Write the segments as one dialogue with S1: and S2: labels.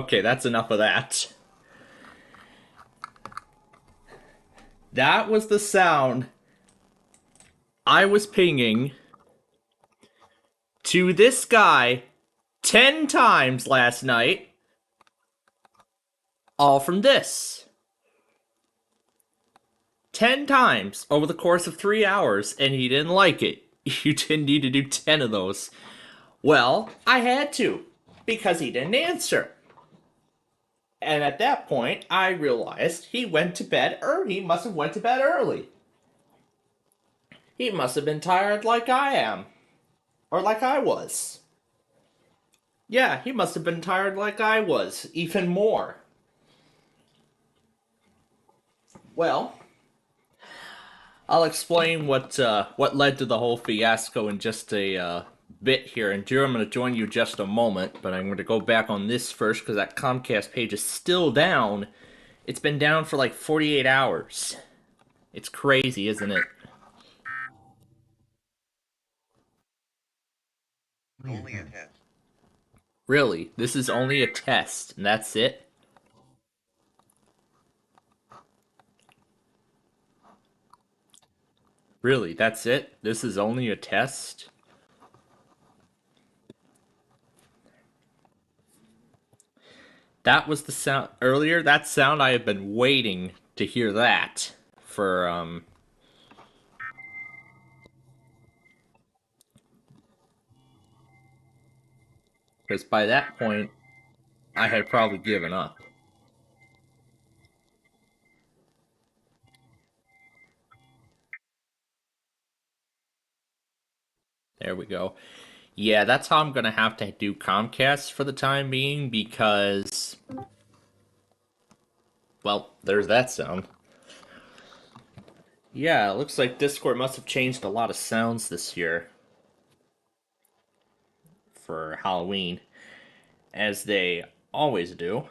S1: Okay, that's enough of that. That was the sound I was pinging to this guy 10 times last night, all from this. 10 times over the course of 3 hours, and he didn't like it. You didn't need to do 10 of those. Well, I had to, because he didn't answer. And at that point, I realized he went to bed early. He must have went to bed early. He must have been tired like I am. Or like I was. Yeah, he must have been tired like I was, even more. Well, I'll explain what led to the whole fiasco in just a bit here. And Drew, I'm going to join you just a moment, but I'm going to go back on this first because that Comcast page is still down. It's been down for like 48 hours. It's crazy, isn't it?
S2: Only a test.
S1: Really, this is only a test, and that's it? Really, that's it? This is only a test? That was the sound earlier. That sound, I have been waiting to hear that for because by that point I had probably given up. There we go. Yeah, that's how I'm gonna have to do Comcast for the time being because, well, there's that sound. Yeah, it looks like Discord must have changed a lot of sounds this year for Halloween, as they always do.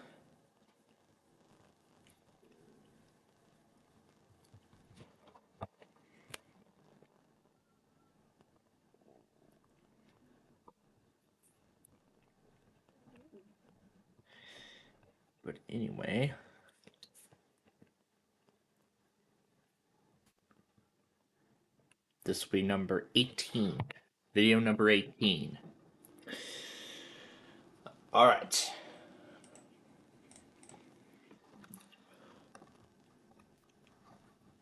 S1: But anyway, this will be number 18. Video number 18. Alright.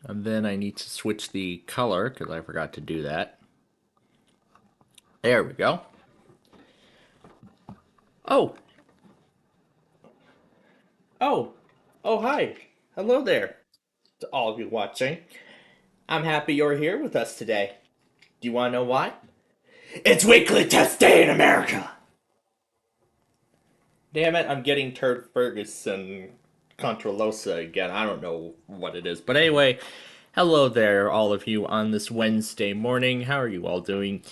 S1: And then I need to switch the color because I forgot to do that. There we go. Oh, oh, oh, hi. Hello there to all of you watching. I'm happy you're here with us today. Do you want to know why? It's Weekly Test Day in America! Damn it, I'm getting Turd Ferguson Contralosa again. I don't know what it is. But anyway, hello there, all of you, on this Wednesday morning. How are you all doing?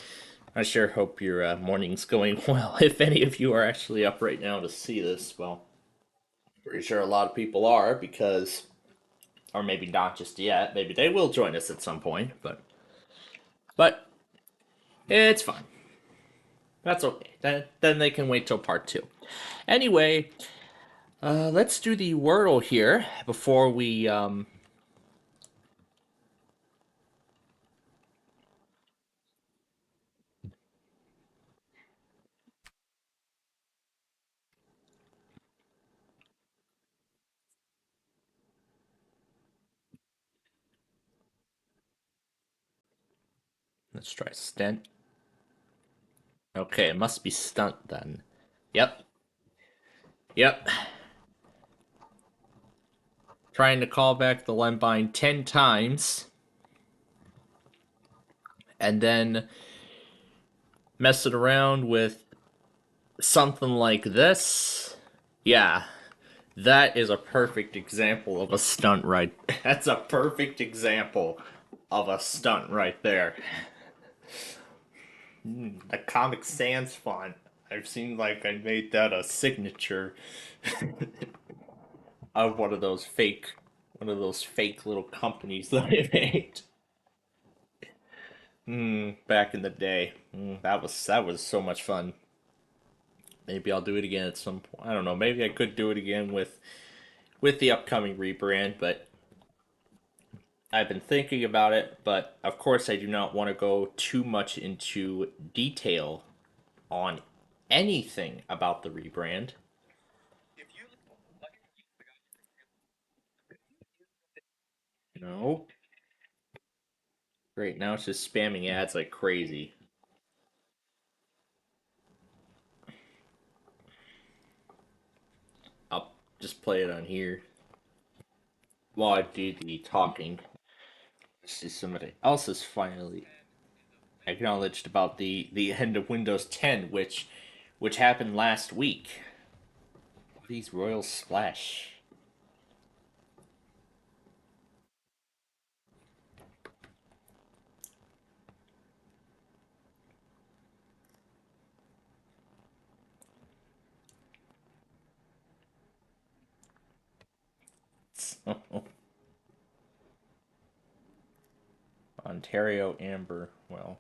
S1: I sure hope your morning's going well. If any of you are actually up right now to see this, well, pretty sure a lot of people are because, or maybe not just yet. Maybe they will join us at some point, but it's fine. That's okay. Then they can wait till part two. Anyway, let's do the Wordle here before we let's try stent. Okay, it must be stunt then. Yep. Yep. Trying to call back the Lembine 10 times. And then messing around with something like this. Yeah, that is a perfect example of a stunt right. That's a perfect example of a stunt right there. The Comic Sans font. I've seen like I made that a signature of one of those fake little companies that I made. Back in the day. That was so much fun. Maybe I'll do it again at some point. I don't know. Maybe I could do it again with the upcoming rebrand, but I've been thinking about it. But of course, I do not want to go too much into detail on anything about the rebrand. No. Great. Now it's just spamming ads like crazy. I'll just play it on here while I do the talking. Let's see, somebody else has finally acknowledged about the end of Windows 10, which happened last week. These Royal Splash. Ontario Amber. Well,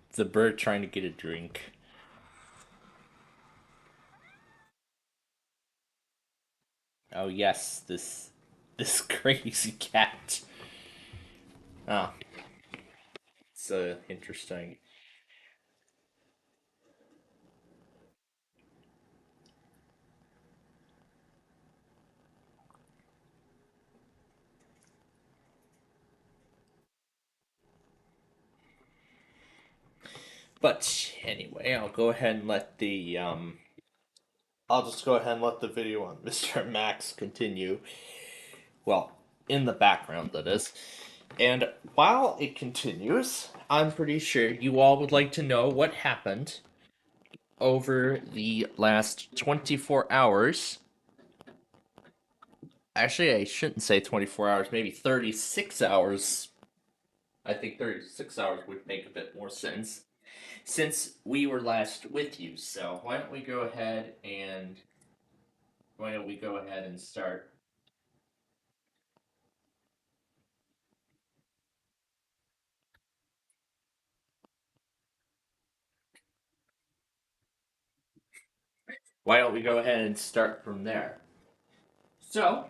S1: it's a bird trying to get a drink. Oh yes, this crazy cat. Ah, it's interesting. But anyway, I'll just go ahead and let the video on Mr. Max continue. Well, in the background, that is. And while it continues, I'm pretty sure you all would like to know what happened over the last 24 hours. Actually, I shouldn't say 24 hours, maybe 36 hours. I think 36 hours would make a bit more sense since we were last with you. So, why don't we go ahead and start. Why don't we go ahead and start from there? So,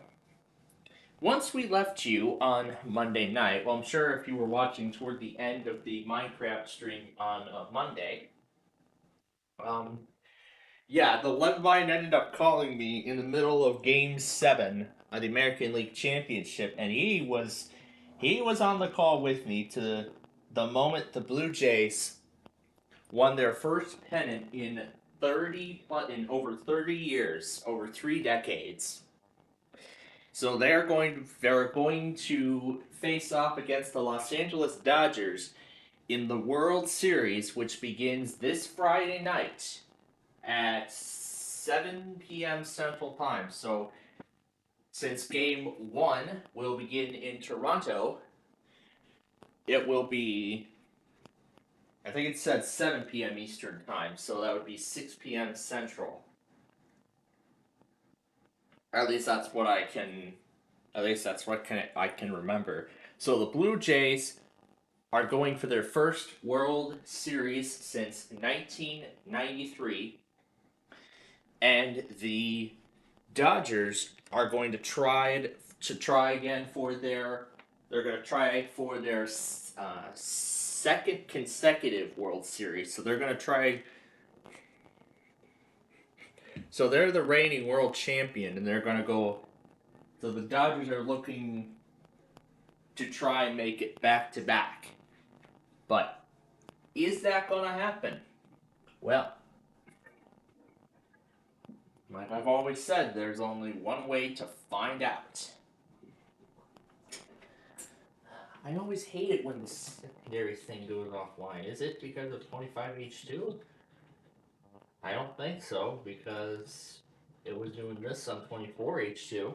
S1: once we left you on Monday night, well, I'm sure if you were watching toward the end of the Minecraft stream on Monday, um, yeah, the Levine ended up calling me in the middle of Game 7 of the American League Championship, and he was on the call with me to the moment the Blue Jays won their first pennant in 30 in over 30 years, over 3 decades. So they're going to face off against the Los Angeles Dodgers in the World Series, which begins this Friday night at 7 p.m. Central Time. So since Game One will begin in Toronto, it will be. I think it said 7 p.m. Eastern Time, so that would be 6 p.m. Central. At least that's what I can. At least that's what I can remember. So the Blue Jays are going for their first World Series since 1993, and the Dodgers are going to try again for their. They're going to try for their second consecutive World Series. So they're going to try. So they're the reigning world champion, and they're going to go. So the Dodgers are looking to try and make it back to back. But is that going to happen? Well, like I've always said, there's only one way to find out. I always hate it when the secondary thing goes offline. Is it because of 25H2? I don't think so, because it was doing this on 24H2.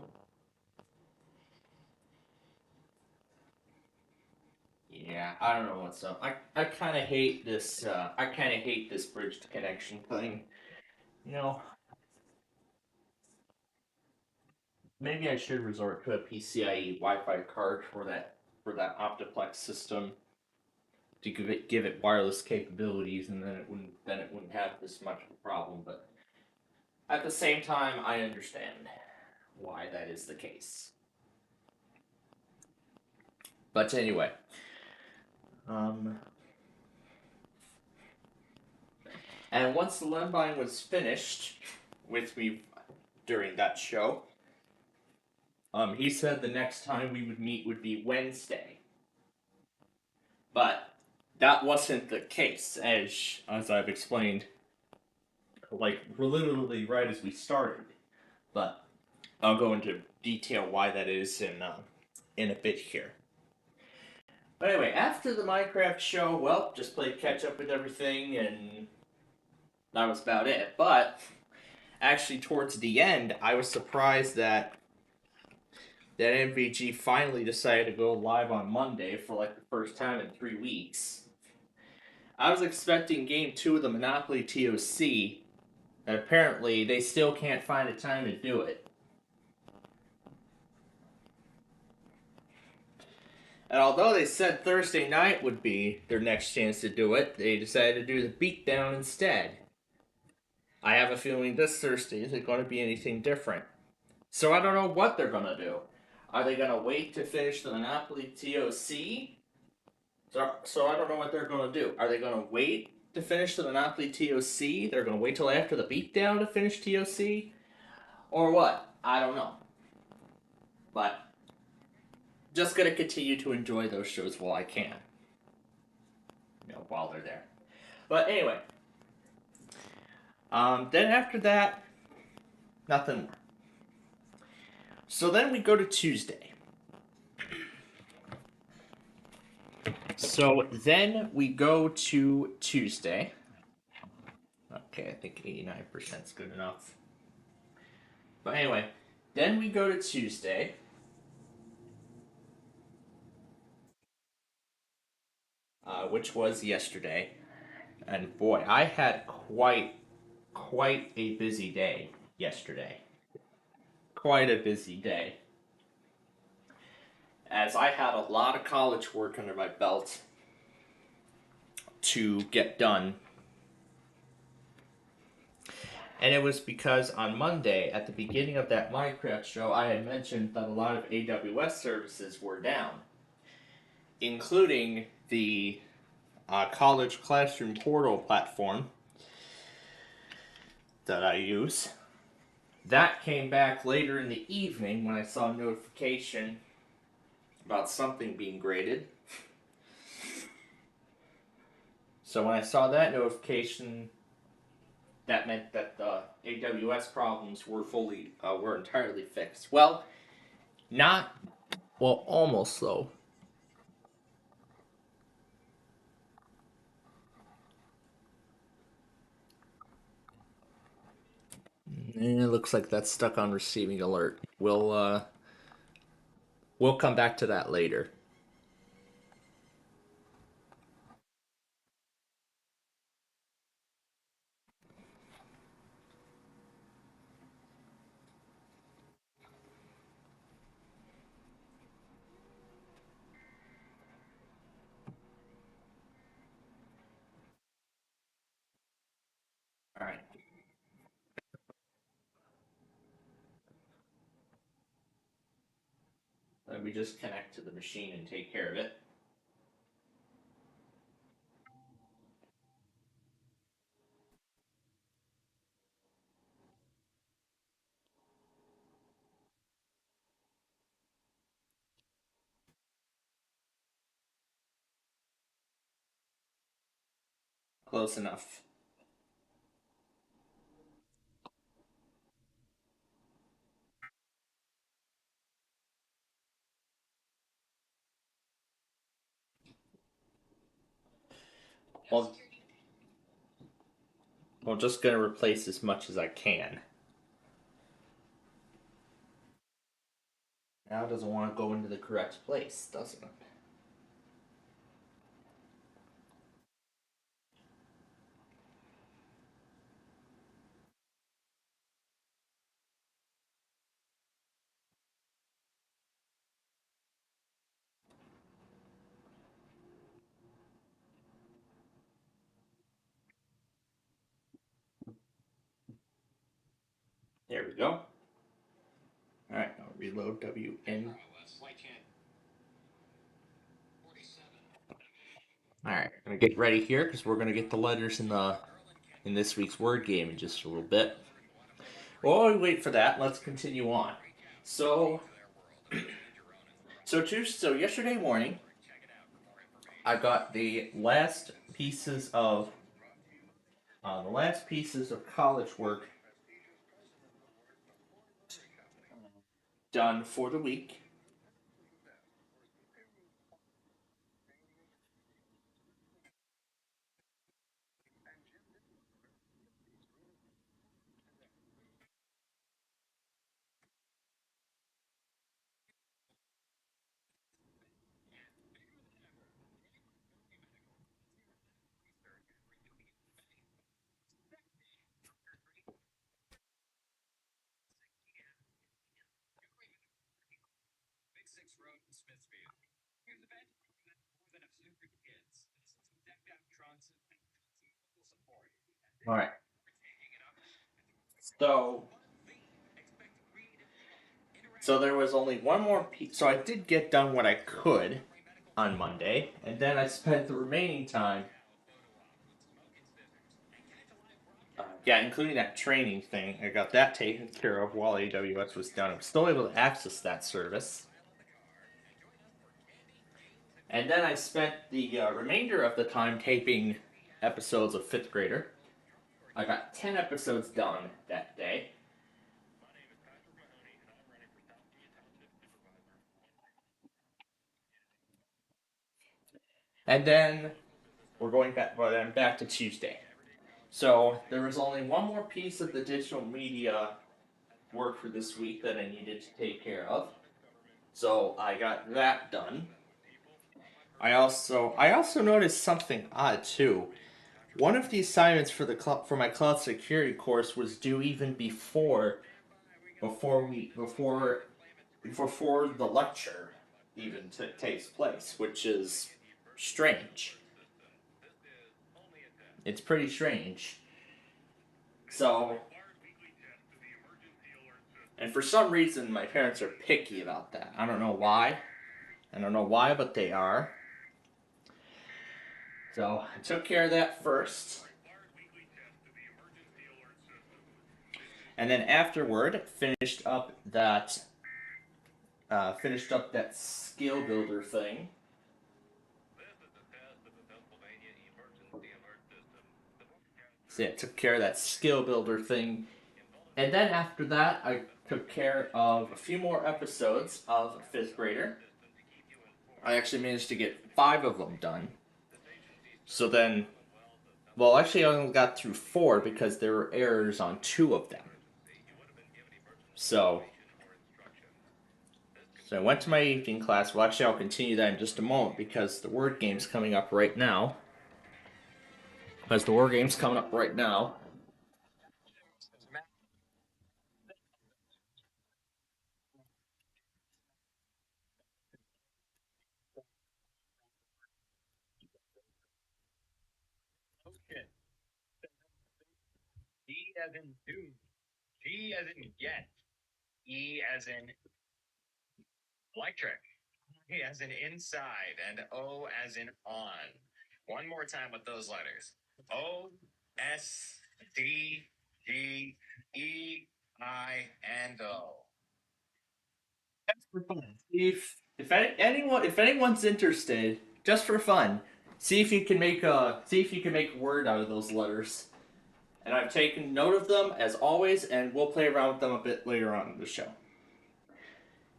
S1: Yeah, I don't know what's up. I kind of hate this. I kind of hate this bridge connection thing. You know, Maybe I should resort to a PCIe Wi-Fi card for that Optiplex system to give it wireless capabilities, and then it wouldn't have this much of a problem. But at the same time, I understand why that is the case. But anyway, um, and once the Lembine was finished with me during that show, he said the next time we would meet would be Wednesday. But that wasn't the case, as I've explained, like literally right as we started. But I'll go into detail why that is in a bit here. But anyway, after the Minecraft show, well, just played catch up with everything, and that was about it. But actually, towards the end, I was surprised that MVG finally decided to go live on Monday for like the first time in 3 weeks. I was expecting game 2 of the Monopoly TOC, and apparently they still can't find a time to do it. And although they said Thursday night would be their next chance to do it, they decided to do the beatdown instead. I have a feeling this Thursday isn't going to be anything different. So I don't know what they're going to do. Are they going to wait to finish the Monopoly TOC? So I don't know what they're going to do. Are they going to wait to finish the Monopoly TOC? They're going to wait till after the beatdown to finish TOC? Or what? I don't know. But just going to continue to enjoy those shows while I can. While they're there. But anyway. Then after that, nothing more. So then we go to Tuesday. Okay, I think 89% is good enough. But anyway, then we go to Tuesday. Which was yesterday. And boy, I had quite a busy day yesterday. Quite a busy day. As I had a lot of college work under my belt to get done. And it was because on Monday, at the beginning of that Minecraft show, I had mentioned that a lot of AWS services were down, including the college classroom portal platform that I use. That came back later in the evening when I saw a notification about something being graded. So when I saw that notification, that meant that the AWS problems were entirely fixed. Well, almost though. And it looks like that's stuck on receiving alert. We'll come back to that later. All right. Let me just connect to the machine and take care of it. Close enough. Well, I'm just gonna replace as much as I can. Now it doesn't want to go into the correct place, doesn't it? we go. Alright, now reload WN. Alright, gonna get ready here because we're gonna get the letters in this week's word game in just a little bit. While we wait for that, let's continue on. So, so yesterday morning, I got the last pieces of college work done for the week. All right. So, so there was only one more piece. So I did get done what I could on Monday, and then I spent the remaining time, yeah, including that training thing. I got that taken care of while AWS was done. I'm still able to access that service. And then I spent the remainder of the time taping episodes of Fifth Grader. I got 10 episodes done that day. And then we're going back, well, then back to Tuesday. So there was only one more piece of the digital media work for this week that I needed to take care of. So I got that done. I also noticed something odd too. One of the assignments for my cloud security course was due even before the lecture even takes place, which is strange. It's pretty strange. So, and for some reason, my parents are picky about that. I don't know why. I don't know why, but they are. So I took care of that first, and then afterward finished up that skill builder thing. So yeah, took care of that skill builder thing, and then after that, I took care of a few more episodes of Fifth Grader. I actually managed to get 5 of them done. So then, well, actually, I only got through 4 because there were errors on 2 of them. So, so I went to my evening class. Well, actually, I'll continue that in just a moment because the word game's coming up right now. Because the word game's coming up right now.
S2: D as in doom, G as in get, E as in electric, E as in inside, and O as in on. One more time with those letters. O, S, D, G, E, I, and O.
S1: For fun. If anyone's interested, just for fun, see if you can make a word out of those letters. And I've taken note of them as always, and we'll play around with them a bit later on in the show.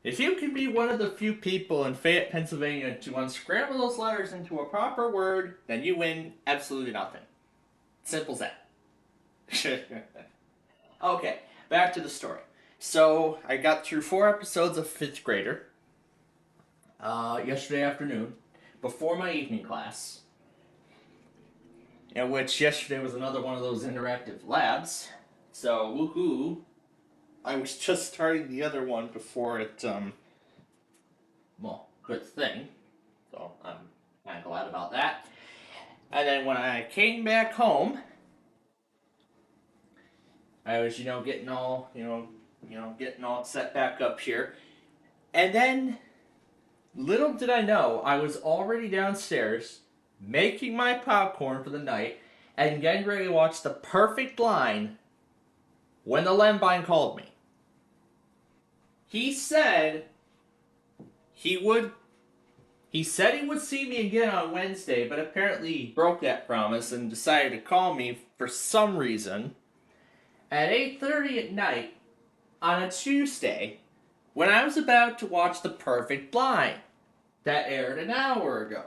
S1: If you can be one of the few people in Fayette, Pennsylvania to unscramble those letters into a proper word, then you win absolutely nothing. Simple as that. Okay, back to the story. So I got through 4 episodes of Fifth Grader yesterday afternoon before my evening class, in which yesterday was another one of those interactive labs. So woohoo! I was just starting the other one before it. Well, good thing. So I'm kind of glad about that. And then when I came back home, I was, getting all, getting all set back up here. And then, little did I know, I was already downstairs making my popcorn for the night and getting ready to watch The Perfect Line when the Lembine called me. He said he would. He said he would see me again on Wednesday, but apparently he broke that promise and decided to call me for some reason at 8:30 at night on a Tuesday when I was about to watch The Perfect Line that aired an hour ago.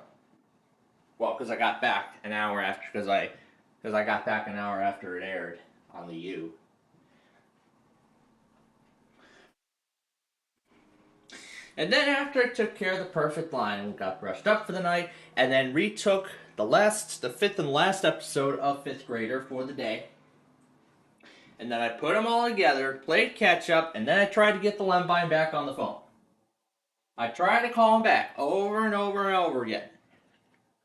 S1: Well, because I got back an hour after, because I got back an hour after it aired on the U. And then after I took care of The Perfect Line and got brushed up for the night, and then retook the fifth and last episode of Fifth Grader for the day. And then I put them all together, played catch up, and then I tried to get the Lembine back on the phone. I tried to call him back over and over and over again.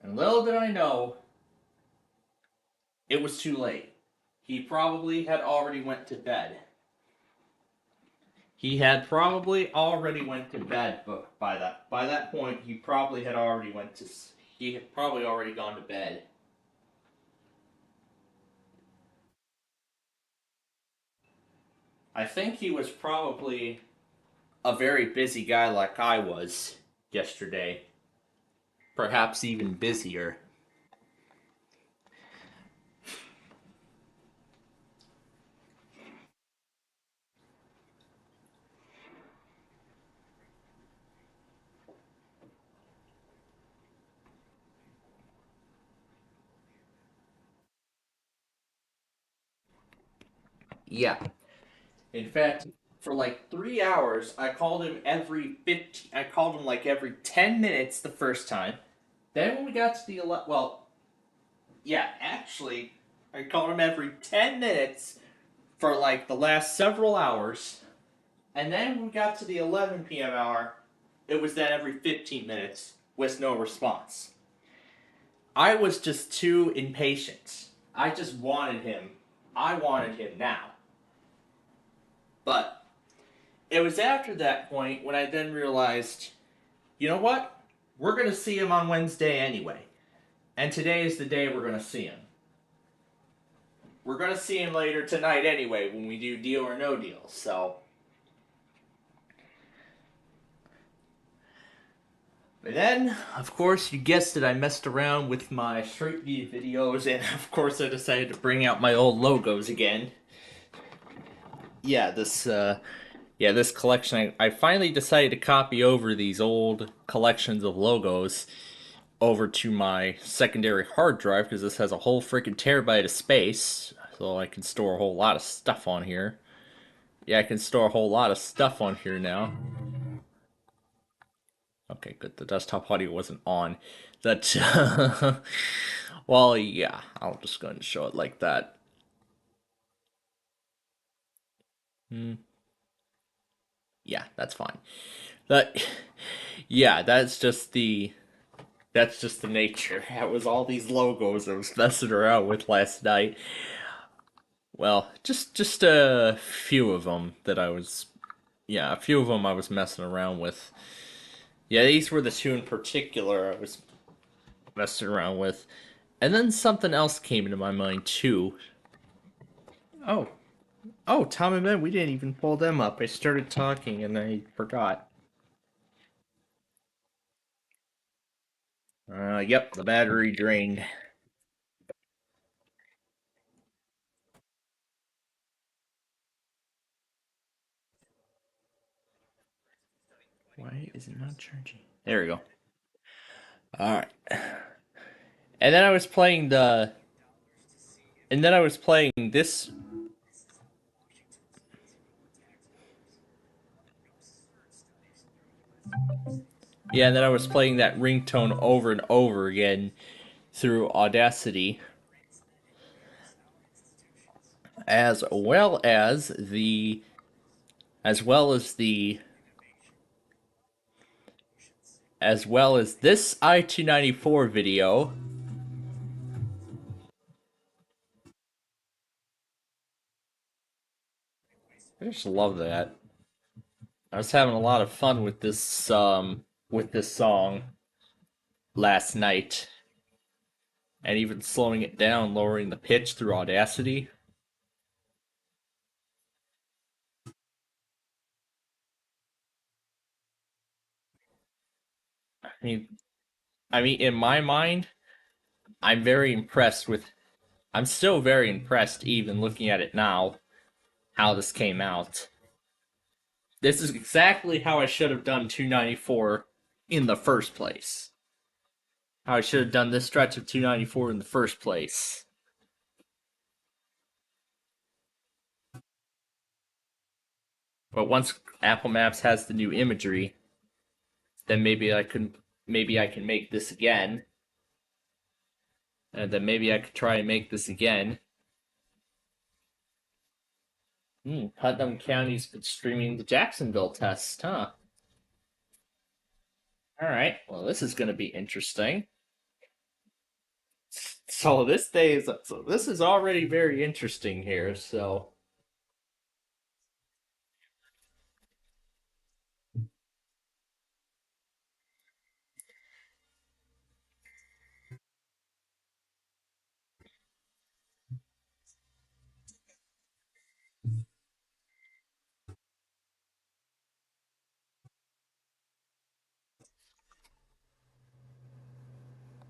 S1: And little did I know, it was too late. He probably had already went to bed. He had probably already went to bed, but by that point, he probably had already he had probably already gone to bed. I think he was probably a very busy guy like I was yesterday. Perhaps even busier. Yeah. In fact, for like 3 hours, I called him like every 10 minutes the first time. Then when we got to the well, yeah, actually, I called him every 10 minutes for like the last several hours. And then when we got to the 11 p.m. hour, it was then every 15 minutes with no response. I was just too impatient. I just wanted him. I wanted him now. But it was after that point when I then realized, you know what? We're going to see him on Wednesday anyway. And today is the day we're going to see him. We're going to see him later tonight anyway when we do Deal or No Deal, so. But then, of course, you guessed it, I messed around with my Street View videos, and of course I decided to bring out my old logos again. Yeah, this collection, I finally decided to copy over these old collections of logos over to my secondary hard drive because this has a whole freaking terabyte of space, so I can store a whole lot of stuff on here. Yeah, I can store a whole lot of stuff on here now. Okay, good. The desktop audio wasn't on. That, well, yeah, I'll just go ahead and show it like that. Hmm. Yeah, that's fine. That, yeah, that's just the nature. That was all these logos I was messing around with last night. Well, just a few of them that I was, yeah, a few of them I was messing around with. Yeah, these were the two in particular I was messing around with. And then something else came into my mind too. Oh, Tom and Ben, we didn't even pull them up. I started talking and I forgot. Yep, the battery drained. Why is it not charging? There we go. All right. And then I was playing the. And then I was playing this. Yeah, and then I was playing that ringtone over and over again through Audacity, as well as the. As well as the. As well as this I-294 video. I just love that. I was having a lot of fun with this song last night, and even slowing it down, lowering the pitch through Audacity. I mean, in my mind, I'm very impressed with. I'm still very impressed, even looking at it now, how this came out. This is exactly how I should have done 294 in the first place. How I should have done this stretch of 294 in the first place. But once Apple Maps has the new imagery, then maybe I can make this again, and then maybe I could try and make this again. Putnam County's been streaming the Jacksonville test, huh? All right. Well, this is going to be interesting. So this is already very interesting here. So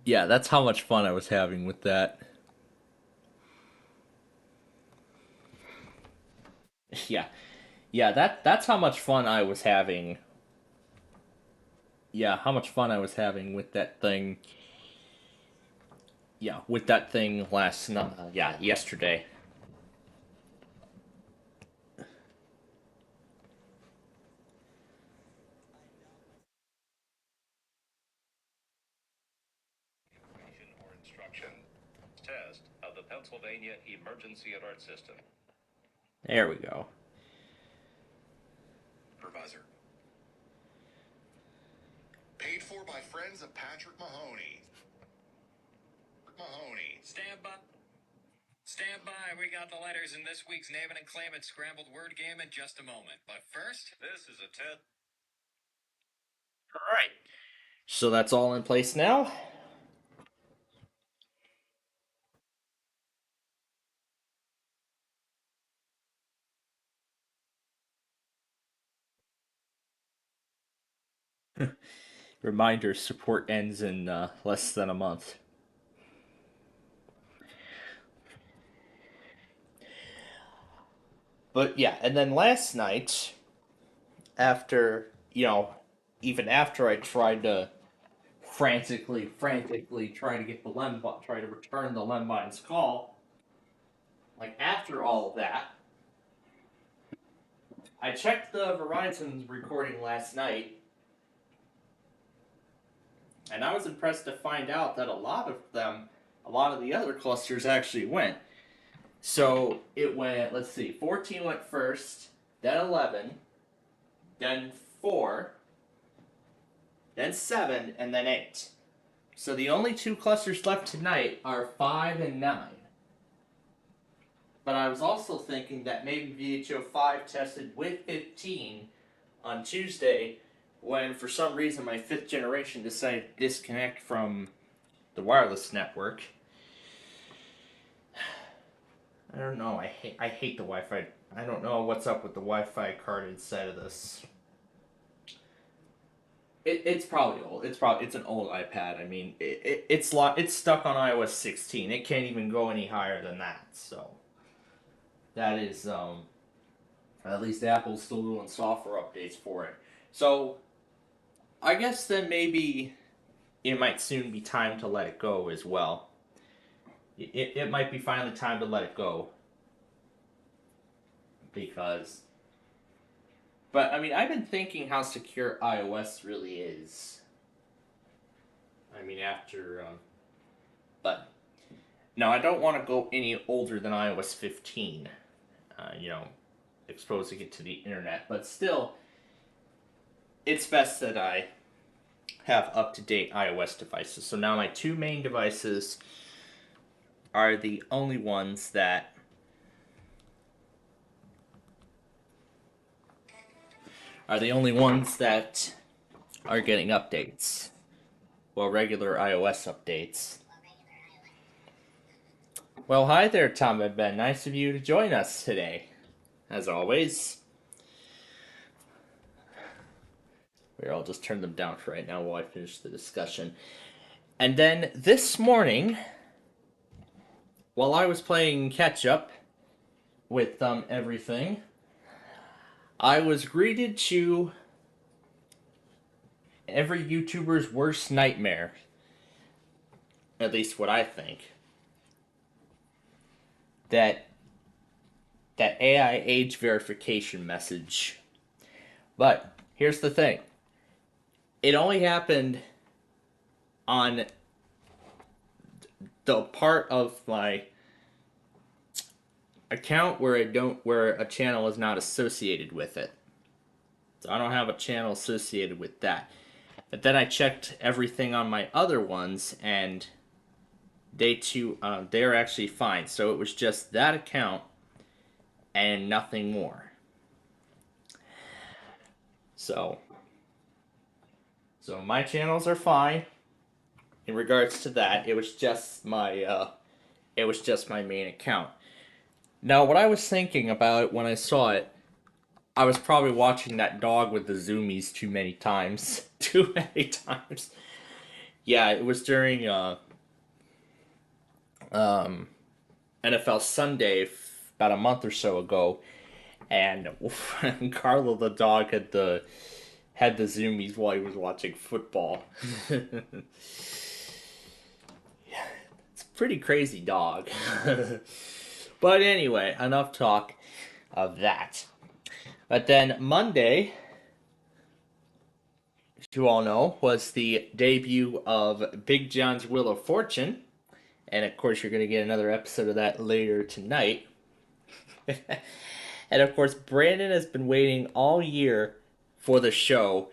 S1: yeah, that's how much fun I was having with that. Yeah, yeah, that's how much fun I was having. Yeah, how much fun I was having with that thing. Yeah, with that thing last night. Yeah, yesterday.
S2: Or instruction. Test of the Pennsylvania Emergency Alert System.
S1: There we go.
S2: Supervisor. Paid for by friends of Patrick Mahoney. Mahoney. Stand by. Stand by. We got the letters in this week's Name It and Claim It scrambled word game in just a moment. But first, this is a test.
S1: All right. So that's all in place now. Reminder: support ends in less than a month. But yeah, and then last night, after even after I tried to frantically try to get the try to return the Lembine's call, like after all of that, I checked the Verizon recording last night, and I was impressed to find out that a lot of the other clusters actually went. So it went, let's see, 14 went first, then 11, then 4, then 7, and then 8. So the only two clusters left tonight are 5 and 9. But I was also thinking that maybe VHO 5 tested with 15 on Tuesday when for some reason my 5th generation decided to disconnect from the wireless network. I don't know. I hate the Wi-Fi. I don't know what's up with the Wi-Fi card inside of this. It's probably old. It's an old iPad. I mean, it's stuck on iOS 16. It can't even go any higher than that. So that is at least Apple's still doing software updates for it. So I guess then maybe it might soon be time to let it go as well. It might be finally time to let it go because. But I mean, I've been thinking how secure iOS really is. I mean, but no, I don't want to go any older than iOS 15. You know, exposing it to the internet, but still, it's best that I have up to date iOS devices. So now my two main devices are the only ones that are the only ones that are getting updates. Well, regular iOS updates. Well, hi there, Tom and Ben. Nice of you to join us today, as always. Here, I'll just turn them down for right now while I finish the discussion. And then this morning, while I was playing catch up with everything, I was greeted to every YouTuber's worst nightmare. At least what I think. That AI age verification message. But here's the thing. It only happened on the part of my account where a channel is not associated with it. So I don't have a channel associated with that. But then I checked everything on my other ones, and they're actually fine. So it was just that account and nothing more. So my channels are fine in regards to that. It was just my main account. Now, what I was thinking about it when I saw it, I was probably watching that dog with the zoomies too many times. Too many times. Yeah, it was during NFL Sunday about a month or so ago, and Carlo the dog had the zoomies while he was watching football. Yeah, it's a pretty crazy dog. But anyway, enough talk of that. But then Monday, as you all know, was the debut of Big John's Wheel of Fortune. And of course, you're going to get another episode of that later tonight. And of course, Brandon has been waiting all year for the show,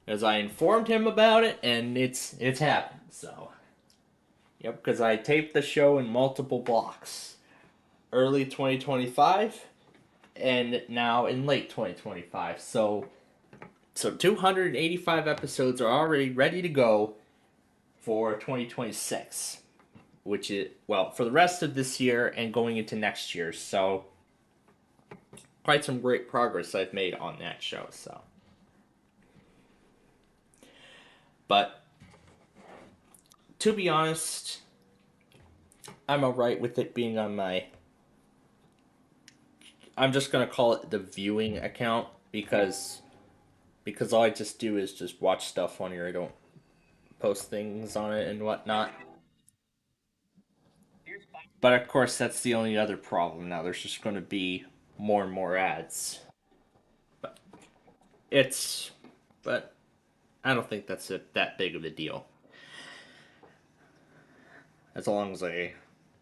S1: as I informed him about it, and it's happened. So, yep, because I taped the show in multiple blocks. Early 2025, and now in late 2025. So 285 episodes are already ready to go for 2026, which is, well, for the rest of this year and going into next year. So quite some great progress I've made on that show. So, but to be honest, I'm alright with it being on my, I'm just gonna call it the viewing account, because all I just do is just watch stuff on here. I don't post things on it and whatnot. But of course, that's the only other problem now. There's just going to be more and more ads. But it's, but I don't think that's that big of a deal. As long as I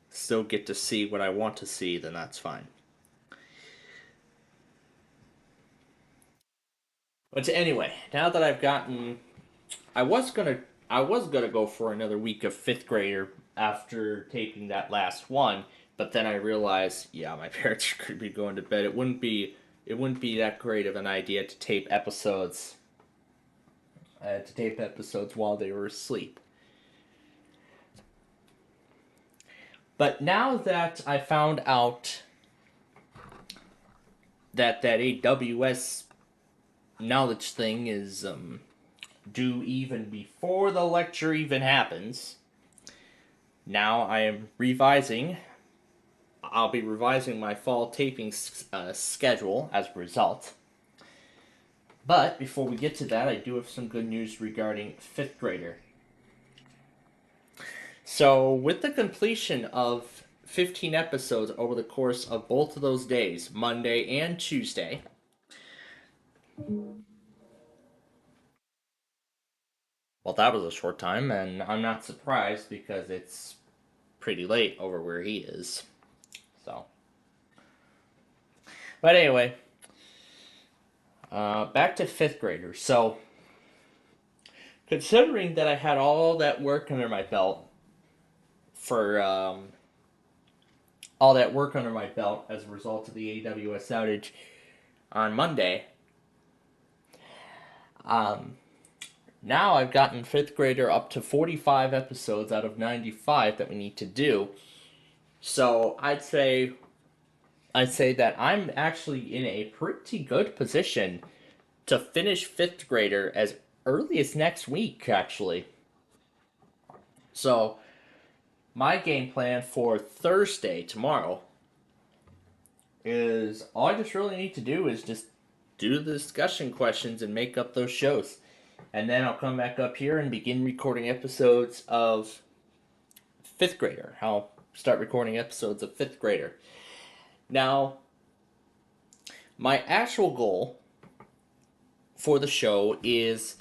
S1: still get to see what I want to see, then that's fine. But anyway, now that I've gotten, I was gonna go for another week of fifth grader after taping that last one, but then I realized, yeah, my parents could be going to bed. It wouldn't be that great of an idea to tape episodes. While they were asleep. But now that I found out that AWS knowledge thing is due even before the lecture even happens, now I am revising. I'll be revising my fall taping schedule as a result. But before we get to that, I do have some good news regarding fifth grader. So, with the completion of 15 episodes over the course of both of those days, Monday and Tuesday, well, that was a short time, and I'm not surprised because it's pretty late over where he is. So, but anyway, back to fifth graders. So, considering that I had all that work under my belt for all that work under my belt as a result of the AWS outage on Monday, Um, Now I've gotten fifth grader up to 45 episodes out of 95 that we need to do. So I'd say that I'm actually in a pretty good position to finish fifth grader as early as next week, actually. So my game plan for Thursday, tomorrow, is all I just really need to do is just do the discussion questions and make up those shows. And then I'll come back up here and begin recording episodes of fifth grader. I'll start recording episodes of fifth grader. Now, my actual goal for the show is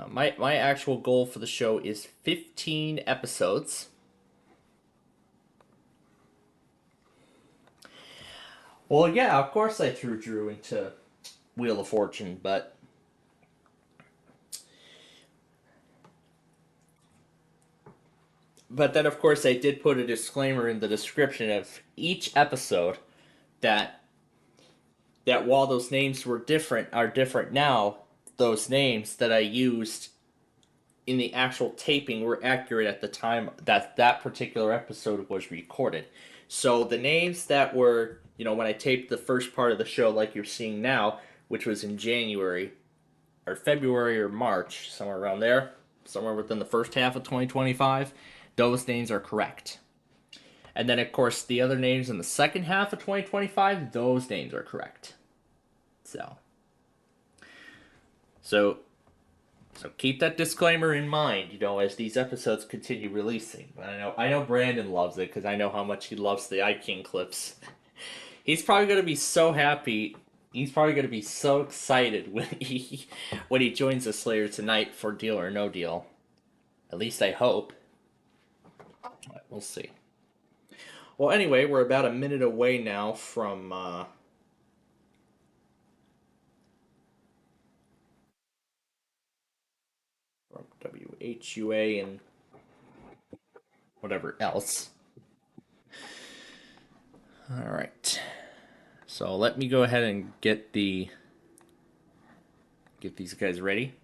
S1: my actual goal for the show is 15 episodes. Well, yeah, of course I threw Drew into Wheel of Fortune, but then of course I did put a disclaimer in the description of each episode that while those names were different are different now, those names that I used in the actual taping were accurate at the time that that particular episode was recorded. So the names that were, when I taped the first part of the show, like you're seeing now, which was in January or February or March, somewhere around there, somewhere within the first half of 2025, those names are correct. And then, of course, the other names in the second half of 2025, those names are correct. So, so So keep that disclaimer in mind, as these episodes continue releasing. I know Brandon loves it because I know how much he loves the iKing clips. He's probably gonna be so happy. He's probably gonna be so excited when he joins the Slayer tonight for Deal or No Deal. At least I hope. We'll see. Well, anyway, we're about a minute away now from WHUA and whatever else. All right. So let me go ahead and get these guys ready.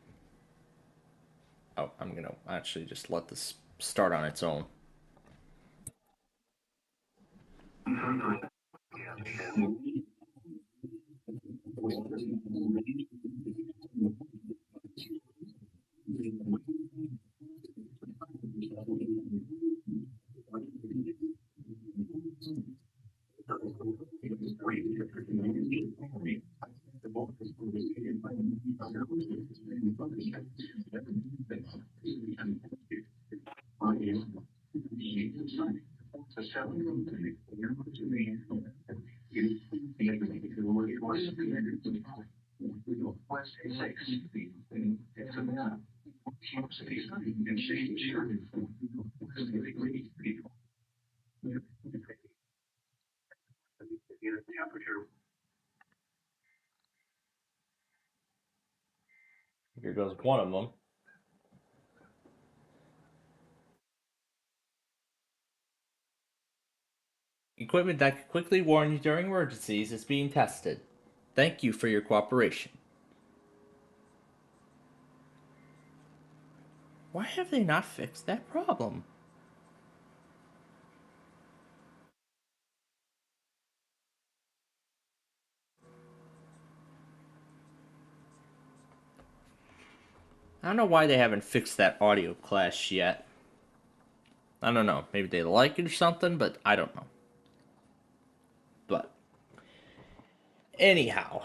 S1: Oh, I'm gonna actually just let this start on its own. Here goes one of them. Equipment that can quickly warn you during emergencies is being tested. Thank you for your cooperation. Why have they not fixed that problem? I don't know why they haven't fixed that audio clash yet. I don't know. Maybe they like it or something, but I don't know. But anyhow,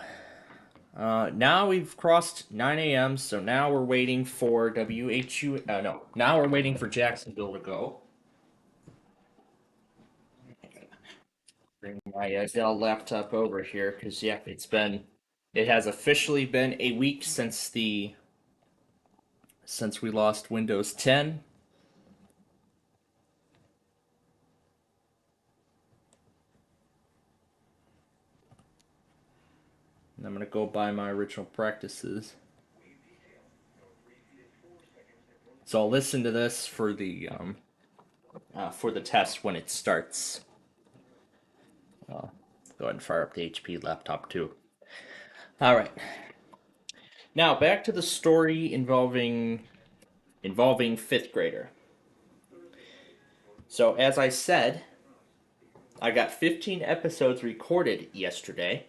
S1: now we've crossed 9 a.m., so now we're waiting for WHU. No, now we're waiting for Jacksonville to go. Bring my Dell laptop over here because yeah, it has officially been a week since we lost Windows 10. And I'm gonna go by my original practices. So I'll listen to this for the test when it starts. Go ahead and fire up the HP laptop too. All right. Now back to the story involving fifth grader. So as I said, I got 15 episodes recorded yesterday.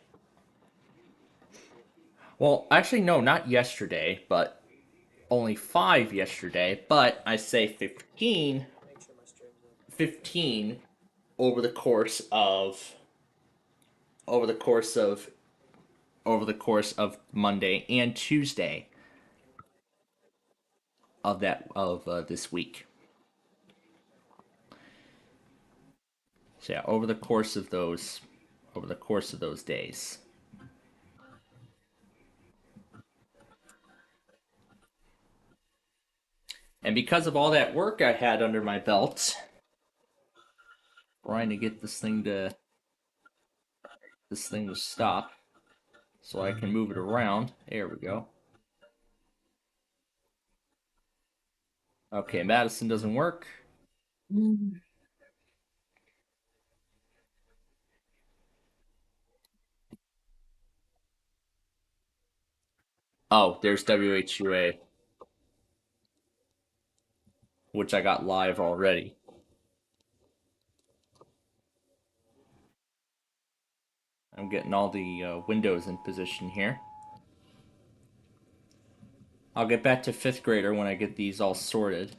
S1: Well, actually, no, not yesterday, but only 5 yesterday. But I say 15 over the course of over the course of over the course of Monday and Tuesday of this week. So yeah, over the course of those days. And because of all that work I had under my belt, trying to get this thing to stop so I can move it around. There we go. Okay, Madison doesn't work. Oh, there's WHUA, which I got live already. I'm getting all the windows in position here. I'll get back to fifth grader when I get these all sorted.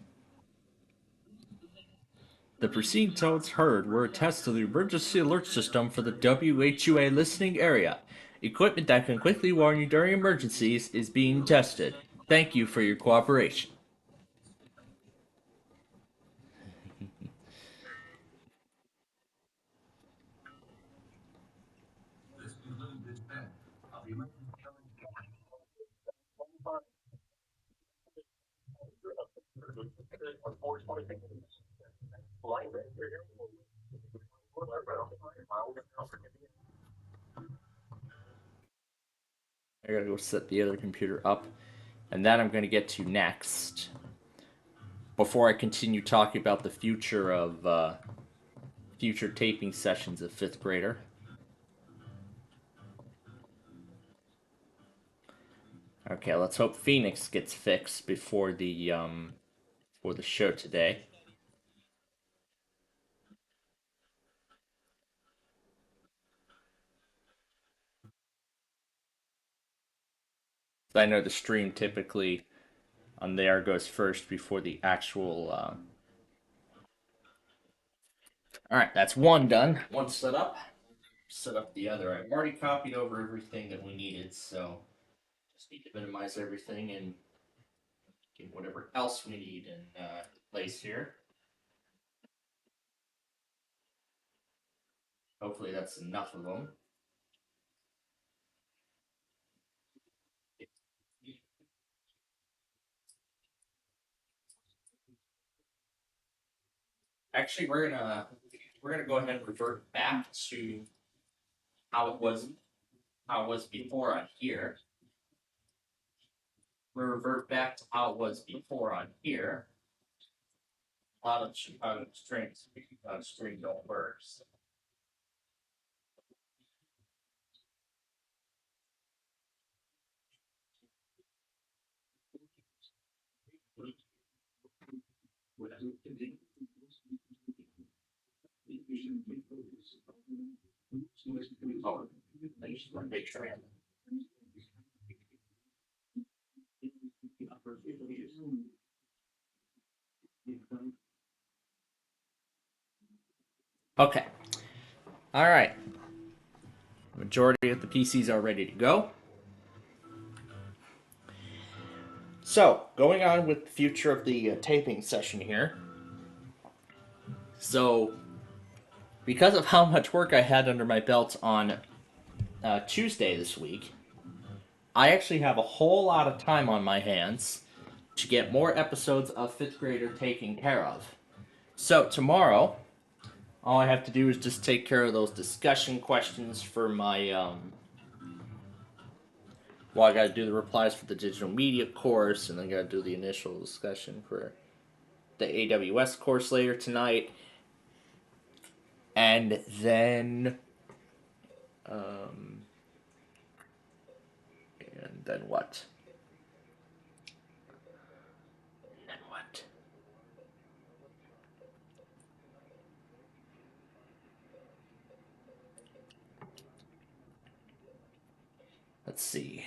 S1: The preceding tones heard were a test of the emergency alert system for the WHUA listening area. Equipment that can quickly warn you during emergencies is being tested. Thank you for your cooperation. I gotta go set the other computer up, and that I'm gonna get to next. Before I continue talking about the future of future taping sessions of fifth grader. Okay, let's hope Phoenix gets fixed before the show today. I know the stream typically on there goes first before the actual. All right, that's one done. One set up. Set up the other. I've already copied over everything that we needed, so just need to minimize everything and get whatever else we need in place here. Hopefully, that's enough of them. Actually, we're gonna go ahead and revert back to how it was how it was before on here. We'll revert back to how it was before on here. A lot of strings string don't work. So. Oh, I just want to make sure. Okay. All right. Majority of the PCs are ready to go. So, going on with the future of the taping session here. So, because of how much work I had under my belt on Tuesday this week, I actually have a whole lot of time on my hands to get more episodes of fifth grader taken care of. So, tomorrow, all I have to do is just take care of those discussion questions for my well, I got to do the replies for the digital media course, and then got to do the initial discussion for the AWS course later tonight, and um, then what?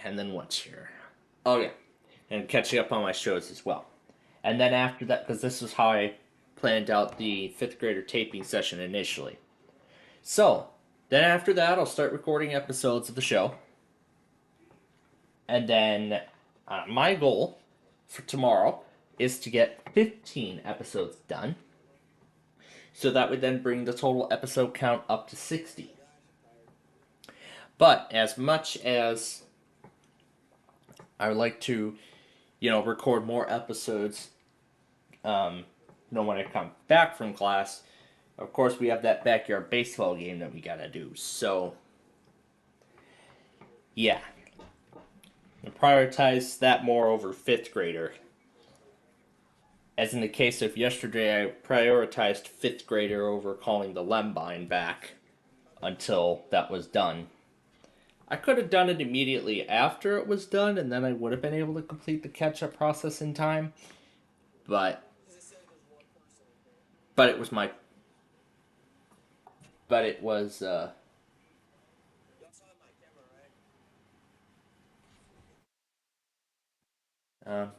S1: and then what's here? Oh yeah, and catching up on my shows as well. And then after that, because this was how I planned out the fifth grader taping session initially. So then after that, I'll start recording episodes of the show, and then my goal for tomorrow is to get 15 episodes done. So that would then bring the total episode count up to 60. But as much as I would like to, record more episodes, when I come back from class, of course we have that backyard baseball game that we gotta do. So, yeah. I prioritize that more over fifth grader. As in the case of yesterday, I prioritized fifth grader over calling the Lembine back until that was done. I could have done it immediately after it was done, and then I would have been able to complete the catch-up process in time. But it was my. But it was.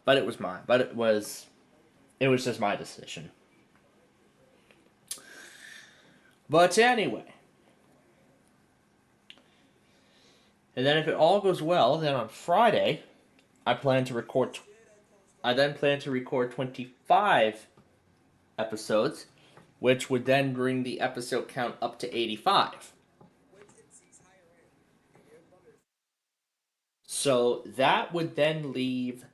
S1: But it was mine. But it was. It was just my decision. But anyway. And then if it all goes well, then on Friday, I plan to record. I then plan to record 25 episodes, which would then bring the episode count up to 85. So that would then leave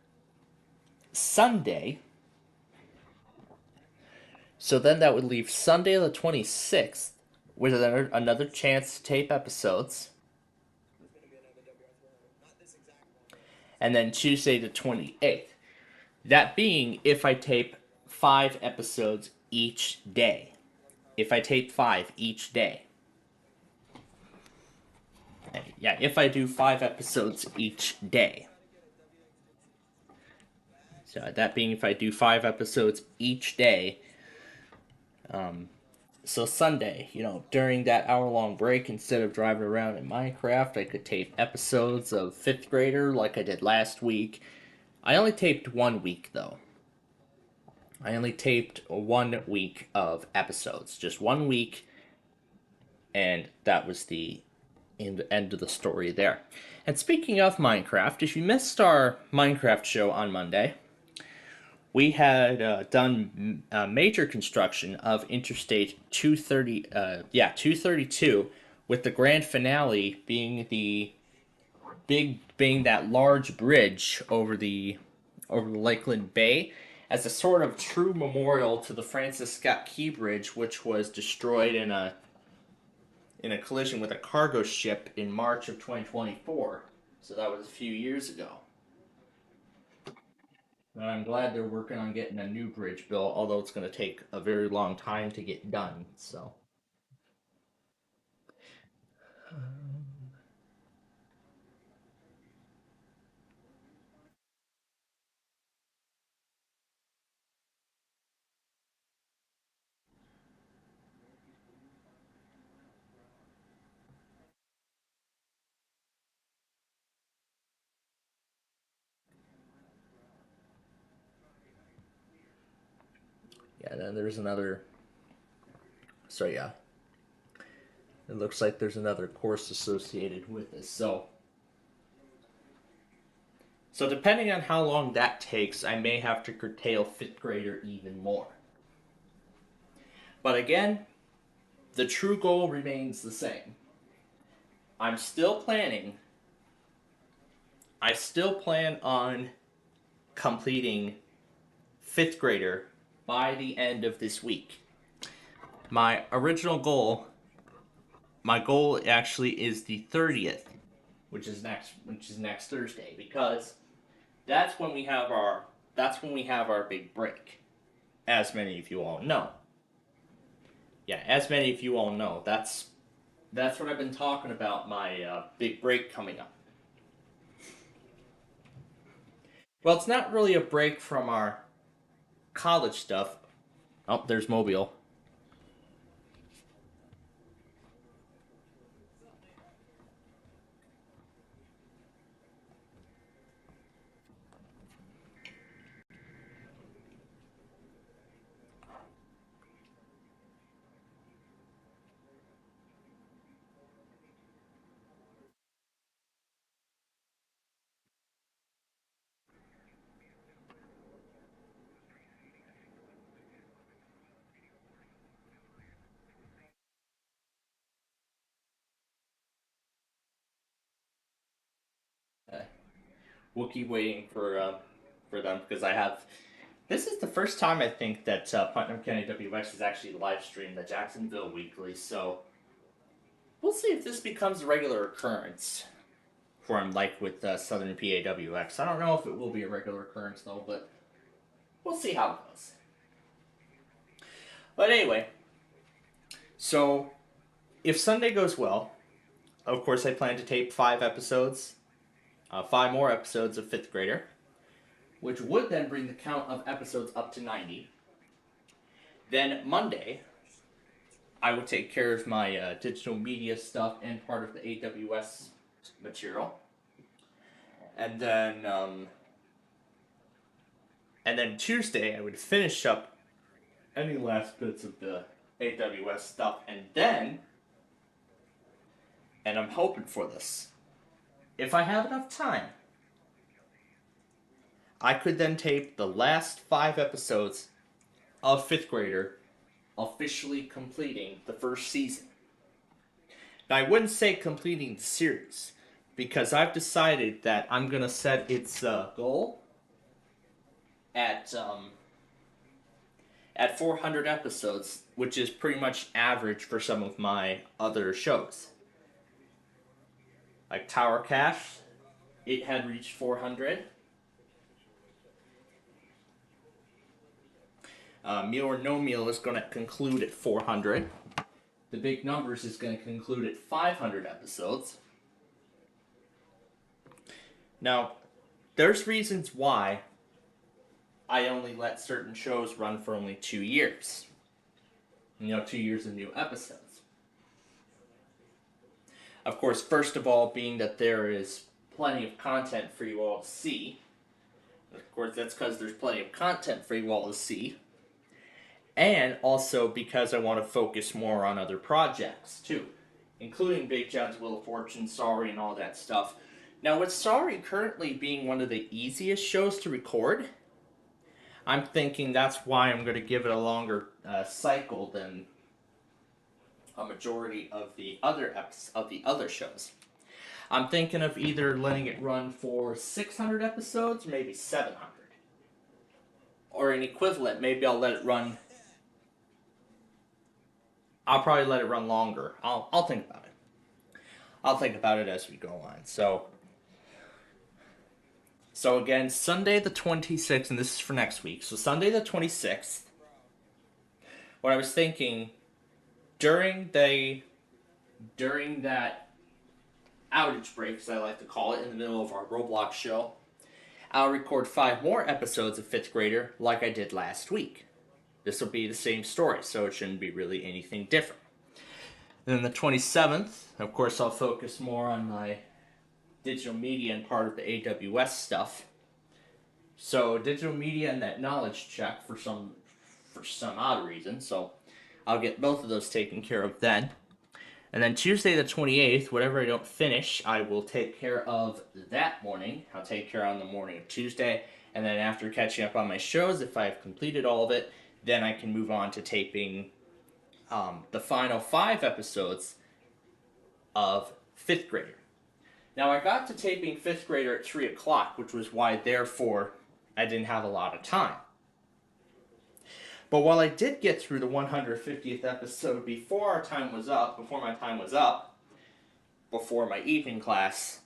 S1: Sunday. So then that would leave Sunday the 26th with another chance to tape episodes. And then Tuesday the 28th. That being if I tape 5 episodes each day. If I tape 5 each day. Yeah, if I do 5 episodes each day. So that being if I do 5 episodes each day. So Sunday, during that hour-long break, instead of driving around in Minecraft, I could tape episodes of 5th grader like I did last week. I only taped 1 week, though. I only taped 1 week of episodes. Just 1 week, and that was the end of the story there. And speaking of Minecraft, if you missed our Minecraft show on Monday, we had done major construction of Interstate 232, with the grand finale being that large bridge over the Lakeland Bay, as a sort of true memorial to the Francis Scott Key Bridge, which was destroyed in a collision with a cargo ship in March of 2024. So that was a few years ago. And I'm glad they're working on getting a new bridge built, although it's going to take a very long time to get done. So. Yeah, then there's another. So, yeah. It looks like there's another course associated with this. So depending on how long that takes, I may have to curtail 5th grader even more. But again, the true goal remains the same. I still plan on completing 5th grader by the end of this week. My goal actually is the 30th, which is next Thursday, because that's when we have our big break, as many of you all know. Yeah, as many of you all know, that's what I've been talking about, my big break coming up. Well, it's not really a break from our college stuff. Oh, there's Mobile. we'll keep waiting for them because I have. This is the first time I think that Putnam County WX has actually live streamed the Jacksonville Weekly, so we'll see if this becomes a regular occurrence for him, like with Southern PAWX. I don't know if it will be a regular occurrence though, but we'll see how it goes. But anyway, so if Sunday goes well, of course I plan to tape 5 more episodes of Fifth Grader, which would then bring the count of episodes up to 90. Then Monday, I will take care of my digital media stuff and part of the AWS material, and then Tuesday I would finish up any last bits of the AWS stuff, and I'm hoping for this. If I have enough time, I could then tape the last 5 episodes of Fifth Grader, officially completing the first season. Now, I wouldn't say completing the series, because I've decided that I'm going to set its goal at 400 episodes, which is pretty much average for some of my other shows. Like Tower Cash, it had reached 400. Meal or No Meal is going to conclude at 400. The Big Numbers is going to conclude at 500 episodes. Now, there's reasons why I only let certain shows run for only 2 years. 2 years of new episodes. Of course, first of all, being that there is plenty of content for you all to see. Of course, that's because there's plenty of content for you all to see. And also because I want to focus more on other projects, too. Including Big John's Wheel of Fortune, Sorry, and all that stuff. Now, with Sorry currently being one of the easiest shows to record, I'm thinking that's why I'm going to give it a longer cycle than a majority of the other shows. I'm thinking of either letting it run for 600 episodes, or maybe 700. Or an equivalent, maybe I'll let it run. I'll probably let it run longer. I'll think about it. I'll think about it as we go on. So again, Sunday the 26th, and this is for next week. So Sunday the 26th, what I was thinking, during that outage break, as I like to call it, in the middle of our Roblox show, I'll record 5 more episodes of Fifth Grader like I did last week. This will be the same story, so it shouldn't be really anything different. Then the 27th, of course, I'll focus more on my digital media and part of the AWS stuff. So digital media and that knowledge check for some odd reason, so I'll get both of those taken care of then. And then Tuesday the 28th, whatever I don't finish, I will take care of that morning. I'll take care on the morning of Tuesday, and then after catching up on my shows, if I've completed all of it, then I can move on to taping the final 5 episodes of Fifth Grader. Now, I got to taping Fifth Grader at 3 o'clock, which was why, therefore, I didn't have a lot of time. But while I did get through the 150th episode before my time was up, before my evening class,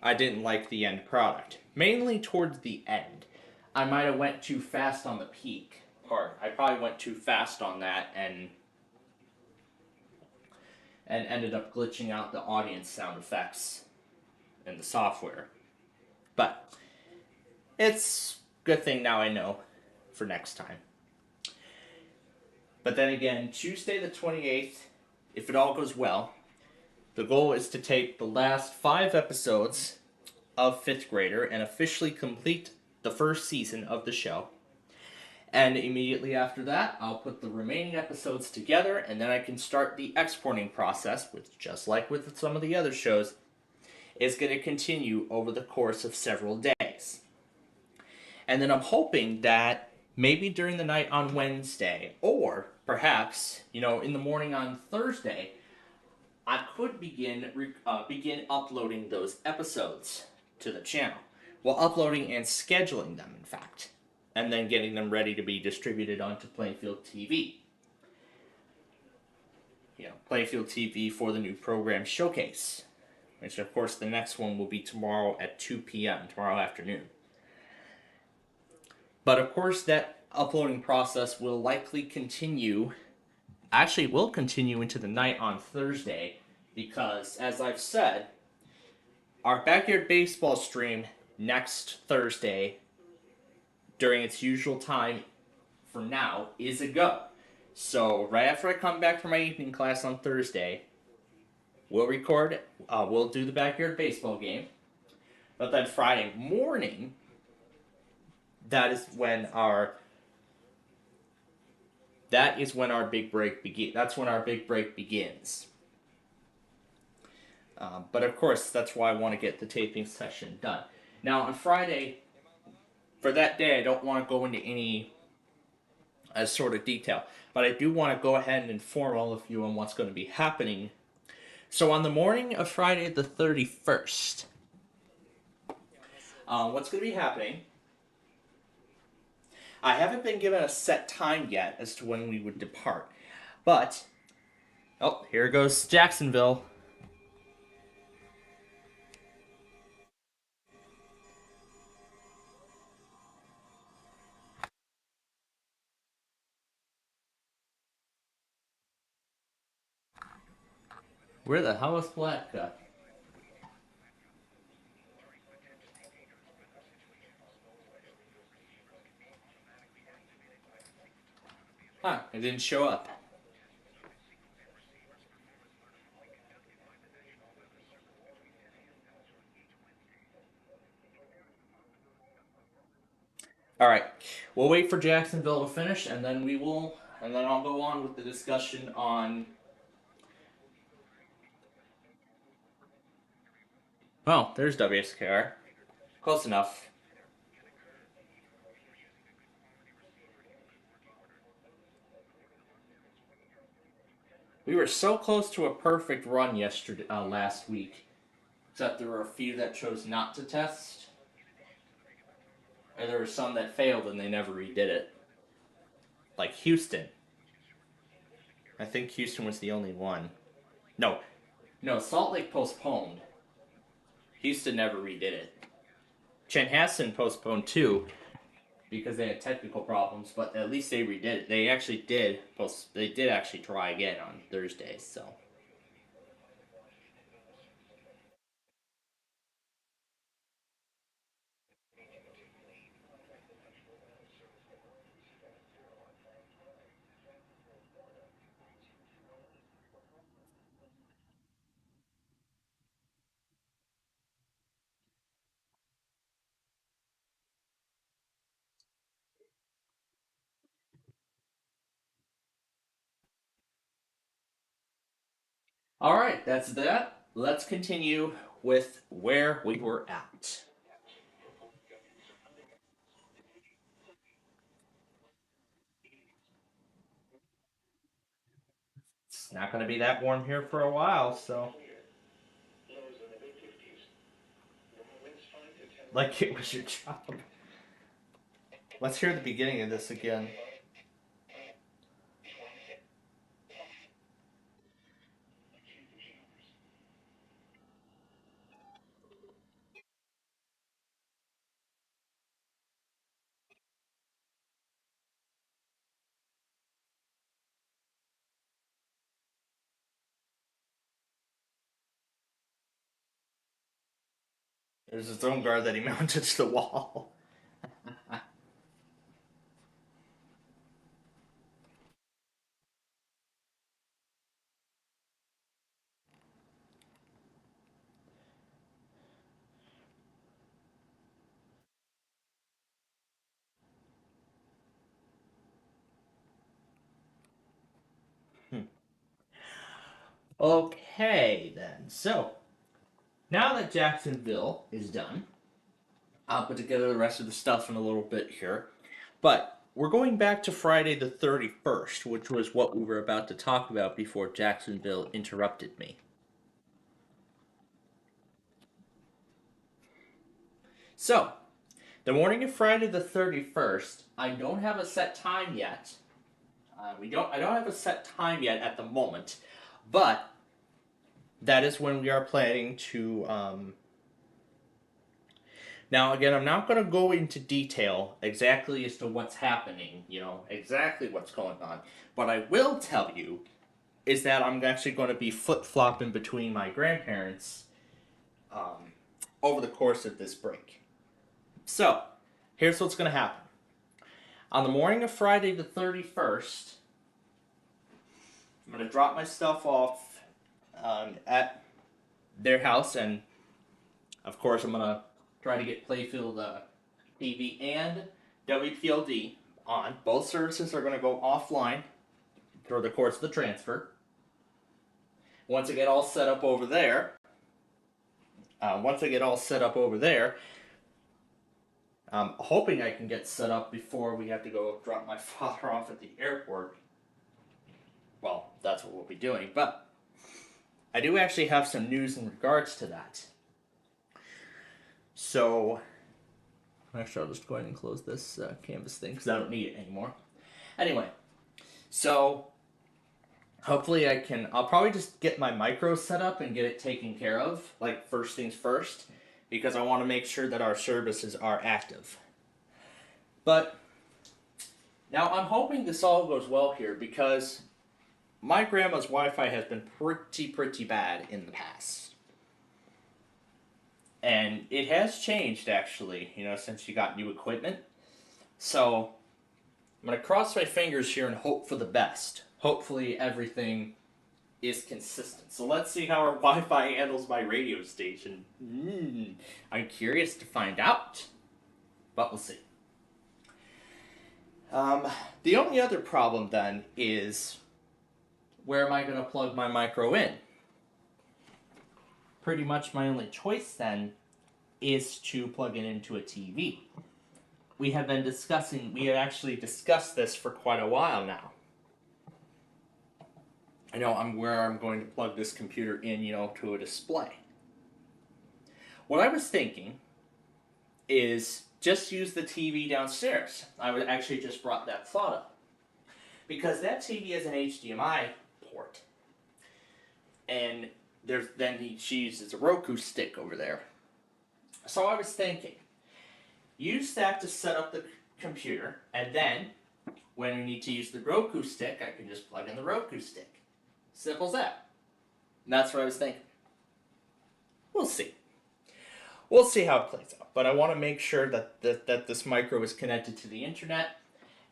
S1: I didn't like the end product. Mainly towards the end. I might have went too fast on the peak part. I probably went too fast on that and ended up glitching out the audience sound effects in the software. But it's a good thing now I know for next time. But then again, Tuesday the 28th, if it all goes well, the goal is to tape the last 5 episodes of Fifth Grader and officially complete the first season of the show. And immediately after that, I'll put the remaining episodes together, and then I can start the exporting process, which, just like with some of the other shows, is going to continue over the course of several days. And then I'm hoping that maybe during the night on Wednesday, or perhaps, in the morning on Thursday, I could begin uploading those episodes to the channel. well, uploading and scheduling them, in fact, and then getting them ready to be distributed onto Plainfield TV. Plainfield TV for the new program Showcase, which of course the next one will be tomorrow at 2 p.m., tomorrow afternoon. But of course, that uploading process will likely continue. Actually, will continue into the night on Thursday because, as I've said, our backyard baseball stream next Thursday during its usual time for now is a go. So right after I come back from my evening class on Thursday, we'll record. We'll do the backyard baseball game. But then Friday morning, that is when our big break begins. That's when our big break begins. But of course, that's why I want to get the taping session done. Now on Friday, for that day, I don't want to go into any sort of detail, but I do want to go ahead and inform all of you on what's going to be happening. So on the morning of Friday the 31st, what's going to be happening? I haven't been given a set time yet as to when we would depart, but here goes Jacksonville. Where the hell is Palatka? Huh, it didn't show up. All right, we'll wait for Jacksonville to finish, and then I'll go on with the discussion on. Oh, there's WSKR. Close enough. We were so close to a perfect run last week, except there were a few that chose not to test, and there were some that failed and they never redid it. Like Houston. I think Houston was the only one. No, Salt Lake postponed. Houston never redid it. Chanhassen postponed too because they had technical problems, but at least they redid it. They actually did. They did actually try again on Thursday. So. All right, that's that. Let's continue with where we were at. It's not going to be that warm here for a while, so. Like it was your job. Let's hear the beginning of this again. There's his own guard that he mounted to the wall. Okay, then. So, now that Jacksonville is done, I'll put together the rest of the stuff in a little bit here. But we're going back to Friday the 31st, which was what we were about to talk about before Jacksonville interrupted me. So, the morning of Friday the 31st, I don't have a set time yet. I don't have a set time yet at the moment, but that is when we are planning to. Now, again, I'm not going to go into detail exactly as to what's happening, exactly what's going on. What I will tell you is that I'm actually going to be flip flopping between my grandparents um, over the course of this break. So, here's what's going to happen. On the morning of Friday the 31st, I'm going to drop my stuff off at their house, and of course, I'm going to try to get Playfield TV and WPLD on. Both services are going to go offline through the course of the transfer. Once I get all set up over there, I'm hoping I can get set up before we have to go drop my father off at the airport. Well, that's what we'll be doing, but I do actually have some news in regards to that. So, actually, I'll just go ahead and close this canvas thing because I don't need it anymore. Anyway, so hopefully I'll probably just get my micro set up and get it taken care of, like first things first, because I want to make sure that our services are active. But now I'm hoping this all goes well here because my grandma's Wi-Fi has been pretty bad in the past. And it has changed actually, since she got new equipment. So I'm going to cross my fingers here and hope for the best. Hopefully everything is consistent. So let's see how our Wi-Fi handles my radio station. I'm curious to find out, but we'll see. The only other problem then is, where am I going to plug my micro in? Pretty much my only choice then is to plug it into a TV. We have actually discussed this for quite a while now. I know where I'm going to plug this computer in, to a display. What I was thinking is just use the TV downstairs. I would actually just brought that thought up. Because that TV has an HDMI port. And she uses a Roku stick over there. So I was thinking, use that to set up the computer, and then when we need to use the Roku stick, I can just plug in the Roku stick. Simple as that. And that's what I was thinking. We'll see. We'll see how it plays out. But I want to make sure that this micro is connected to the internet,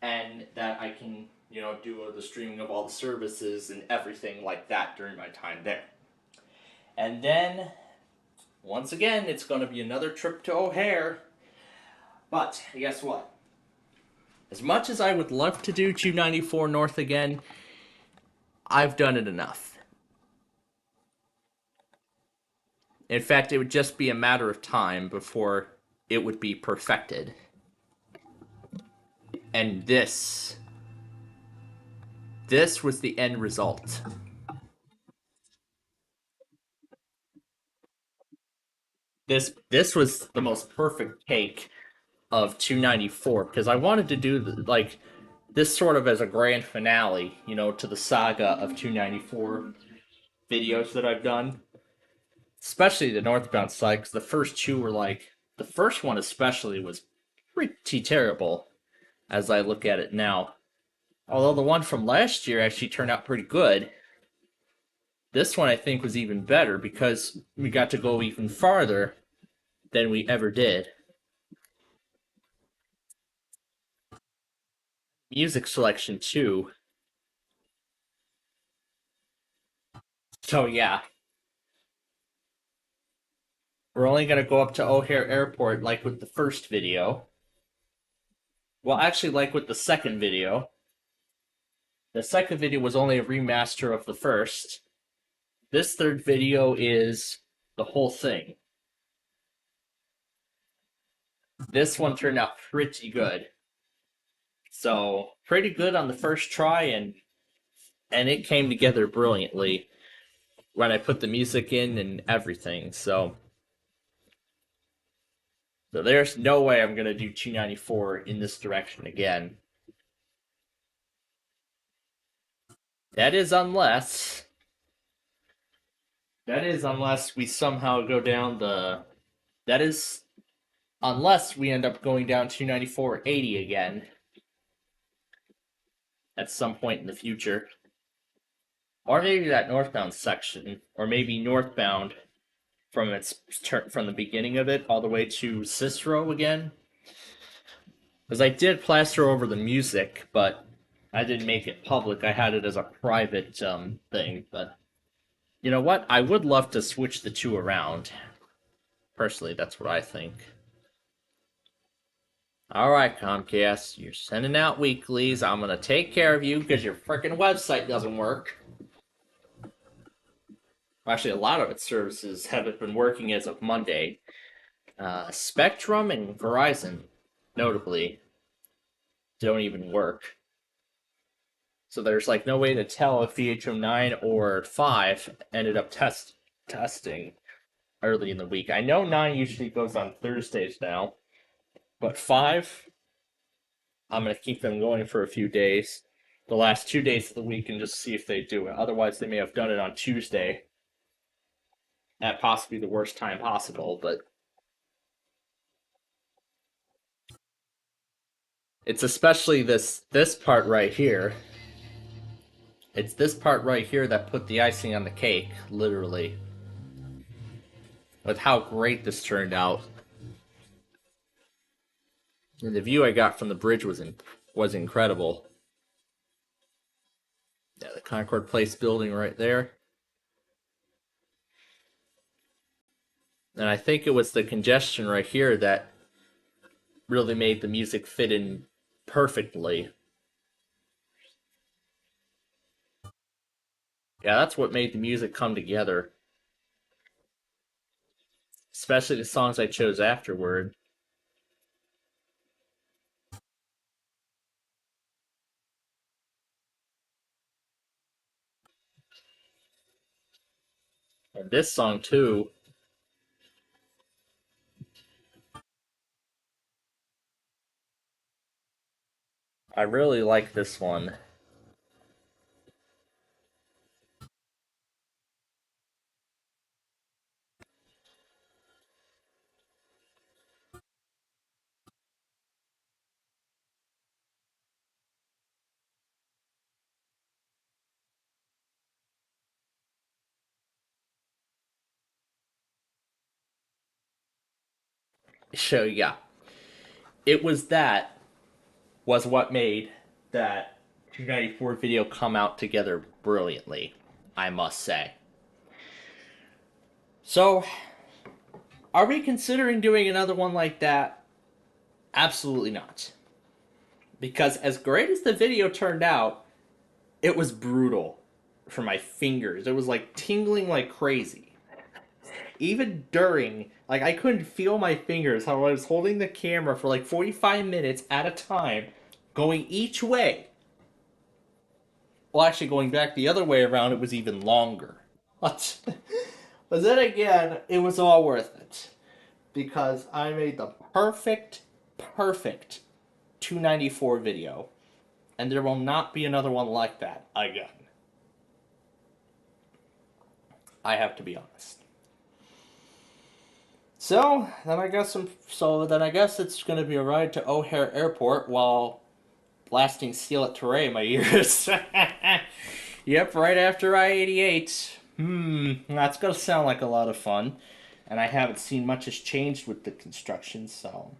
S1: and that I can, do the streaming of all the services and everything like that during my time there. And then, once again, it's going to be another trip to O'Hare. But, guess what? As much as I would love to do 294 North again, I've done it enough. In fact, it would just be a matter of time before it would be perfected. And this was the end result. This was the most perfect take of 294 because I wanted to do this sort of as a grand finale, to the saga of 294 videos that I've done, especially the Northbound side, because the first two were the first one especially was pretty terrible as I look at it now. Although the one from last year actually turned out pretty good. This one I think was even better because we got to go even farther than we ever did. Music selection too. So yeah. We're only going to go up to O'Hare Airport like with the first video. Well, actually, like with the second video. The second video was only a remaster of the first. This third video is the whole thing. This one turned out pretty good. So, pretty good on the first try, and it came together brilliantly when I put the music in and everything. So, So there's no way I'm going to do 294 in this direction again. That is unless we somehow go down the. That is unless we end up going down 294.80 again at some point in the future. Or maybe that northbound section, or maybe northbound from from the beginning of it all the way to Cicero again. Because I did plaster over the music, but I didn't make it public. I had it as a private thing. But you know what? I would love to switch the two around. Personally, that's what I think. Alright, Comcast, you're sending out weeklies. I'm gonna take care of you because your freaking website doesn't work. Actually, a lot of its services haven't been working as of Monday. Spectrum and Verizon, notably, don't even work. So there's like no way to tell if VHO9 or 5 ended up testing early in the week. I know 9 usually goes on Thursdays now, but 5, I'm going to keep them going for a few days, the last 2 days of the week, and just see if they do it. Otherwise, they may have done it on Tuesday at possibly the worst time possible, but it's especially this part right here. It's this part right here that put the icing on the cake, literally. With how great this turned out. And the view I got from the bridge was incredible. Yeah, the Concord Place building right there. And I think it was the congestion right here that really made the music fit in perfectly. Yeah, that's what made the music come together. Especially the songs I chose afterward. And this song, too. I really like this one. So, yeah. It was what made that 294 video come out together brilliantly, I must say. So, are we considering doing another one like that? Absolutely not. Because as great as the video turned out, it was brutal for my fingers. It was like tingling like crazy. Even during, like, I couldn't feel my fingers how I was holding the camera for like 45 minutes at a time, going each way. Well, actually, going back the other way around, it was even longer. But then again, it was all worth it. Because I made the perfect 294 video. And there will not be another one like that again. I have to be honest. So then I guess it's gonna be a ride to O'Hare Airport while blasting Steel at Teray in my ears. Yep, right after I-88. That's gonna sound like a lot of fun. And I haven't seen much has changed with the construction, so.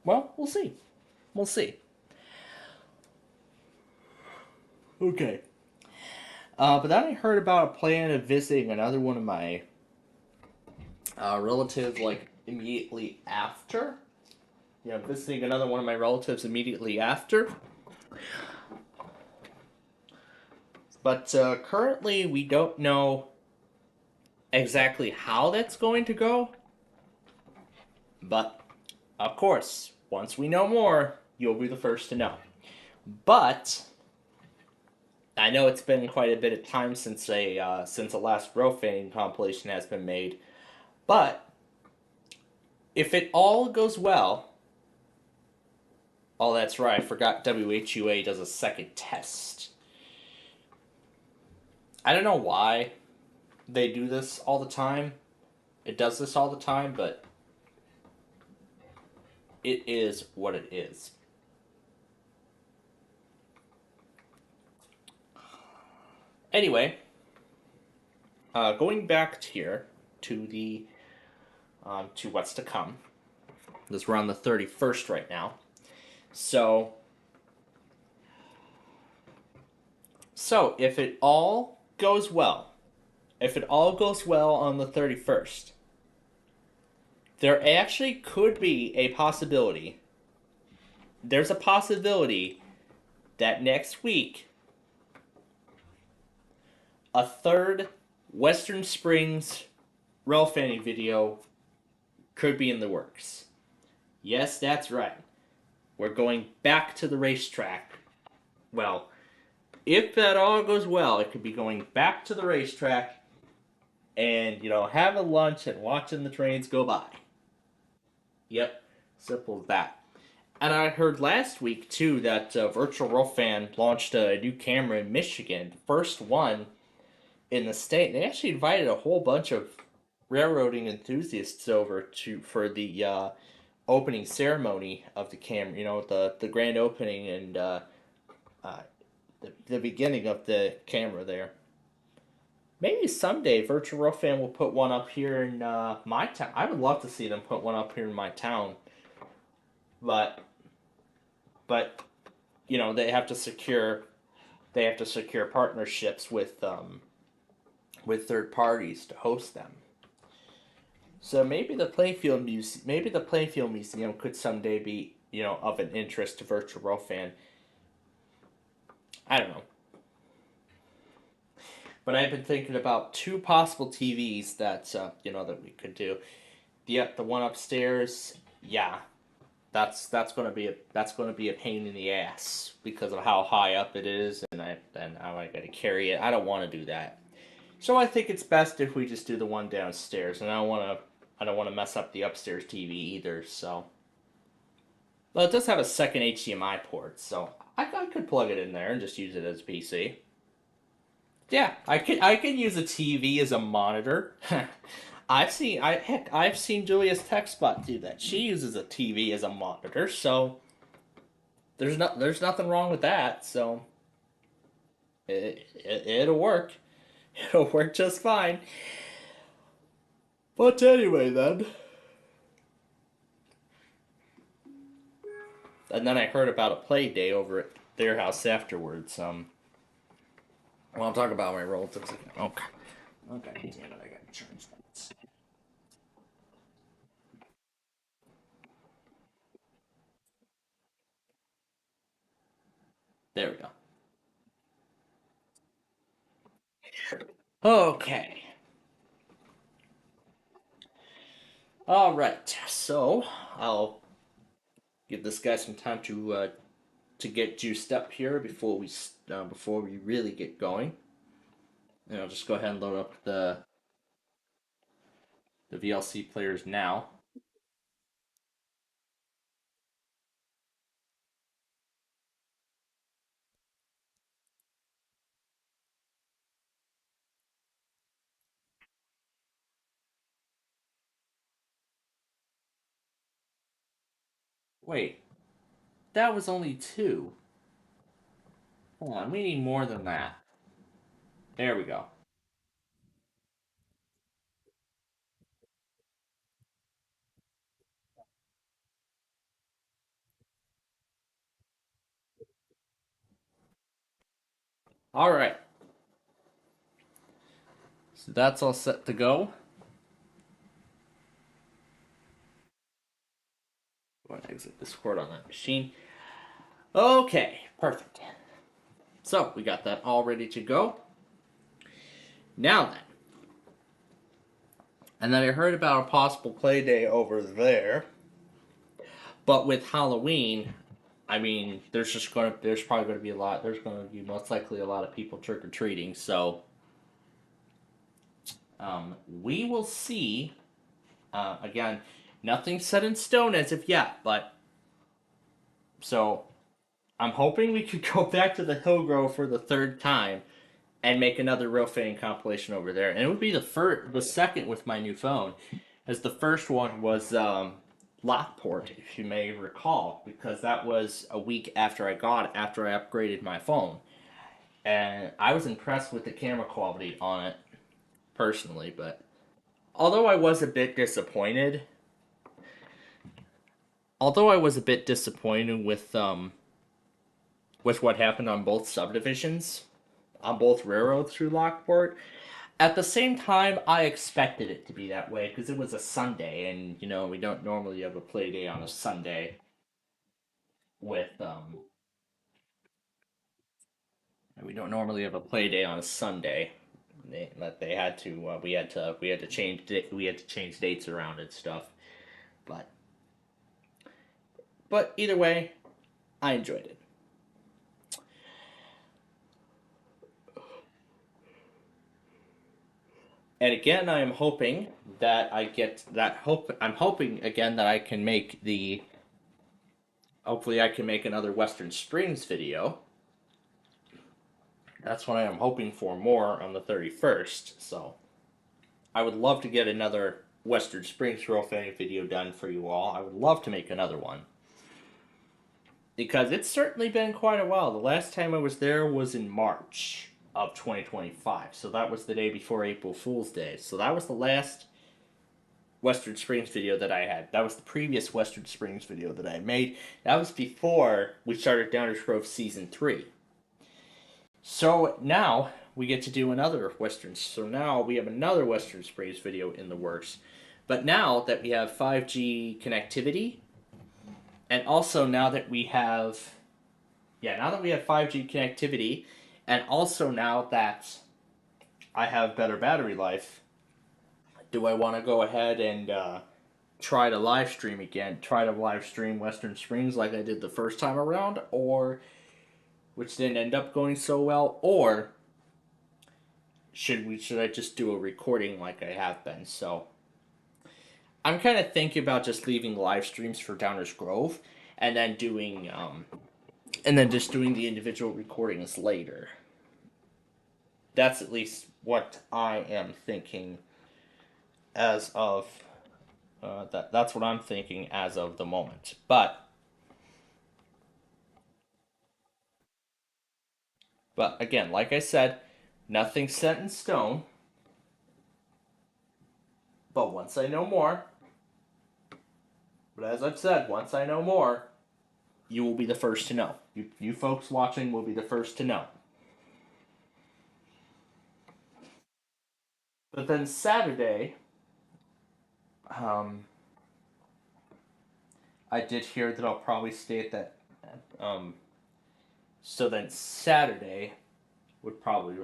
S1: Well, we'll see. We'll see. Okay. But then I heard about a plan of visiting another one of my relatives, like, immediately after. Yeah, visiting another one of my relatives immediately after. But currently, we don't know exactly how that's going to go. But, of course, once we know more, you'll be the first to know. But I know it's been quite a bit of time since the last Bro Fame compilation has been made, but if it all goes well, oh, that's right, I forgot WHUA does a second test. I don't know why they do this all the time. It does this all the time, but it is what it is. Anyway, going back here to the to what's to come. This we're on the 31st right now. So if it all goes well, if it all goes well on the 31st, there actually could be a possibility. There's a possibility that next week a third Western Springs rail fanning video could be in the works. Yes, that's right. We're going back to the racetrack. Well, if that all goes well, it could be going back to the racetrack and, having lunch and watching the trains go by. Yep, simple as that. And I heard last week, too, that Virtual Rail Fan launched a new camera in Michigan, first one in the state. They actually invited a whole bunch of railroading enthusiasts over for the opening ceremony of the camera. The grand opening and uh, the beginning of the camera there. Maybe someday Virtual Rail Fan will put one up here in my town. I would love to see them put one up here in my town, but but they have to secure partnerships with third parties to host them. So maybe the Playfield Museum could someday be of an interest to Virtual Rail Fan. I don't know, but I've been thinking about two possible TVs that that we could do. The one upstairs, yeah, that's gonna be a pain in the ass because of how high up it is, and I got to carry it. I don't want to do that. So I think it's best if we just do the one downstairs, and I don't want to mess up the upstairs TV either. So, well, it does have a second HDMI port, so I could plug it in there and just use it as a PC. Yeah, I can use a TV as a monitor. I've seen Julia's tech spot do that. She uses a TV as a monitor, so there's nothing wrong with that. So it'll work. It'll work just fine. But anyway, then. And then I heard about a play day over at their house afterwards. Well, I'll talk about my relatives again. Okay. Okay, damn it, I gotta change that. There we go. Okay. All right. So I'll give this guy some time to get juiced up here before we really get going. And I'll just go ahead and load up the VLC players now. Wait, that was only two. Hold on, we need more than that. There we go. All right. So that's all set to go. Go ahead and exit Discord on that machine. Okay, perfect. So we got that all ready to go. Now then. And then I heard about a possible play day over there. But with Halloween, I mean, there's probably gonna be a lot. There's gonna be most likely a lot of people trick or treating. So we will see. Again, Nothing set in stone as of yet, but so I'm hoping we could go back to the Hillgrove for the third time and make another Real Fame compilation over there. And it would be the second with my new phone, as the first one was Lockport, if you may recall, because that was a week after I upgraded my phone, and I was impressed with the camera quality on it personally. But although I was a bit disappointed, with what happened on both subdivisions, on both railroads through Lockport. At the same time, I expected it to be that way because it was a Sunday, and we don't normally have a play day on a Sunday. With we don't normally have a play day on a Sunday. They had to we had to change dates around and stuff. But either way, I enjoyed it. And again, I am hoping that I get that hope. I'm hoping again that I can make the. Hopefully, I can make another Western Springs video. That's what I am hoping for more on the 31st. So, I would love to get another Western Springs Real Fame video done for you all. I would love to make another one. Because it's certainly been quite a while. The last time I was there was in March of 2025. So that was the day before April Fool's Day. So that was the last Western Springs video that I had. That was the previous Western Springs video that I made. That was before we started Downers Grove Season 3. So now we get to do another Western. So now we have another Western Springs video in the works. But now that we have 5G connectivity, and also now that we have 5G connectivity, and also now that I have better battery life, do I want to go ahead and try to live stream again? Try to live stream Western Springs like I did the first time around, or which didn't end up going so well, or should I just do a recording like I have been? So I'm kind of thinking about just leaving live streams for Downers Grove, and then just doing the individual recordings later. That's at least what I am thinking as of that's what I'm thinking as of the moment. But again, like I said, nothing set in stone. But once I know more, as I've said, once I know more, you will be the first to know. You folks watching will be the first to know. But then Saturday, I did hear that I'll probably stay at that. So then Saturday would probably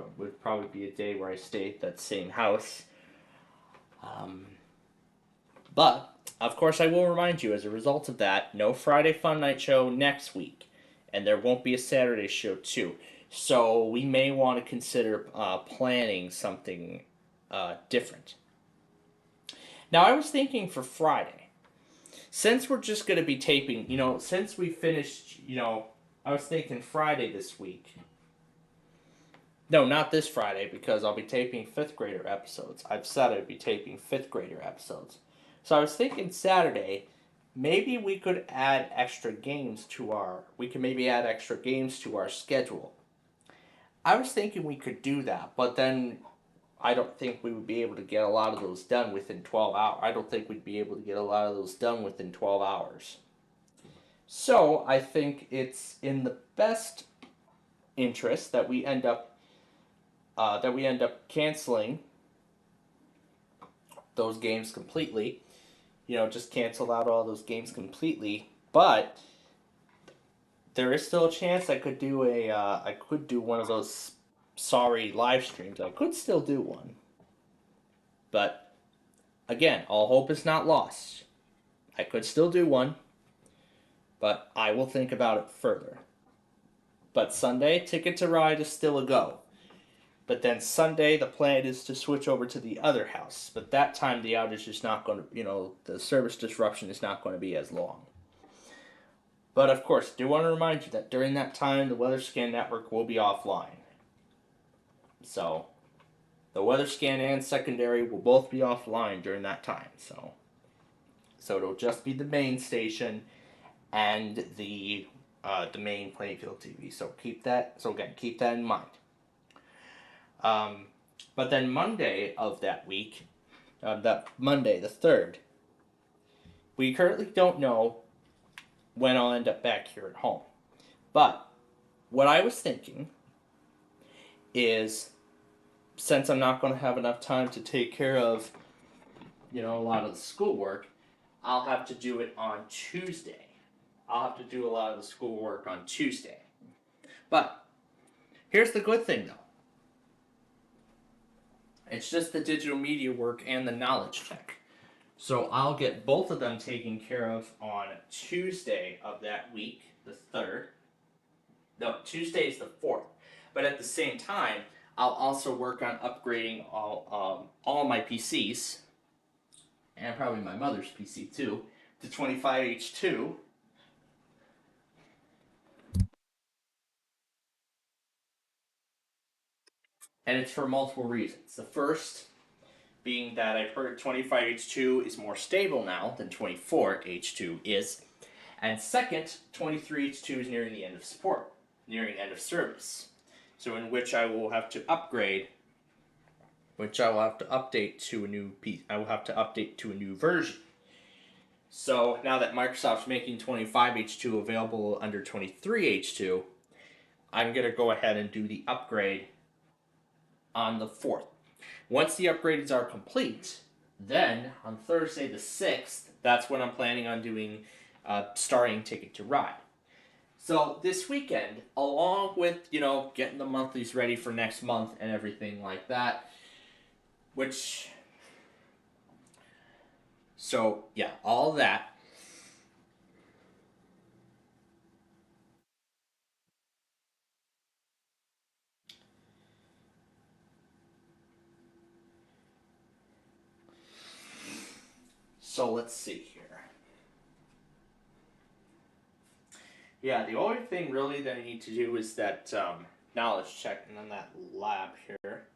S1: be a day where I stay at that same house. But of course, I will remind you, as a result of that, no Friday Fun Night show next week, and there won't be a Saturday show too. So we may want to consider planning something different. Now, I was thinking for Friday, since we're just going to be taping, since we finished, I was thinking Friday this week. No, not this Friday, because I'll be taping 5th grader episodes. I've said I'd be taping 5th grader episodes. So I was thinking Saturday, maybe we could add extra games to our schedule. I was thinking we could do that, but then I don't think we would be able to get a lot of those done within 12 hours. I don't think we'd be able to get a lot of those done within 12 hours. So I think it's in the best interest that we end up canceling those games completely. Just cancel out all those games completely. But there is still a chance I could do one of those sorry live streams. I could still do one. But again, all hope is not lost. I could still do one, but I will think about it further. But Sunday, Ticket to Ride is still a go. But then Sunday, the plan is to switch over to the other house. But that time, the outage is not going to, the service disruption is not going to be as long. But of course, I do want to remind you that during that time, the WeatherScan network will be offline. So, the WeatherScan and secondary will both be offline during that time. So it'll just be the main station and the main Plainfield TV. So keep that. So again, keep that in mind. But then Monday of that week, that Monday the 3rd, we currently don't know when I'll end up back here at home. But what I was thinking is, since I'm not going to have enough time to take care of, a lot of the schoolwork, I'll have to do it on Tuesday. I'll have to do a lot of the schoolwork on Tuesday. But here's the good thing, though. It's just the digital media work and the knowledge check. So I'll get both of them taken care of on Tuesday of that week, the 3rd. No, Tuesday is the 4th. But at the same time, I'll also work on upgrading all my PCs, and probably my mother's PC too, to 25H2. And it's for multiple reasons. The first being that I've heard 25H2 is more stable now than 24H2 is. And second, 23H2 is nearing the end of support, nearing end of service. So in which I will have to upgrade, which I will have to update to a new I will have to update to a new version. So now that Microsoft's making 25H2 available under 23H2, I'm going to go ahead and do the upgrade on the 4th. Once the upgrades are complete, then on Thursday the 6th, that's when I'm planning on doing starting Ticket to Ride. So this weekend, along with, getting the monthlies ready for next month and everything like that, so yeah, all that. So let's see here. Yeah, the only thing really that I need to do is that knowledge check and then that lab here.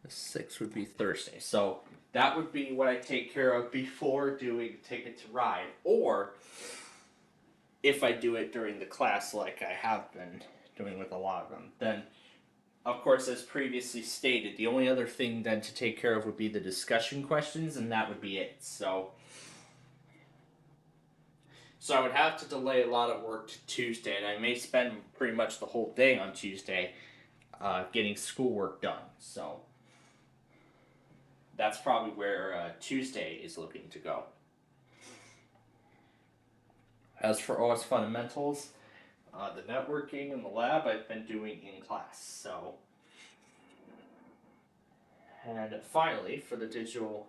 S1: The 6th would be Thursday. So that would be what I take care of before doing Ticket to Ride. Or if I do it during the class like I have been doing with a lot of them, then of course, as previously stated, the only other thing then to take care of would be the discussion questions, and that would be it. So I would have to delay a lot of work to Tuesday, and I may spend pretty much the whole day on Tuesday getting schoolwork done. So that's probably where Tuesday is looking to go. As for OS fundamentals, the networking and the lab I've been doing in class. So, and finally for the digital,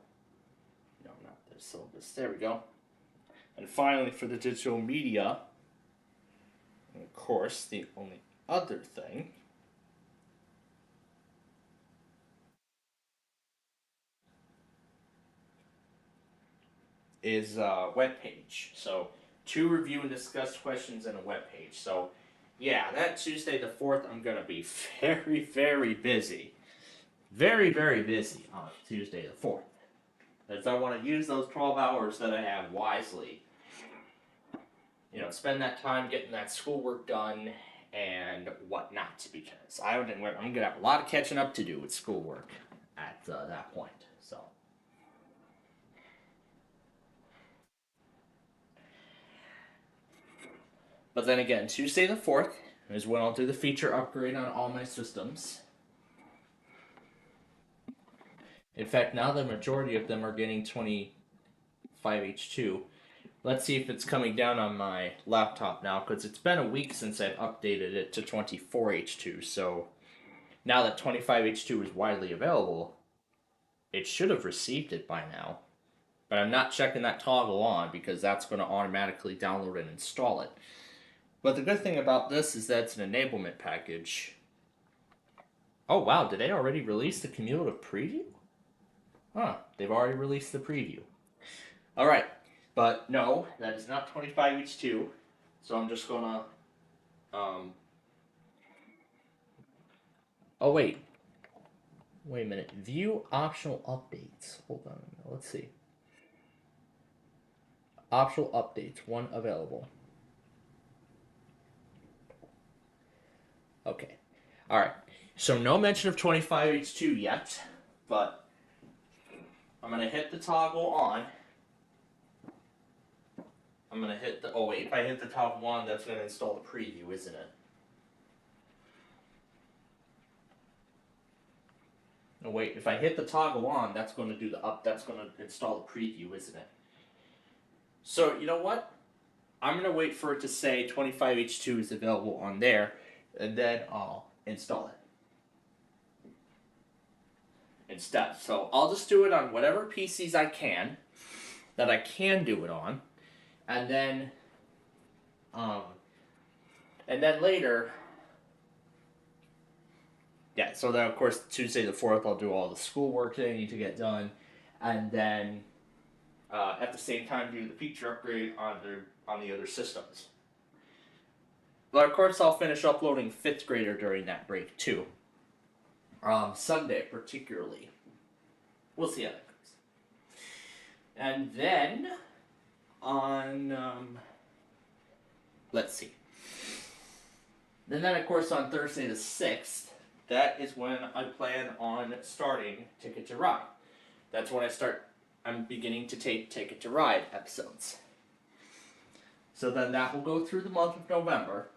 S1: no, not the syllabus. There we go. And finally for the digital media, and of course the only other thing is a web page. So 2 review and discuss questions and a web page. So yeah, that Tuesday the 4th, I'm gonna be very, very busy. Very, very busy on Tuesday the 4th. As I want to use those 12 hours that I have wisely. Spend that time getting that schoolwork done and whatnot, because I'm going to have a lot of catching up to do with schoolwork at that point. So. But then again, Tuesday the 4th is when I'll do the feature upgrade on all my systems. In fact, now the majority of them are getting 25H2. Let's see if it's coming down on my laptop now, because it's been a week since I've updated it to 24H2. So now that 25H2 is widely available, it should have received it by now. But I'm not checking that toggle on because that's going to automatically download and install it. But the good thing about this is that it's an enablement package. Oh wow, did they already release the cumulative preview? Huh, they've already released the preview. Alright, but no, that is not 25H2. So I'm just gonna oh wait. Wait a minute. View optional updates. Hold on a minute. Let's see. Optional updates, one available. Okay. Alright. So no mention of 25H2 yet, but I'm gonna hit the toggle on. I'm gonna hit the. Oh wait, if I hit the toggle on, that's gonna install the preview, isn't it? No wait, if I hit the toggle on, that's gonna do the up. That's gonna install the preview, isn't it? So you know what? I'm gonna wait for it to say 25H2 is available on there, and then I'll install it instead. So I'll just do it on whatever PCs I can that I can do it on, and then um, later, yeah. So then of course Tuesday the 4th I'll do all the schoolwork that I need to get done, and then at the same time do the feature upgrade on the other systems. But of course I'll finish uploading 5th grader during that break too. Sunday particularly. We'll see how that goes. And then on let's see. And then of course on Thursday the 6th, that is when I plan on starting Ticket to Ride. That's when I'm beginning to take Ticket to Ride episodes. So then that will go through the month of November.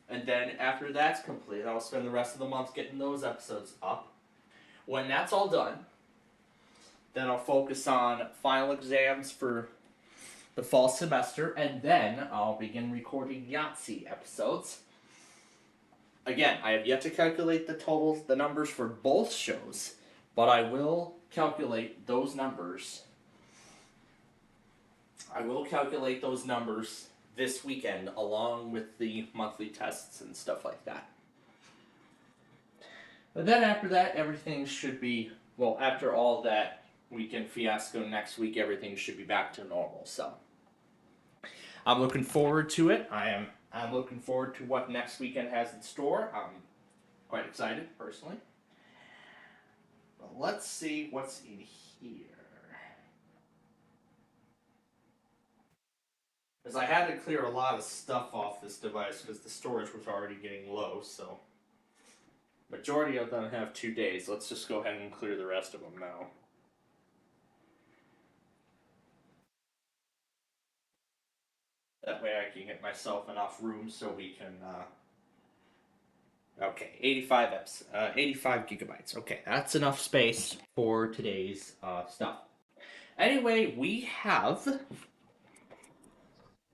S1: And then after that's complete, I'll spend the rest of the month getting those episodes up. When that's all done, then I'll focus on final exams for the fall semester, and then I'll begin recording Yahtzee episodes. Again, I have yet to calculate the numbers for both shows, but I will calculate those numbers. This weekend, along with the monthly tests and stuff like that. But then after that, everything should be, well, after all that weekend fiasco next week, everything should be back to normal. So I'm looking forward to it. I'm looking forward to what next weekend has in store. I'm quite excited, personally. But let's see what's in here. Because I had to clear a lot of stuff off this device because the storage was already getting low, so. Majority of them have 2 days. Let's just go ahead and clear the rest of them now. That way I can get myself enough room so we can, okay, 85 gigabytes. Okay, that's enough space for today's stuff. Anyway,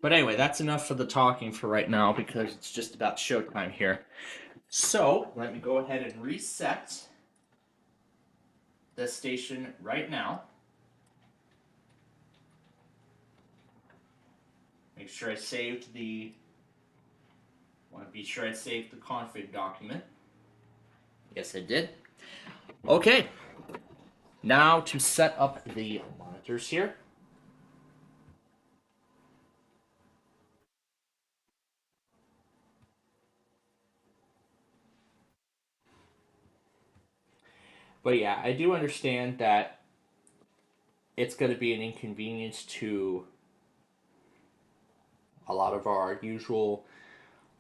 S1: but anyway, that's enough for the talking for right now because it's just about showtime here. So, let me go ahead and reset the station right now. Make sure I saved the. Want to be sure I saved the config document. Yes, I did. Okay. Now to set up the monitors here. But yeah, I do understand that it's going to be an inconvenience to a lot of our usual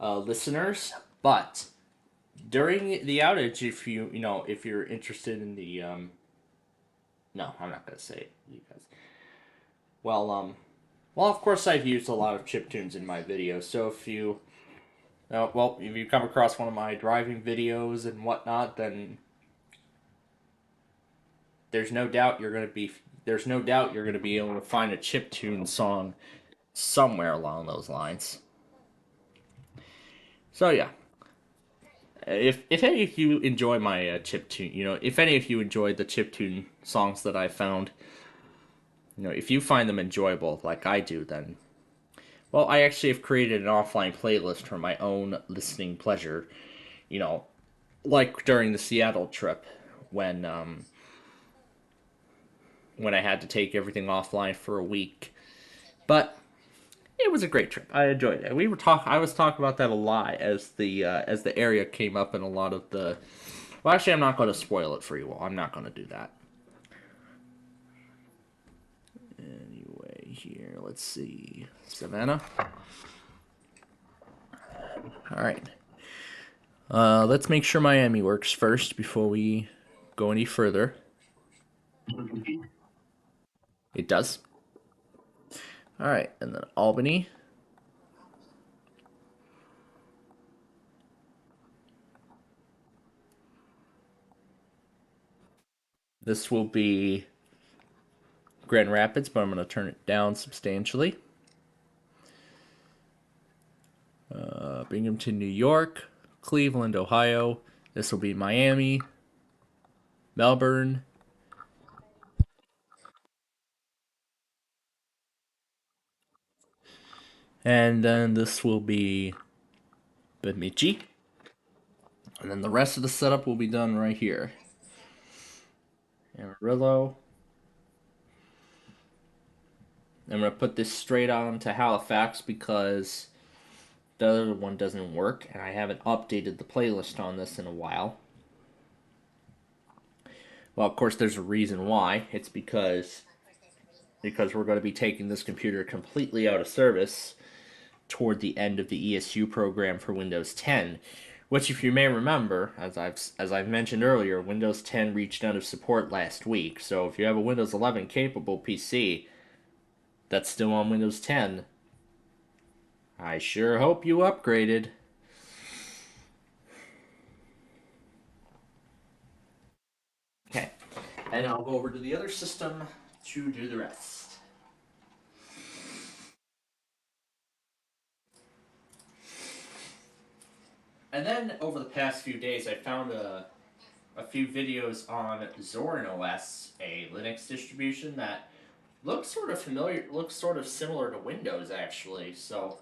S1: listeners, but during the outage, if if you're interested in the no, I'm not gonna say it, you guys. Well, of course I've used a lot of chiptunes in my videos, so if you if you come across one of my driving videos and whatnot, then there's no doubt you're gonna be able to find a chiptune song somewhere along those lines. So yeah, if any of you enjoy my chiptune, if any of you enjoyed the chiptune songs that I found, if you find them enjoyable like I do, then well, I actually have created an offline playlist for my own listening pleasure. You know, like during the Seattle trip when I had to take everything offline for a week. But it was a great trip. I enjoyed it. I was talking about that a lot as the area came up in a lot of the. Well, actually, I'm not going to spoil it for you all. I'm not going to do that. Anyway, here, let's see. Savannah. All right. Let's make sure Miami works first before we go any further. It does. All right, and then Albany. This will be Grand Rapids, but I'm going to turn it down substantially. Binghamton, New York, Cleveland, Ohio. This will be Miami, Melbourne, and then this will be Bemidji. And then the rest of the setup will be done right here. Amarillo. I'm going to put this straight on to Halifax because the other one doesn't work, and I haven't updated the playlist on this in a while. Well, of course, there's a reason why. It's because we're going to be taking this computer completely out of service toward the end of the ESU program for Windows 10, which, if you may remember, as I've mentioned earlier, Windows 10 reached out of support last week. So if you have a Windows 11 capable PC that's still on Windows 10, I sure hope you upgraded. Okay, and I'll go over to the other system to do the rest. And then over the past few days, I found a few videos on Zorin OS, a Linux distribution that looks sort of familiar, looks sort of similar to Windows actually. So,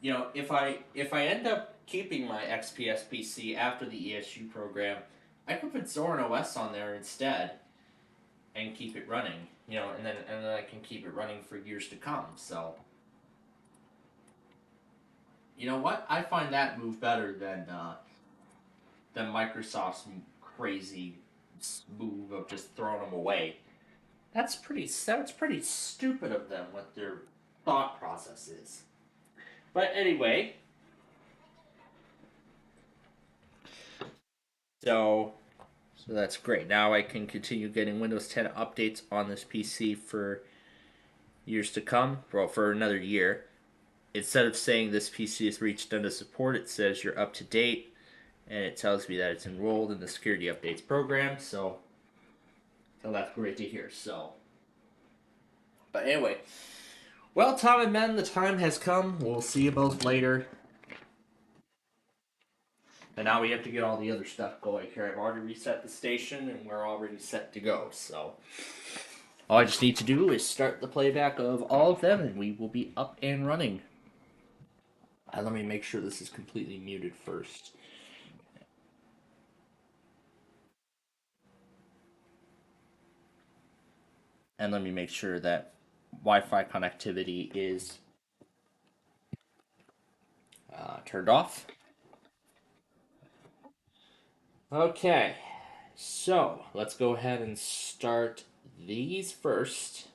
S1: if I end up keeping my XPS PC after the ESU program, I could put Zorin OS on there instead and keep it running. And then I can keep it running for years to come. So, you know what? I find that move better than Microsoft's crazy move of just throwing them away. That's pretty stupid of them what their thought process is. But anyway, so so that's great. Now I can continue getting Windows 10 updates on this PC for years to come. Well, for another year. Instead of saying this PC has reached end of support, it says you're up to date, and it tells me that it's enrolled in the security updates program. So that's great to hear. But anyway, well, Tom and Men, the time has come. We'll see you both later. And now we have to get all the other stuff going here. I've already reset the station, and we're already set to go. So all I just need to do is start the playback of all of them, and we will be up and running. Let me make sure this is completely muted first. And let me make sure that Wi-Fi connectivity is turned off. Okay, so let's go ahead and start these first.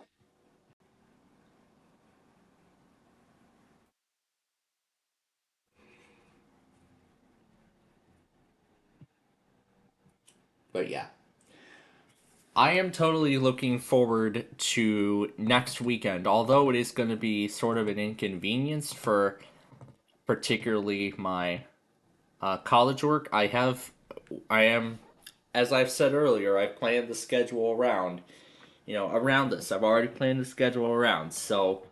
S1: But yeah, I am totally looking forward to next weekend, although it is going to be sort of an inconvenience for particularly my college work. I am, as I've said earlier, I planned the schedule around this. I've already planned the schedule around, so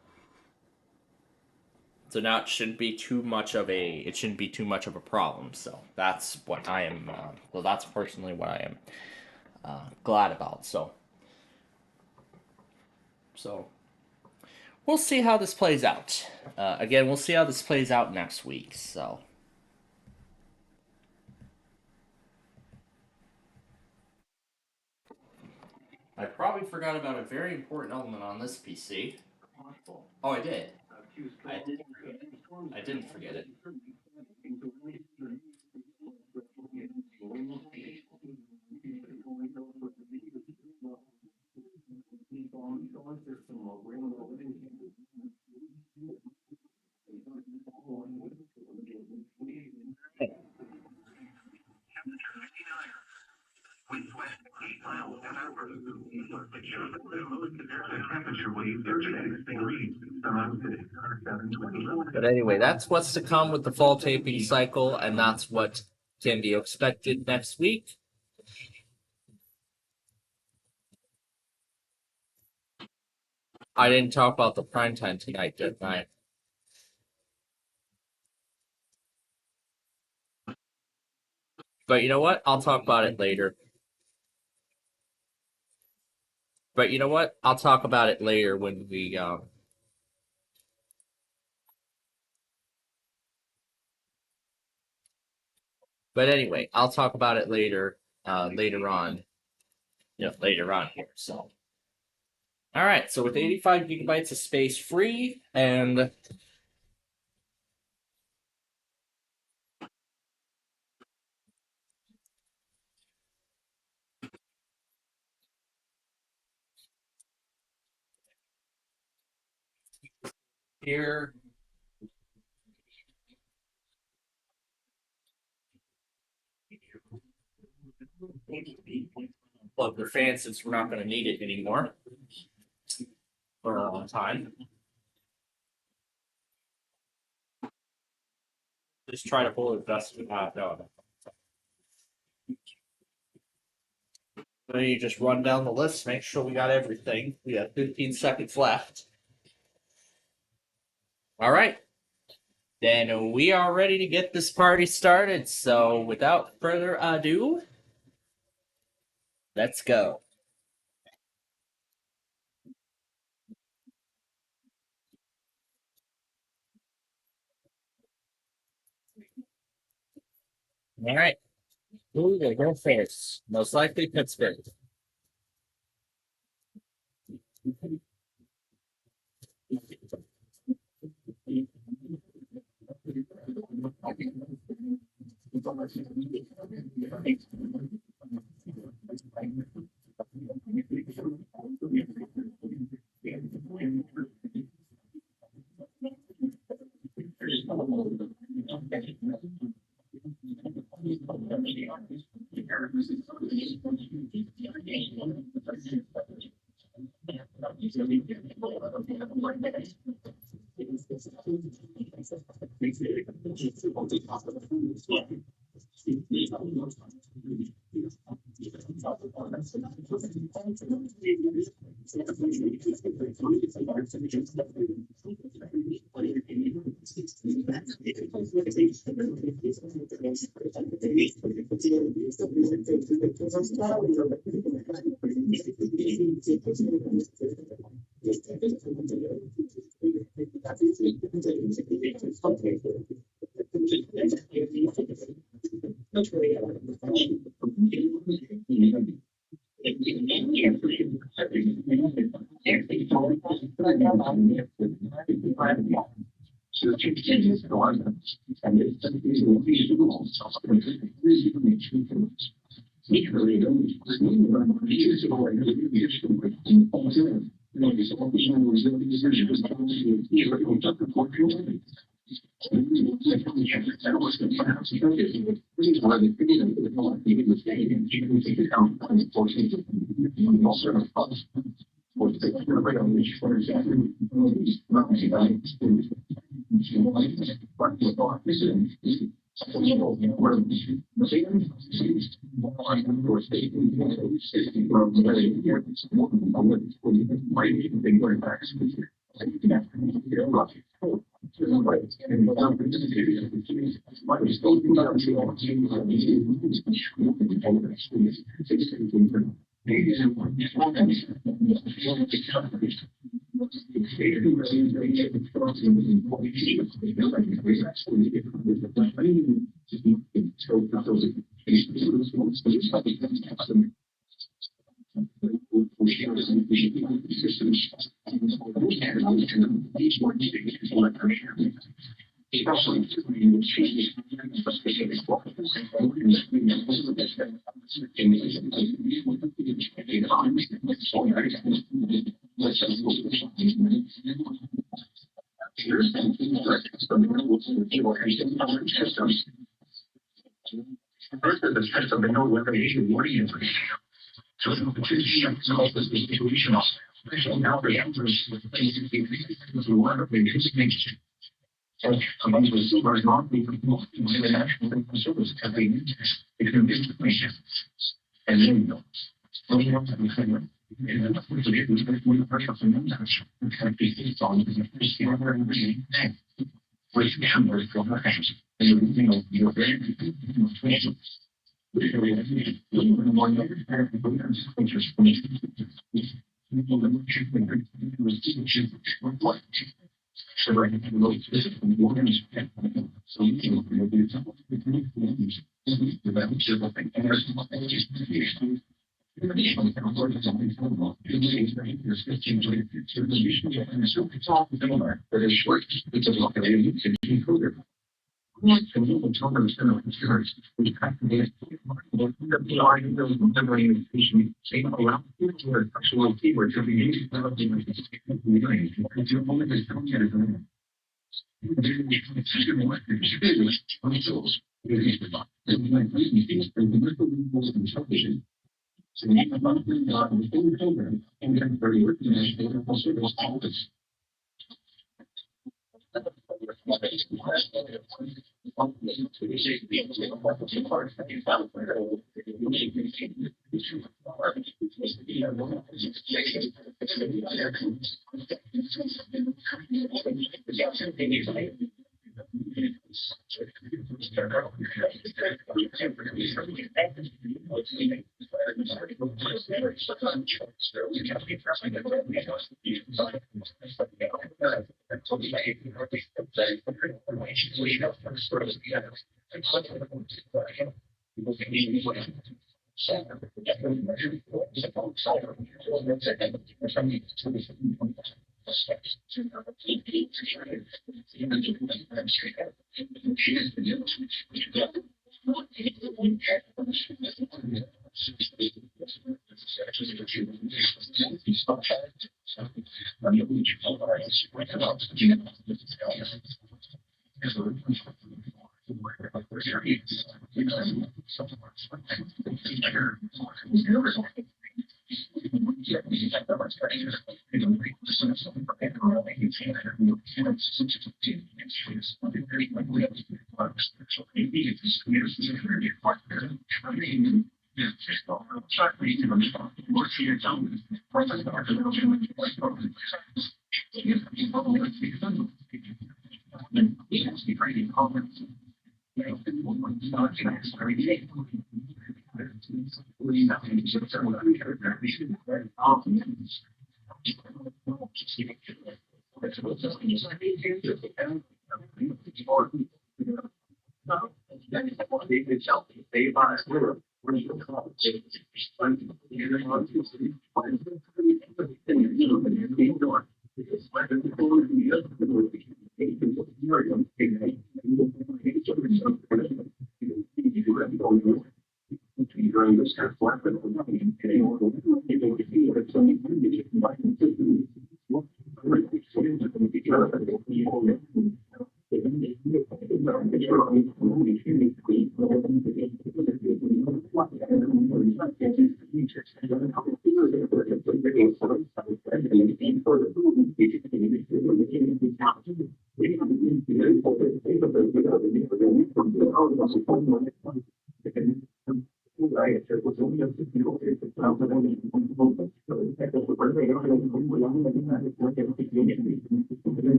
S1: now it shouldn't be too much of a problem. So that's what I am. Well, that's personally what I am glad about. So So we'll see how this plays out. Again, we'll see how this plays out next week. So. I probably forgot about a very important element on this PC. Oh, I did. I did. I didn't forget it. But anyway, that's what's to come with the fall taping cycle, and that's what can be expected next week. I didn't talk about the primetime tonight, didn't I? But you know what? I'll talk about it later. But you know what? I'll talk about it later when we. But anyway, I'll talk about it later. Later on. Later on here. So. All right. So with 85 gigabytes of space free and. Here. Plug the fan since we're not going to need it anymore for a long time. Just try to pull it best we have done. Then you just run down the list, make sure we got everything. We have 15 seconds left. All right. Then we are ready to get this party started. So without further ado, let's go. All right. Who are going to go first? Most likely Pittsburgh.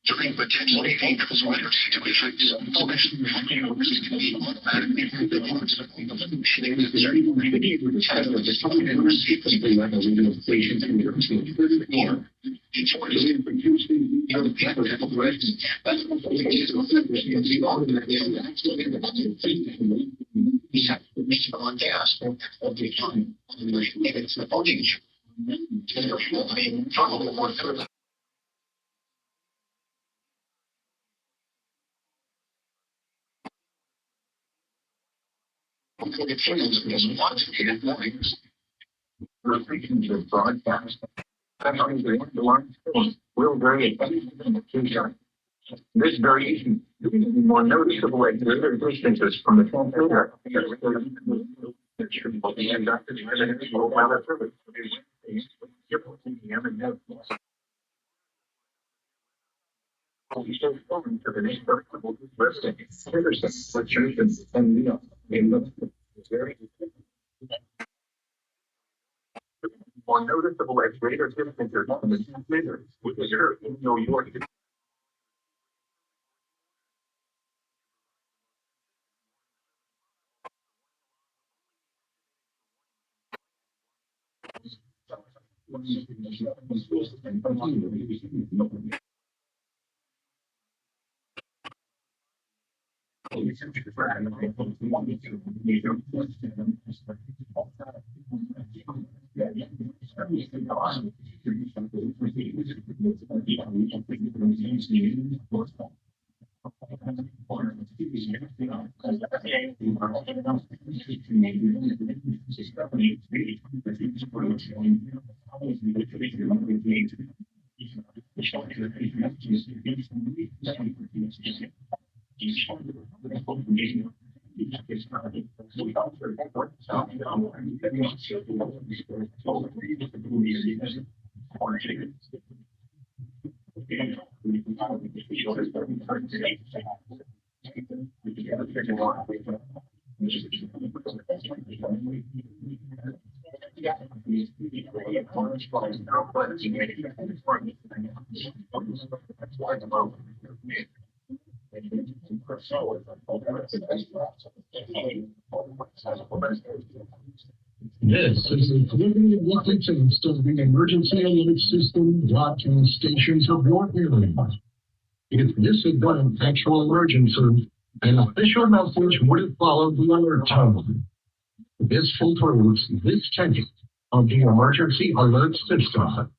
S2: During potentially dangerous weather situations, will vary. This variation is more noticeable at greater distances from the transmitter. More noticeable at greater distances from the transmitter, which is here in New York.
S3: This is a clearly elected test of the emergency alert system broadcast stations of your area. If this had been an actual emergency, an official message would have followed the alert tone. This fulfills this tenet of the emergency alert system.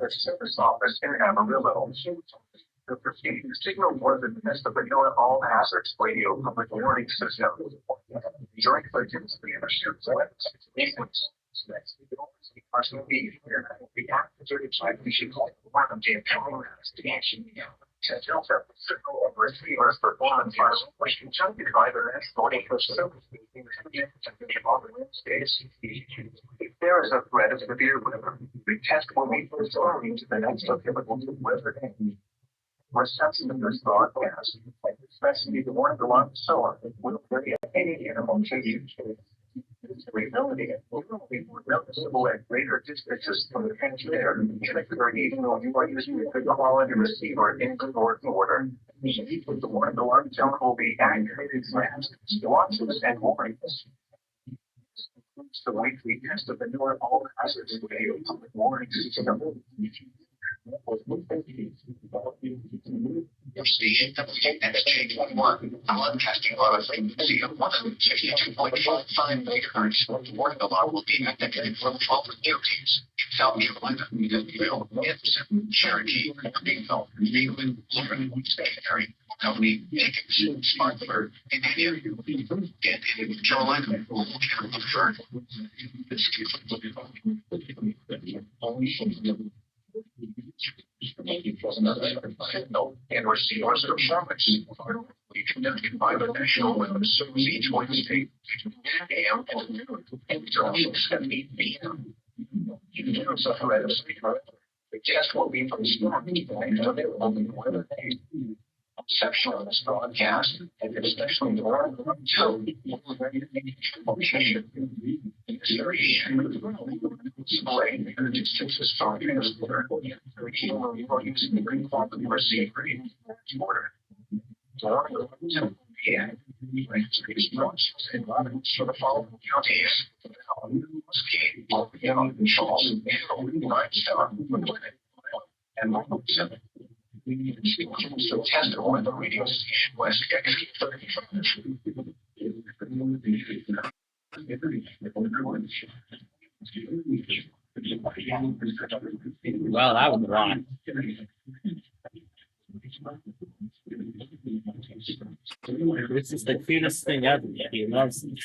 S3: Service office in Amarillo. The preceding signal was in the Vanilla All Hazards Radio Public Warning System. During emergency sequence, the activated transmission one of the power investigation. Signal that signal of receivers performance was conjuncted by the next morning for service if there is a threat of severe weather, the test will be postponed to the next available weather day. Reception of this broadcast, especially the one along the solar, will vary at any animal change. Its variability will be more noticeable at greater distances from the transmitter, even though you are using a good quality receiver in good order. The one alarm zone will be activated fast, nuances, and warnings. The weekly test of the newer all hazards radio public warning system.
S4: Station WXJ1, broadcasting on a frequency of 162.55 megahertz. Warning alarm will be activated from 12 counties. South Carolina, Gainesville, Anderson, Cherokee, Greenville, Cleveland, Florida, Secretary, County, Pickens, Spartanburg, and North Carolina, County, Fern.
S3: And receivers of traffics conducted by the National Weather Service each Wednesday, AM and noon, until 70 p.m. There is a threat of severe weather. The test will be from storm and available on the weather day. Section of this broadcast, and especially the one until display the distances from transporter. You are using the green quality receiver in order. And for the following counties, Charles, and so test on the radio station West
S1: Well, that was a lot. This is the cutest thing ever. He loves it.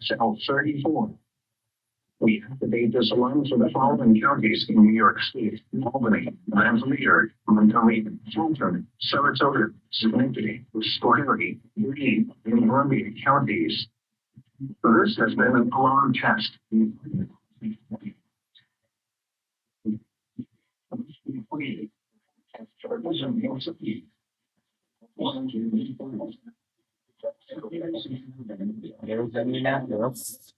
S3: Channel 34. We activate this alarm for the following counties in New York State: Albany, Rensselaer, Montgomery, Fulton, Saratoga, Schenectady, Schoharie, Greene, and Columbia counties. This has been an alarm test.
S1: There's Indianapolis.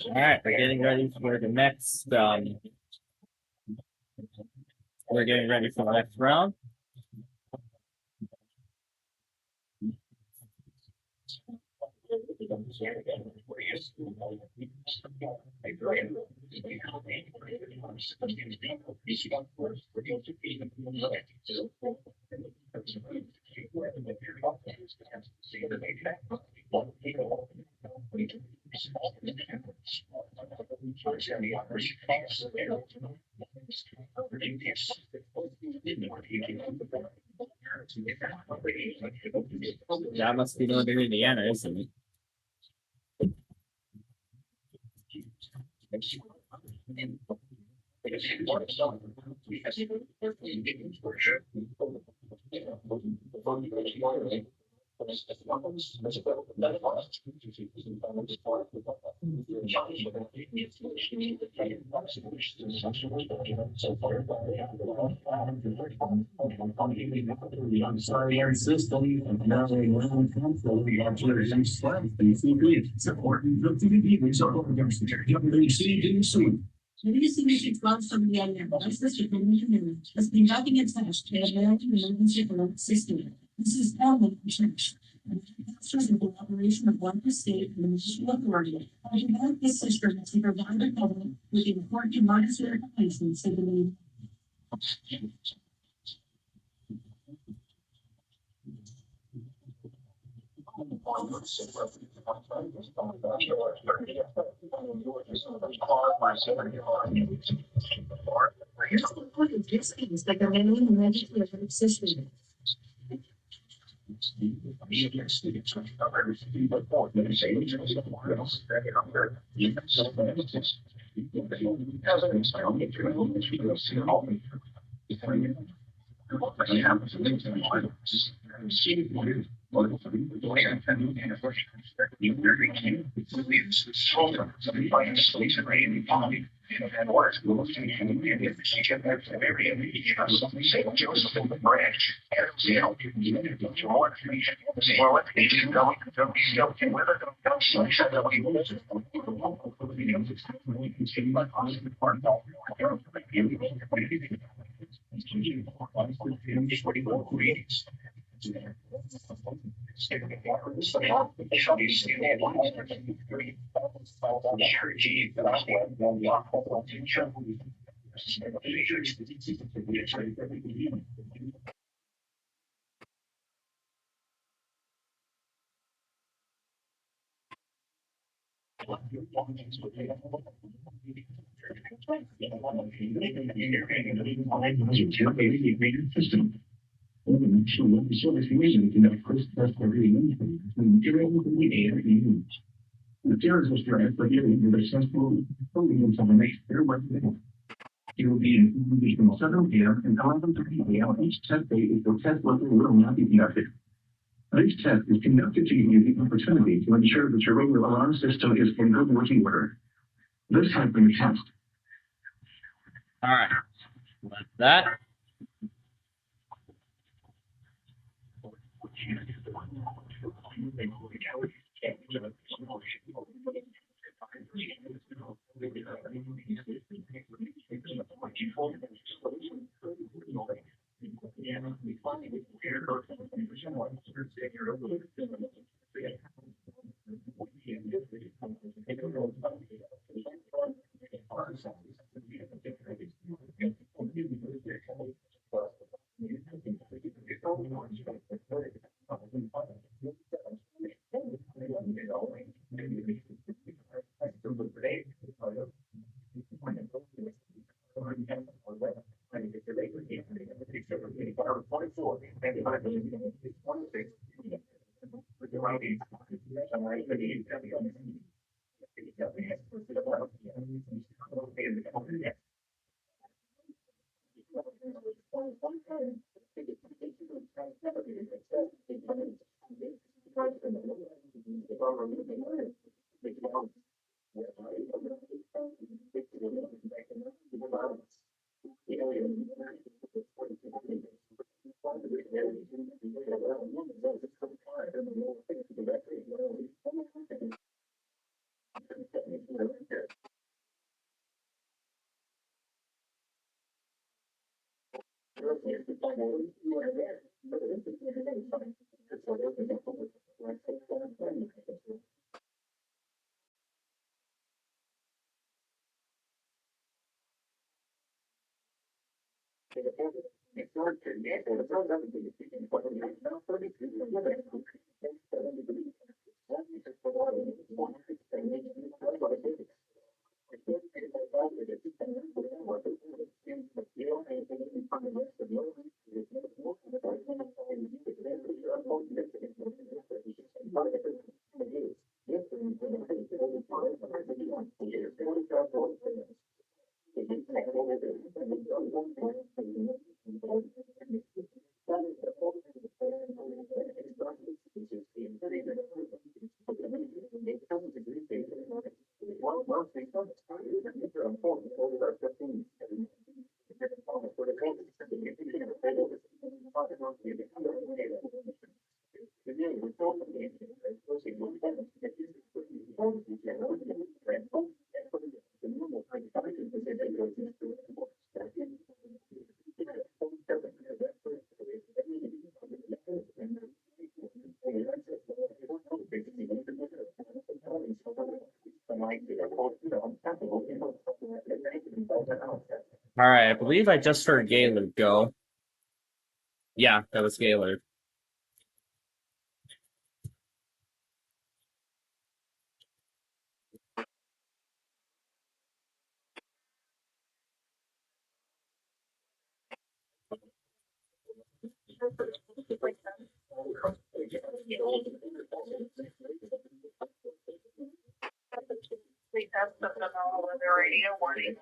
S1: All right, we're getting ready for the next. We're getting ready for the next round. That must be Northern Indiana, isn't it?
S3: Sorry, system, and now they learn control the observation slide, basically, supporting the TV, so WCDC.
S5: Releasing message bounce from the island, that's the superhuman, has been docking attached to a American emergency alert system. This is Elman Church. Answers in the operation of one state and the municipal authority. I developed this system to provide the public with important emergency recommendations to the need. This is like a manual emergency alert system.
S3: System. Materials was derived by giving the successful building information there was it will be in from 7 p.m. and 11:30 a.m. Each test day is the test level will not be conducted. Each test is conducted to give you the opportunity to ensure that your regular alarm system is in good working order. This has been a test.
S1: All right, like that. All right, I believe I just heard Gaylord go. Yeah, that was Gaylord.
S6: Please have the weather radio warning.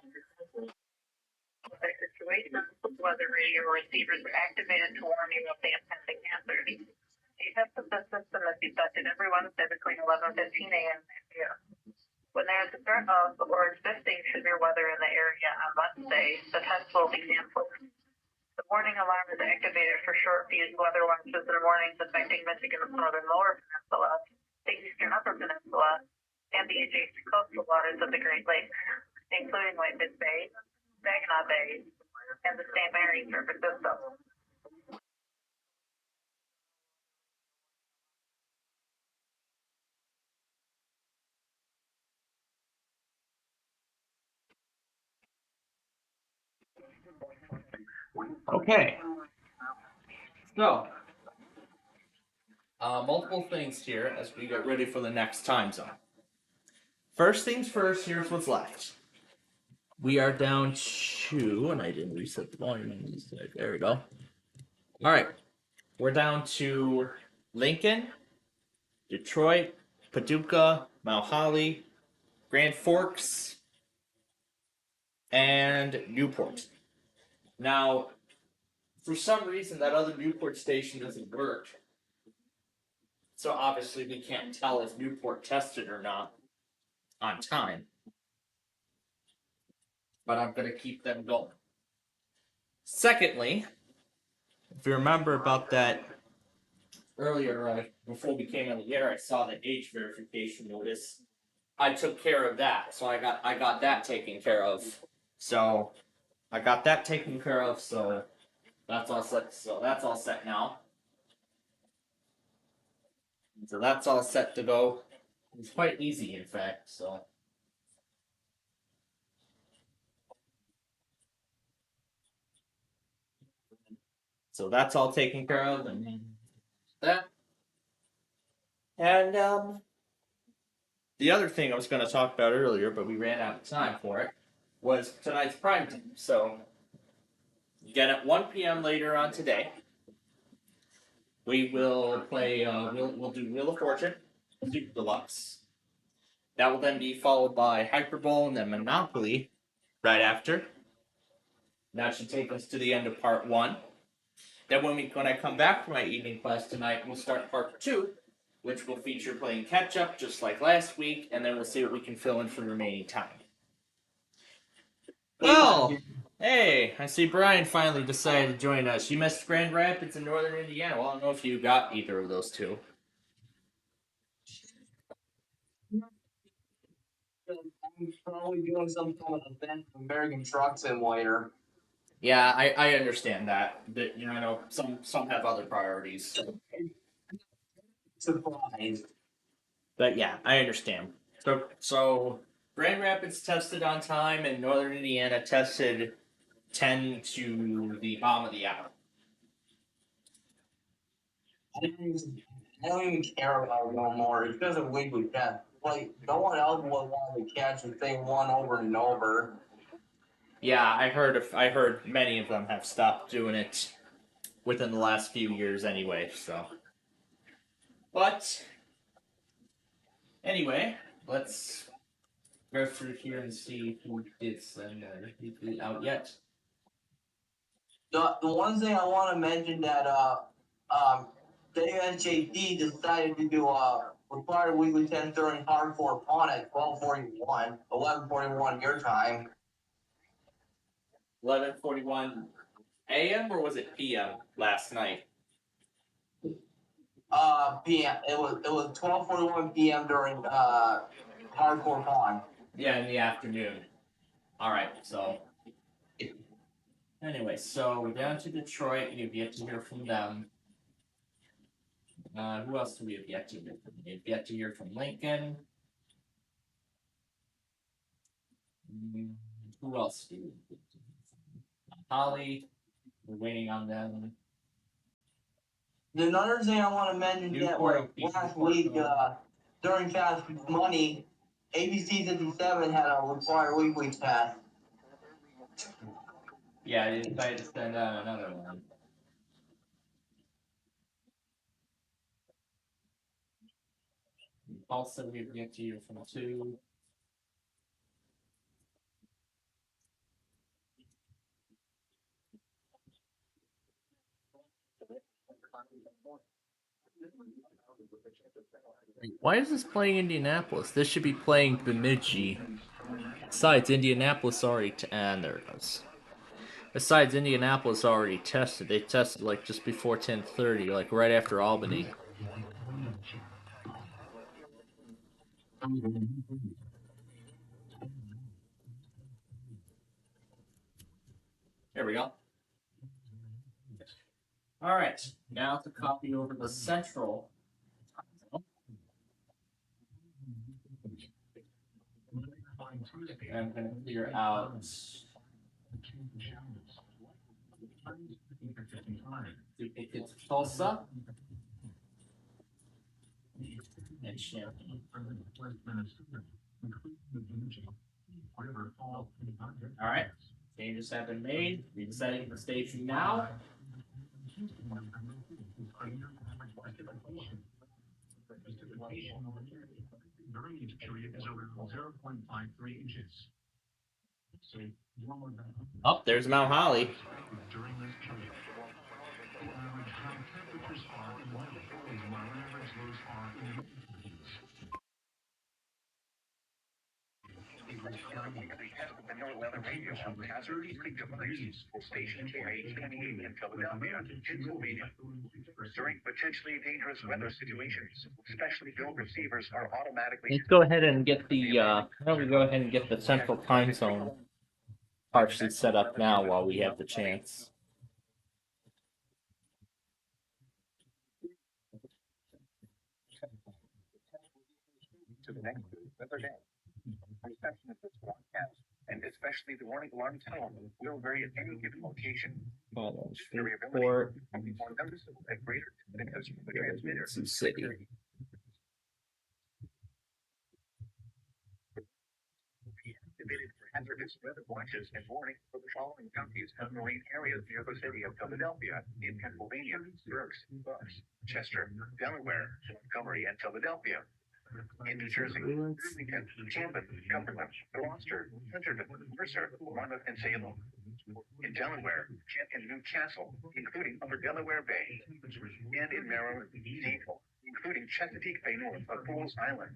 S6: Situation, weather radio receivers are activated to warn you of the impending hazard. The test of the system is detected every Wednesday between 11:15 a.m. and p.m. When there is a threat of or existing severe weather in the area on Wednesday, the test will be canceled. The warning alarm is activated for short fuse weather watches in the mornings affecting Michigan's northern lower peninsula, the eastern upper peninsula, and the adjacent coastal waters of the Great Lakes, including Whitefish Bay, Saginaw Bay, and the St. Mary's River system.
S1: Okay. So, multiple things here as we get ready for the next time zone. First things first, here's what's left. We are down to, and I didn't reset the volume on this side. There we go. All right. We're down to Lincoln, Detroit, Paducah, Mount Holly, Grand Forks, and Newport. Now, for some reason, that other Newport station doesn't work. So obviously, we can't tell if Newport tested or not on time. But I'm going to keep them going. Secondly, if you remember about that earlier, before we came on the air, I saw the age verification notice. I took care of that, so I got that taken care of. So I got that taken care of. So that's all set. So that's all set now. So that's all set to go. It's quite easy, in fact. So that's all taken care of, and that. And the other thing I was going to talk about earlier, but we ran out of time for it, was tonight's prime time. So again at 1 p.m. later on today, we will play. We'll do Wheel of Fortune, Super Deluxe. That will then be followed by Hyperbole and then Monopoly right after. That should take us to the end of part 1. Then when I come back from my evening class tonight, we'll start part 2, which will feature playing catch up just like last week, and then we'll see what we can fill in for the remaining time. Well, hey, I see Brian finally decided to join us. You missed Grand Rapids in Northern Indiana. Well, I don't know if you got either of those two.
S7: I'm probably doing some kind of event American Truck Simulator.
S1: Yeah, I understand that. But I know some have other priorities.
S7: Surprise.
S1: But yeah, I understand. So Grand Rapids tested on time, and Northern Indiana tested 10 to the bottom of the hour.
S7: I don't even care about it no more. It's just a weekly bet. Like, no one else would want to catch the same one over and over.
S1: Yeah, I heard many of them have stopped doing it within the last few years anyway, so. But anyway, let's go through here and see who did send it out yet.
S7: The one thing I want to mention that WSJD decided to do a required weekly test during hardcore pawn at 12:41, 11:41 your time.
S1: 11:41 a.m. or was it p.m. last night?
S7: PM. It was 12:41 p.m. during hardcore pawn.
S1: Yeah, in the afternoon. All right, so anyway, so we're down to Detroit. You've yet to hear from them. Who else do we have yet to hear from? We've yet to hear from Lincoln. Who else do we have to hear from? Holly. We're waiting on them.
S7: Another thing I want to mention that was last week during Fast Money, ABC 57 had a required weekly test.
S1: Yeah, I decided to send out another one. Also, we've yet to hear from 2. Why is this playing Indianapolis? This should be playing Bemidji. Besides, Indianapolis already and there it goes. Besides, Indianapolis already tested. They tested like just before 10:30, like right after Albany. There we go. All right, now to copy over the central. I'm going to figure out duplicates of Tulsa and Champaign. All right, changes have been made. Resetting the station now.
S3: Drainage period is around 0.53 inches.
S1: Oh, there's Mount Holly.
S3: During this period, the average high temperatures are in the middle, while average lows are in the
S4: The NOAA Weather Radio has a unique device for station KH-28 in Philadelphia, Pennsylvania. During potentially dangerous weather situations, specially built receivers are automatically.
S1: Let's go ahead and get the central time zone partially set up now while we have the chance.
S4: To the next weather day. Reception of this broadcast, and especially the warning alarm tone, will vary at any given location.
S1: Variability
S4: will be more noticeable at greater because of the transmitter.
S1: City.
S4: Activated for hazardous weather watches and warnings for the following counties and marine areas near the city of Philadelphia in Pennsylvania: Berks, Bucks, Chester, Delaware, Montgomery, and Philadelphia. In New Jersey, Bloomington, Chapin, Cumberland, Gloucester, Centerton, Mercer, Monmouth, and Salem. In Delaware, Kent and Newcastle, including Upper Delaware Bay. And in Maryland, Deagle, including Chesapeake Bay north of Fools Island.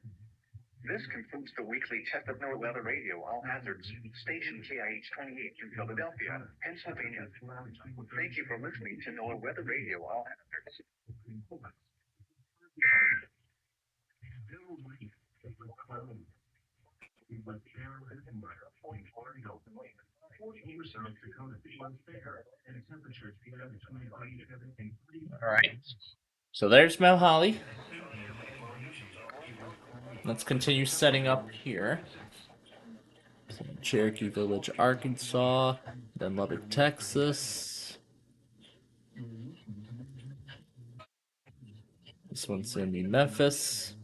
S4: This concludes the weekly Test of NOAA Weather Radio All Hazards, station KIH-28 in Philadelphia, Pennsylvania. Thank you for listening to NOAA Weather Radio All Hazards.
S1: All right. So there's Mount Holly. Let's continue setting up here. Cherokee Village, Arkansas, then Lubbock, Texas. This one's gonna be Memphis.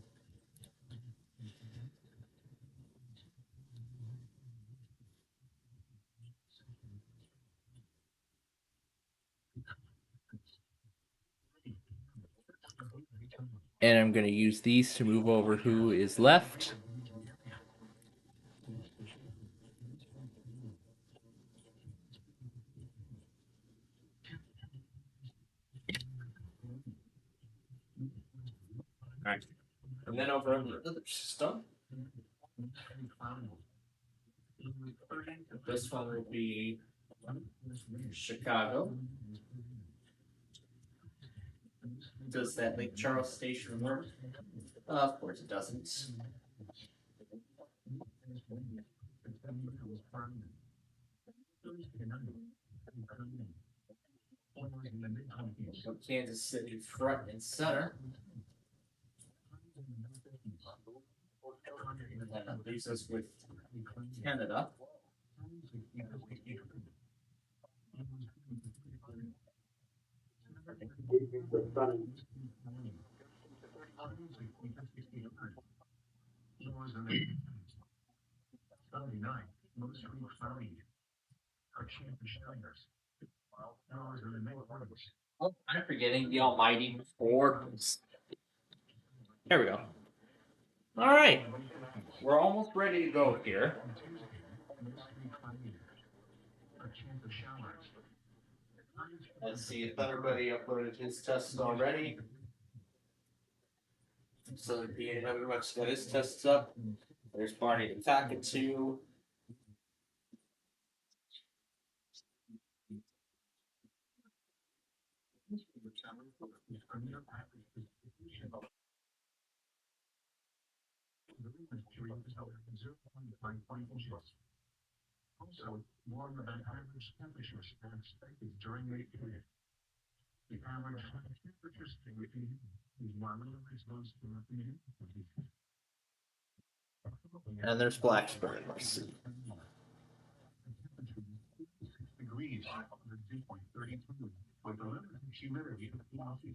S1: And I'm gonna use these to move over who is left. Alright. And then over on the other system, this one will be Chicago. Does that Lake Charles station work? Of course it doesn't. So Kansas City front and center. And that leaves us with Canada. Oh, I'm forgetting the almighty Forbes. There we go. All right, we're almost ready to go here. Let's see if everybody uploaded his tests already. So everybody's got his tests up. There's Barney the Cockatoo.
S3: Also, warmer than average temperatures are expected during the period. The average temperatures is warmer than those
S1: And there's Blacksburg. Let's see.
S3: degrees, 2.32, with a limited humidity of 56%.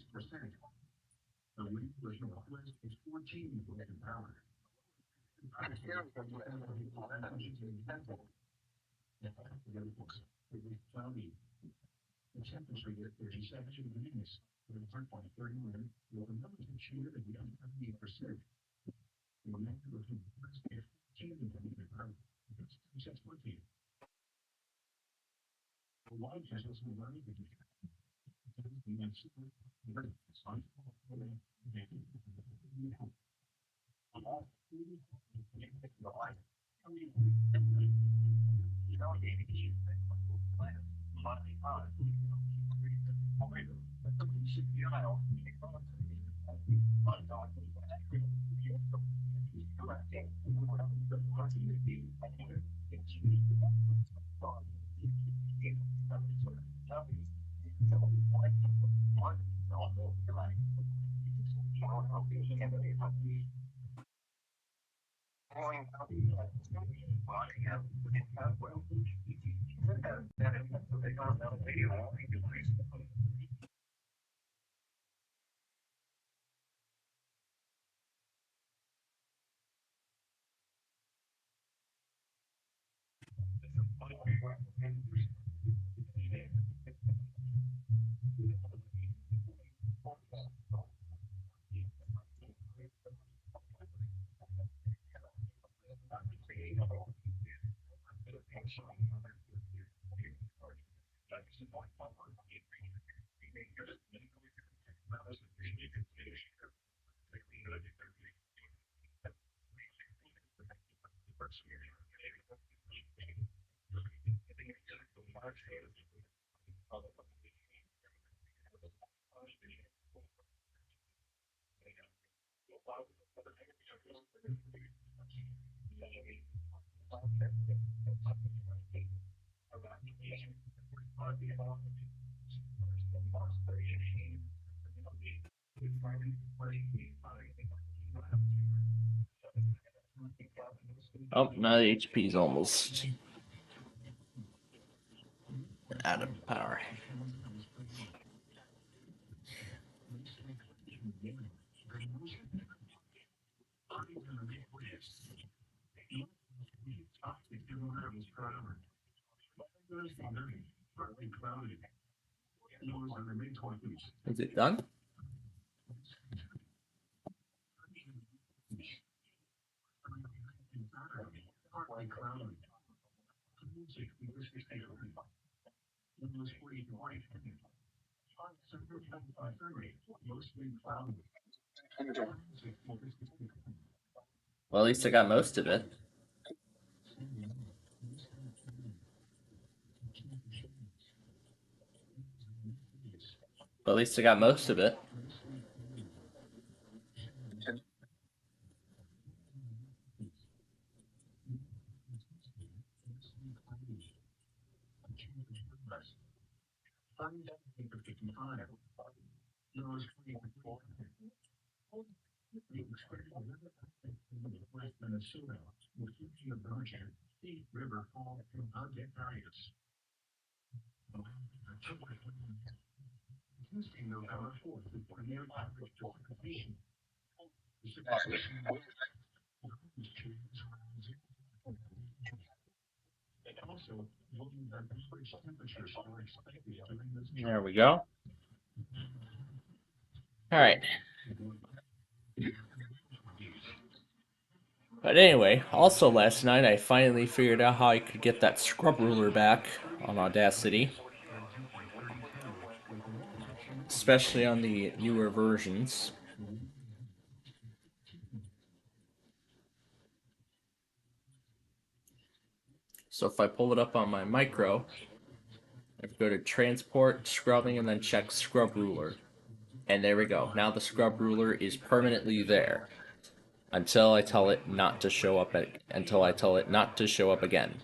S3: The wind was northwest is 14 an hour. Cloudy. The temperature is 37 degrees, with a 1.31, with a limited humidity of 78%. The wind was northwest is 14 an hour. The wind has also running again.
S1: Oh, my HP's almost out of power. Is it done? Well, at least I got most of it. But at least I got most of it. There we go. All right. But anyway, also last night I finally figured out how I could get that scrub ruler back on Audacity. Especially on the newer versions. So if I pull it up on my micro, I go to transport, scrubbing, and then check scrub ruler. And there we go. Now the scrub ruler is permanently there. Until I tell it not to show up again.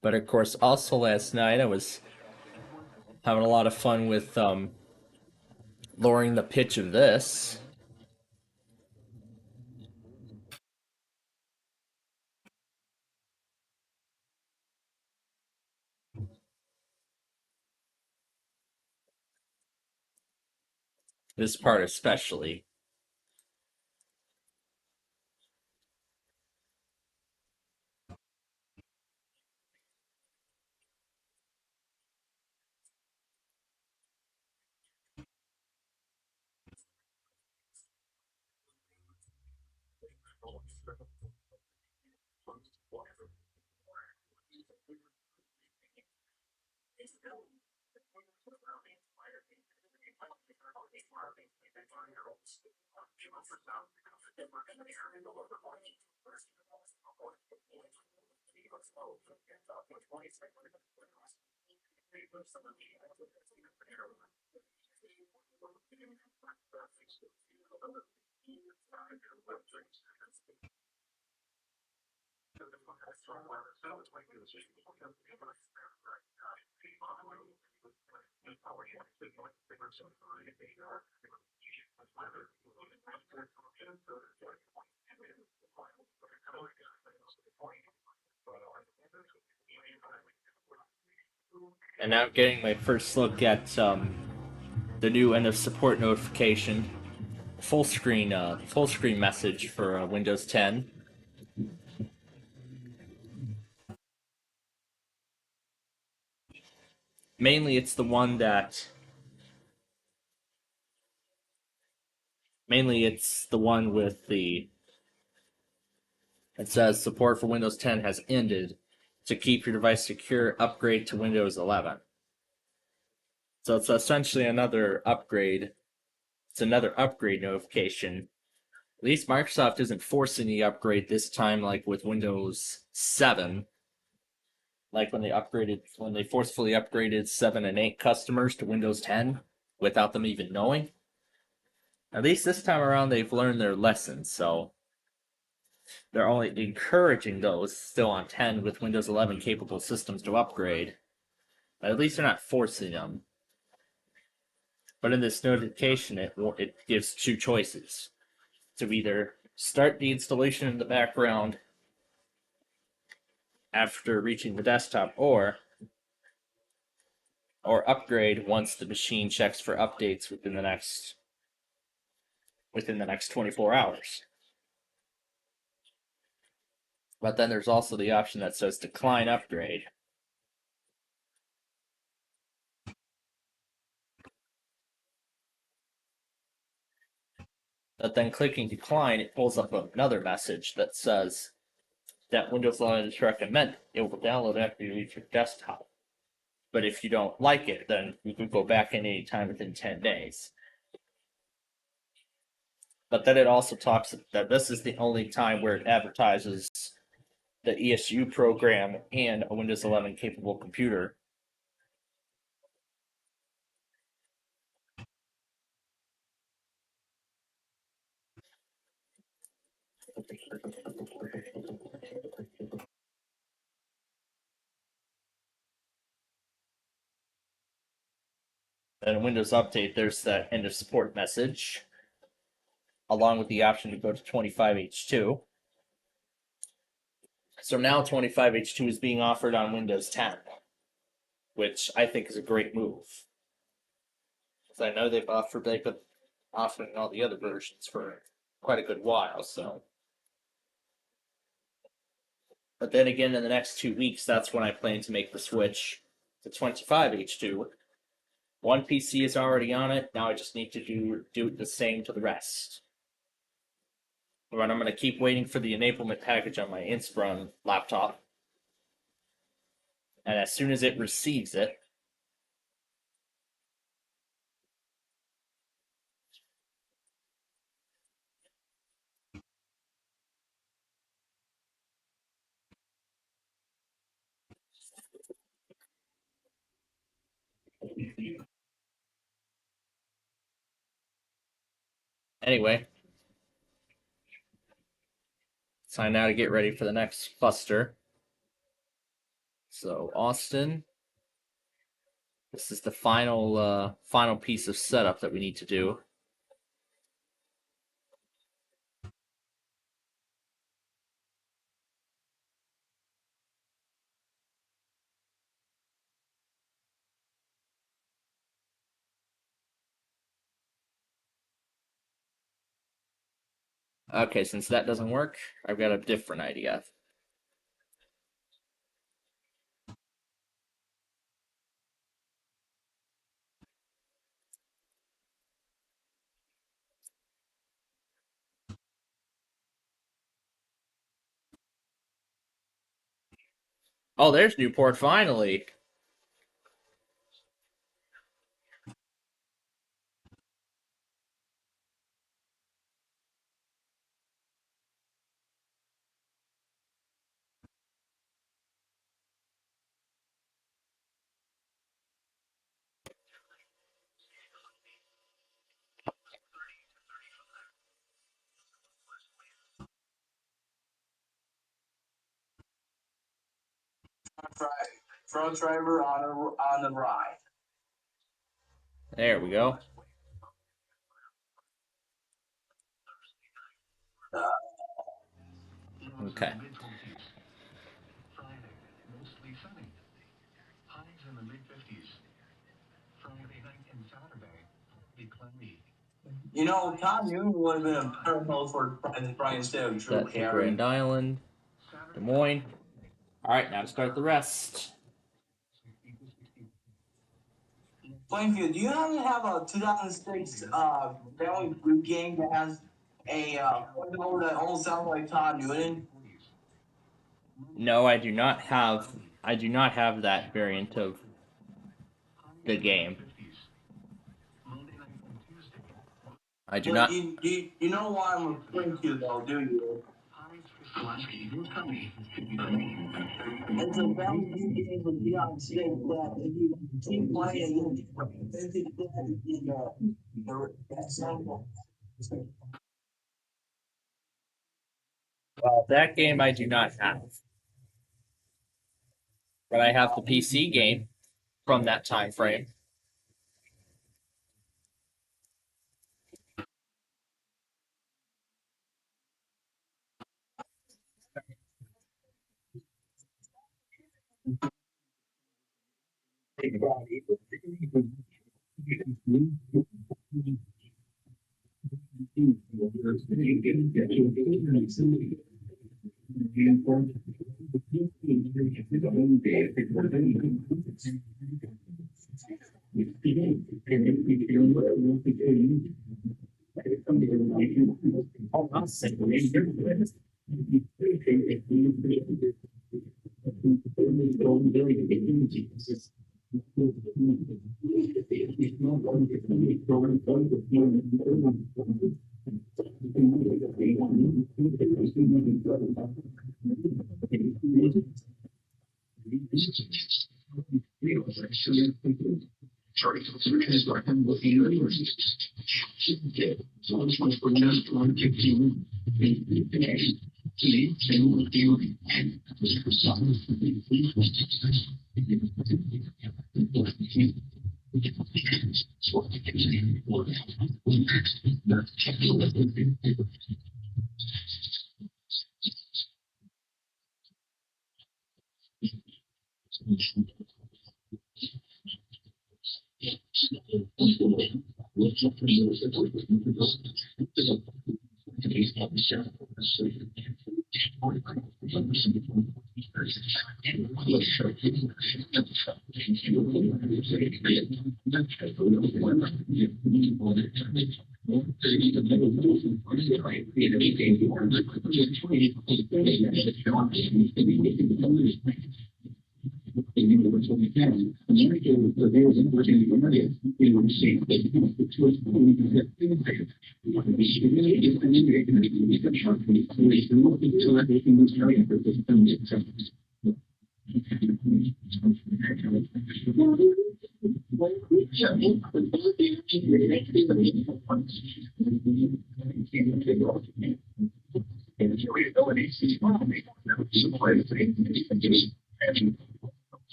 S1: But of course, also last night I was having a lot of fun with lowering the pitch of this. This part especially. And now I'm getting my first look at the new end of support notification, full screen message for Windows 10. Mainly, it's the one that. Mainly, it's the one with the. It says support for Windows 10 has ended. To keep your device secure, upgrade to Windows 11. So it's essentially another upgrade. It's another upgrade notification. At least Microsoft isn't forcing the upgrade this time, like with Windows 7. Like when they forcefully upgraded 7 and 8 customers to Windows 10 without them even knowing. At least this time around, they've learned their lessons, so they're only encouraging those still on 10 with Windows 11 capable systems to upgrade. But at least they're not forcing them. But in this notification, it gives two choices: to either start the installation in the background after reaching the desktop, or upgrade once the machine checks for updates within the next 24 hours. But then there's also the option that says decline upgrade. But then clicking decline, it pulls up another message that says that Windows 11 is recommended. It will download after you leave your desktop. But if you don't like it, then you can go back in any time within 10 days. But then it also talks that this is the only time where it advertises the ESU program and a Windows 11 capable computer. And in Windows Update, there's that end of support message, along with the option to go to 25H2. So now 25H2 is being offered on Windows 10, which I think is a great move. Because I know they've been offering all the other versions for quite a good while, so. But then again, in the next 2 weeks, that's when I plan to make the switch to 25H2. One PC is already on it, now I just need to do the same to the rest. But I'm going to keep waiting for the enablement package on my Inspiron laptop. And as soon as it receives it, anyway, it's time now to get ready for the next cluster. So Austin, this is the final piece of setup that we need to do. Okay, since that doesn't work, I've got a different idea. Oh, there's Newport finally.
S7: Truck driver on the ride.
S1: There we go. Okay.
S3: Friday, mostly sunny. Highs in the mid-50s. Friday night and Saturday, be cloudy.
S7: You know, Tom Newton would have been a better host for Brian instead of Drew
S1: That's the
S7: Carey.
S1: Grand Island, Des Moines. All right, now to start the rest.
S7: Plainfield, do you happen to have a 2006 Valley Blue game that has a window that almost sounds like Tom Newton?
S1: No, I do not have. I do not have that variant of the game. I do not.
S7: You know why I'm referring to though, do you? It's a Valley Blue game with Beyond State that if you keep playing,
S1: Well, that game I do not have. But I have the PC game from that time frame.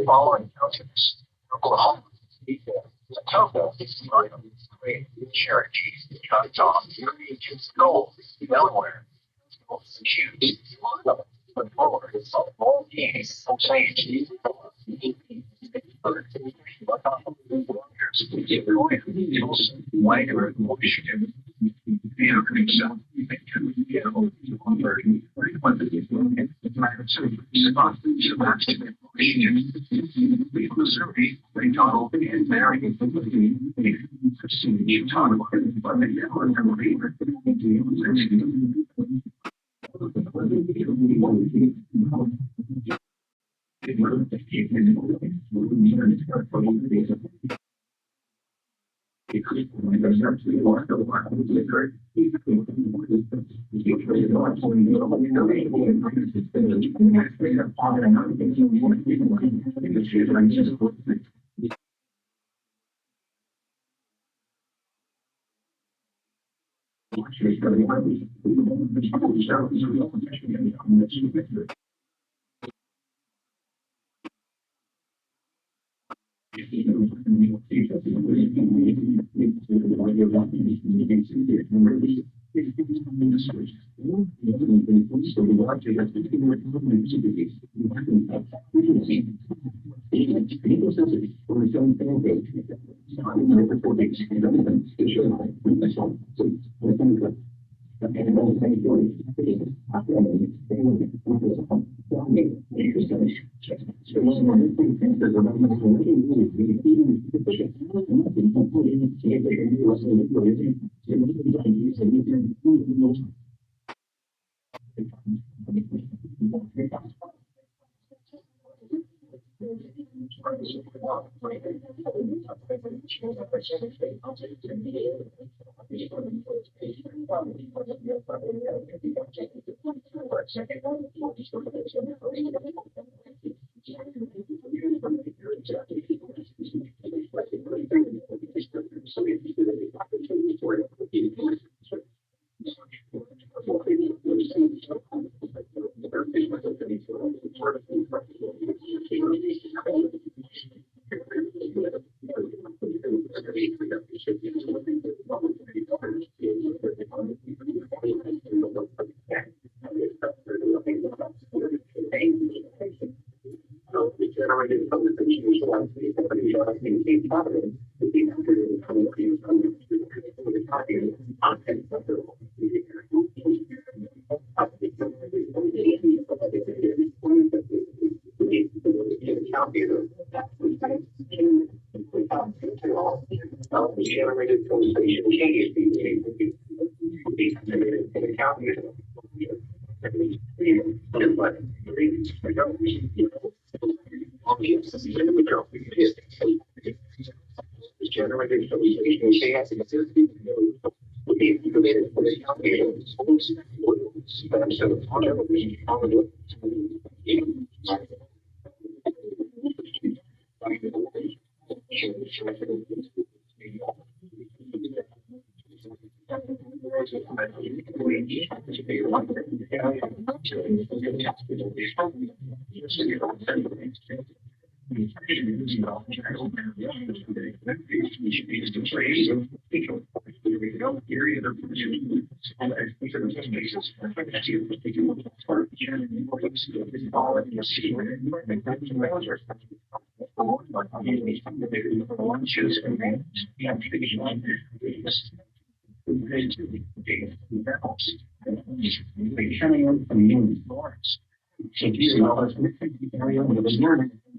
S4: Following counties: Oklahoma, Cherokee, Utah, Gold, Delaware, Hughes, Florida, East, Change, White Earth Initiative, Missouri, Donald and Mary, Utah,
S3: Generated conversation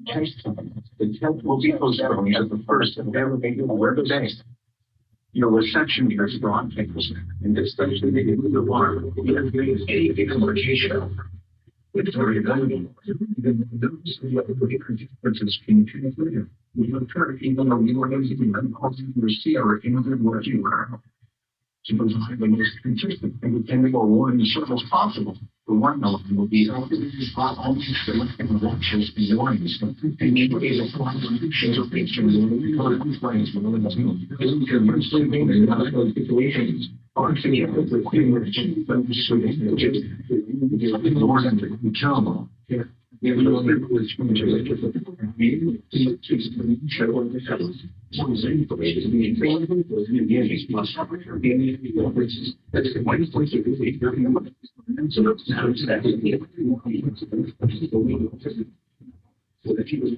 S3: changes the tenth will be postponed as the first available word of day. Your reception here is strong papers, and especially the alarm, the any communication. It's very valuable. Those differences can change later. We have heard even though you are using them, also receive or in what you are. So the most consistent and dependable one as short as possible. The one element will be only selecting elections and noise. And maybe the contributions of pictures and complaints from other people. Isn't there much living in other situations? Or to be able to clean with the but just so they can just ignore them to become. Yeah, we don't live with so that he was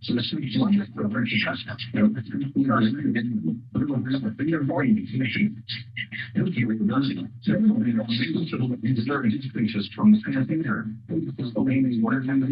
S3: so the city is one that very trust us. From the family there. The name is one of them.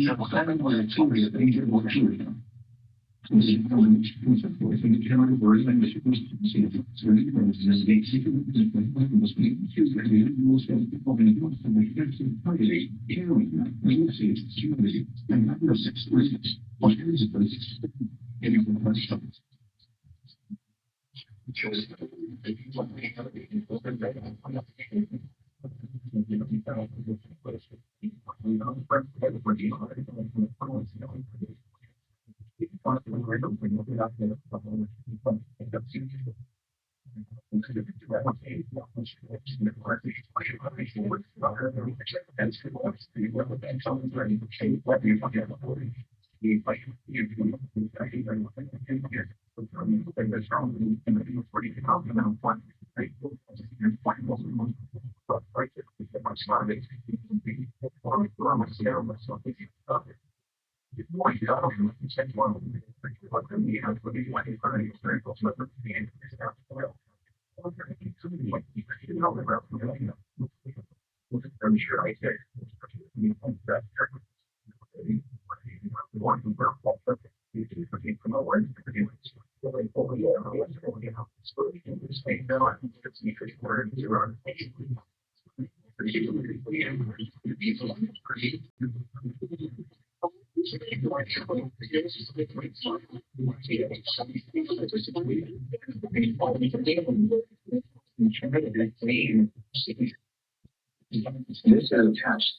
S3: This is a test.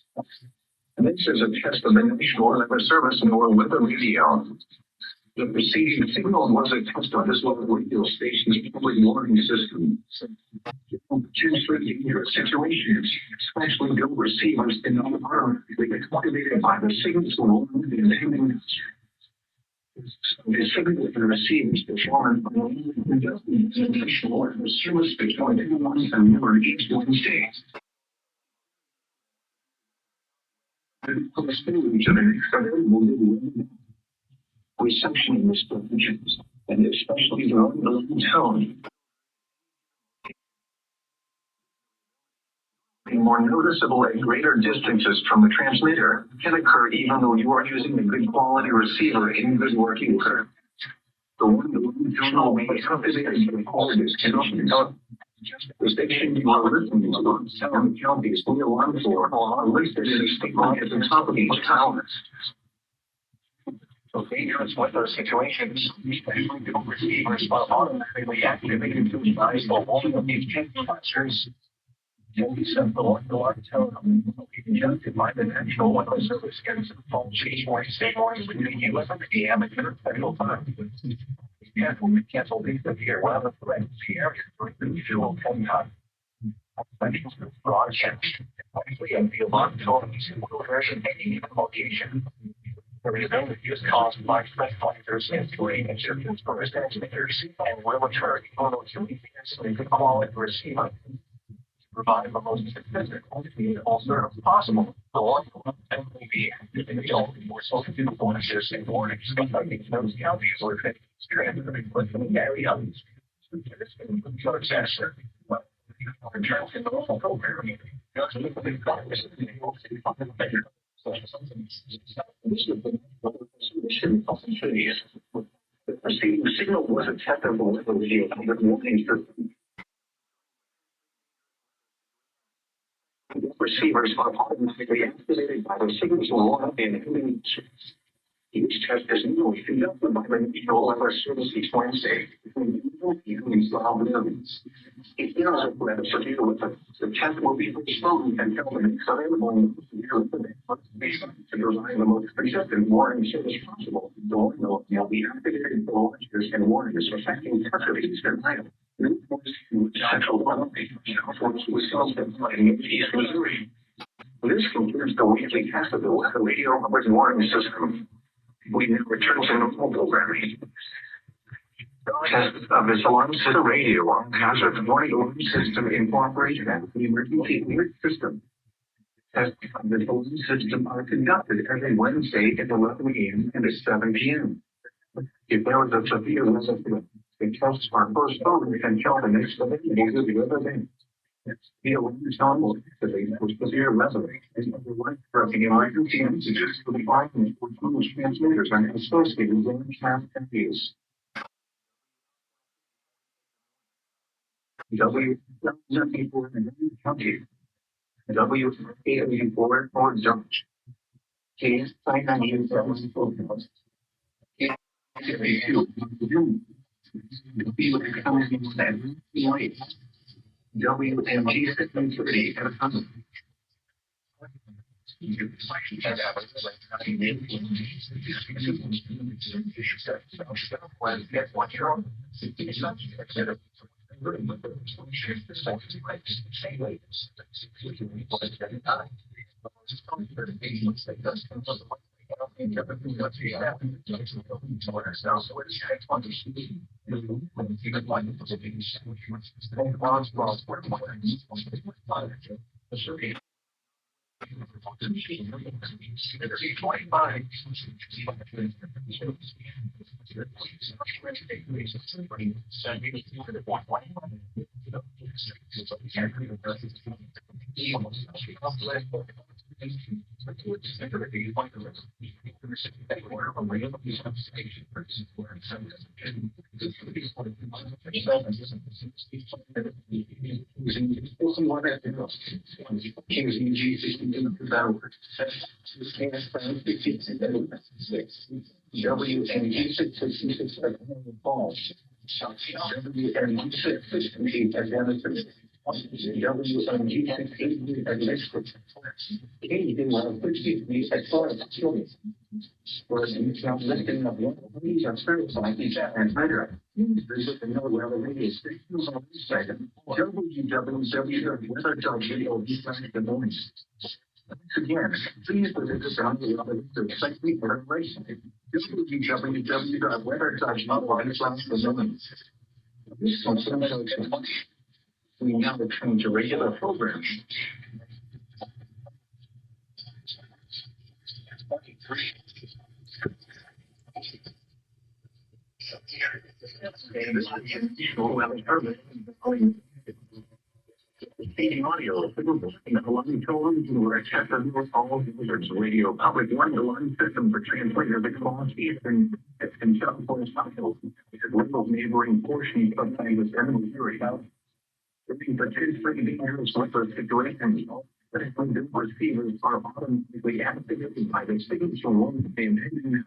S3: This is a test of the National Weather Service NOAA weather radio. The preceding signal was a test of this local radio station's public warning system. Potentially dangerous situations, especially no receivers in the environment, they get activated by the signal the signal of the receivers perform the National Weather Service between 2 months and never each one state. Reception restrictions, and especially the unknown tone. More noticeable at greater distances from the transmitter can occur even though you are using a good quality receiver in good working order. The one-to-one tone will be activated by all disconnections. The station you are listening to on Sound County's alarm for listed in a statement at the top of each tower. So dangerous weather situations, especially no receivers are automatically activated to advise the warning of these sensors. Can be sent the alarm tone will be conducted by the National Weather Service against the phone change Wednesday morning between 11 a.m. and Central Time. Cancel these severe weather threats areas during the usual time. Broadcast likely of the alarm tone will occur in any location. There is no use caused by threat fighters and terrain insertions for transmitters and will occur even though you can call it receiver. Provide the most consistent all service possible. The alarm will definitely be activated for social bonuses and warnings in those counties where it's transmitted within the area. The preceding signal was a technical radio warning system. Receivers are automatically activated by the signal and each test is usually conducted by the National Weather Service each Wednesday between evenings and if there is a threat to deal with it, the test will be postponed until the next available to provide the most consistent warning service possible. The warning will be activated for launchers and warnings affecting facilities and items. Central Wisconsin, and East Missouri. This concludes the weekly test of the weather radio warning system. We now return to normal programming. Test of this alarm system radio hazard warning alarm system incorporated with the emergency alert system. Tests of this alarm system are conducted every Wednesday at 11 a.m. and at 7 p.m. If there was a severe weather threat, the tests are postponed until the next available event. The alarm tone will activate for severe weather and otherwise the emergency messages will be items for English transmitters and associated with alarm use. W74 County. W84 or George. Case 597 photos. WMG 630 at a time. We now return to regular programming. Feeding audio, allowing television where accessible all users, radio, public one-to-one system for translator the cost and shuffle files. Local neighboring portions sometimes with enemy carried out. Potentially dangerous weather situations. But if the receivers are automatically activated by the signature one and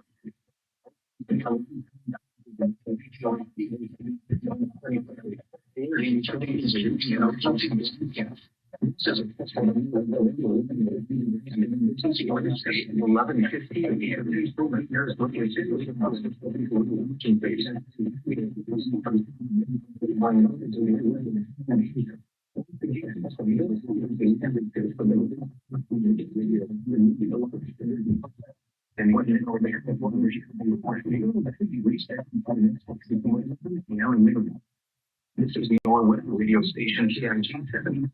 S3: and what you know, they have one this is the Norway radio station CIG7.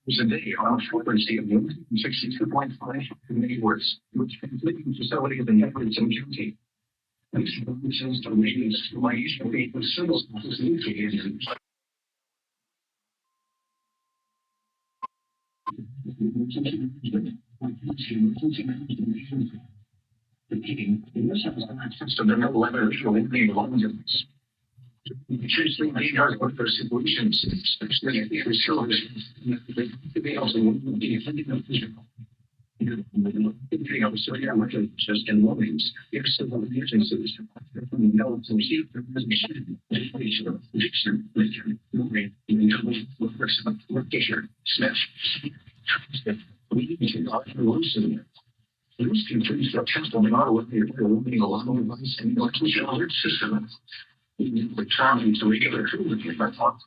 S3: There's a day on frequency of 62.5 megahertz, which completing facility of the networks in County. This is the radio slice rate of symbols is indicated. So the no level showing longs. Usually they are for solutions, especially if you're sure they also wouldn't be just in moments. If civil agencies know to see the position, prediction, location, smash. We need to not loosen. These countries are testing out what they're doing along with us and electricity alert system. We're trying to regular food if I thought.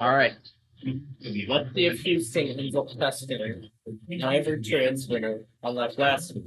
S1: All right. Let's see a few things of testing. Neither transmitter, unlike last week.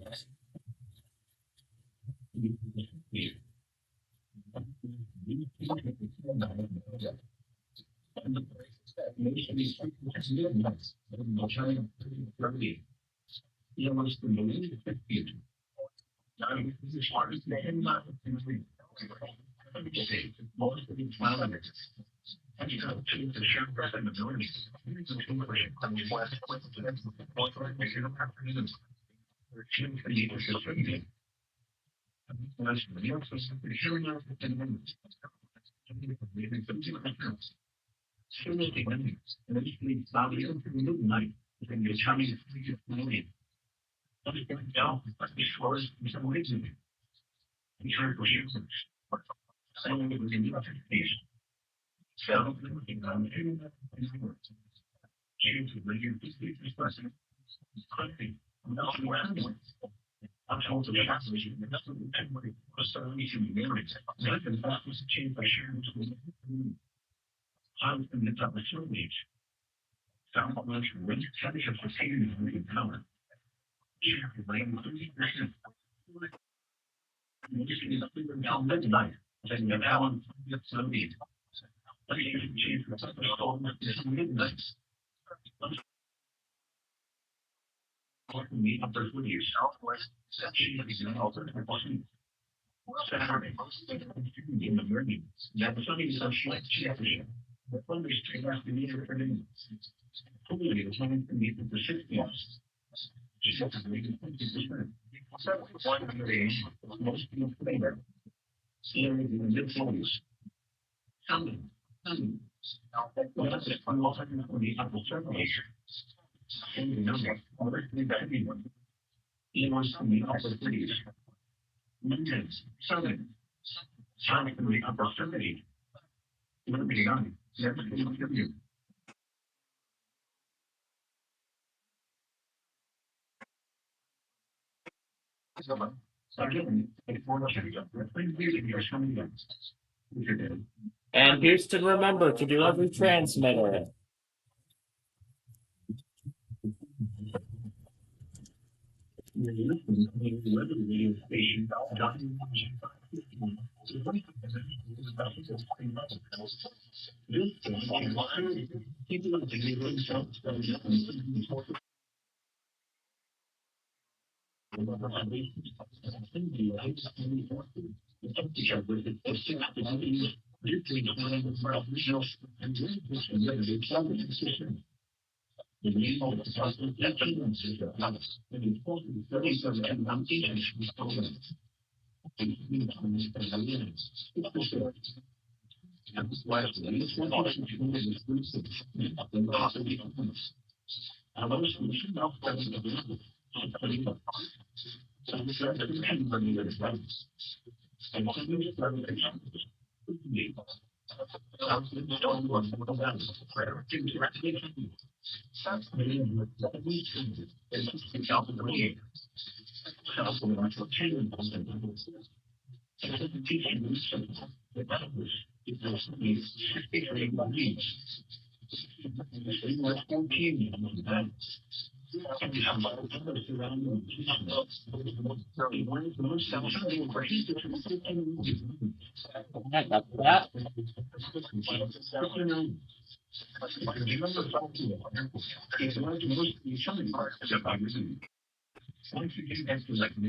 S1: And Houston, remember to do every transmitter.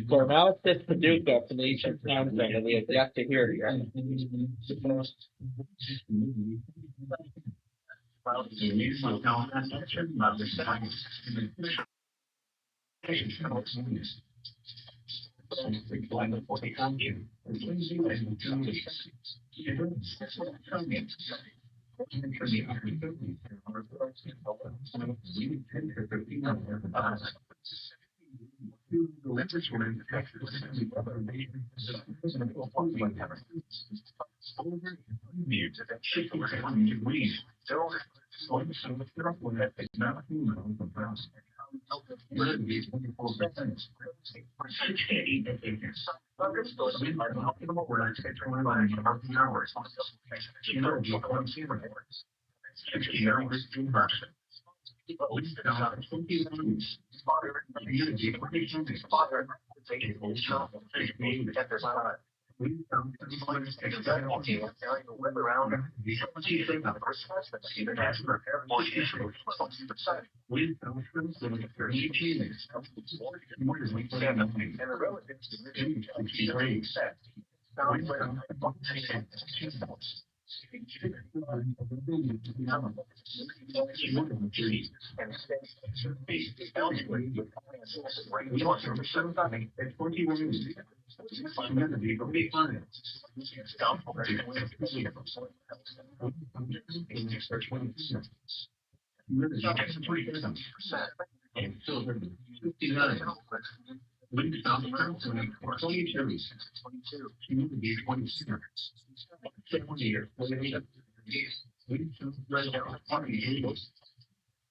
S1: So now it's this Paducah from the Eastern Town thing, and we have yet to hear it.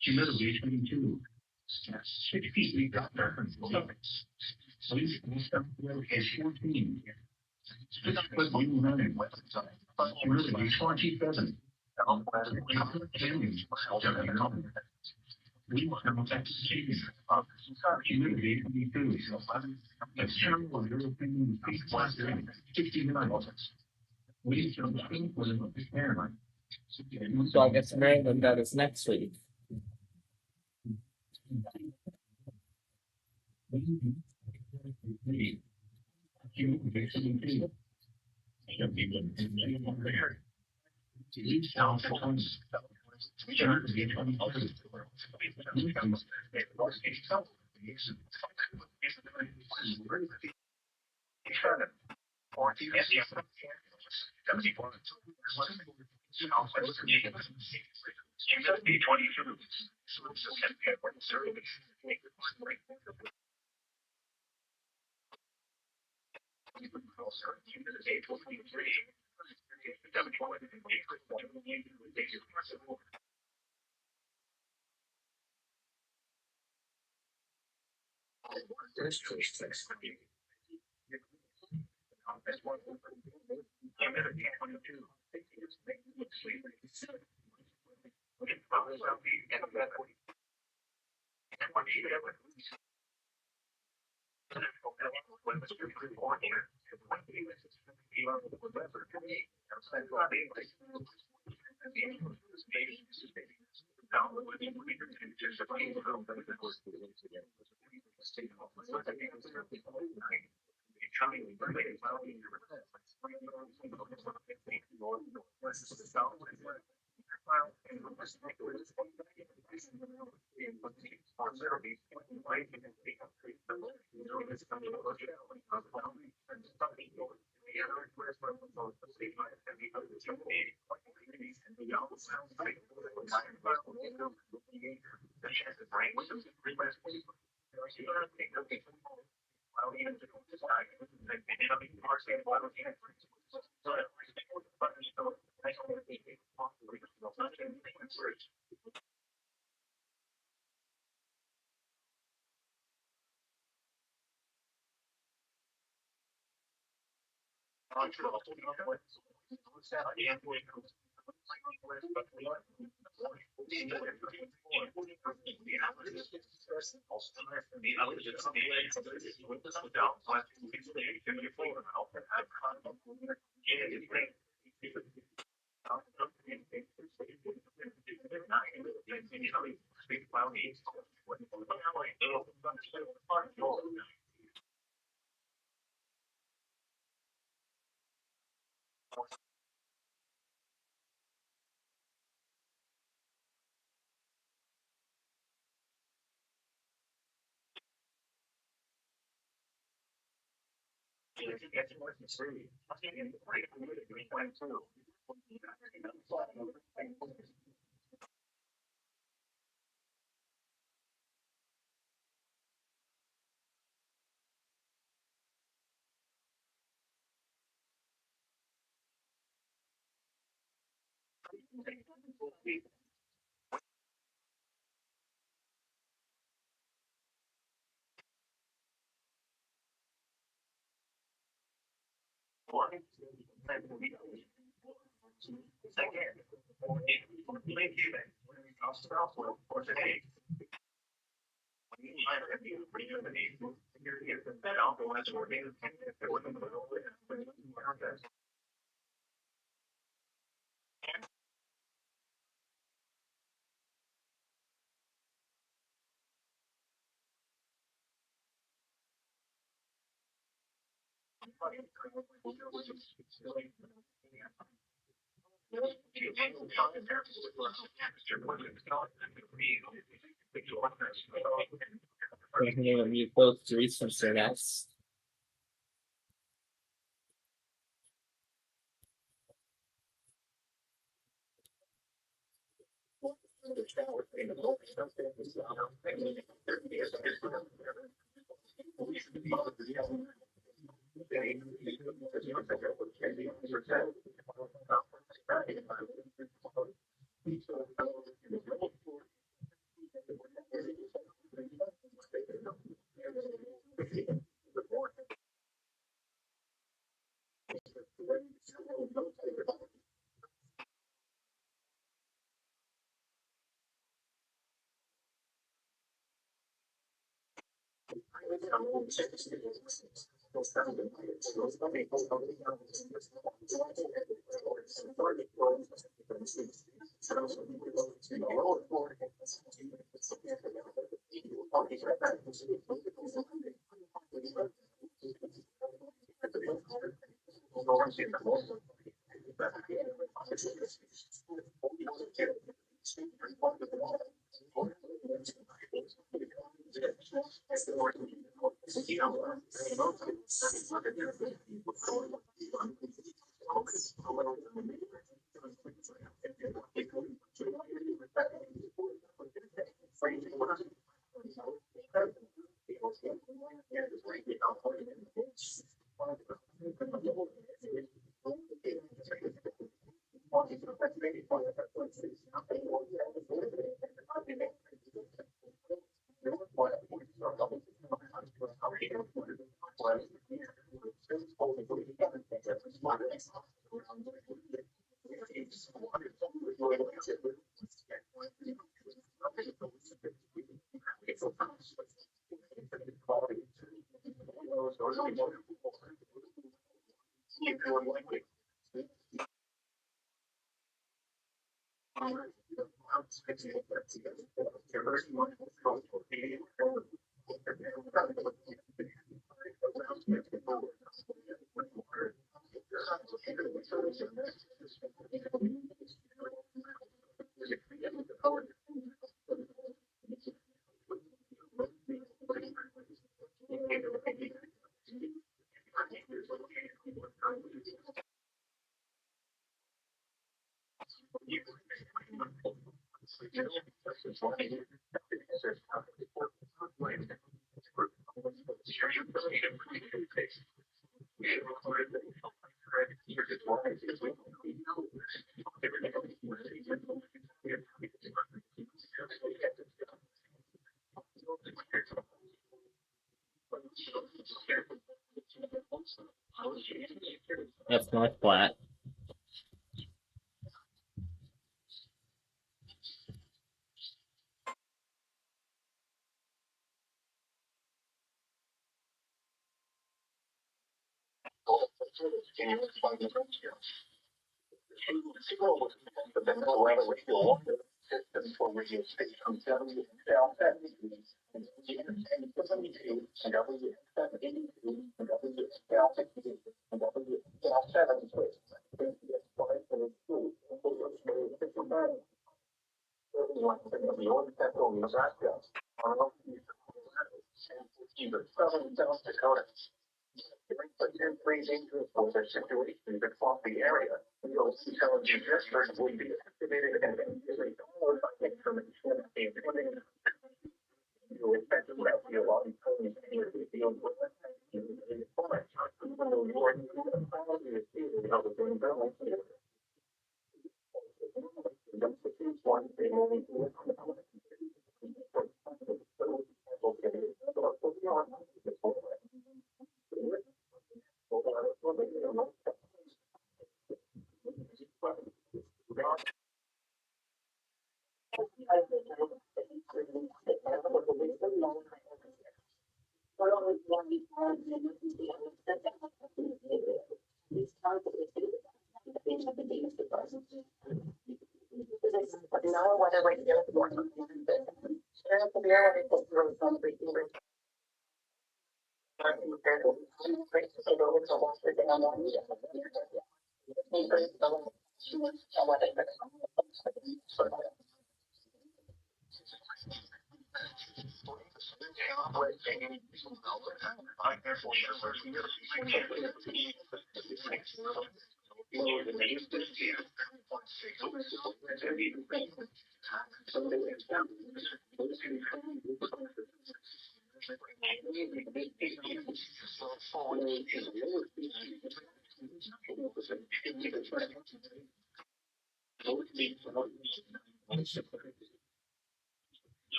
S3: Humidity 22. 60 Dr. Is 14. But you running. Humidity 27. We want to protect cheese. Humidity 22. It's terrible. Your opinion is 69. We should think with a airline.
S1: So I guess Maryland, that is next week. I'm gonna mute both threesomes there, guys. That's North Platte.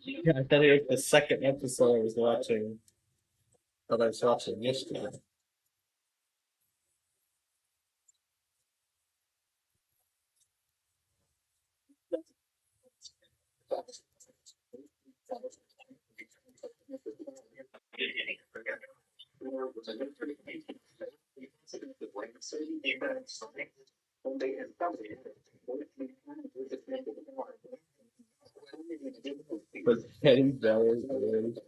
S1: Yeah, I thought it was the second episode I was watching. That I was watching yesterday. But Penny Bell is good.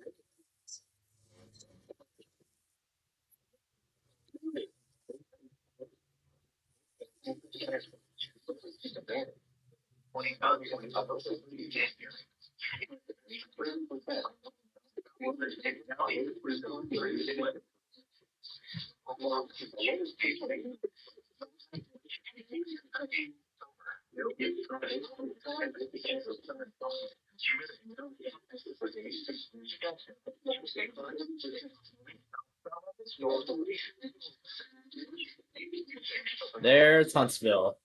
S1: There's Huntsville.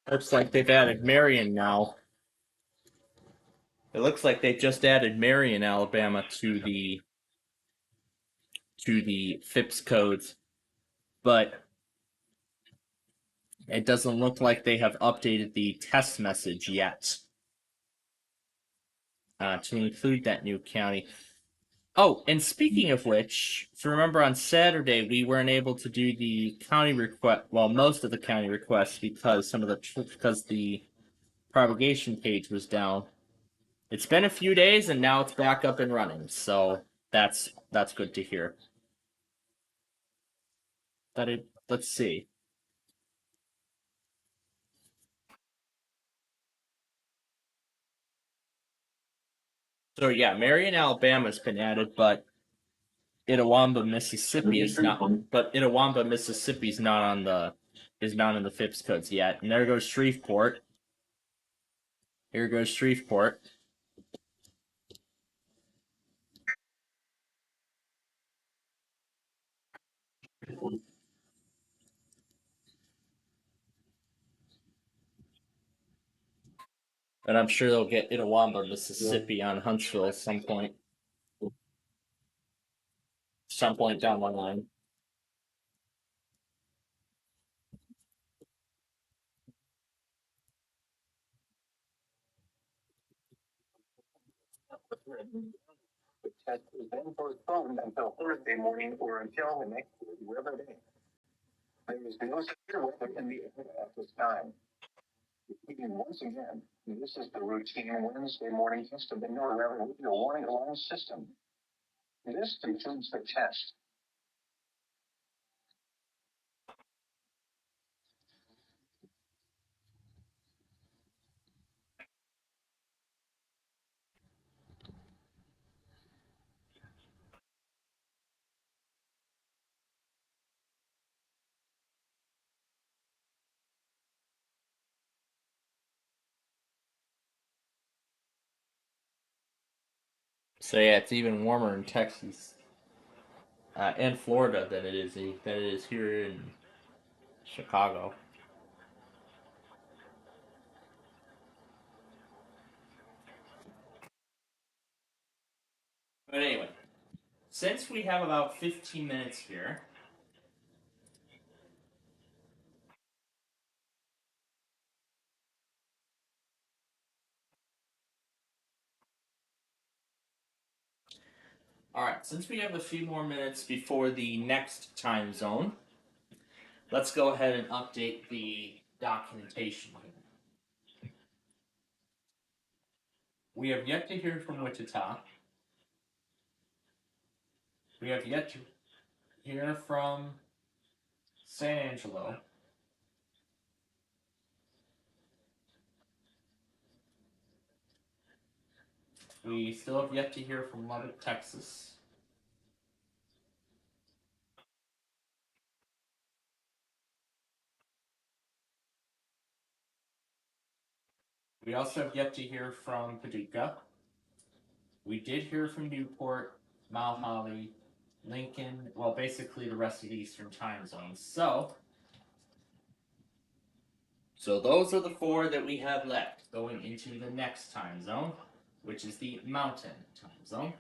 S1: Looks like they've added Marion now. It looks like they just added Marion, Alabama to the FIPS codes, but it doesn't look like they have updated the test message yet to include that new county. Oh, and speaking of which, if you remember on Saturday, we weren't able to do the county request, well, most of the county requests because because the propagation page was down. It's been a few days and now it's back up and running, so that's good to hear. Let's see. So yeah, Marion, Alabama's been added, but Itawamba, Mississippi is not. But Itawamba, Mississippi is not on the FIPS codes yet. And there goes Shreveport. Here goes Shreveport. And I'm sure they'll get Itawamba, Mississippi on Huntsville at some point. Some point down the line.
S4: The test is then postponed until Thursday morning or until the next weather day. There is no severe weather in the area at this time. Repeating once again, this is the routine Wednesday morning test of the NOAA Radio Warning Alarm System. This concludes the test.
S1: So yeah, it's even warmer in Texas and Florida than it is here in Chicago. But anyway, since we have about 15 minutes here, alright, since we have a few more minutes before the next time zone, let's go ahead and update the documentation. We have yet to hear from Wichita. We have yet to hear from San Angelo. We still have yet to hear from Lubbock, Texas. We also have yet to hear from Paducah. We did hear from Newport, Mount Holly, Lincoln, well, basically the rest of the Eastern time zones. So those are the 4 that we have left going into the next time zone, which is the Mountain time zone.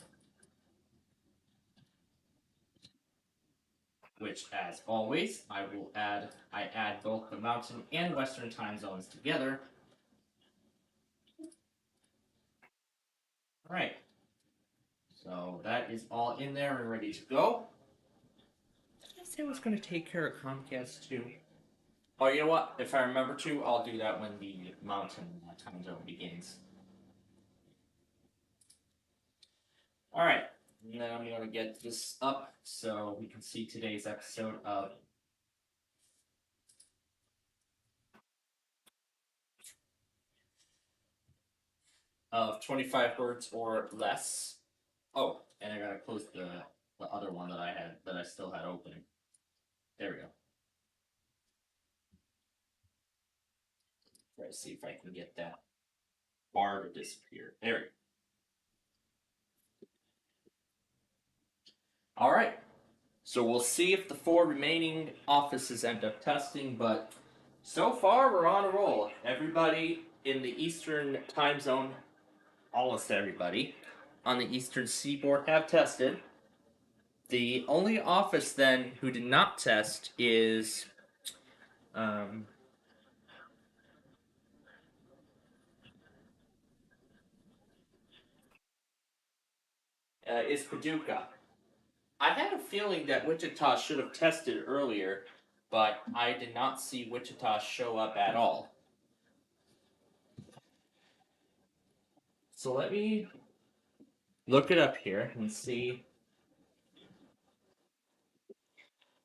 S1: which, as always, I add both the Mountain and Western time zones together. All right. So that is all in there and ready to go. Did I say I was going to take care of Comcast too? Oh, you know what? If I remember to, I'll do that when the Mountain time zone begins. All right. And then I'm going to get this up so we can see today's episode of 25 words or less. Oh, and I gotta close the other one that I still had open. There we go. Try to see if I can get that bar to disappear. There we go. All right. So we'll see if the 4 remaining offices end up testing, but so far we're on a roll. Everybody in the Eastern time zone, almost everybody on the Eastern Seaboard have tested. The only office then who did not test is Paducah. I had a feeling that Wichita should have tested earlier, but I did not see Wichita show up at all. So let me look it up here and see.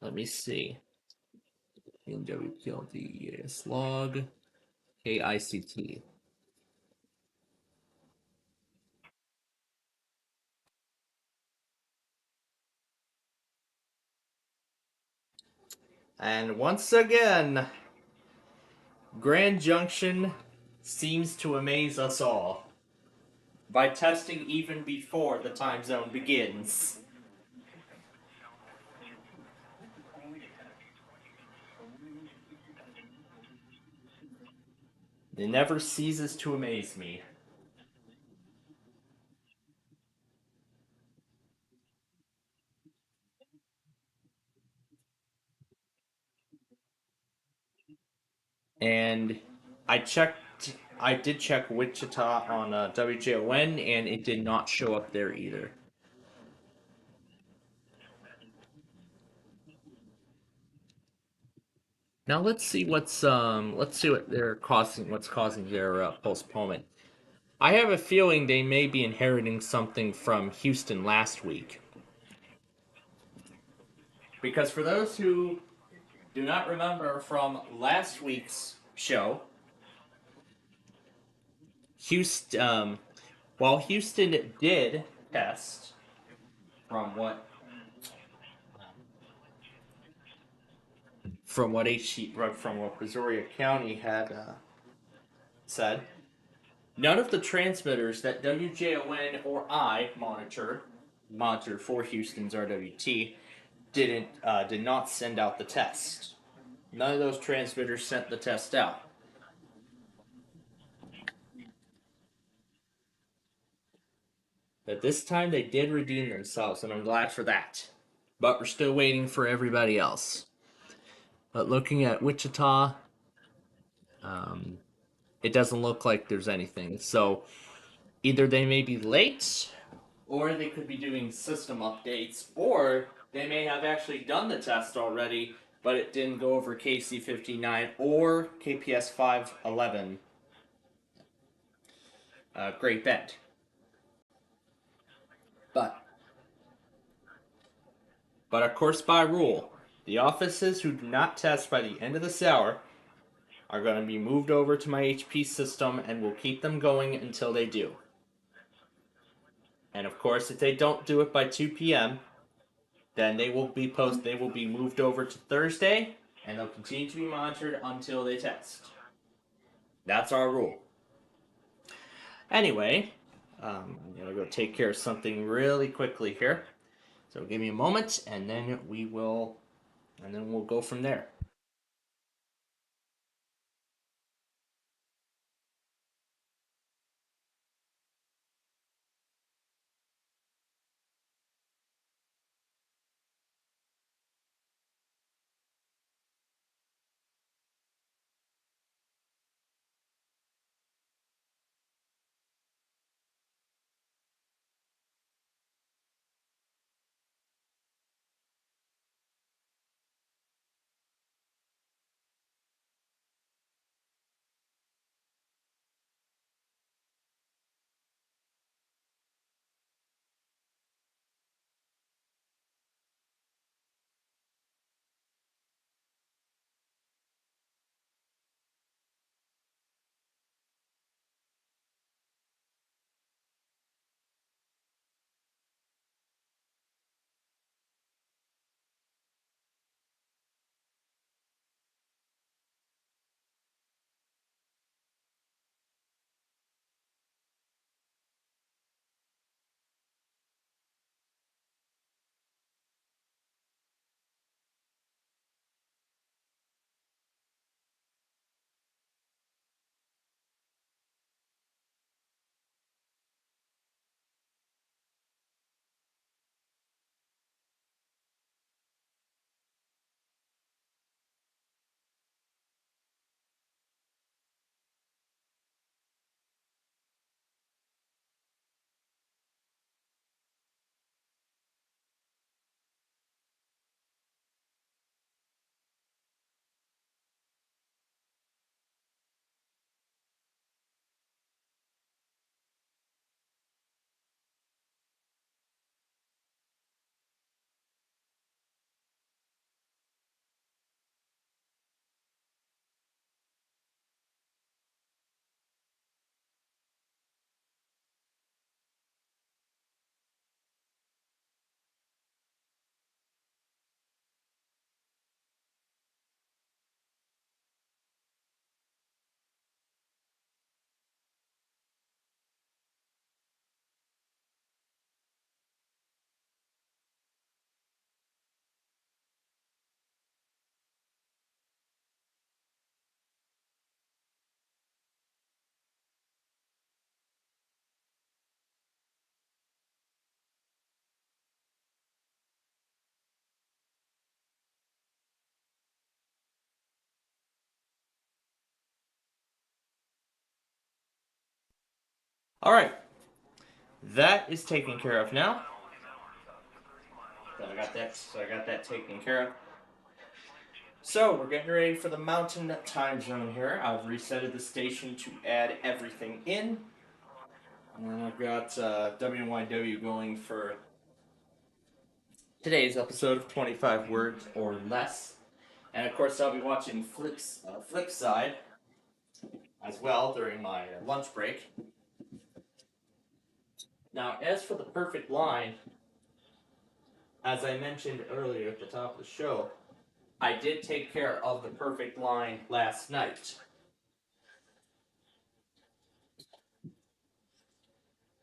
S1: Let me see. WPLD log KICT. And once again, Grand Junction seems to amaze us all by testing even before the time zone begins. It never ceases to amaze me. And I did check Wichita on WJON, and it did not show up there either. Now let's see what what's causing their postponement. I have a feeling they may be inheriting something from Houston last week. Because for those who do not remember from last week's show, while Houston did test from what Brazoria County had said, none of the transmitters that WJON or I monitored for Houston's RWT, did not send out the test. None of those transmitters sent the test out. But this time they did redeem themselves, and I'm glad for that. But we're still waiting for everybody else. But looking at Wichita, it doesn't look like there's anything. So either they may be late, or they could be doing system updates, or they may have actually done the test already, but it didn't go over KC59 or KPS 511. Great Bend. But of course, by rule, the offices who do not test by the end of this hour are going to be moved over to my HP system, and we'll keep them going until they do. And of course, if they don't do it by 2 p.m., then they will be moved over to Thursday, and they'll continue to be monitored until they test. That's our rule. Anyway, I'm gonna go take care of something really quickly here. So give me a moment, and then we'll go from there. Alright. That is taken care of now. I got that taken care of. So we're getting ready for the mountain time zone here. I've resetted the station to add everything in. And I've got WYW going for today's episode of 25 words or less. And of course, I'll be watching Flipside as well during my lunch break. Now, as for the perfect line, as I mentioned earlier at the top of the show, I did take care of the perfect line last night.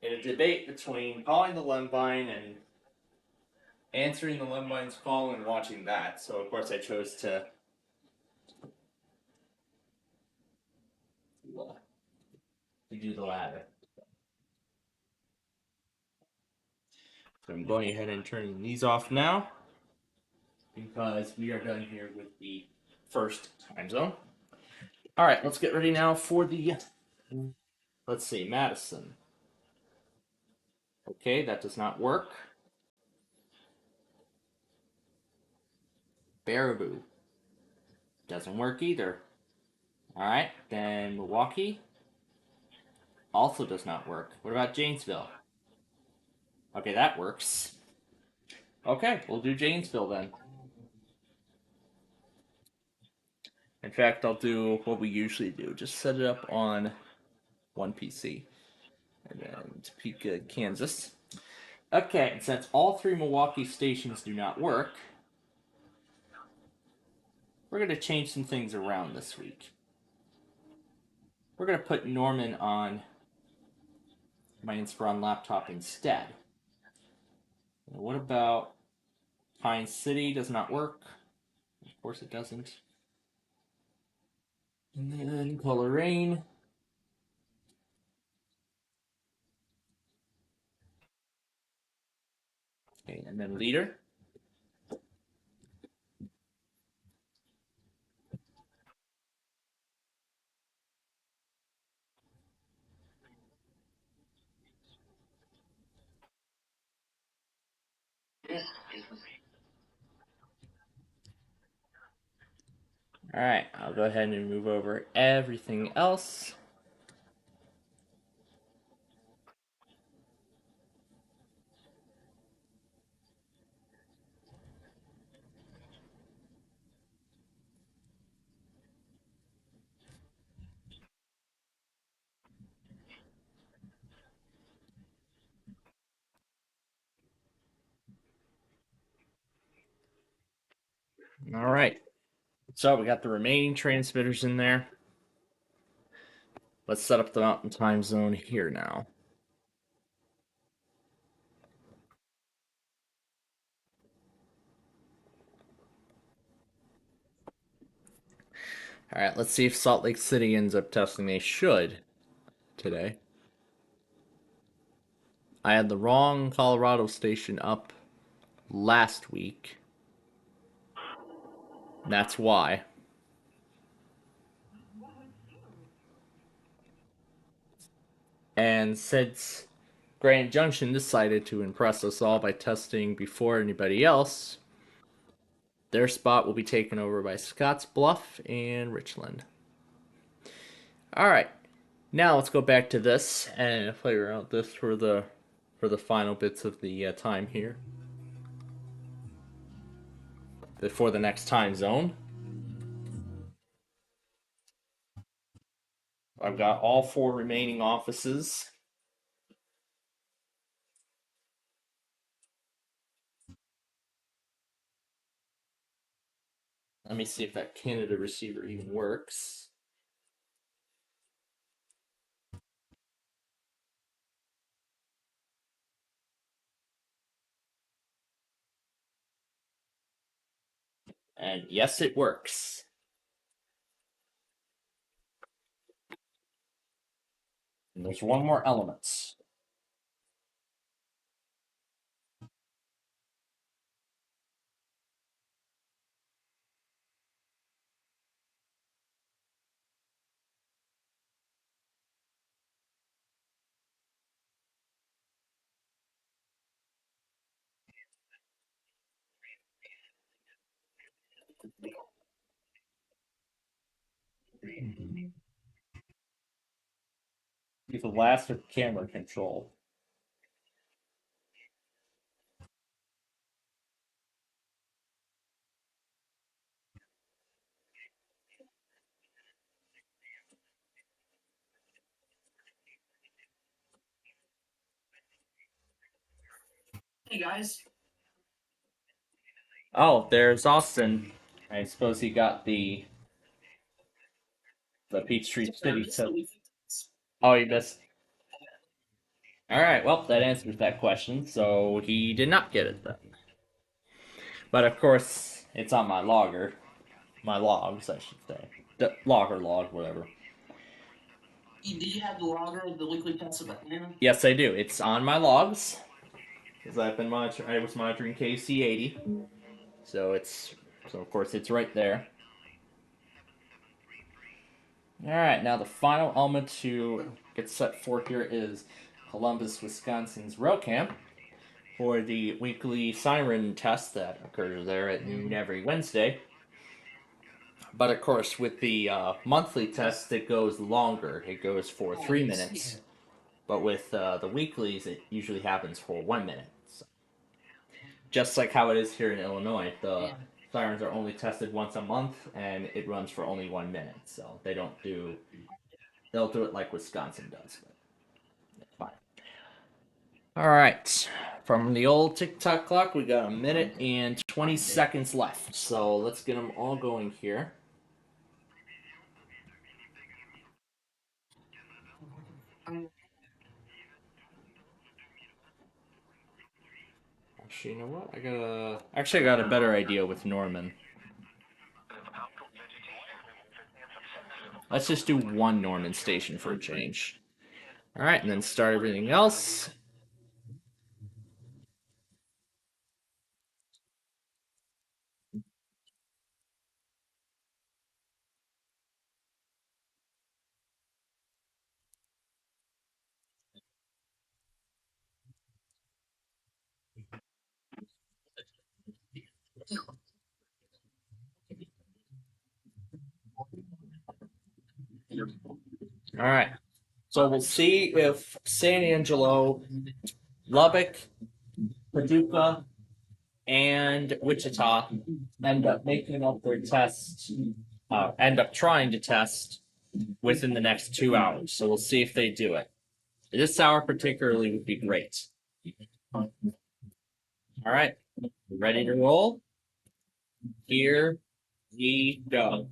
S1: In a debate between calling the Lembine and answering the Lembine's call and watching that. So, of course, I chose to do the latter. So I'm going ahead and turning these off now because we are done here with the first time zone. All right, let's get ready now for the, let's see, Madison. Okay, that does not work. Baraboo. Doesn't work either. All right, then Milwaukee. Also does not work. What about Janesville? Okay, that works. Okay, we'll do Janesville then. In fact, I'll do what we usually do. Just set it up on one PC. And then Topeka, Kansas. Okay, and since all three Milwaukee stations do not work, we're going to change some things around this week. We're going to put Norman on my Inspiron laptop instead. What about Pine City? Does not work. Of course it doesn't. And then Coleraine. Okay, and then Leader. Alright, I'll go ahead and move over everything else. Alright, so we got the remaining transmitters in there. Let's set up the mountain time zone here now. Alright, let's see if Salt Lake City ends up testing. They should today. I had the wrong Colorado station up last week. That's why. And since Grand Junction decided to impress us all by testing before anybody else, their spot will be taken over by Scotts Bluff and Richland. Alright, now let's go back to this and play around with this for the final bits of the time here. Before the next time zone. I've got all 4 remaining offices. Let me see if that Canada receiver even works. And yes, it works. And there's one more element. Be the last with camera control.
S7: Hey guys.
S1: Oh, there's Austin. I suppose he got the Peachtree City tip. Oh, he missed. Alright, well, that answers that question, so he did not get it then. But of course, it's on my logger. My logs, I should say. The logger log, whatever.
S7: Do you have the logger of the weekly test of hand?
S1: Yes, I do. It's on my logs. Because I've been monitoring, I was monitoring KC80. So of course it's right there. Alright, now the final element to get set for here is Columbus, Wisconsin's rail camp for the weekly siren test that occurs there at noon every Wednesday. But of course, with the monthly test, it goes longer. It goes for 3 minutes. But with the weeklies, it usually happens for 1 minute. So, just like how it is here in Illinois, the sirens are only tested once a month, and it runs for only 1 minute. So they'll do it like Wisconsin does. But fine. All right. From the old TikTok clock, we got 1 minute and 20 seconds left. So let's get them all going here. Actually, you know what? I got a better idea with Norman. Let's just do one Norman station for a change. All right, and then start everything else. All right. So we'll see if San Angelo, Lubbock, Paducah, and Wichita end up making up their tests, end up trying to test within the next 2 hours. So we'll see if they do it. This hour particularly would be great. All right. Ready to roll? Here we go.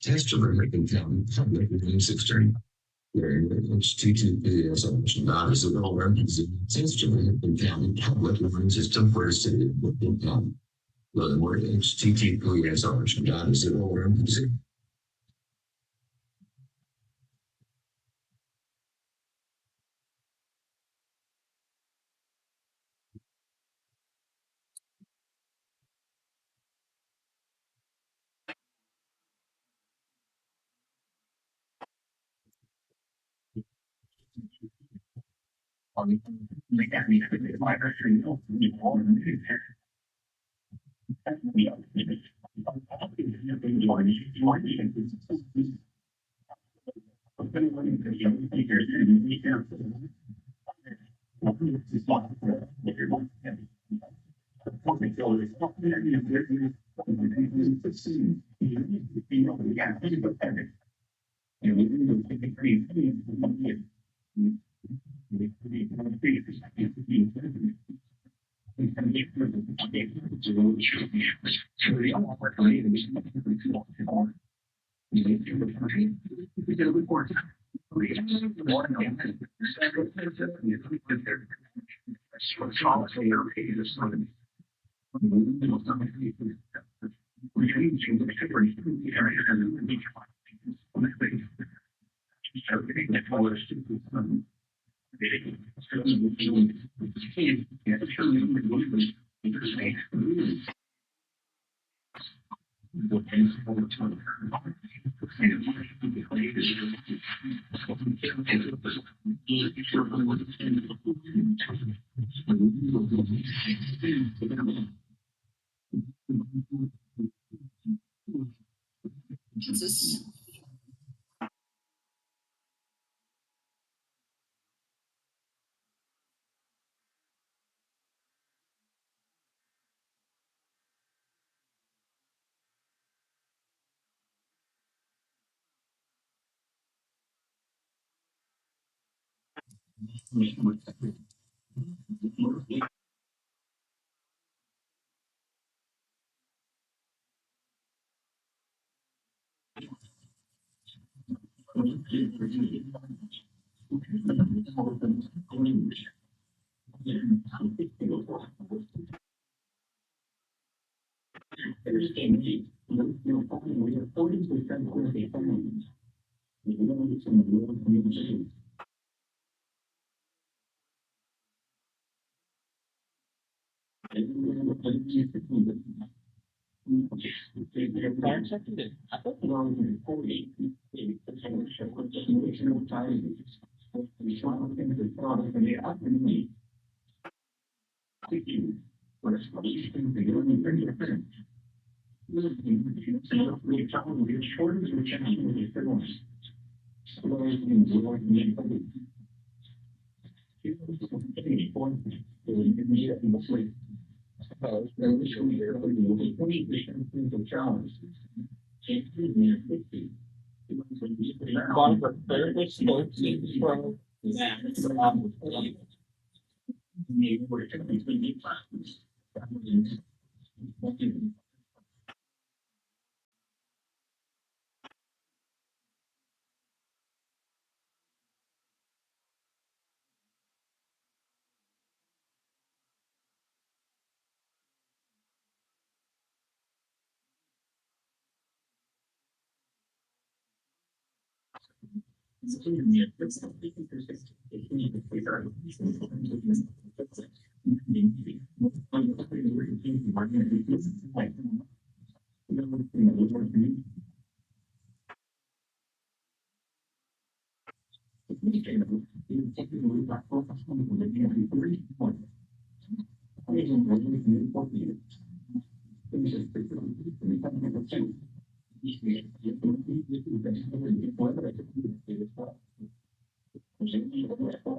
S3: Test of American County, 6:30. HTTPS not as an system and public system for a city with income. Learn more at HTTPS not as an
S5: Jesus.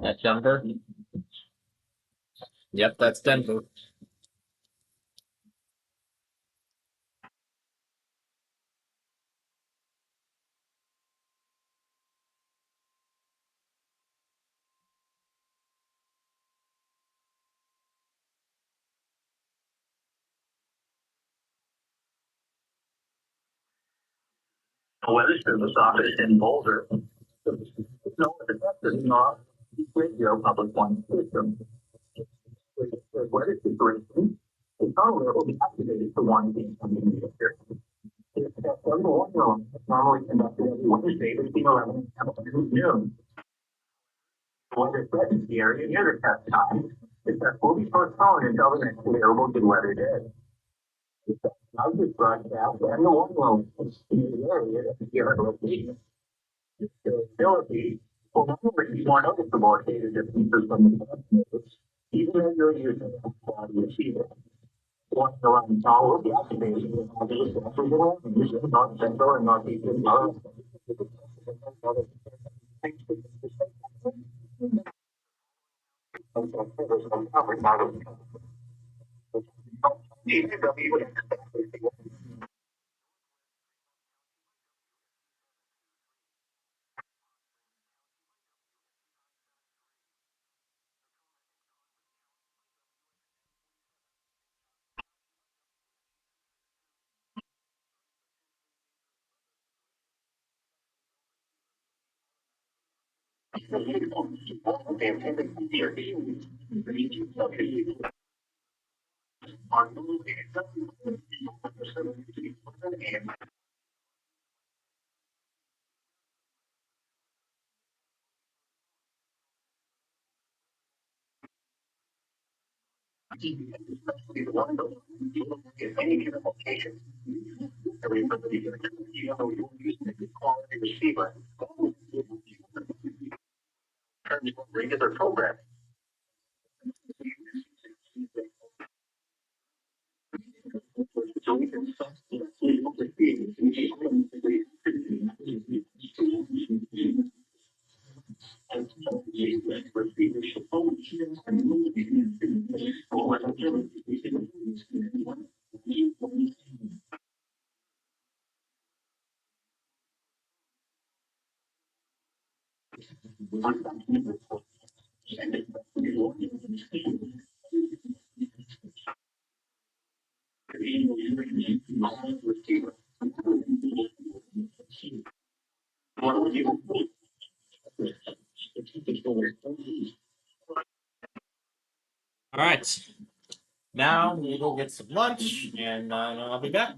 S1: That's Denver. Yep, that's Denver.
S3: weather service office in Boulder. No, the test is not radio public one system. The weather situation is normally will be activated to one being communicator. It's test number one room, normally conducted every Wednesday between 11 and noon. The weather threatens the area near the test time. The test will be postponed until the next available good weather day. The test of this broadcast and the one room is in the area of the location. Variability will normally be more noticeable at data distances from the transmitters, even if you're using a quality receiver. One around tower will be activated with all the receptors and using North Central and Northeastern Europe. Any given location, everybody you know you're using a quality receiver. Terms of regular programming.
S1: All right. Now we will get some lunch, and I'll be back.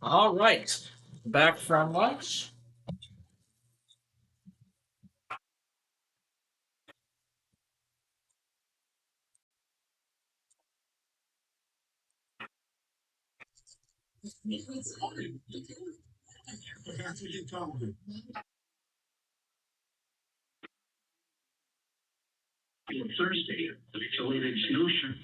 S1: All right, back from lunch.
S3: Thursday, the related snowshoe.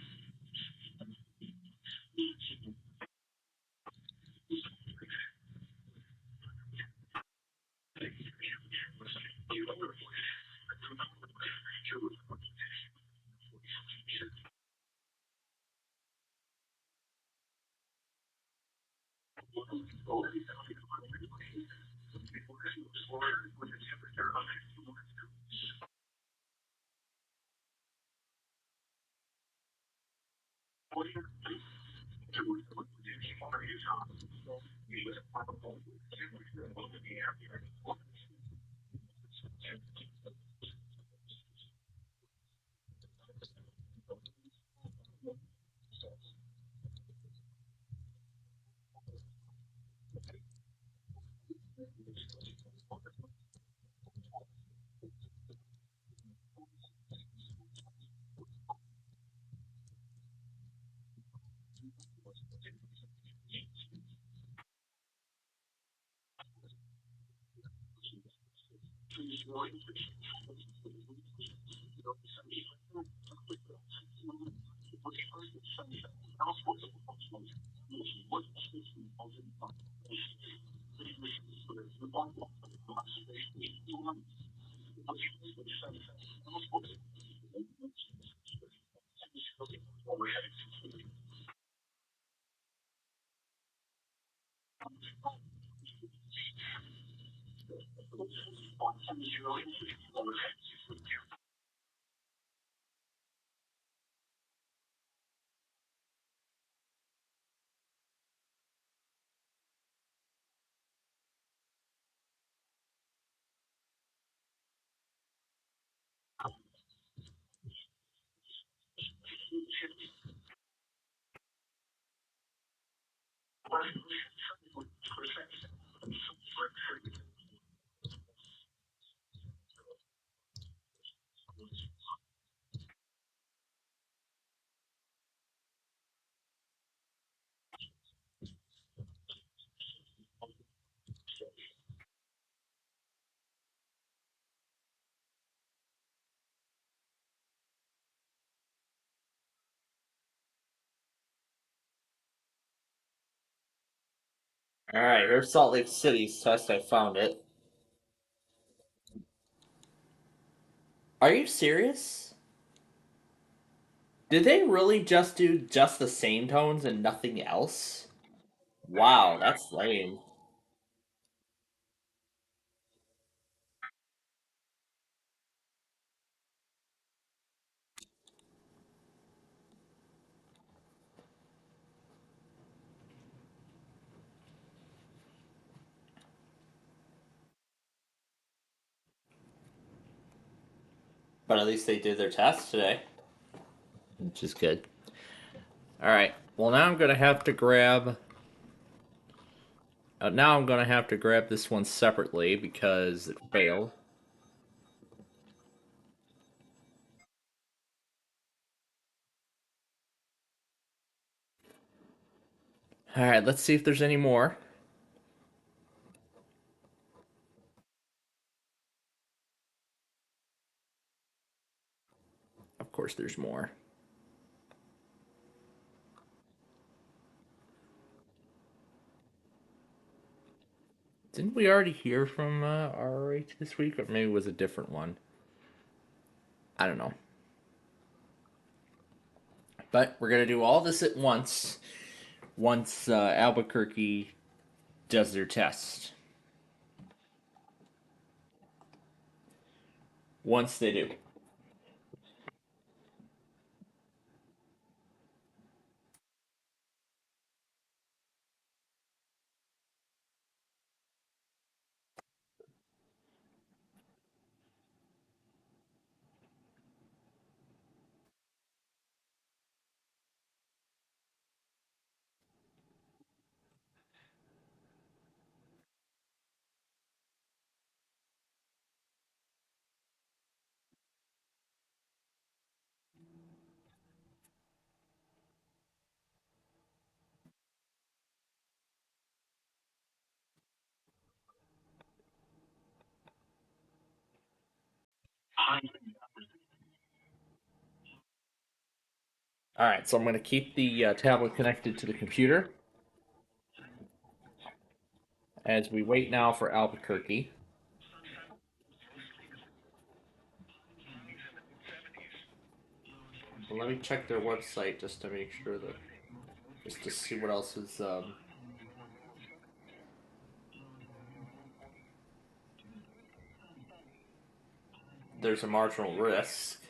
S1: Alright, here's Salt Lake City's test. I found it. Are you serious? Did they really just do just the same tones and nothing else? Wow, that's lame. But at least they did their test today, which is good. Alright, well now I'm gonna have to grab... now I'm gonna have to grab this one separately because it failed. Alright, let's see if there's any more. Of course there's more. Didn't we already hear from RRH this week? Or maybe it was a different one. I don't know. But we're going to do all this at once Albuquerque does their test. Once they do. Alright, so I'm going to keep the tablet connected to the computer as we wait now for Albuquerque. Well, let me check their website just to make sure that, just to see what else is. There's a marginal risk.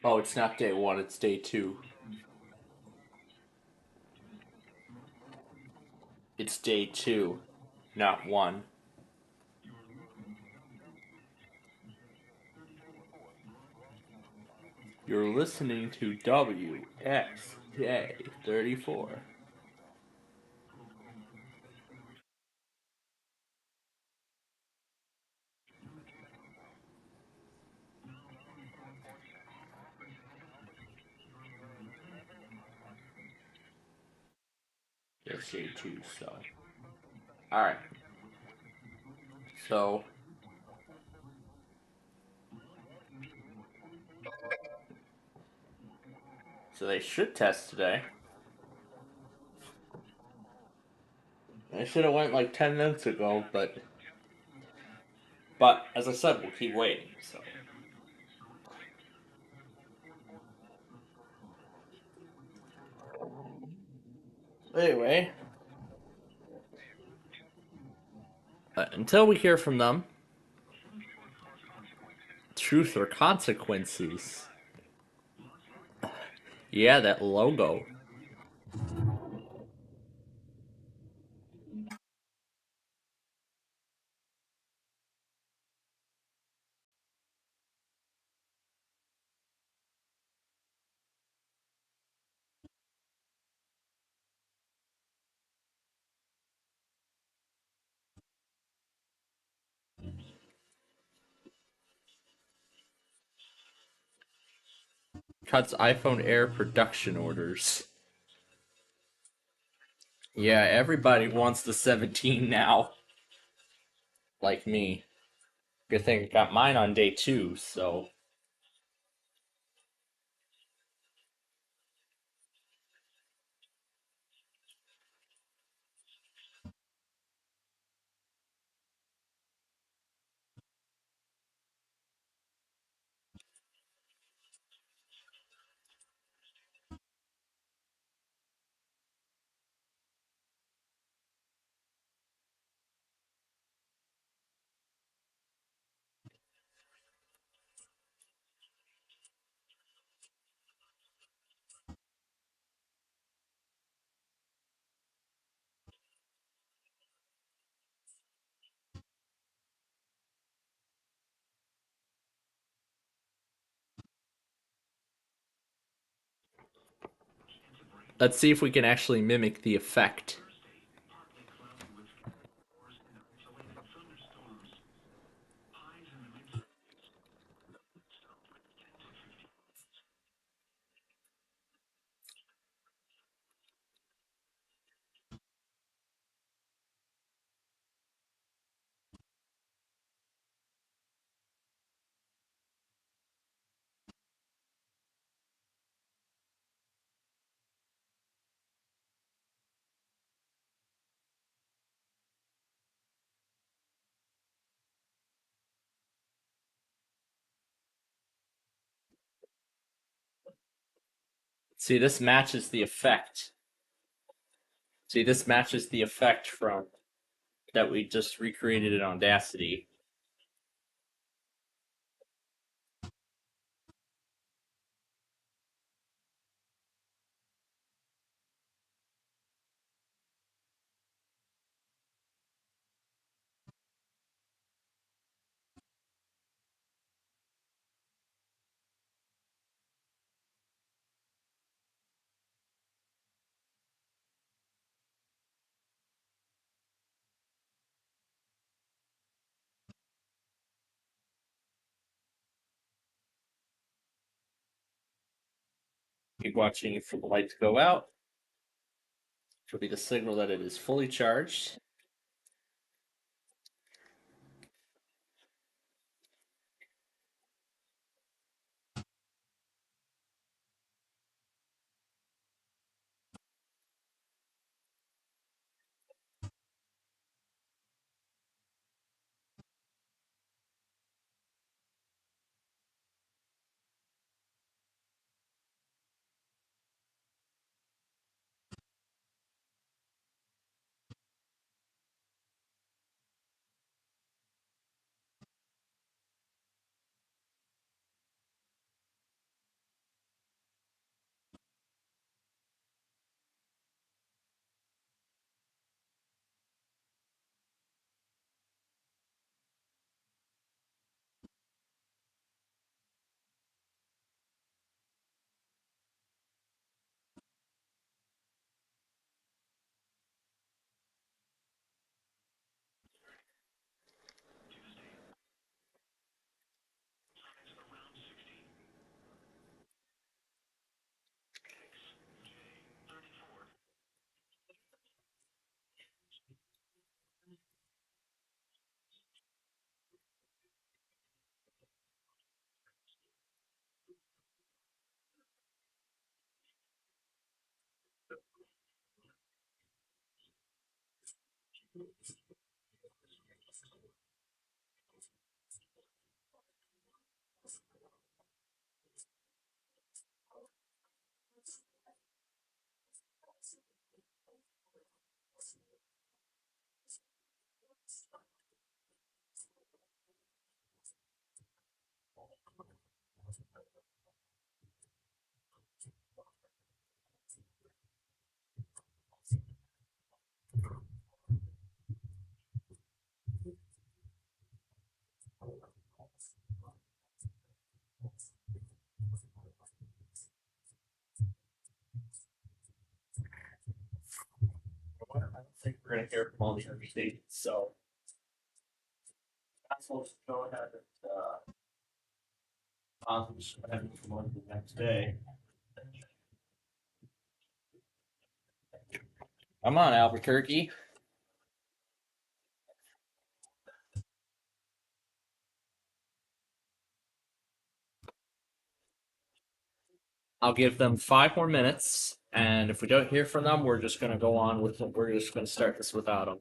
S1: Oh, it's not day 1, it's day 2. It's day 2, not 1. You're listening to WXJ34. Yes, day 2, so. Alright. So. So they should test today. I should have went like 10 minutes ago, but as I said, we'll keep waiting. So anyway, until we hear from them, truth or consequences. Yeah, that logo. Cuts iPhone Air production orders. Yeah, everybody wants the 17 now. Like me. Good thing I got mine on day 2, so. Let's see if we can actually mimic the effect. See, this matches the effect. See, this matches the effect from that we just recreated in Audacity. Keep watching for the light to go out, which will be the signal that it is fully charged. I don't think we're gonna hear from all the other stations, so I'm supposed to go ahead and I'll just go ahead and move on to the next day. Come on, Albuquerque. I'll give them 5 more minutes, and if we don't hear from them, we're just gonna go on with it. We're just gonna start this without them.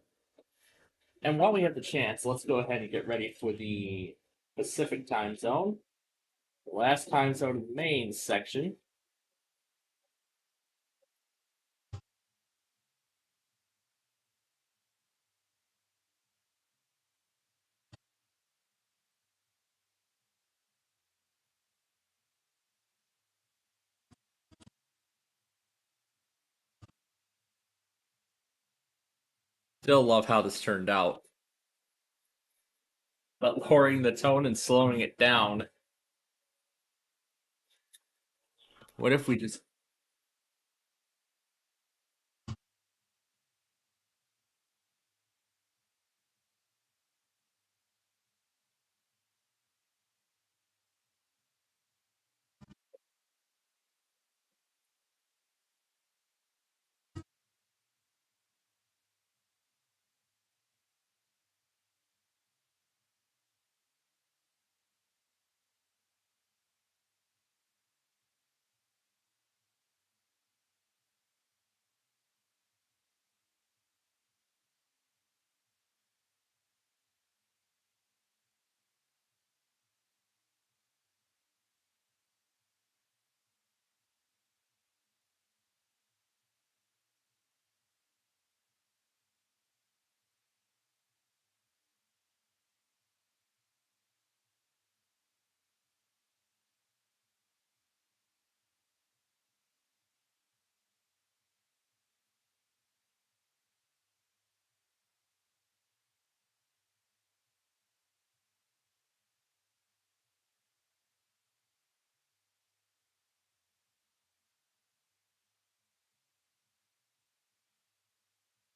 S1: And while we have the chance, let's go ahead and get ready for the Pacific time zone. The last time zone of the main section. Still love how this turned out. But lowering the tone and slowing it down. What if we just...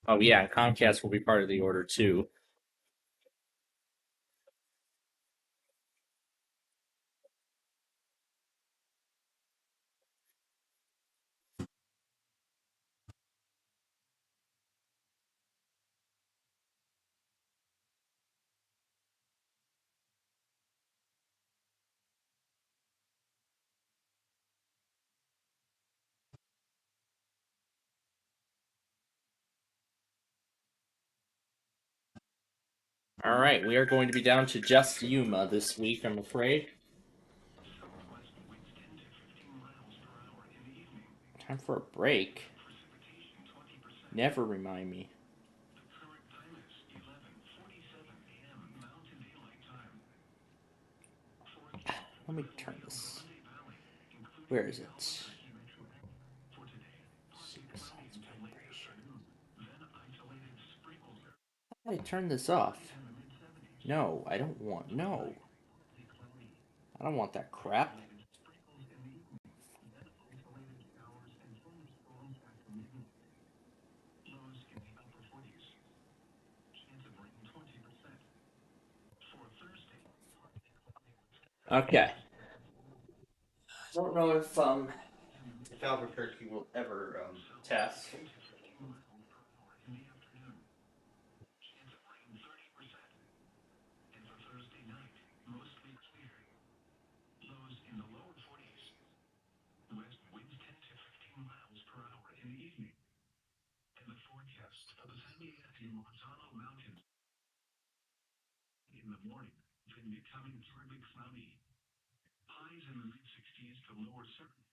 S1: Oh yeah, Comcast will be part of the order too. All right, we are going to be down to just Yuma this week, I'm afraid. Time for a break. Never remind me. Let me turn this. Where is it? How do I turn this off? No, I don't want. No. I don't want that crap. Okay. I don't know if Albuquerque will ever test.
S3: becoming partly cloudy. Highs in the mid-60s to lower 70s.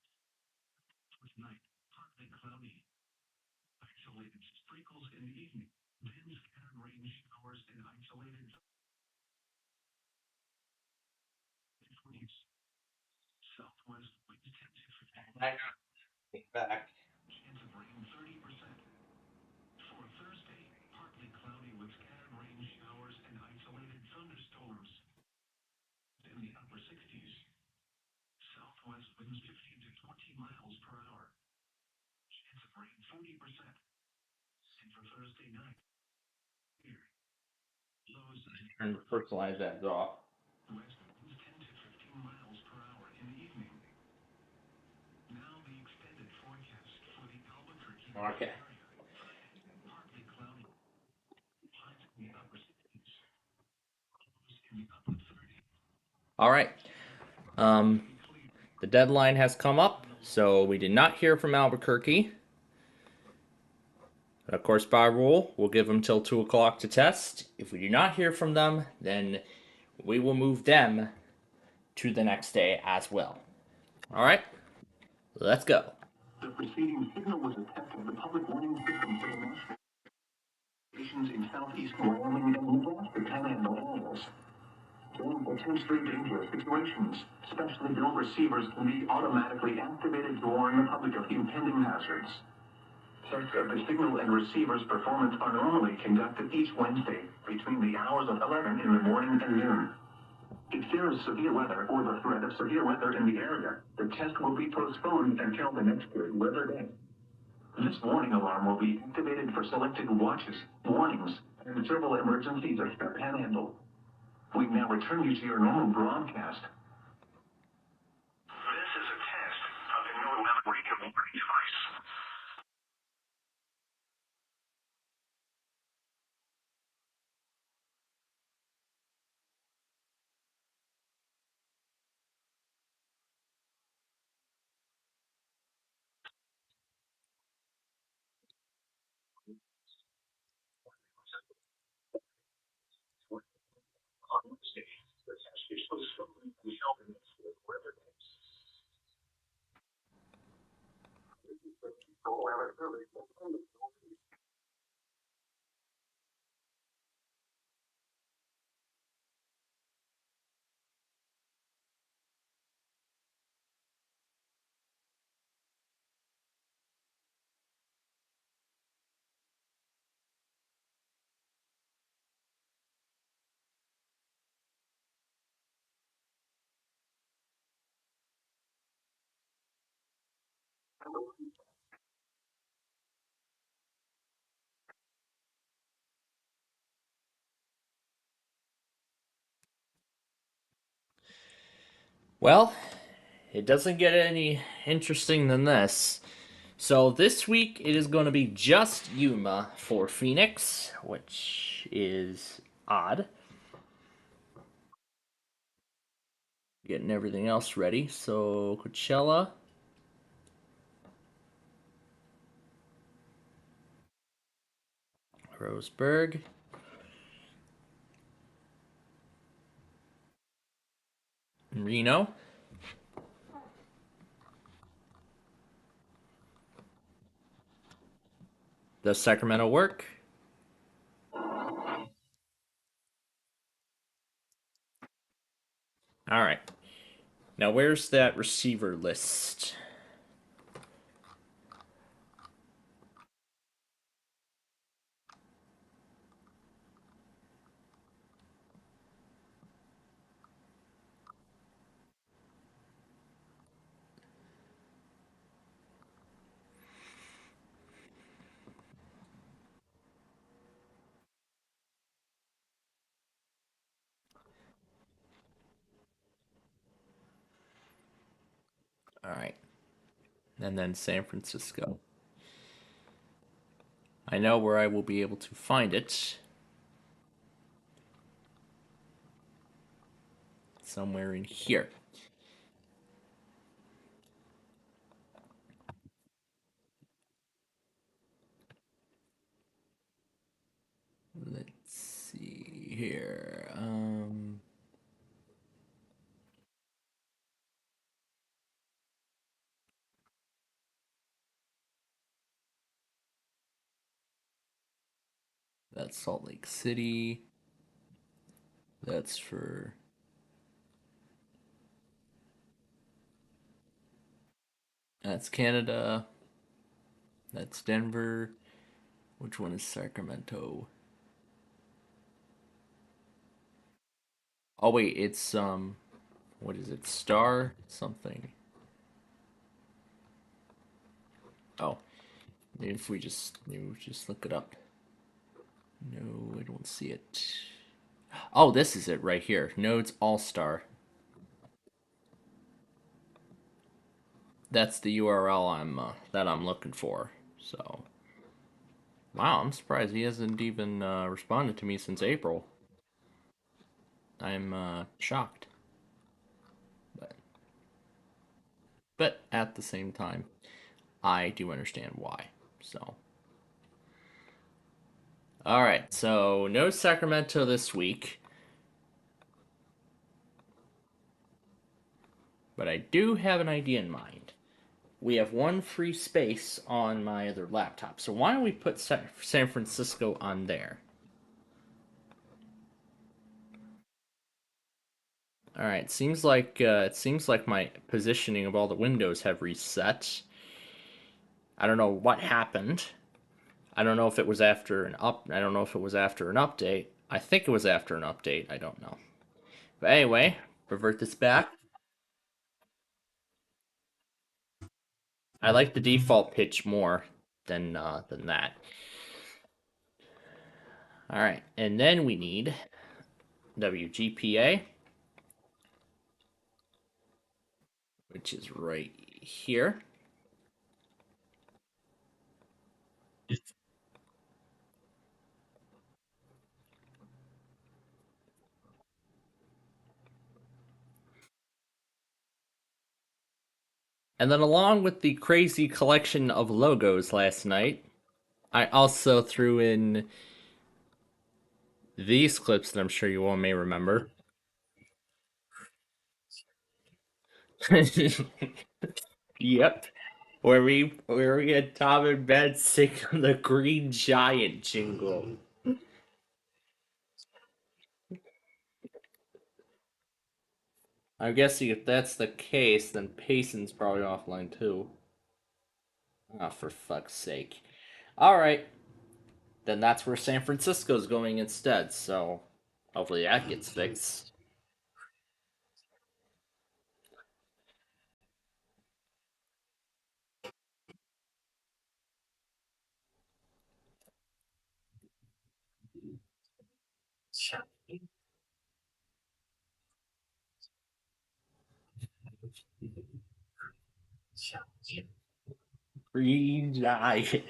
S3: Tonight, partly cloudy. Isolated sprinkles in the evening. Then scattered rain showers and isolated winds. Southwest winds 10 to 15.
S1: Back.
S3: Chance of rain 30%. For Thursday, partly cloudy with scattered rain showers and isolated thunderstorms. In the upper 60s. Southwest winds 15 to 20 miles per hour. Chance of rain 40%. And for Thursday night, here. Lows
S1: Turn the fertilizer ads off.
S3: west winds 10 to 15 miles per hour in the evening. Now the extended forecast for the Albuquerque
S1: Okay.
S3: area. Partly cloudy. Highs in the upper 60s. Lows in the upper 30s.
S1: All right. The deadline has come up, so we did not hear from Albuquerque. Of course, by rule, we'll give them till 2 o'clock to test. If we do not hear from them, then we will move them to the next day as well. All right, let's go.
S3: The preceding signal was a test of the public warning system for the national stations in southeast Wyoming and Nebraska Panhandle areas. During potentially dangerous situations, specially built receivers can be automatically activated to warn the public of impending hazards. Tests of the signal and receiver's performance are normally conducted each Wednesday between the hours of 11 in the morning and noon. If there is severe weather or the threat of severe weather in the area, the test will be postponed until the next good weather day. This warning alarm will be activated for selected watches, warnings, and several emergencies of the Panhandle. We now return you to your normal broadcast. This is a test of the new radio warning device.
S1: Well, it doesn't get any interesting than this. So this week it is going to be just Yuma for Phoenix, which is odd. Getting everything else ready. So Coachella. Roseburg. Reno. Does Sacramento work? All right. Now, where's that receiver list? All right. And then San Francisco. I know where I will be able to find it. Somewhere in here. Let's see here. That's Salt Lake City. That's for... That's Canada. That's Denver. Which one is Sacramento? Oh wait, it's what is it? Star something. Oh, if we just look it up. No, I don't see it. Oh, this is it right here. Nodes All Star. That's the URL I'm looking for. So, wow, I'm surprised he hasn't even responded to me since April. I'm shocked, but at the same time, I do understand why. So, all right. So no Sacramento this week, but I do have an idea in mind. We have one free space on my other laptop, so why don't we put San Francisco on there? All right. It seems like my positioning of all the windows have reset. I don't know what happened. I don't know if it was after an up. I don't know if it was after an update. I think it was after an update. I don't know. But anyway, revert this back. I like the default pitch more than that. All right, and then we need WGPA, which is right here. And then along with the crazy collection of logos last night, I also threw in these clips that I'm sure you all may remember. Yep. Where we had Tom and Ben sing the Green Giant jingle. I'm guessing if that's the case, then Payson's probably offline too. Oh, for fuck's sake. Alright. Then that's where San Francisco's going instead, so hopefully that gets fixed. Green Giant.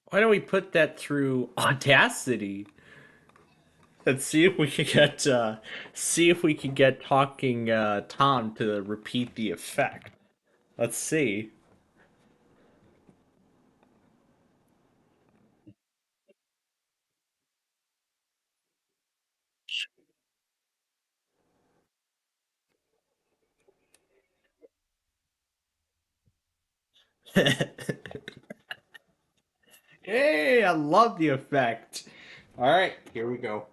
S1: Why don't we put that through Audacity? Let's see if we can get talking Tom to repeat the effect. Let's see. Hey, I love the effect. All right, here we go.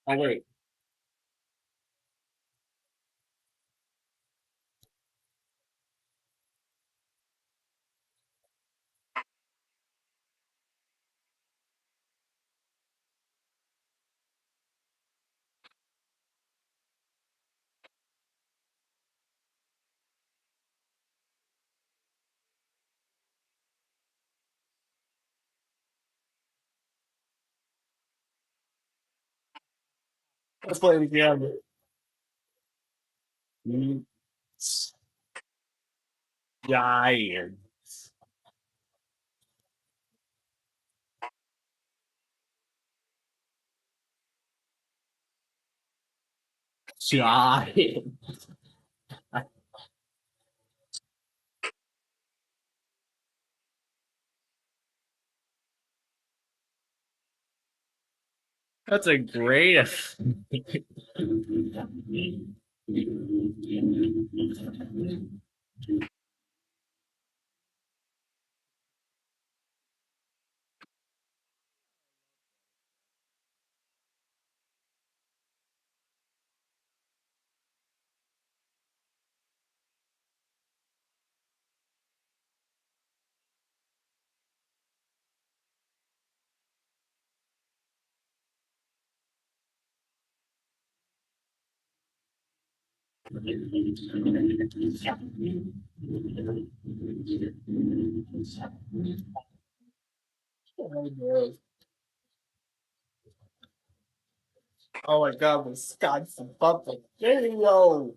S1: Oh wait. Let's play it again. Giant. God. That's a great. Oh my God, Wisconsin Public Radio.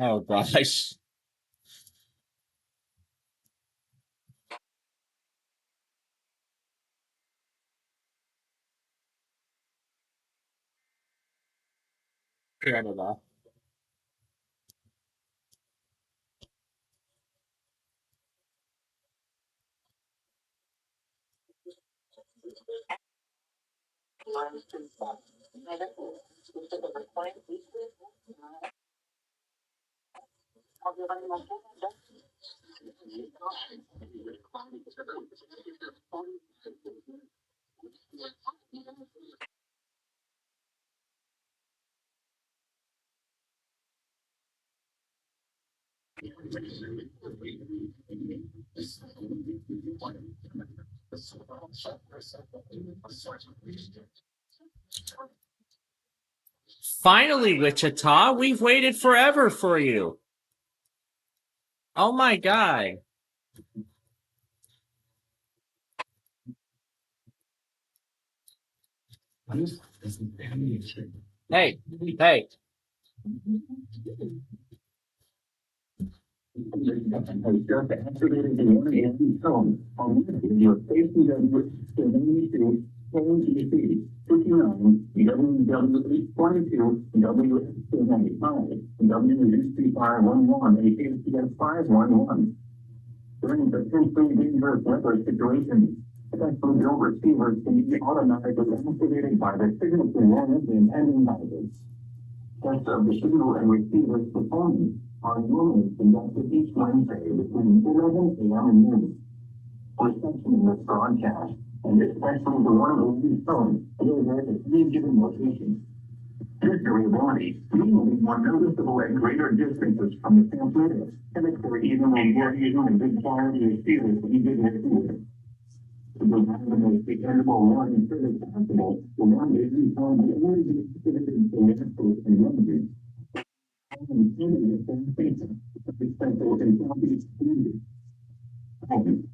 S1: Oh gosh. Canada. Finally, Wichita, we've waited forever for you. Oh my God. Hey, hey.
S3: During potentially dangerous weather situations, potential bill receivers can be automatically activated by the signal to manage the impending outage. Tests of the signal and receiver's performance are normally conducted each Wednesday between 11 a.m. and noon. Reception in this broadcast, and especially the one over the phone, will work at any given location. This variability may be more noticeable at greater distances from the transmitter, and occur even when we're using a good quality receiver to be good receiver. To provide the most dependable warning service possible, the one is found the only distributed to networks and remedies. And candidate sanitation, especially in Southeast communities.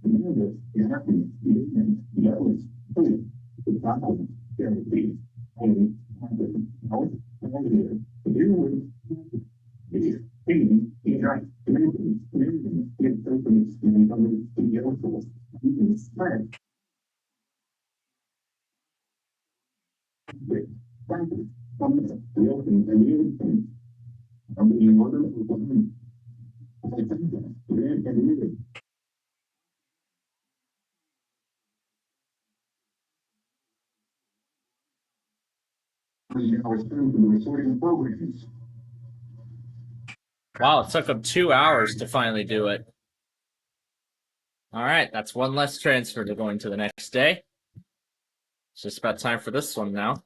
S3: Nervous, happy, yellows, food, the problem, therapy, and health, failure, you would being right, moving, get open, and other studio tools. You can spread. Practice, something, real things, and new things. I'm being more than one. I think that, read and read. Now it's time for the recording programs.
S1: Wow, it took them 2 hours to finally do it. All right, that's one less transfer to going to the next day. It's just about time for this one now.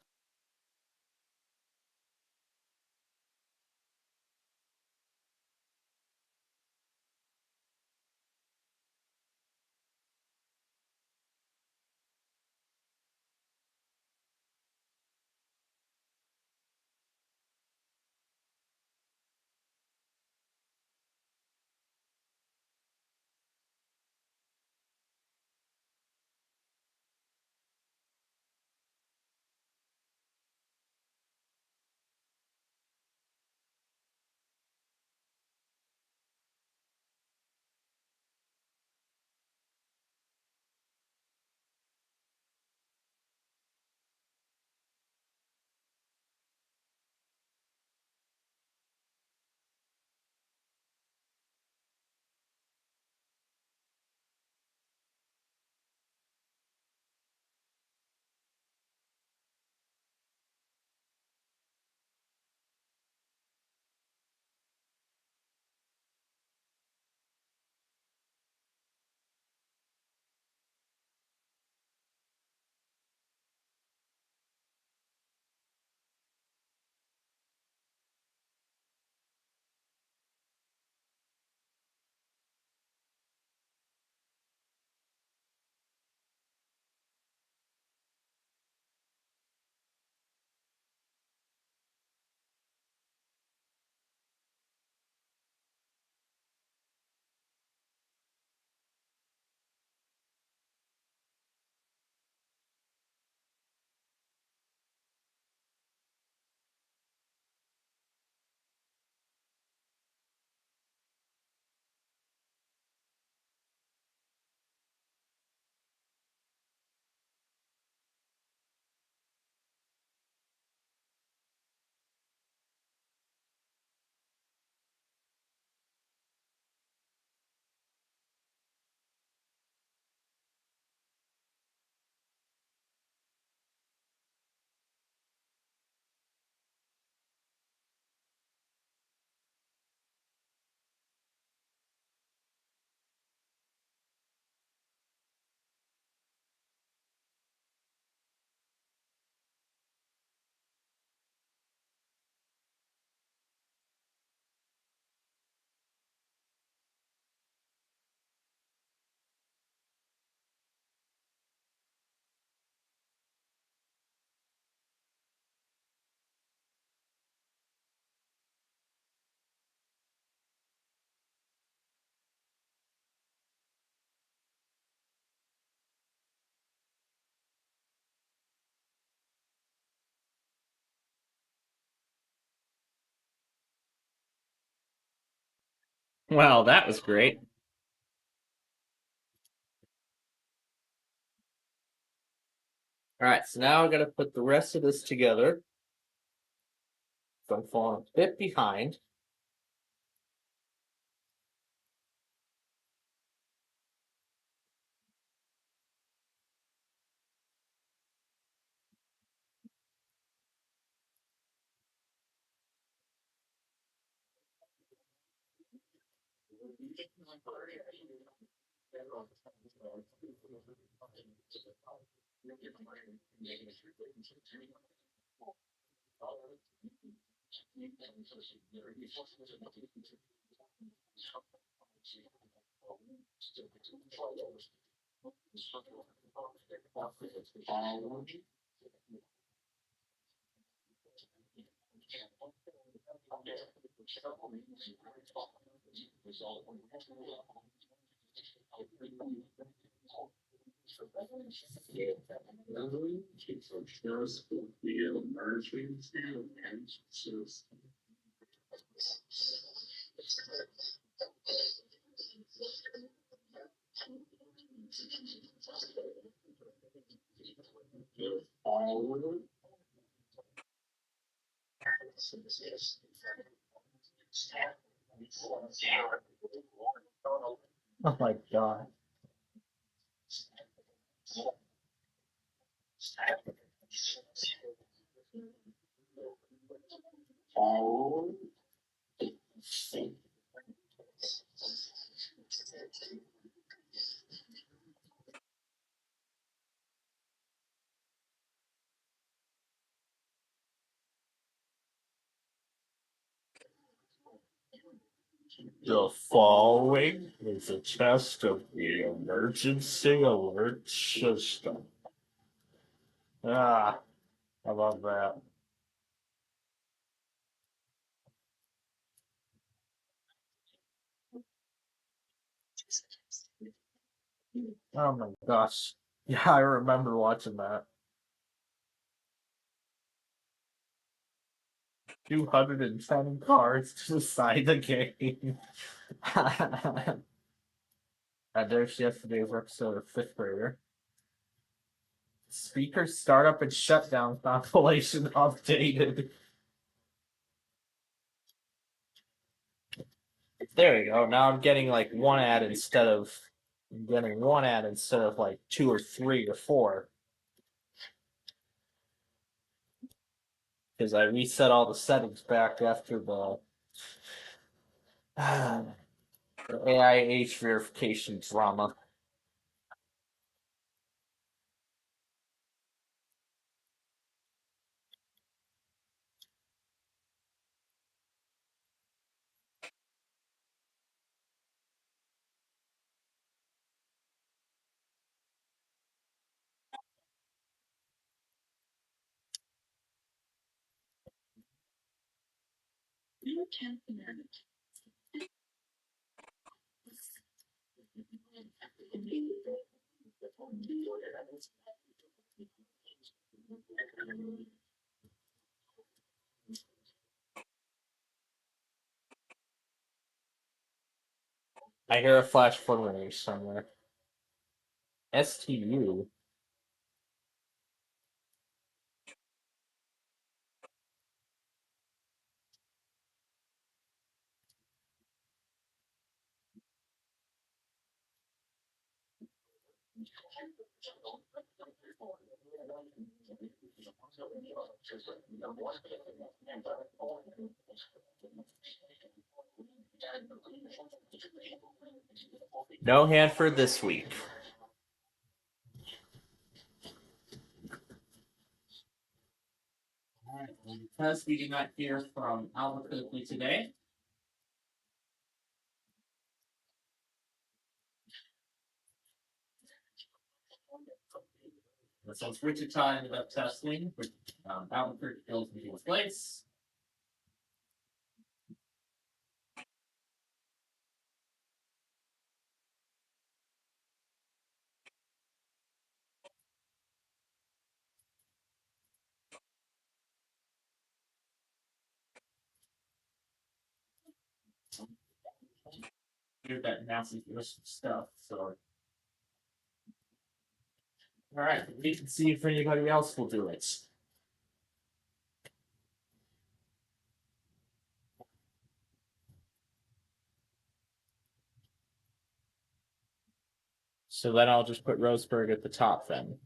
S1: Well, that was great. All right, so now I'm gonna put the rest of this together. So I'm falling a bit behind. Oh my god. The following is a test of the emergency alert system. Ah, I love that. Oh my gosh. Yeah, I remember watching that. 210 cards to decide the game. And there's yesterday's episode of Fifth Grader. Speaker startup and shutdown compilation updated. There you go. Now I'm getting like one ad instead of like two or three or four. Because I reset all the settings back after the AI age verification drama. I hear a flash flood somewhere. STU. No Hanford this week. Alright, because we did not hear from Albuquerque today. Since Wichita ended up testing, Albuquerque fills in his place. do that nasty stuff. So, all right, we can see if anybody else will do it. So then I'll just put Roseburg at the top then.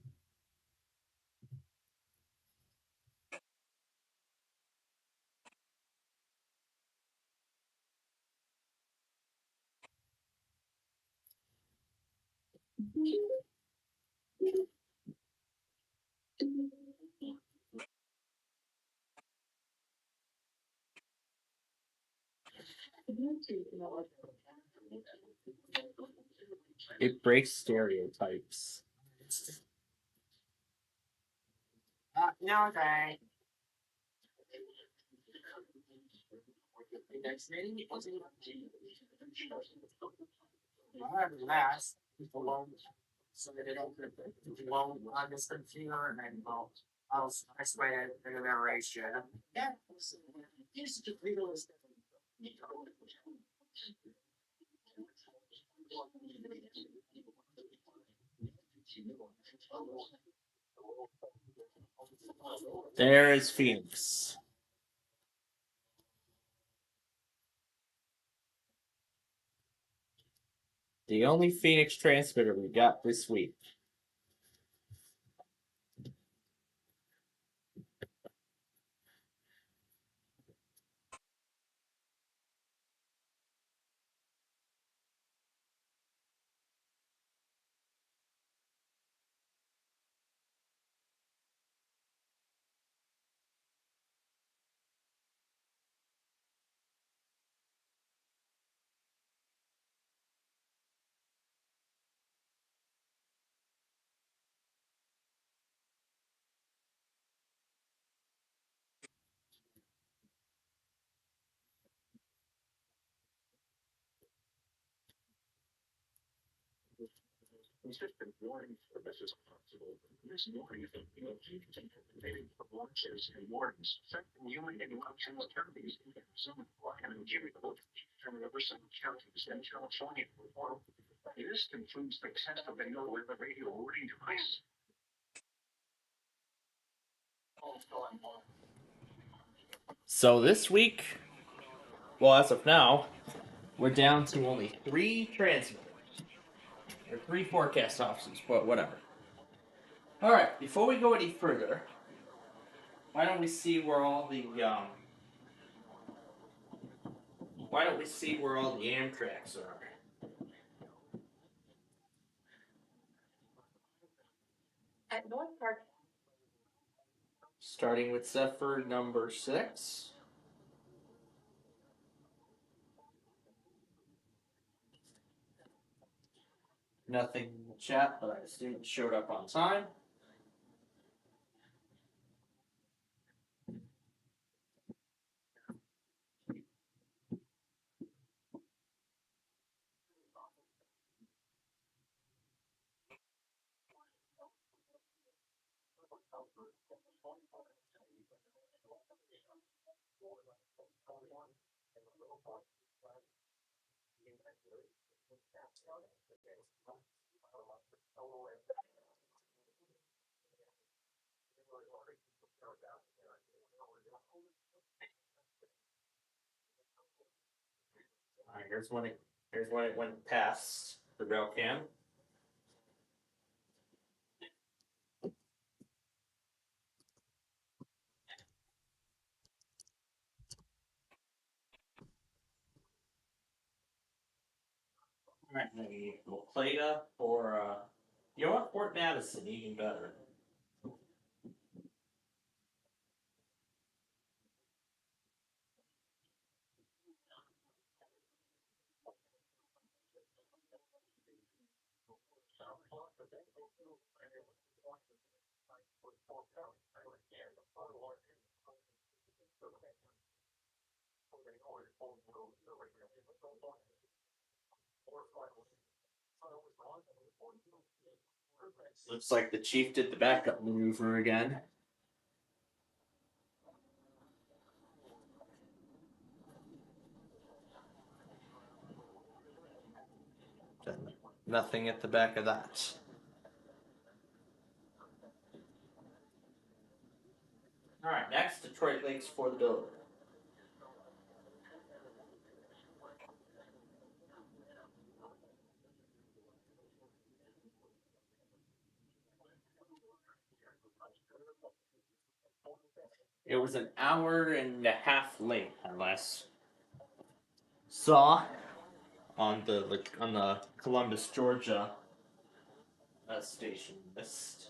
S1: It breaks stereotypes.
S7: No, okay. Last, so they don't won't on this computer and then I'll explain it in the narration. Yeah.
S1: There is Phoenix. The only Phoenix transmitter we got this week.
S3: Consistent warnings are best as possible. This morning, anticipating the launches and warnings affecting human and functional counties in Arizona, Florida, and Germany over some counties in California. This concludes the test of the NOAA weather radio warning device.
S1: So this week, well, as of now, we're down to only 3 transmitters. Or 3 forecast offices, but whatever. Alright, before we go any further, why don't we see where all the Amtrak's are?
S6: At North Park.
S1: Starting with Zephyr number 6. Nothing in the chat, but I assume it showed up on time. Alright, here's when it went past the rail cam. Alright, maybe Plata or you know what? Fort Madison, even better. Looks like the chief did the backup maneuver again. Then nothing at the back of that. All right, next, Detroit Lakes for the builder. It was an hour and a half late, I last saw on the Columbus, Georgia station list.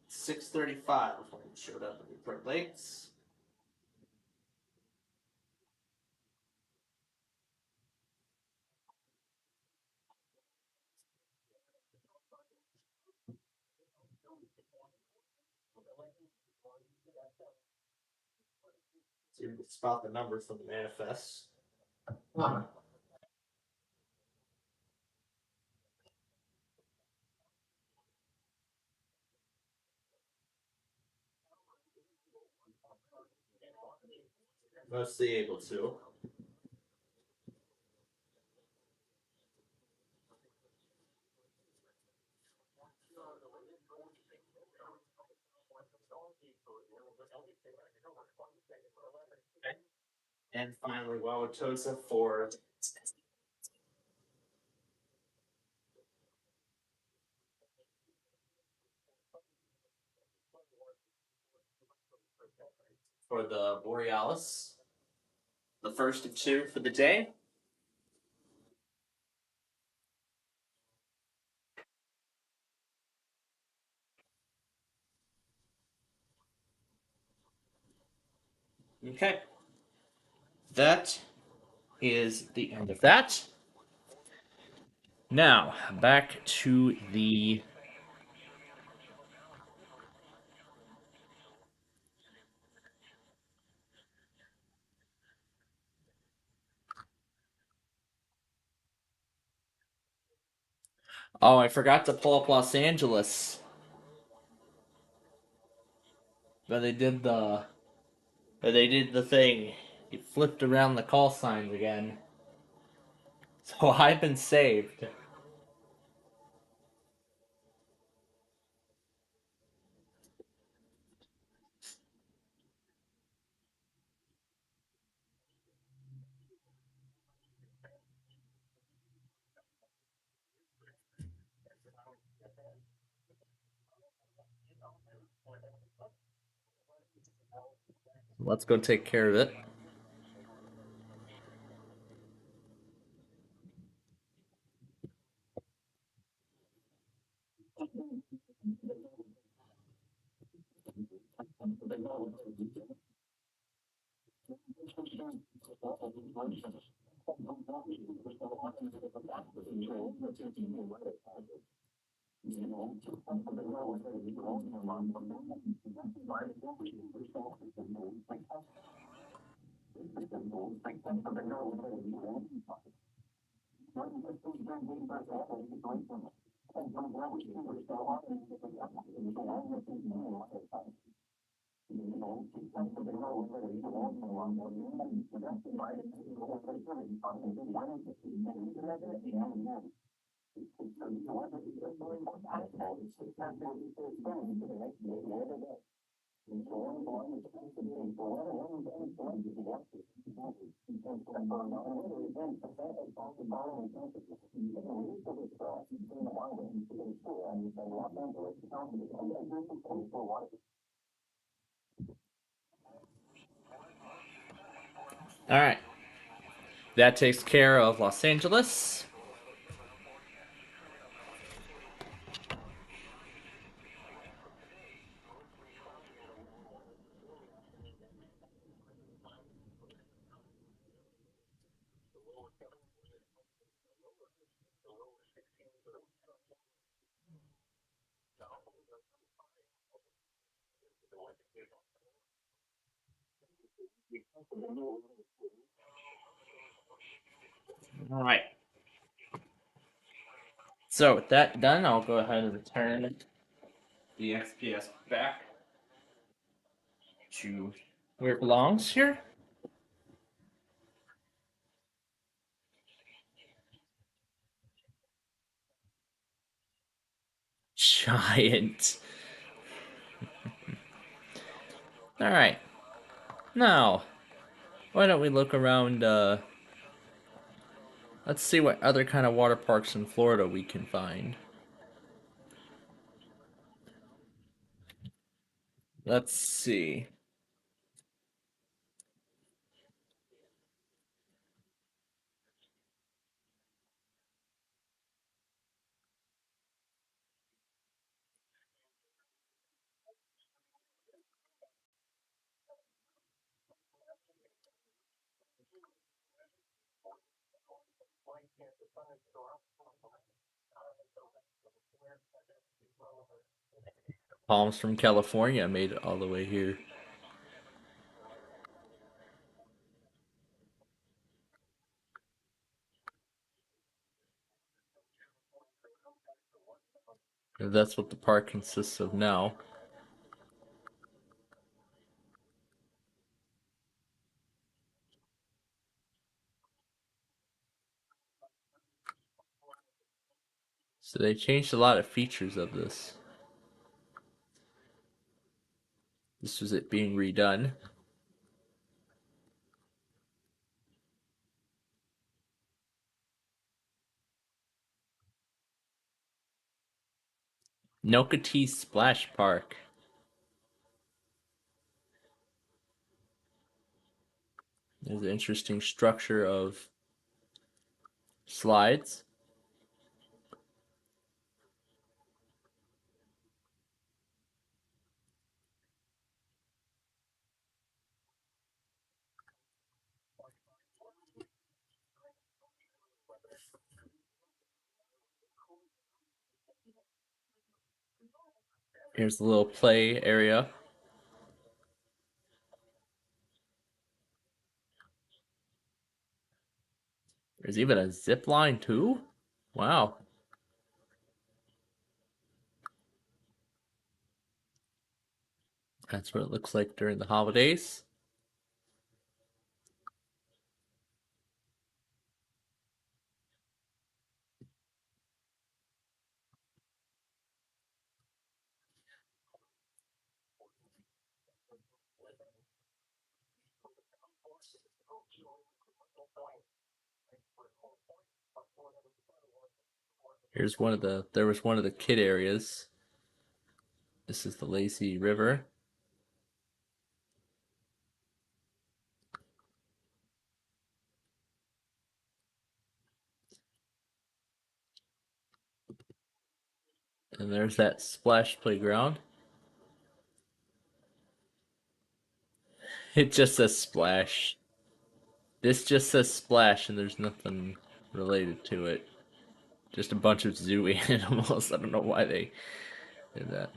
S1: 6:35 when it showed up in Detroit Lakes. See if we can spot the number from the manifest. Mostly able to. And finally, Wauwatosa for the Borealis. The first of two for the day. Okay. That is the end of that. Now, back to the Oh, I forgot to pull up Los Angeles. But they did the thing. It flipped around the call signs again. So I've been saved. Let's go take care of it. Alright. That takes care of Los Angeles. Alright. So with that done, I'll go ahead and return the XPS back to where it belongs here. giant. Alright. Now, why don't we look around, let's see what other kind of water parks in Florida we can find. Let's see. Palms from California made it all the way here. That's what the park consists of now. So they changed a lot of features of this. This was it being redone. Nocatee Splash Park. There's an interesting structure of slides. Here's the little play area. There's even a zip line too? Wow. That's what it looks like during the holidays. Here's there was one of the kid areas. This is the lazy river. And there's that splash playground. It just says splash. This just says splash and there's nothing related to it. Just a bunch of zoo animals. I don't know why they did that.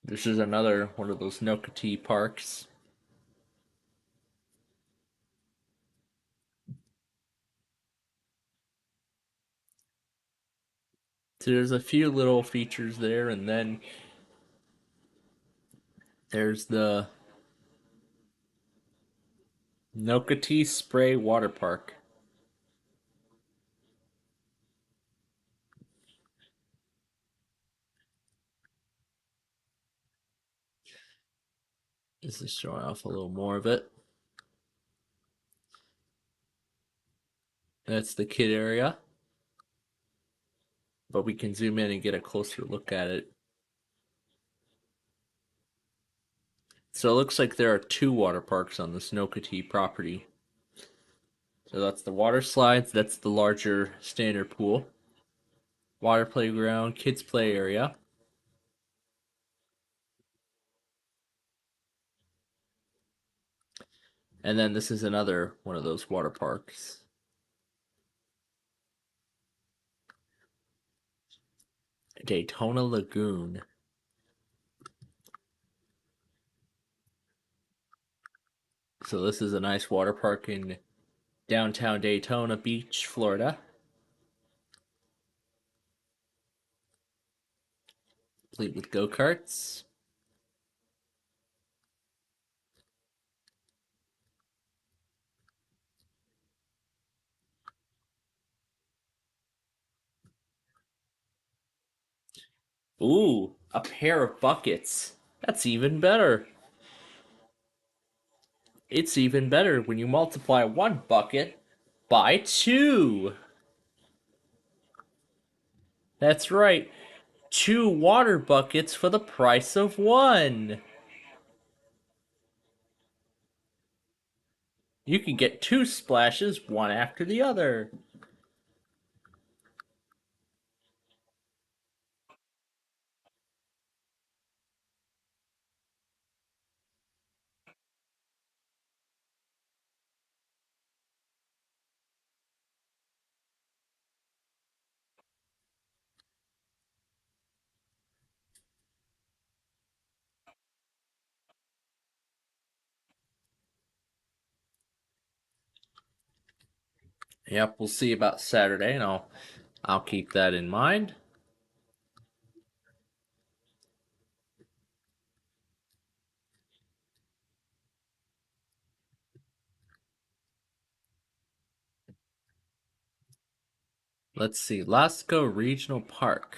S1: This is another one of those Nocatee parks. So there's a few little features there, and then there's the Nocatee Spray Water Park. This is showing off a little more of it. That's the kid area. But we can zoom in and get a closer look at it. So it looks like there are two water parks on this Nocatee property. So that's the water slides, that's the larger standard pool. Water playground, kids play area. And then this is another one of those water parks. Daytona Lagoon. So this is a nice water park in downtown Daytona Beach, Florida. Complete with go-karts. Ooh, a pair of buckets. That's even better. It's even better when you multiply one bucket by 2. That's right. 2 water buckets for the price of 1. You can get 2 splashes, one after the other. Yep, we'll see about Saturday, and I'll keep that in mind. Let's see, Lasco Regional Park.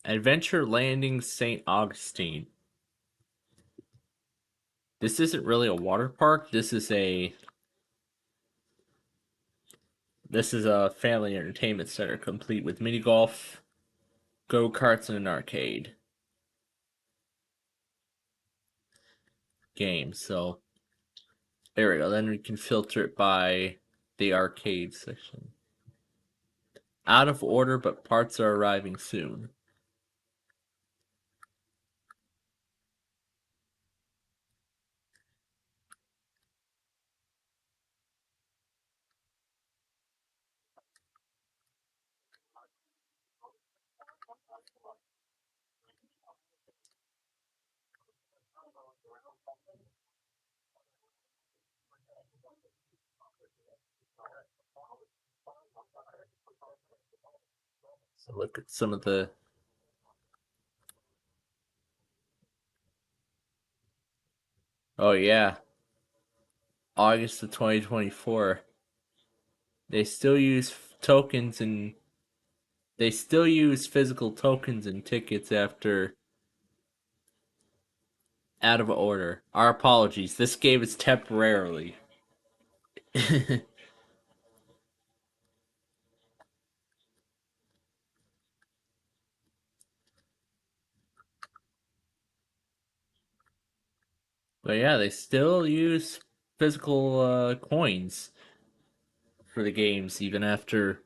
S1: Adventure Landing St. Augustine. This isn't really a water park. This is a family entertainment center complete with mini golf, go-karts, and an arcade game. So there we go. Then we can filter it by the arcade section. Out of order, but parts are arriving soon. So look at some of the oh yeah, August of 2024. They still use tokens and they still use physical tokens and tickets after out of order. Our apologies. This game is temporarily. But yeah, they still use physical coins for the games even after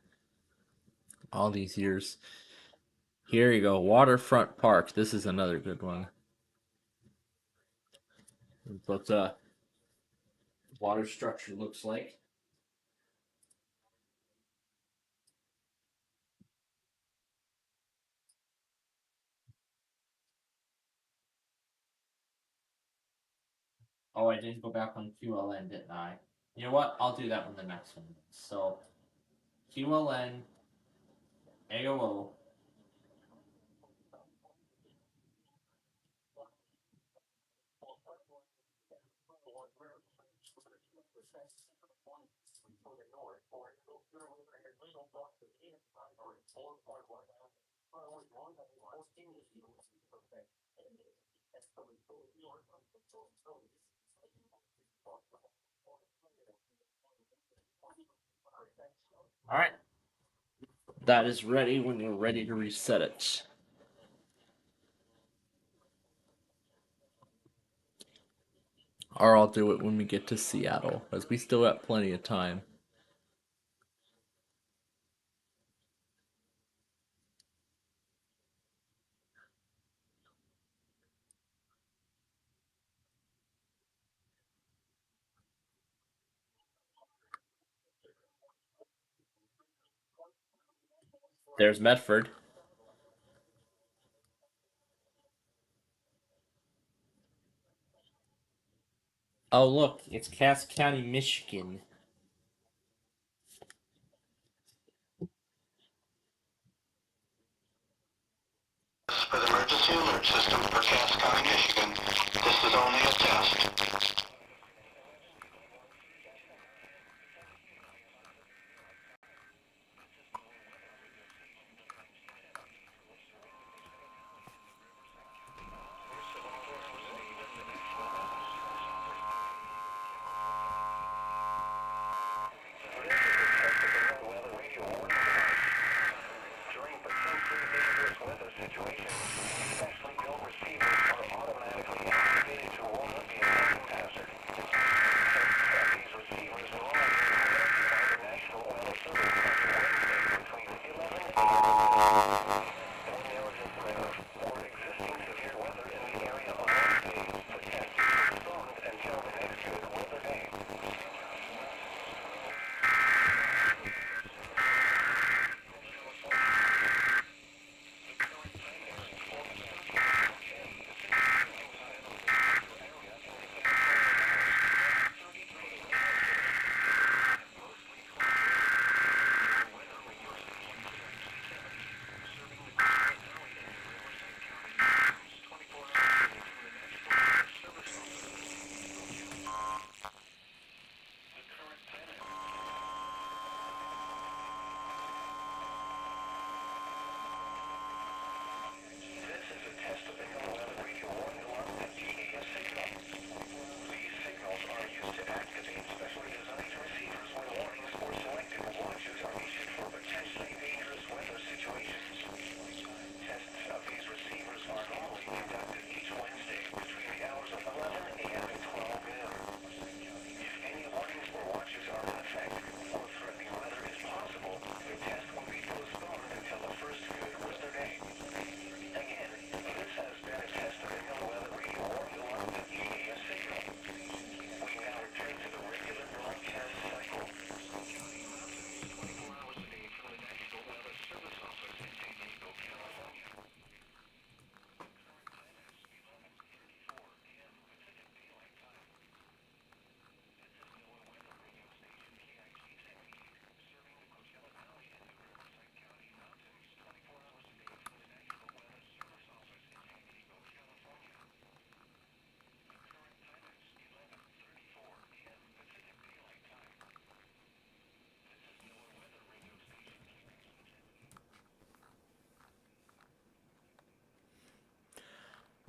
S1: all these years. Here you go, Waterfront Park. This is another good one. What the water structure looks like. Oh, I didn't go back on QLN, didn't I? You know what? I'll do that one the next one. So, QLN, AOO. Alright. That is ready when you're ready to reset it. Or I'll do it when we get to Seattle, as we still got plenty of time. There's Medford. Oh, look, it's Cass County, Michigan.
S4: For the emergency alert system for Cass County, Michigan, this is only a test.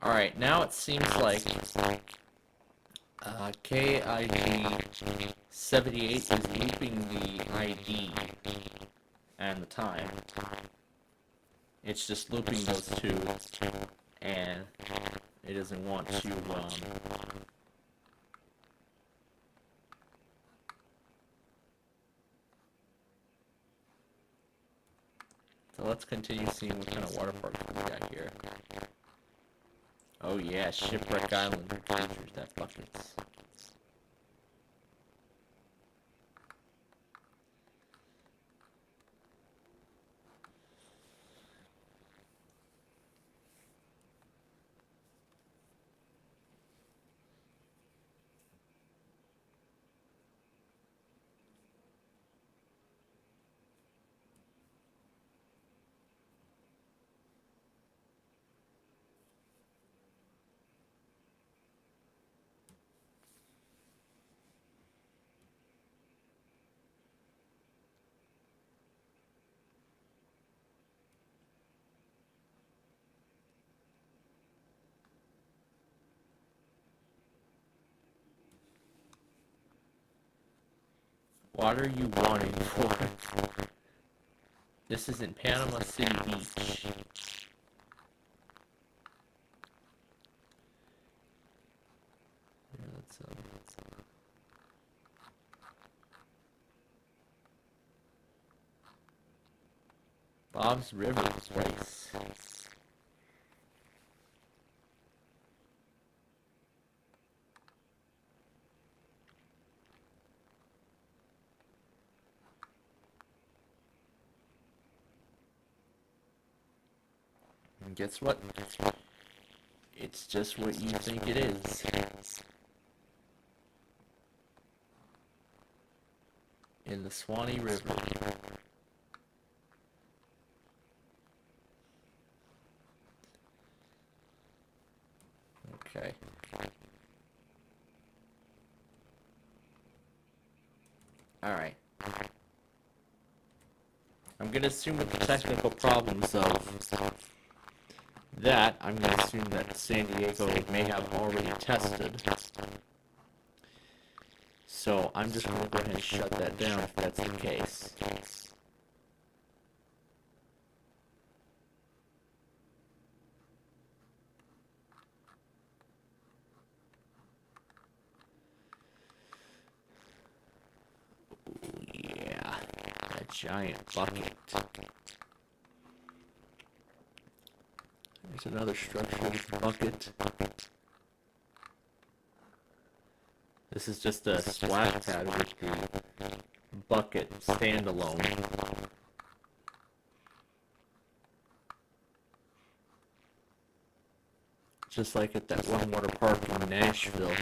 S1: Alright, now it seems like KIG 78 is looping the ID and the time. It's just looping those two, and it doesn't want to, so let's continue seeing what kind of water particles we got here. Oh yeah, Shipwreck Island features that buckets. What are you wanting for? This is in Panama City Beach. Yeah, that's Bob's River Place. And guess what? It's just what you think it is. In the Swanee River. Okay. Alright. I'm gonna assume with the technical problems of that, I'm gonna assume that San Diego may have already tested. So I'm just gonna go ahead and shut that down if that's the case. Ooh, yeah, that giant bucket. There's another structure with a bucket. This is just a splash pad with the bucket standalone. Just like at that one water park in Nashville.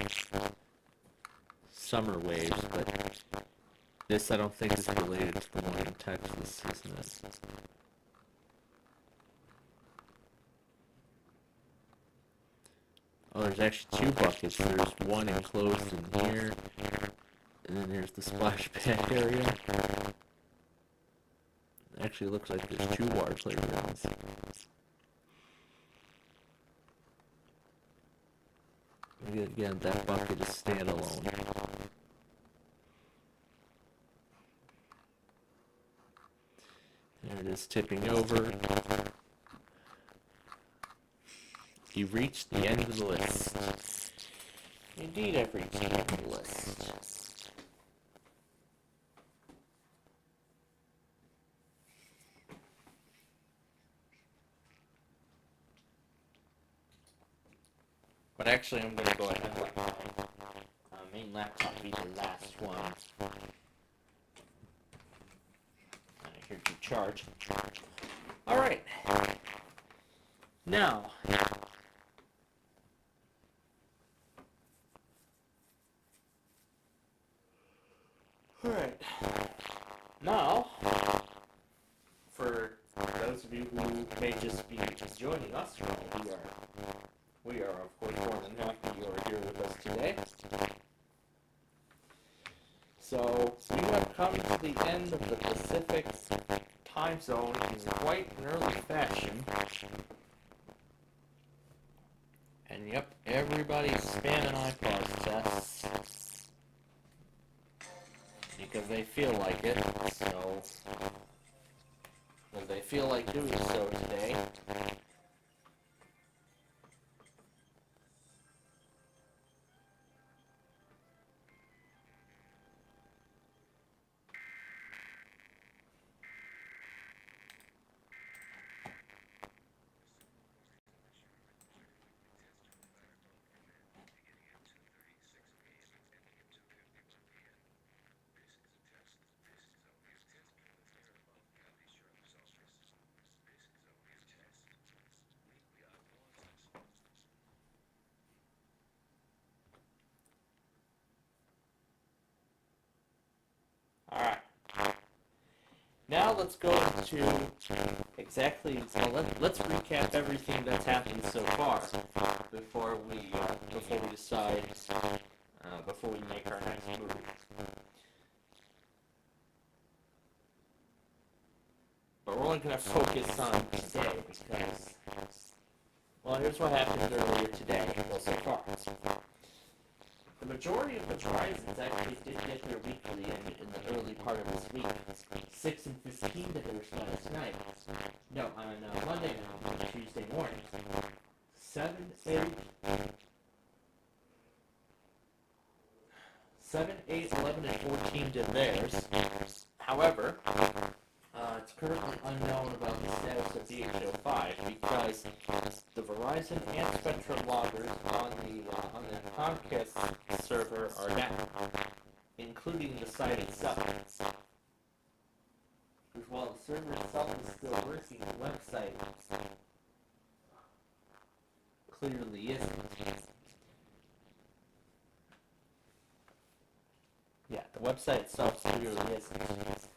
S1: Summer Waves, but this I don't think is related to the one in Texas, isn't it? Oh, there's actually two buckets. There's one enclosed in here, and then there's the splash pad area. Actually, looks like there's two water playgrounds. Again, that bucket is standalone. There it is, tipping over. You've reached the end of the list. Indeed, I've reached the end of the list. But actually, I'm going to go ahead and let my main laptop be the last one. Here to charge. Alright. Now. Alright. Now, for those of you who may just be joining us, we are of course more than happy you are here with us today. So, we have come to the end of the Pacific time zone in quite an early fashion. And yep, everybody's spamming iPod tests. Because they feel like it, so... Well, they feel like doing so today. Alright. Now let's go into exactly, well, let's recap everything that's happened so far before we decide, before we make our next move. But we're only going to focus on today because, well, here's what happened earlier today, well, so far. The majority of the Verizons actually did get their weekly in the early part of this week. 6 and 15 that they were last night. No, on Monday now, on Tuesday morning. 7, 8, 11, and 14 did theirs. However, it's currently unknown about the status of DH05 because the Verizon and Spectrum loggers on the Comcast server are down, including the site itself. Because while the server itself is still working, the website clearly isn't. Yeah, the website itself clearly isn't.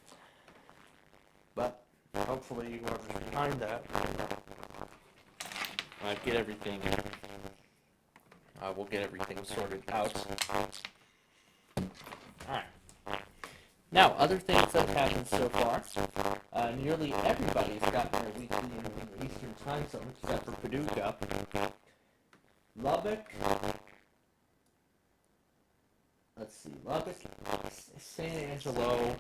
S1: But hopefully whoever's behind that get everything. We'll get everything sorted out. Alright. Now, other things that have happened so far. Nearly everybody's gotten their weekly in the Eastern time zone, except for Paducah. Lubbock. Let's see. Lubbock, San Angelo.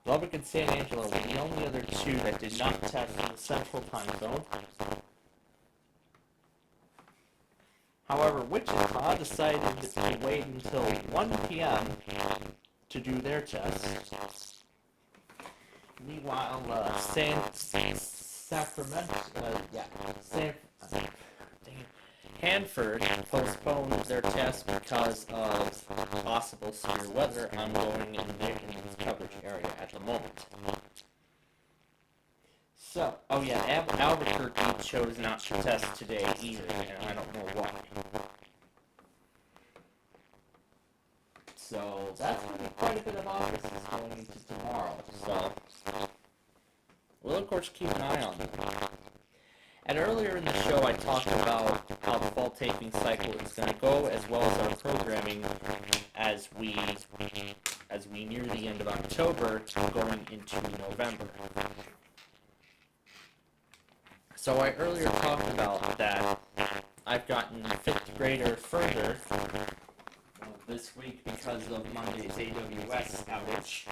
S1: Lubbock and San Angelo were the only other two that did not test in the Central Time Zone. However, Wichita decided to wait until 1 p.m. to do their test. Meanwhile, Hanford postponed their test because of possible severe weather ongoing in their coverage area at the moment. So, oh yeah, Albuquerque chose not to test today either, and I don't know why. So, that's going to be quite a bit of offices going into tomorrow, so we'll of course keep an eye on them. And earlier in the show I talked about how the fall taping cycle is going to go, as well as our programming as we near the end of October, going into November. So I earlier talked about that I've gotten 5th grader further this week because of Monday's AWS outage.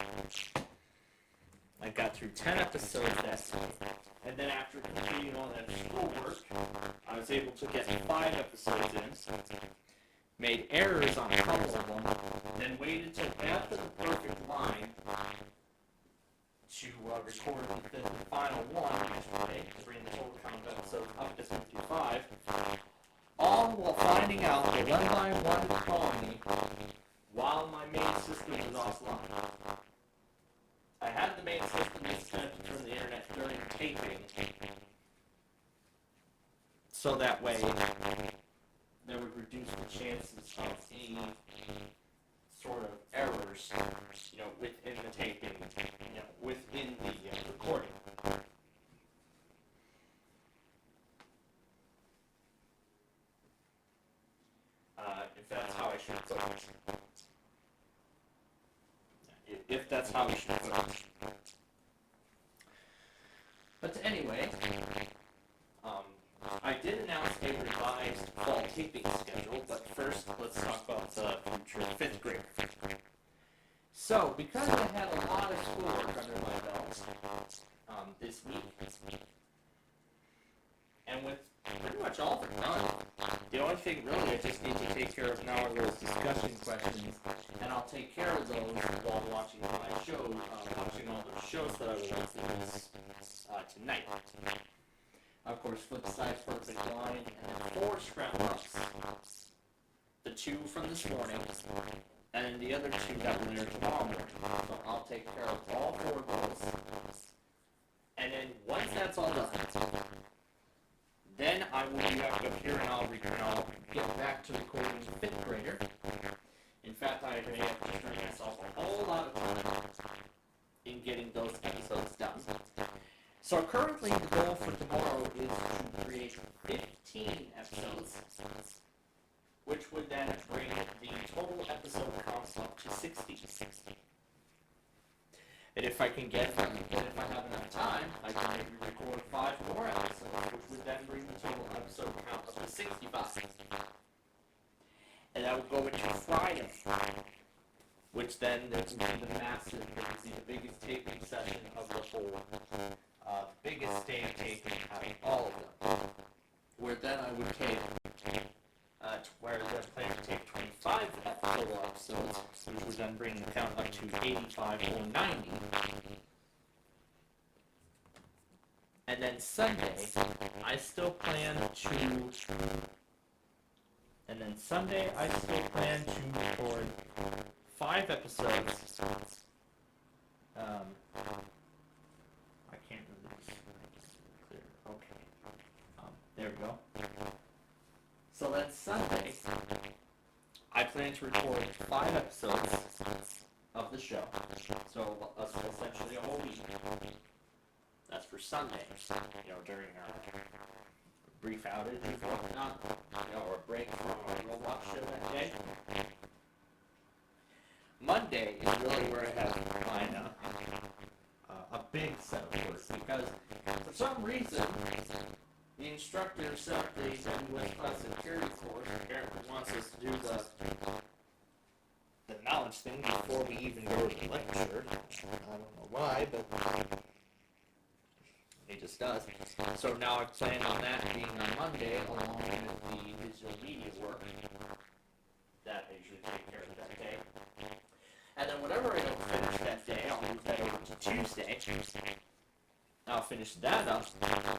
S1: I got through 10 episodes that week, and then after completing all that schoolwork, I was able to get 5 episodes in, made errors on a couple of them, then waited till after the perfect line to record the final one yesterday, to bring the total count of episodes up to 55, all while finding out that Lemline wanted to call me while my main system was offline. I had the main system disconnected from the internet during taping, so that way that would reduce the chances of any sort of errors, within the taping, within the recording. If that's how I should put it. If that's how we should put it. But anyway, I did announce a revised fall taping schedule, but first let's talk about the future 5th grade. So, because I had a lot of schoolwork under my belt this week, and with pretty much all of it done, the only thing really I just need to take care of now are those discussion questions, and I'll take care of those while watching my show, watching all those shows that I will watch tonight. Of course, Flip Side, Perfect Line, and then 4 scrap-ups. The 2 from this morning, and then the other 2 that will air tomorrow morning. So I'll take care of all 4 of those. And then once that's all done, then I will be back up here and I'll get back to recording 5th grader. In fact, I may have to turn myself a whole lot of time in getting those episodes done. So currently the goal for tomorrow is to create 15 episodes, which would then bring the total episode count up to 60. And if I can if I have enough time, I can maybe record 5 more episodes, which would then bring the total episode count up to 65. And that would go into Friday, which then would be the biggest taping session of the whole, biggest day of taping out of all of them. Where then I would tape, where I plan to tape 25 total episodes, which would then bring the count up to 85 or 90. And then Sunday, I still plan to record 5 episodes. I can't really clear. Okay. There we go. So then Sunday, I plan to record 5 episodes of the show. So essentially a whole week. That's for Sunday. During our brief outage or whatnot, or a break from our Roblox show that day. Monday is really where I have a big set of work, because for some reason the instructor said the English class security course apparently wants us to do the knowledge thing before we even go to the lecture. I don't know why, but he just does. So now I plan on that being on Monday, along with the digital media work that I usually take care of that day. And then whatever I don't finish that day, I'll move that over to Tuesday. I'll finish that up,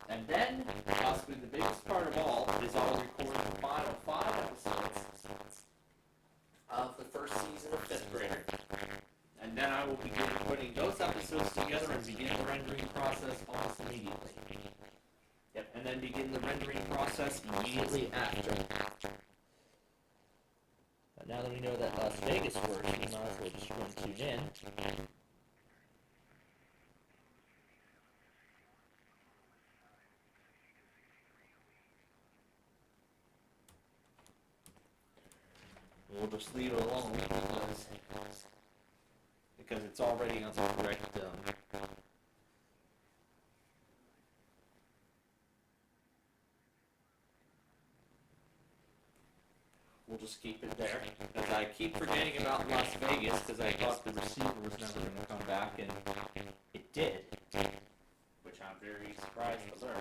S1: and then possibly the biggest part of all is I'll record the final 5 episodes of the first season of 5th Grader. And then I will begin putting those episodes together and begin the rendering process almost immediately. Yep, and then begin the rendering process immediately after. But now that we know that Las Vegas works, we might as well just run tune in. We'll just leave it alone because it's already on the correct we'll just keep it there. Because I keep forgetting about Las Vegas because I thought the receiver was never going to come back, and it did, which I'm very surprised to learn.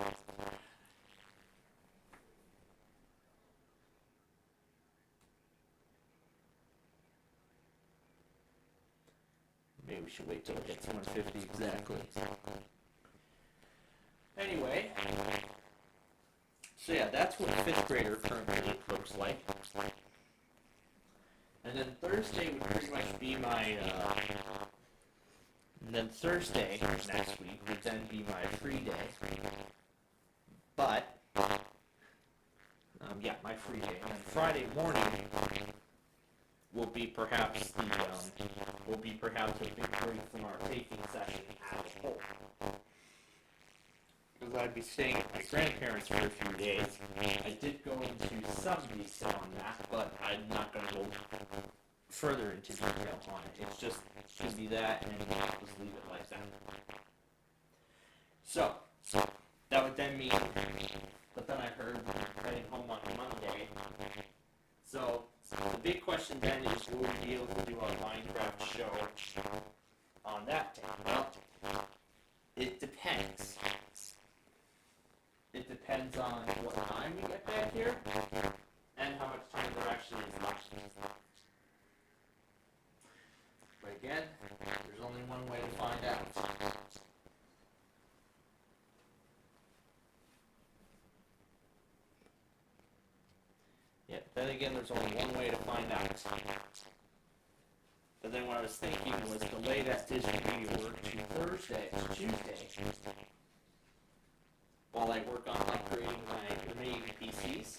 S1: Maybe we should wait till it gets 150 exactly. Anyway, so yeah, that's what 5th Grader currently looks like. And then Thursday would pretty much be my, and then Thursday next week would then be my free day. But, yeah, my free day. And then Friday morning will be perhaps a big break from our taking session as a whole. Because I'd be staying at my grandparents for a few days. I did go into some detail on that, but I'm not going to go further into detail on it. It's just going to be that, and I'll just leave it like that. So, that would then mean, but then I heard heading home on Monday. So, the big question then is, will we be able to do our Minecraft show on that day? Well, it depends. It depends on what time we get back here, and how much time there actually is left. But again, there's only one way to find out. Yeah, then again, there's only one way to find out. But then what I was thinking was delay that Disney Media work to Thursday, Tuesday, while I work on upgrading my remaining PCs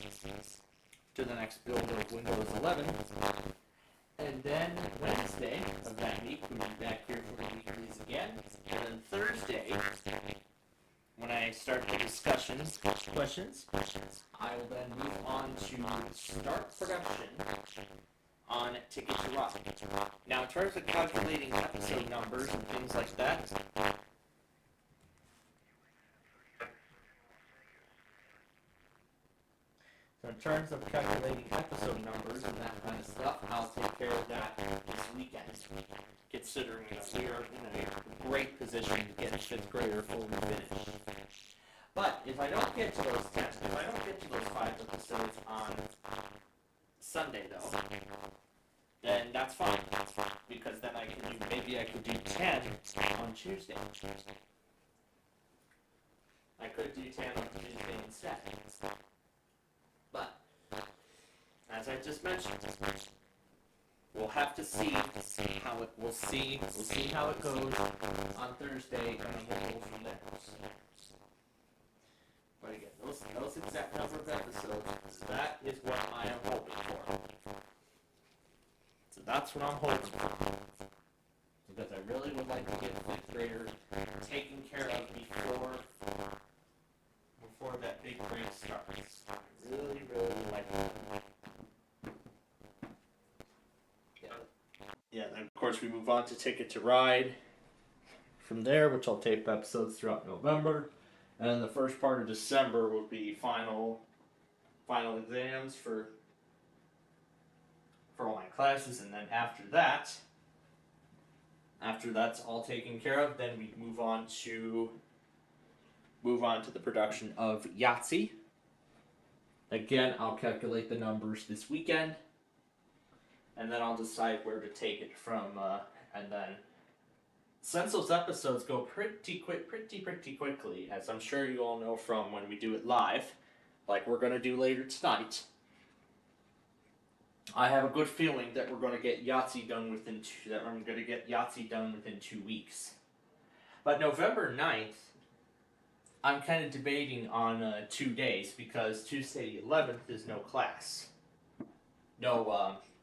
S1: to the next build of Windows 11. And then Wednesday of that week, we'll be back here for the weeklies again. And then Thursday, when I start the discussions, questions, I will then move on to start production on Ticket to Ride. Now, in terms of calculating episode numbers and things like that, so in terms of calculating episode numbers and that kind of stuff, I'll take care of that this weekend. Considering that we are in a great position to get 5th Grader fully finished. But if I don't get to those 5 episodes on Sunday though, then that's fine. Because then maybe I could do 10 on Tuesday. I could do 10 on Tuesday instead. But, as I just mentioned, we'll have to see how it, we'll see how it goes on Thursday, and then we'll go from there. But again, those exact number of episodes, that is what I am hoping for. So that's what I'm hoping for. Because I really would like to get 5th Grader taken care of before that big break starts. I really would like that. Yeah, then of course we move on to Ticket to Ride from there, which I'll tape episodes throughout November. And then the first part of December will be final exams for all my classes, and then after that's all taken care of, then we move on to the production of Yahtzee. Again, I'll calculate the numbers this weekend, and then I'll decide where to take it from, and then since those episodes go pretty quickly, as I'm sure you all know from when we do it live, like we're gonna do later tonight, I have a good feeling that we're gonna get Yahtzee done within I'm gonna get Yahtzee done within 2 weeks. But November 9th, I'm kind of debating on 2 days because Tuesday the 11th is no class, no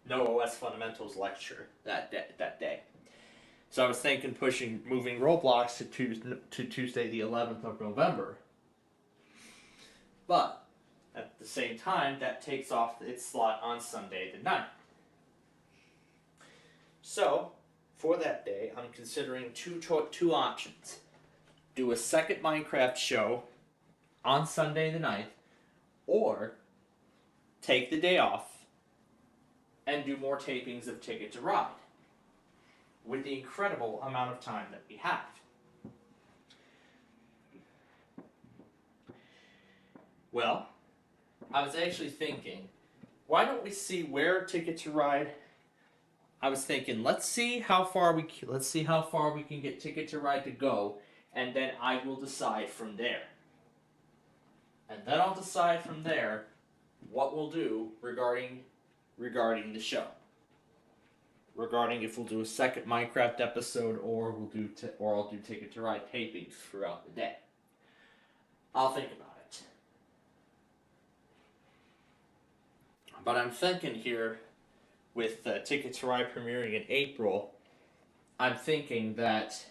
S1: OS fundamentals lecture that day. So I was thinking moving Roblox to Tuesday the 11th of November. But at the same time, that takes off its slot on Sunday the 9th. So for that day, I'm considering two options. Do a second Minecraft show on Sunday the 9th, or take the day off and do more tapings of Ticket to Ride with the incredible amount of time that we have. Well, I was actually thinking, why don't we see where Ticket to Ride? I was thinking, let's see how far we can get Ticket to Ride to go, and then I will decide from there. And then I'll decide from there what we'll do regarding the show. Regarding if we'll do a second Minecraft episode or I'll do Ticket to Ride tapings throughout the day. I'll think about it. But I'm thinking here, with Ticket to Ride premiering in April, I'm thinking that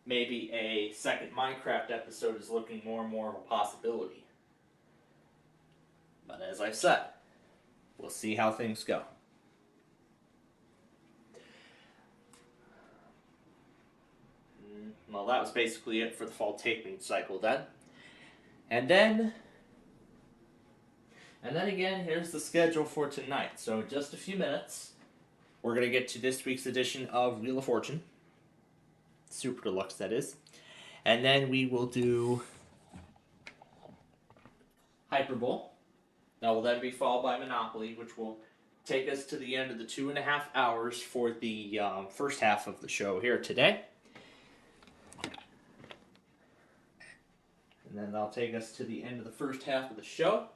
S1: maybe a second Minecraft episode is looking more and more of a possibility. But as I said, we'll see how things go. Well, that was basically it for the fall taping cycle then. And then again, here's the schedule for tonight. So in just a few minutes, we're going to get to this week's edition of Wheel of Fortune. Super Deluxe, that is. And then we will do Hyperbowl. That will then be followed by Monopoly, which will take us to the end of the 2.5 hours for the first half of the show here today. And then that'll take us to the end of the first half of the show.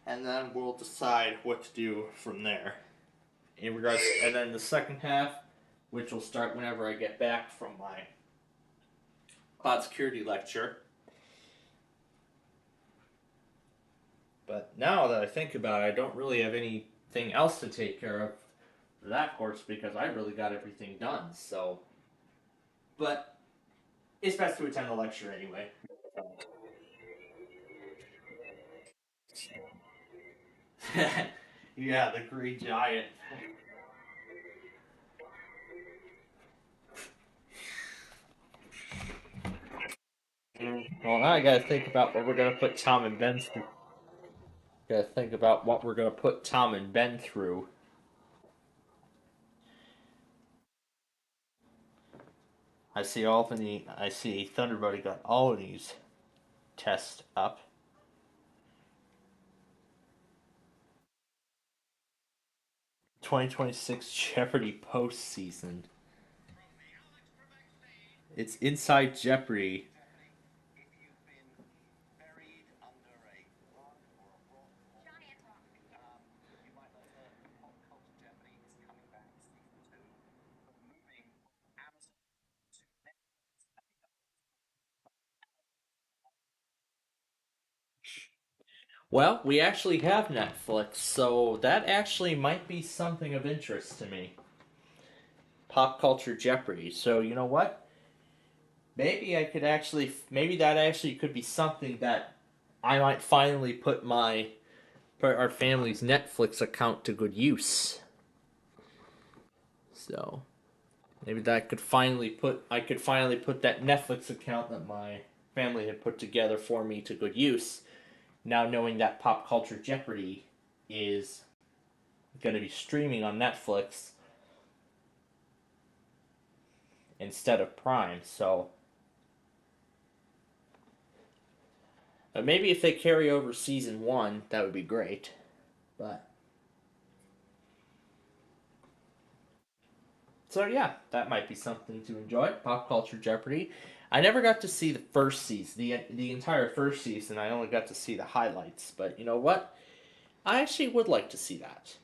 S1: And then we'll decide what to do from there. And then the second half, which will start whenever I get back from my cloud security lecture. But now that I think about it, I don't really have anything else to take care of for that course because I really got everything done. So, but it's best to attend the lecture anyway. Yeah, the Green Giant. Well, now I gotta think about what we're gonna put Tom and Ben through. Gotta think about what we're gonna put Tom and Ben through. I see Thunderbuddy got all of these tests up. "2026 Jeopardy postseason." It's Inside Jeopardy. Well, we actually have Netflix, so that actually might be something of interest to me. Pop Culture Jeopardy. So, you know what? Maybe that actually could be something that I might finally put our family's Netflix account to good use. So, maybe I could finally put that Netflix account that my family had put together for me to good use. Now knowing that Pop Culture Jeopardy is going to be streaming on Netflix instead of Prime, so maybe if they carry over season 1, that would be great. But So yeah, that might be something to enjoy. Pop Culture Jeopardy. I never got to see the first season, the entire first season. I only got to see the highlights. But you know what? I actually would like to see that.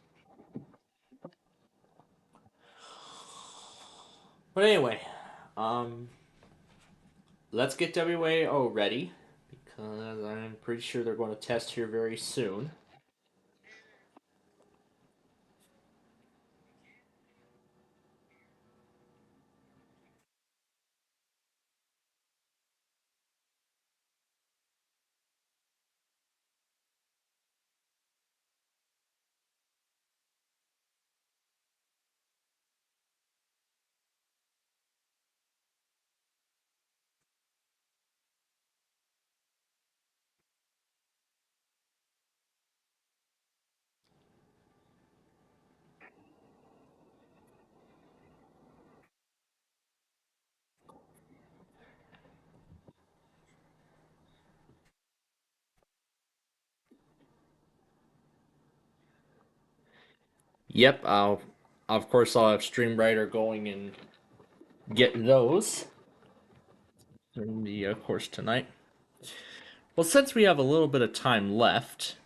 S1: But anyway, um, let's get WAO ready because I'm pretty sure they're going to test here very soon. Yep, of course I'll have Streamwriter going and get those during the course tonight. Well, since we have a little bit of time left,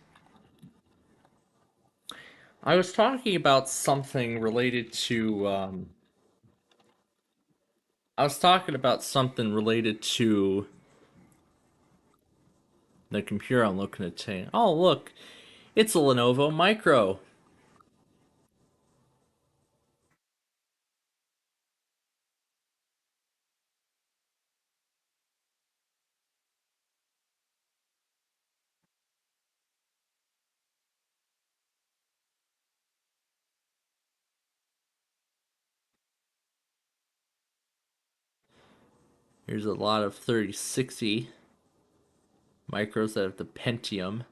S1: I was talking about something related to. I was talking about something related to the computer I'm looking at today. Oh, look, it's a Lenovo Micro. Here's a lot of 3060 micros that have the Pentium.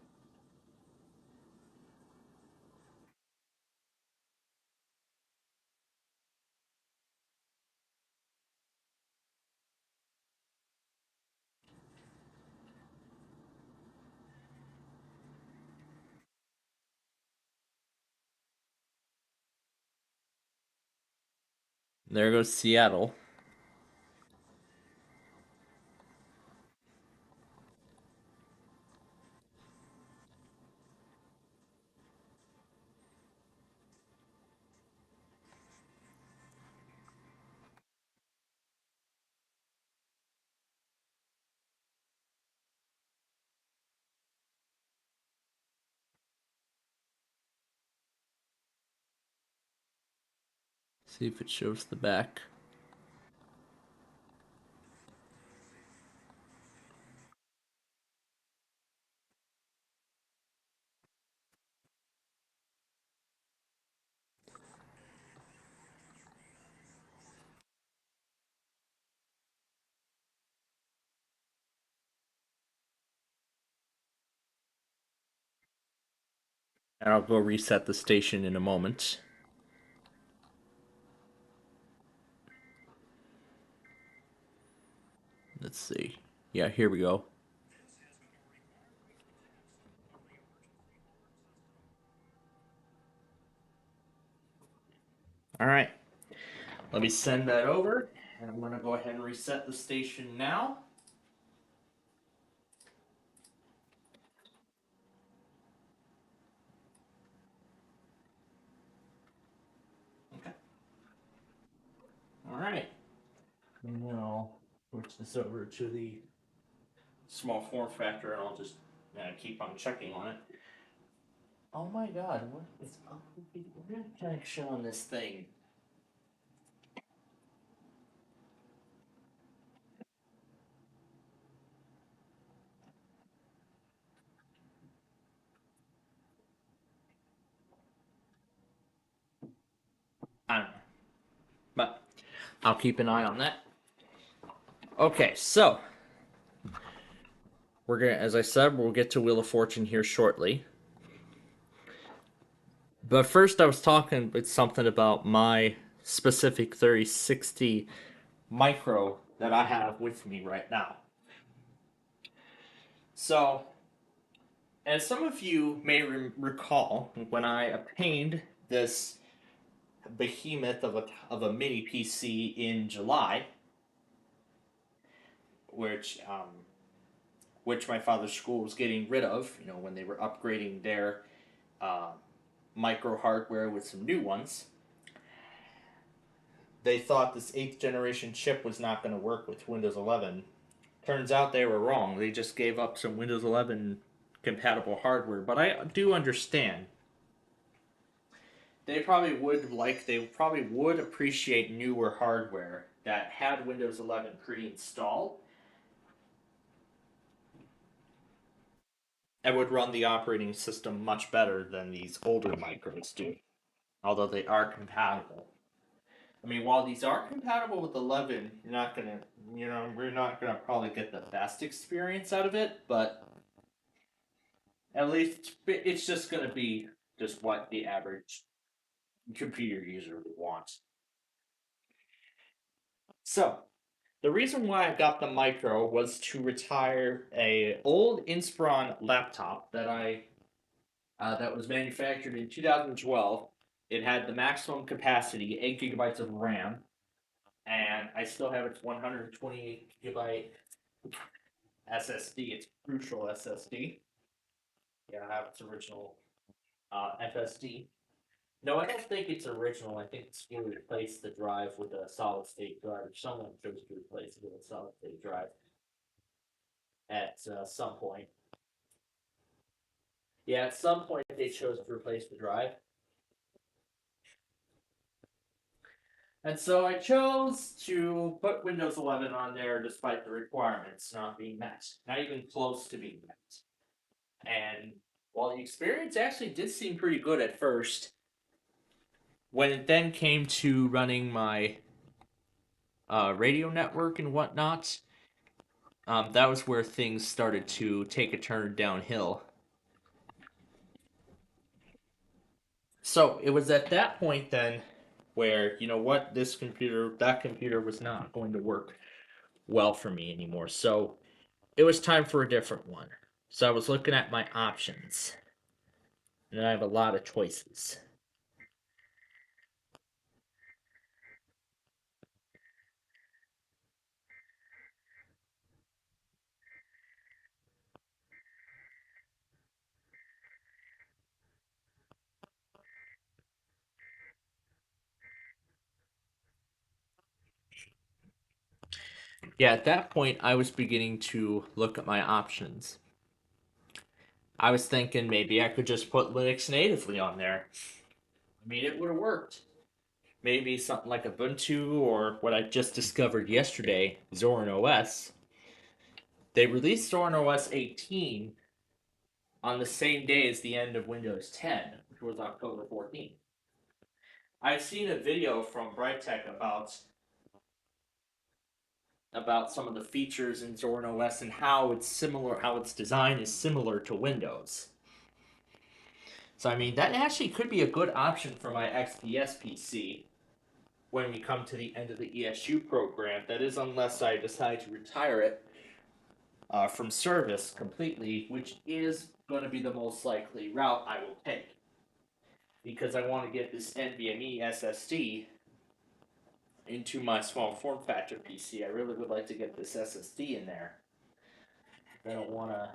S1: There goes Seattle. See if it shows the back. And I'll go reset the station in a moment. Let's see. Yeah, here we go. All right. Let me send that over, and I'm going to go ahead and reset the station now. Okay. All right. Now switch this over to the small form factor, and I'll just keep on checking on it. Oh my God! What is up with the internet connection on this thing? I don't know, but I'll keep an eye on that. Okay, so we're gonna, as I said, we'll get to Wheel of Fortune here shortly. But first, I was talking about something about my specific 3060 micro that I have with me right now. So, as some of you may recall, when I obtained this behemoth of a mini PC in July, which my father's school was getting rid of. You know, when they were upgrading their uh, micro hardware with some new ones. They thought this 8th generation chip was not going to work with Windows 11. Turns out they were wrong. They just gave up some Windows 11 compatible hardware. But I do understand. They probably would appreciate newer hardware that had Windows 11 pre-installed and would run the operating system much better than these older micros do, although they are compatible. I mean, while these are compatible with 11, we're not gonna probably get the best experience out of it, but at least it's just gonna be just what the average computer user would want. So, the reason why I got the Micro was to retire a old Inspiron laptop that was manufactured in 2012. It had the maximum capacity, 8 gigabytes of RAM, and I still have its 128 gigabyte SSD. It's Crucial SSD. Yeah, I have its original FSD. No, I don't think it's original. I think it's going to replace the drive with a solid state drive. Or someone chose to replace it with a solid state drive at some point. Yeah, at some point they chose to replace the drive. And so I chose to put Windows 11 on there despite the requirements not being met. Not even close to being met. And while the experience actually did seem pretty good at first, when it then came to running my radio network and whatnot, that was where things started to take a turn downhill. So it was at that point then where, you know what, that computer was not going to work well for me anymore. So it was time for a different one. So I was looking at my options. And I have a lot of choices. Yeah, at that point, I was beginning to look at my options. I was thinking maybe I could just put Linux natively on there. I mean, it would have worked. Maybe something like Ubuntu or what I just discovered yesterday, Zorin OS. They released Zorin OS 18 on the same day as the end of Windows 10, which was October 14th. I've seen a video from Brightech about some of the features in Zorin OS and how its design is similar to Windows. So I mean, that actually could be a good option for my XPS PC when we come to the end of the ESU program. That is, unless I decide to retire it from service completely, which is going to be the most likely route I will take. Because I want to get this NVMe SSD into my small form factor PC. I really would like to get this SSD in there. I don't want an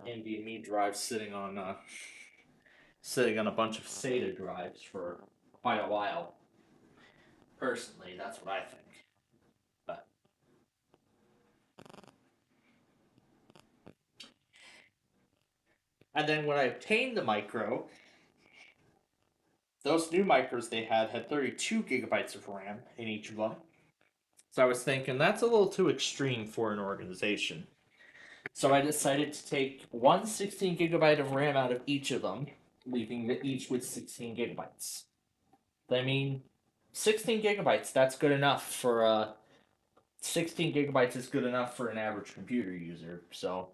S1: NVMe drive sitting on a bunch of SATA drives for quite a while. Personally, that's what I think. But and then when I obtained the Micro, those new micros they had 32 gigabytes of RAM in each of them. So I was thinking that's a little too extreme for an organization. So I decided to take one 16 gigabyte of RAM out of each of them, leaving each with 16 gigabytes. I mean, 16 gigabytes, that's good enough for 16 gigabytes is good enough for an average computer user. So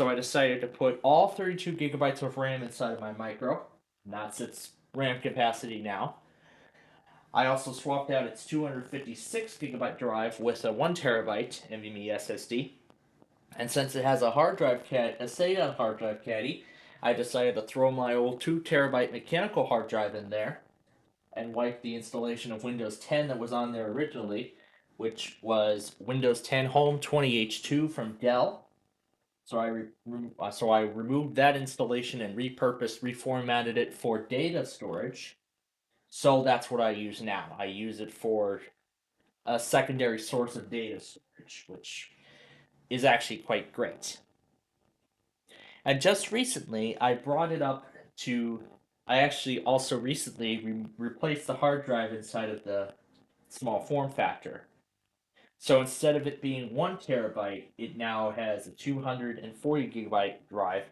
S1: I decided to put all 32 gigabytes of RAM inside of my Micro. That's its RAM capacity now. I also swapped out its 256 gigabyte drive with a 1 terabyte NVMe SSD. And since it has a SATA hard drive caddy, I decided to throw my old 2 terabyte mechanical hard drive in there, and wipe the installation of Windows 10 that was on there originally, which was Windows 10 Home 20H2 from Dell. So I removed that installation and reformatted it for data storage. So that's what I use now. I use it for a secondary source of data storage, which is actually quite great. And just recently, I brought it up to. I actually also recently replaced the hard drive inside of the small form factor. So instead of it being 1 terabyte, it now has a 240 gigabyte drive.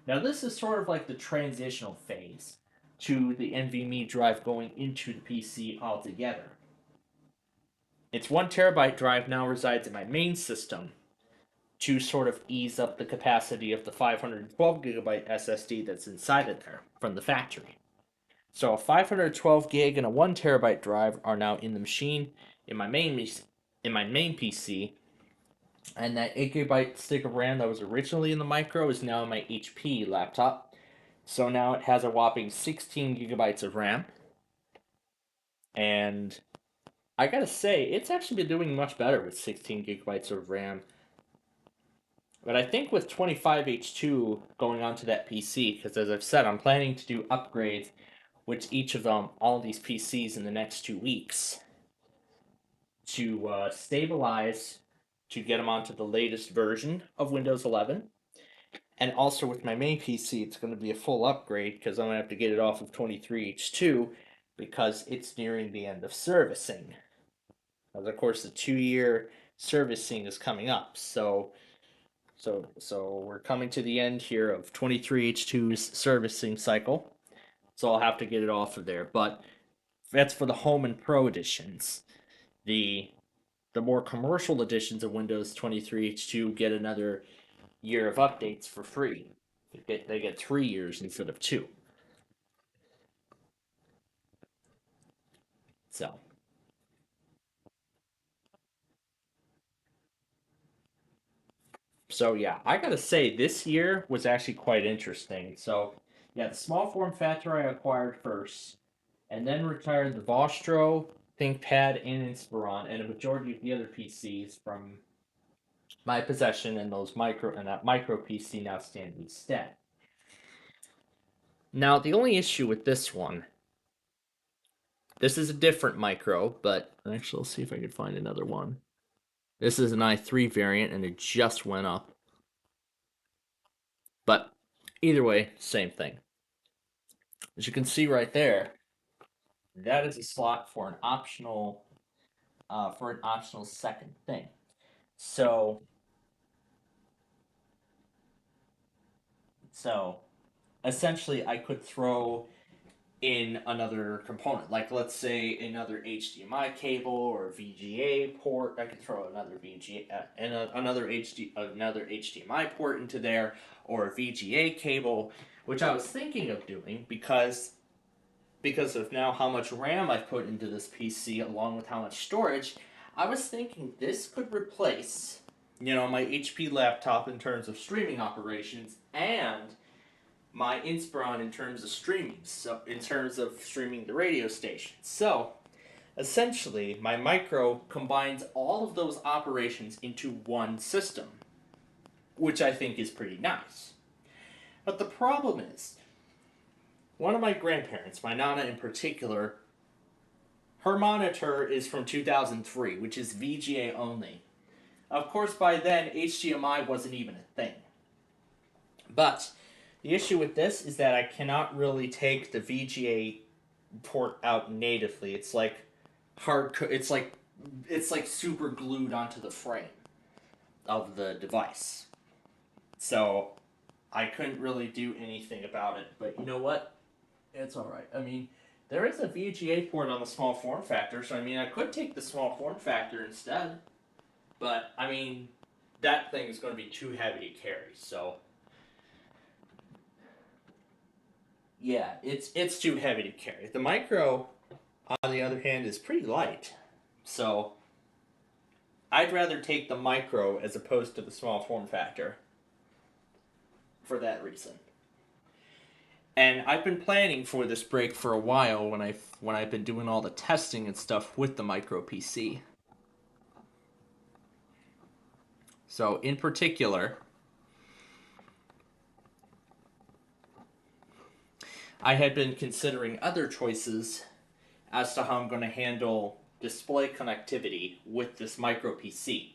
S1: Now, this is sort of like the transitional phase to the NVMe drive going into the PC altogether. Its 1 terabyte drive now resides in my main system to sort of ease up the capacity of the 512 gigabyte SSD that's inside of there from the factory. So a 512 gig and a 1 terabyte drive are now in the machine in my main PC, and that 8 gigabyte stick of RAM that was originally in the micro is now in my HP laptop. So now it has a whopping 16 gigabytes of RAM, and I gotta say, it's actually been doing much better with 16 gigabytes of RAM. But I think with 25H2 going onto that PC, because as I've said, I'm planning to do upgrades with each of them, all these PCs in the next 2 weeks to stabilize, to get them onto the latest version of Windows 11. And also with my main PC, it's going to be a full upgrade because I'm going to have to get it off of 23H2 because it's nearing the end of servicing. As of course, the 2-year servicing is coming up, so we're coming to the end here of 23H2's servicing cycle. So I'll have to get it off of there. But that's for the Home and Pro editions. The more commercial editions of Windows 23H2 get another year of updates for free. They get 3 years instead of 2. So yeah, I gotta say this year was actually quite interesting. So yeah, the small form factor I acquired first, and then retired the Vostro, ThinkPad, and Inspiron, and a majority of the other PCs from my possession, and that micro PC now stand instead. Now the only issue with this one, this is a different micro, but actually let's see if I can find another one. This is an i3 variant, and it just went up. But either way, same thing. As you can see right there, that is a slot for an optional second thing. So essentially, I could throw in another component, like let's say another HDMI cable or VGA port. I could throw another another HDMI port into there, or a VGA cable, which I was thinking of doing because of now how much RAM I've put into this PC along with how much storage. I was thinking this could replace, my HP laptop in terms of streaming operations and my Inspiron in terms of streaming, so in terms of streaming the radio station. So, essentially, my micro combines all of those operations into one system, which I think is pretty nice. But the problem is, one of my grandparents, my Nana in particular, her monitor is from 2003, which is VGA only. Of course, by then, HDMI wasn't even a thing. But the issue with this is that I cannot really take the VGA port out natively. It's like it's like super glued onto the frame of the device. So I couldn't really do anything about it. But you know what? It's all right. I mean, there is a VGA port on the small form factor, so I mean, I could take the small form factor instead. But I mean, that thing is going to be too heavy to carry. So yeah, it's too heavy to carry. The micro, on the other hand, is pretty light. So I'd rather take the micro as opposed to the small form factor for that reason. And I've been planning for this break for a while when I've been doing all the testing and stuff with the micro PC. So in particular, I had been considering other choices as to how I'm going to handle display connectivity with this micro PC.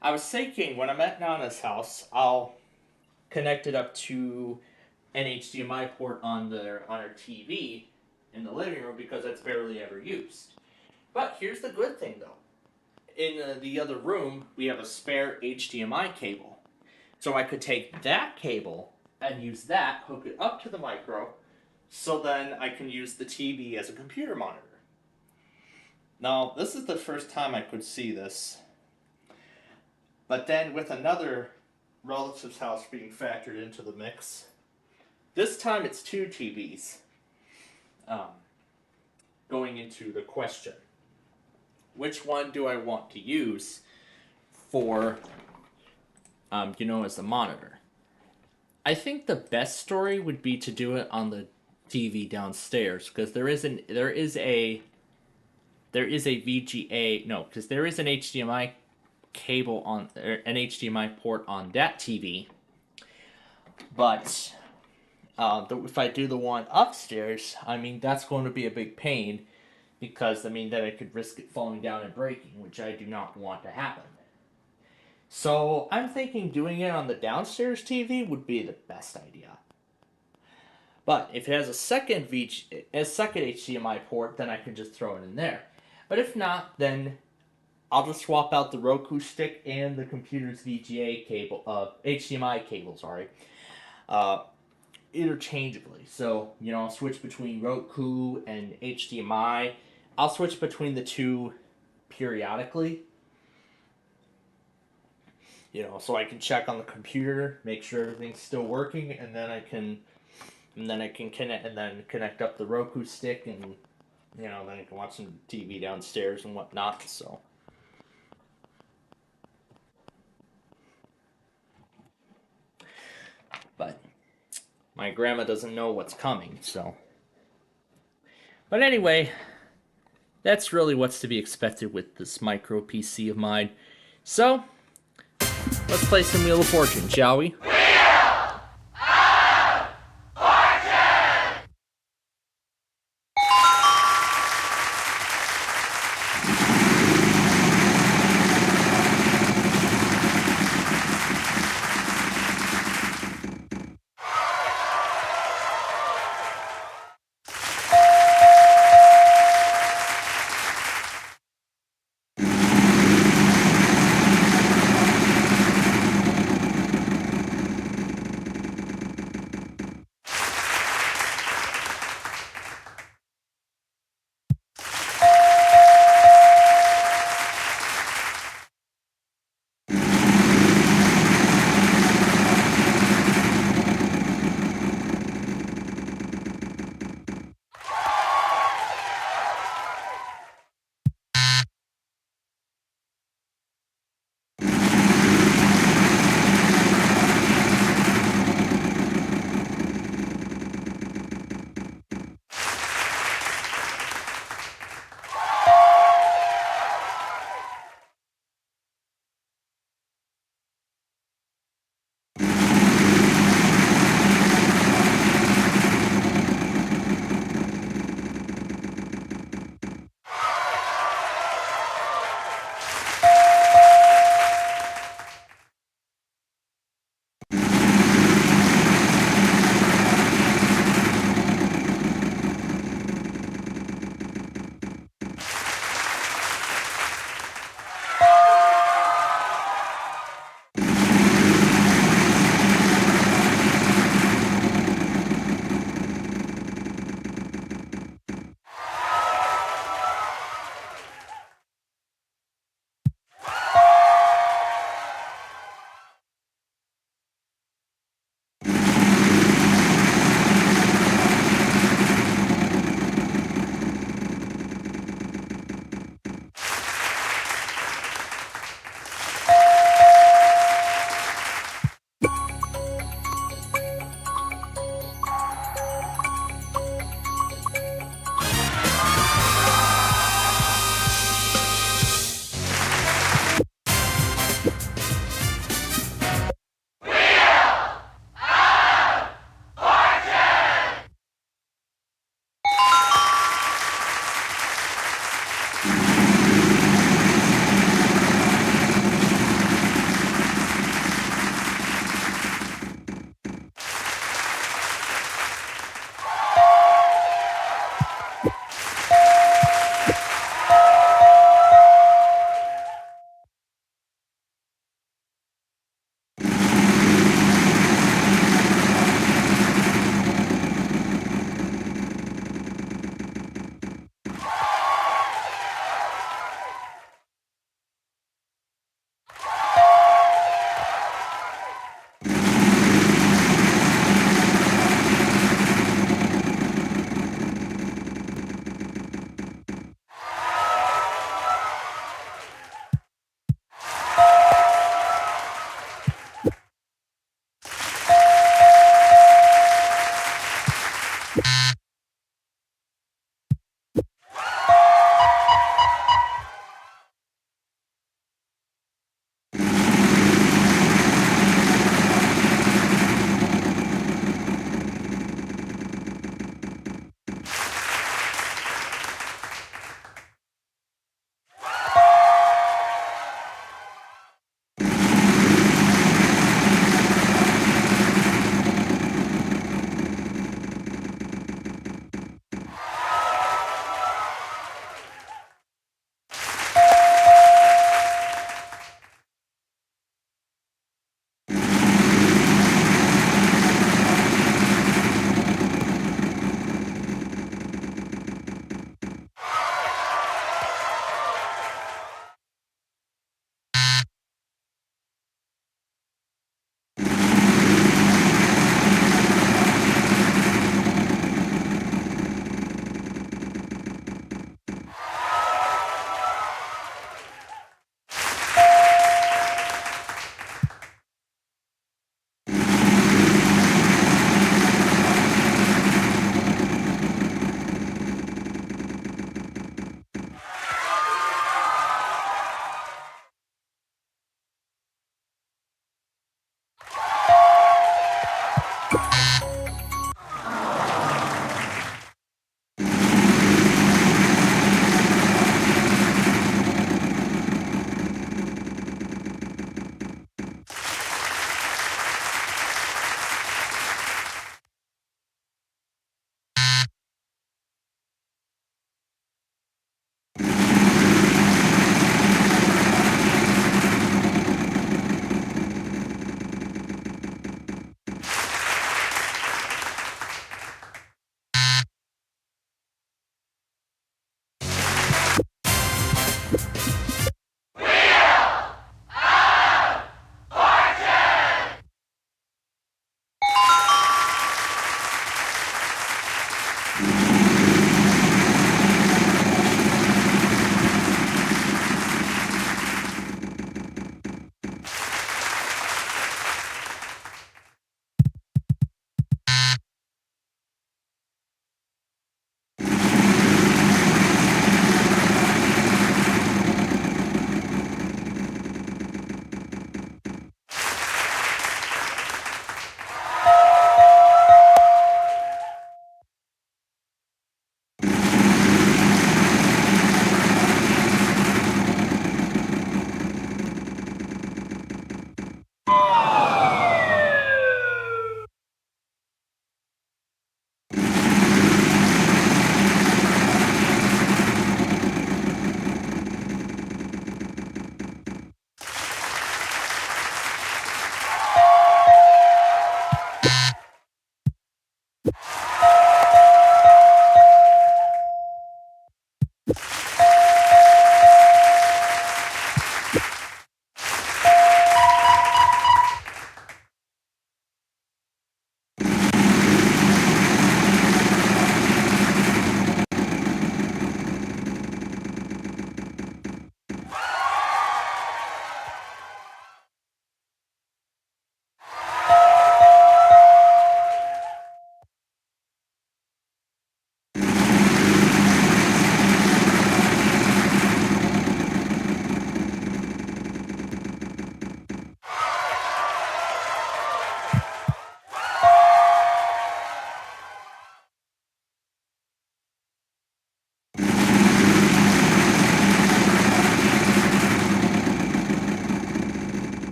S1: I was thinking when I'm at Nana's house, I'll connect it up to an HDMI port on our TV in the living room because it's barely ever used. But here's the good thing though. In the other room, we have a spare HDMI cable. So I could take that cable and use that, hook it up to the micro, so then I can use the TV as a computer monitor. Now, this is the first time I could see this. But then with another relative's house being factored into the mix, this time it's 2 TVs going into the question. Which one do I want to use for, as the monitor? I think the best story would be to do it on the TV downstairs because there is an HDMI cable on an HDMI port on that TV. But if I do the one upstairs, that's going to be a big pain because then I could risk it falling down and breaking, which I do not want to happen. So I'm thinking doing it on the downstairs TV would be the best idea. But if it has a second HDMI port, then I can just throw it in there. But if not, then I'll just swap out the Roku stick and the computer's VGA cable, HDMI cable, interchangeably. So, I'll switch between Roku and HDMI. I'll switch between the two periodically. So I can check on the computer, make sure everything's still working, and then I can connect up the Roku stick, and then I can watch some TV downstairs and whatnot. So. But my grandma doesn't know what's coming, so. But anyway, that's really what's to be expected with this micro PC of mine. So, let's play some Wheel of Fortune, shall we?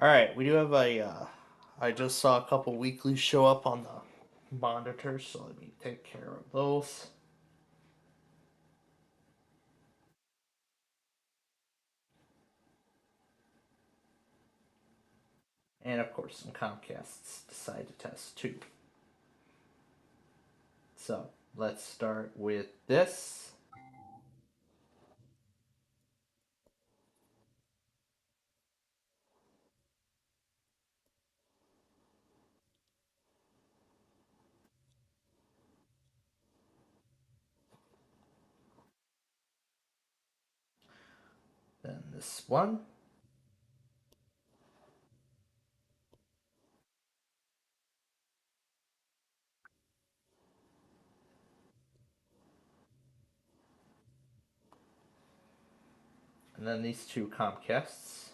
S1: All right, we do have a. I just saw a couple weeklies show up on the monitor, so let me take care of those. And of course, some Comcasts decide to test too. So let's start with this. Then this one. And then these two Comcasts.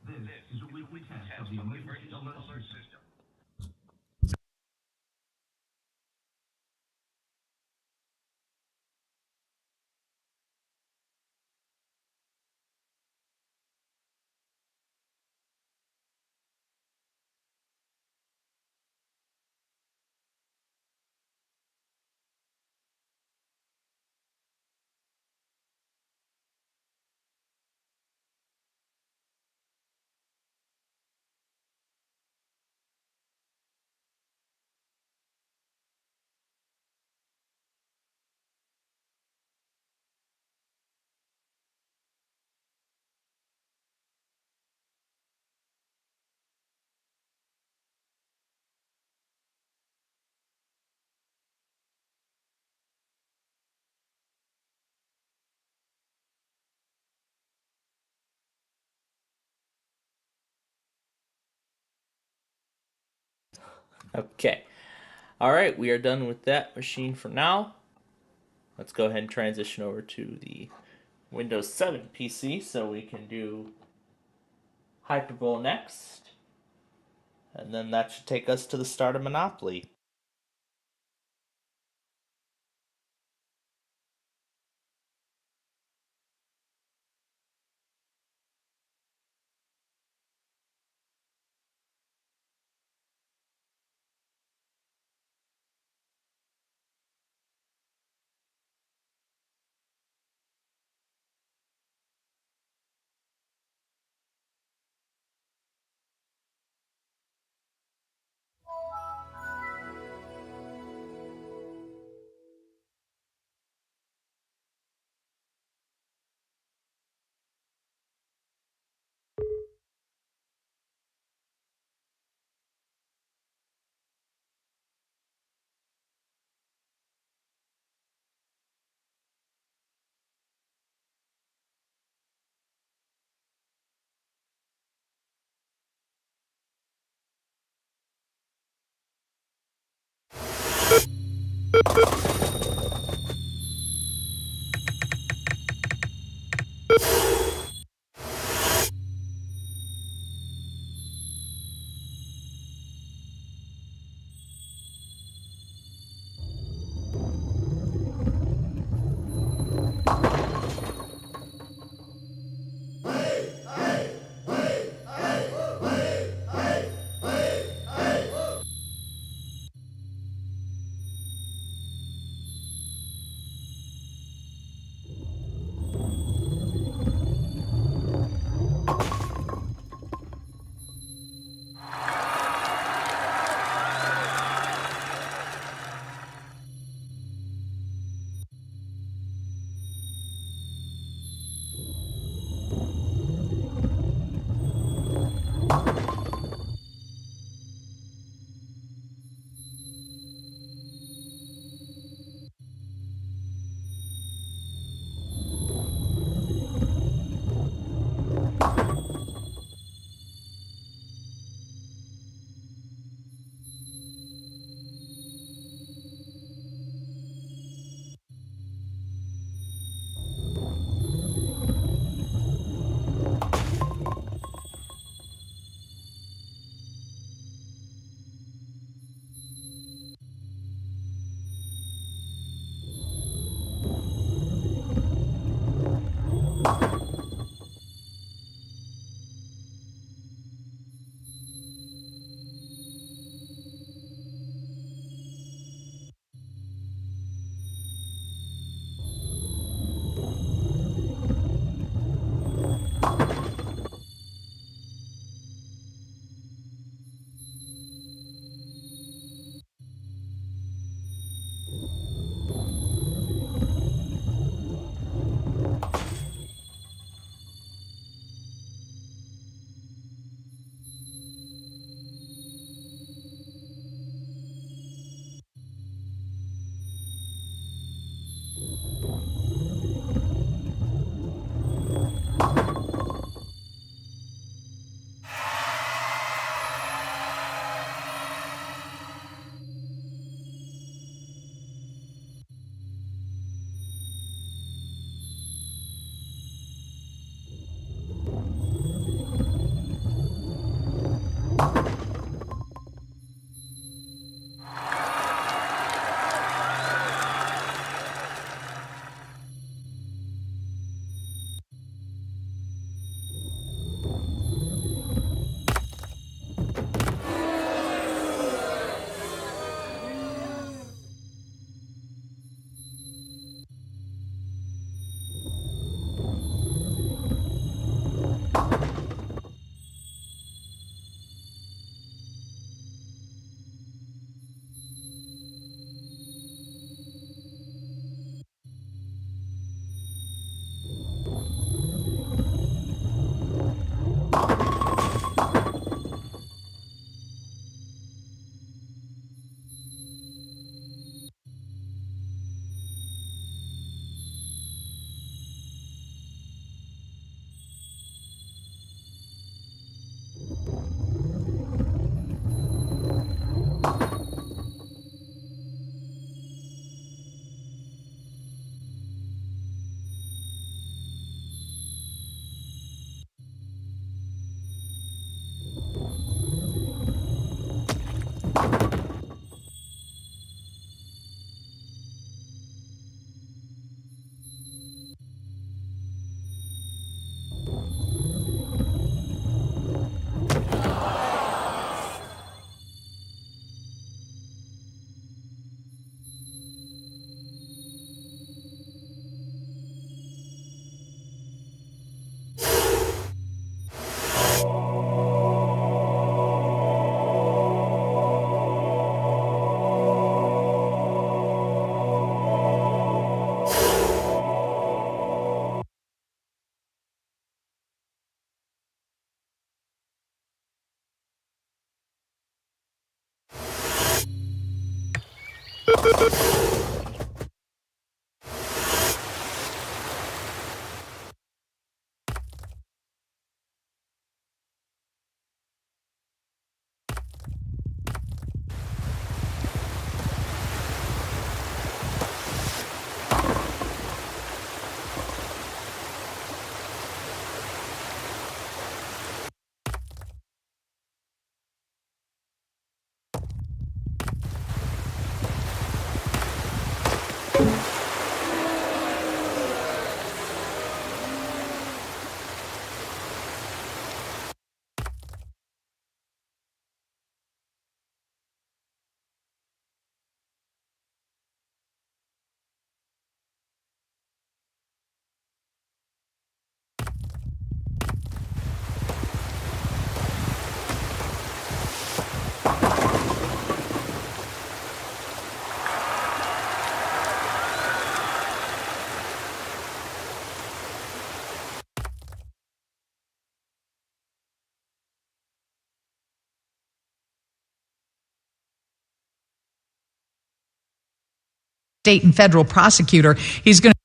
S8: This is a weekly test of the emergency alert system.
S1: Okay. All right, we are done with that machine for now. Let's go ahead and transition over to the Windows 7 PC so we can do Hyperbowl next. And then that should take us to the start of Monopoly.
S9: State and federal prosecutor. He's going to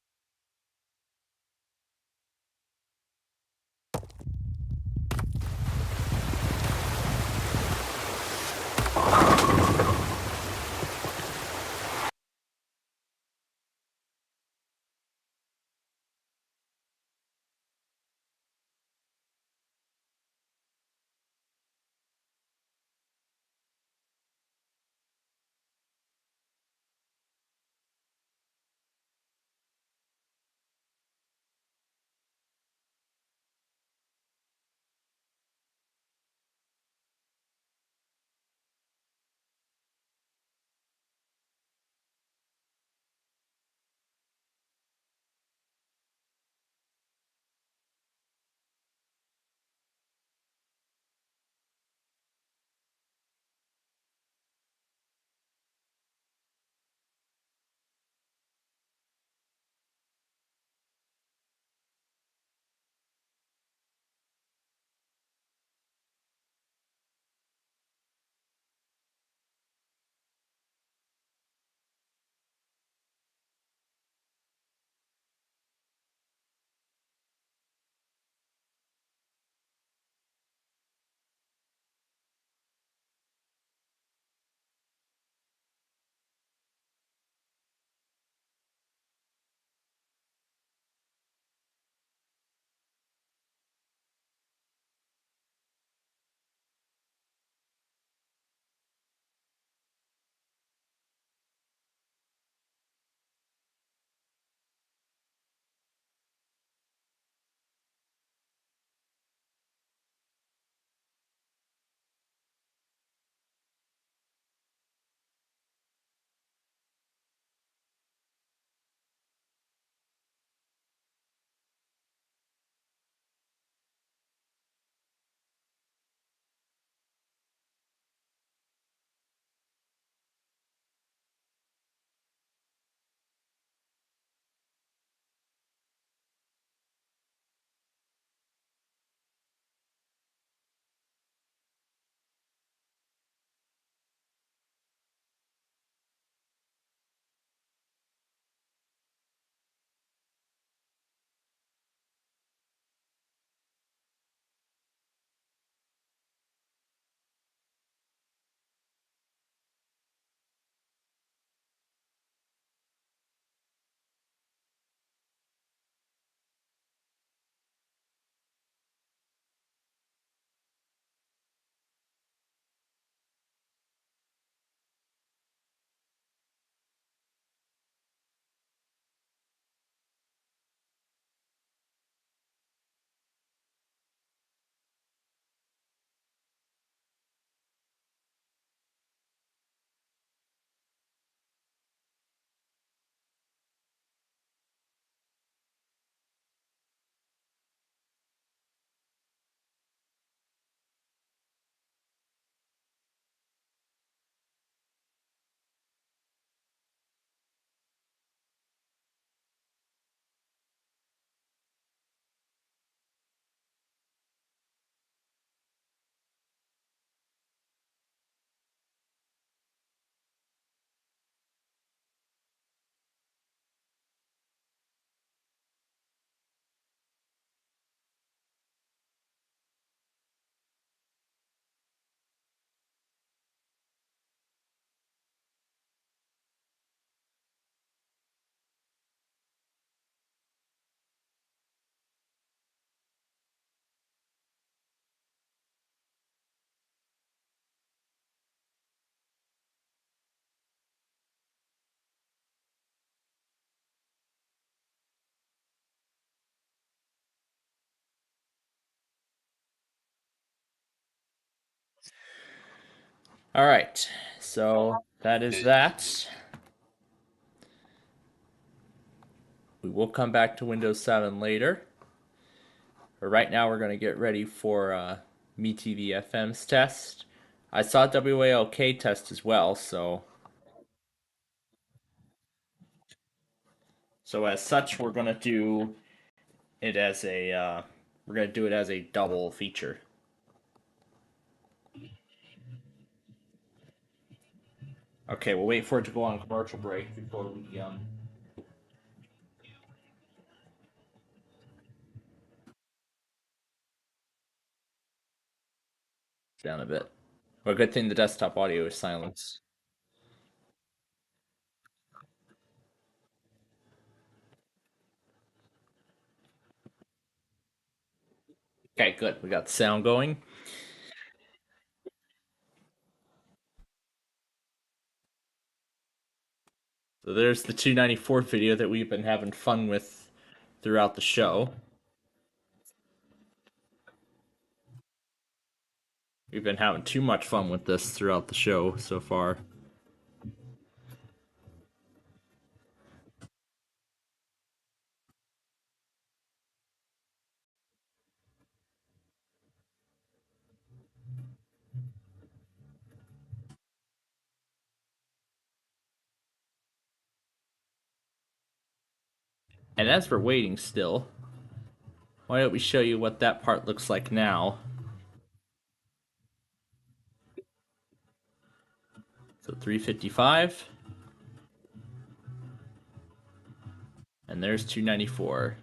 S1: All right, so that is that. We will come back to Windows 7 later. But right now, we're going to get ready for MeTV FM's test. I saw WALK test as well, so as such, we're going to do it as a double feature. Okay, we'll wait for it to go on commercial break before we down a bit. Well, good thing the desktop audio is silenced. Okay, good. We got the sound going. So there's the 294 video that we've been having fun with throughout the show. We've been having too much fun with this throughout the show so far. And as we're waiting still, why don't we show you what that part looks like now? So 355. And there's 294.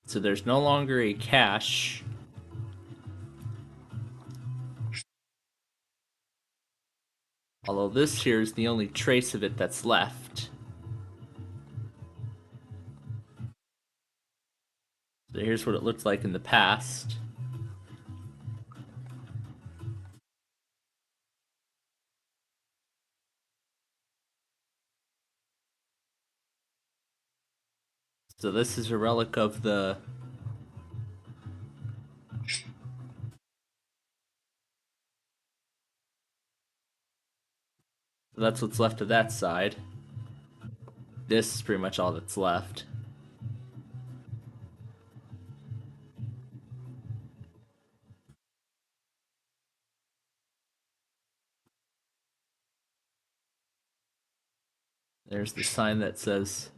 S1: So there's no longer a cache. Although this here is the only trace of it that's left. So here's what it looked like in the past. So this is a relic of the So that's what's left of that side. This is pretty much all that's left. There's the sign that says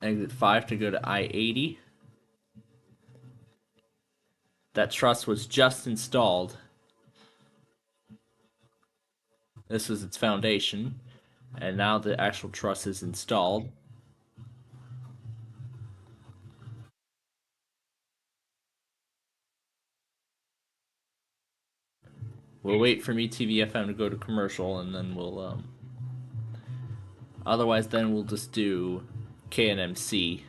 S1: exit 5 to go to I-80. That truss was just installed. This was its foundation, and now the actual truss is installed. We'll wait for MeTV FM to go to commercial, and then we'll otherwise then we'll just do KNMC.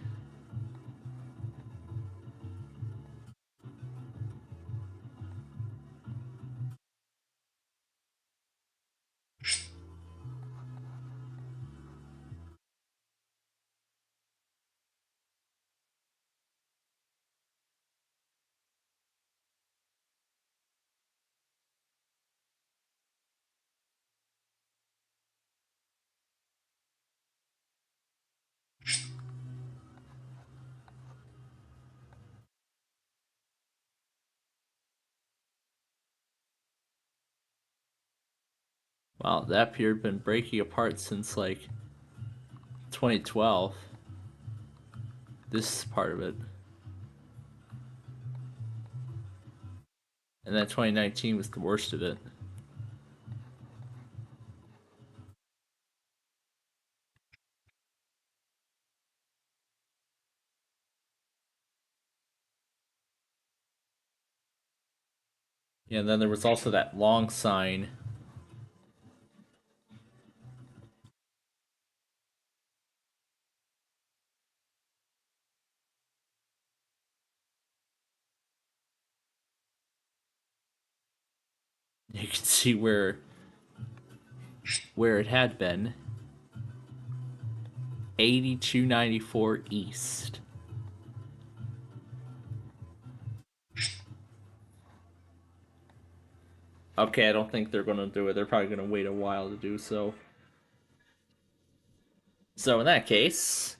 S1: Wow, that pier had been breaking apart since like 2012. This is part of it. And then 2019 was the worst of it. Yeah, and then there was also that long sign. You can see where it had been. 8294 East. Okay, I don't think they're gonna do it. They're probably gonna wait a while to do so. So in that case,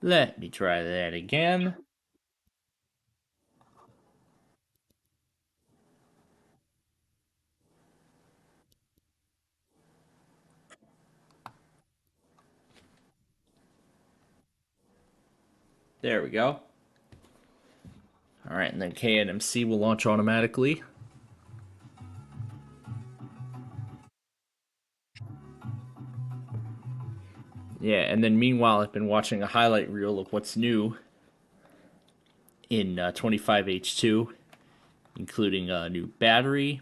S1: let me try that again. There we go. Alright, and then KNMC will launch automatically. Yeah, and then meanwhile, I've been watching a highlight reel of what's new in 25H2, including a new battery,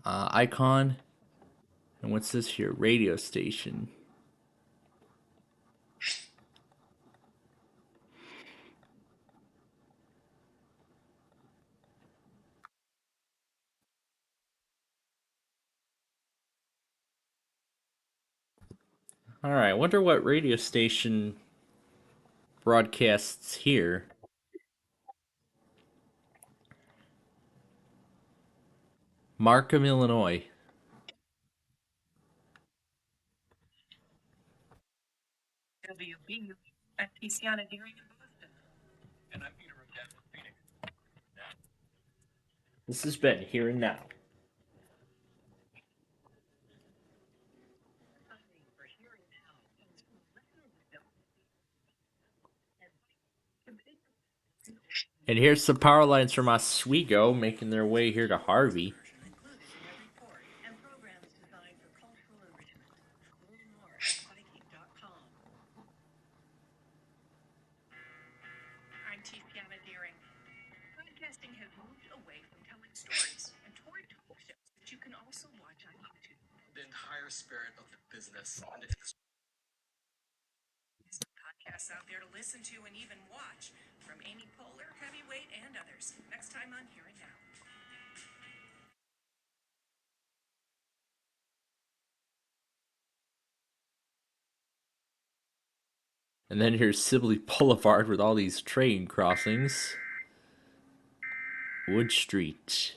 S1: icon, and what's this here? Radio station. Alright, I wonder what radio station broadcasts here. Markham, Illinois.
S10: WB at Tiziana Deering in Boston.
S2: And I'm Peter Rogers from Phoenix.
S1: This has been Here and Now. And here's some power lines from Oswego making their way here to Harvey.
S10: I'm Tiziana Deering. Podcasting has moved away from telling stories and toward talk shows that you can also watch on YouTube.
S11: The entire spirit of the business and
S10: Podcasts out there to listen to and even watch from Amy Poehler, Heavyweight, and others. Next time on Here and Now.
S1: And then here's Sibley Boulevard with all these train crossings. Wood Street.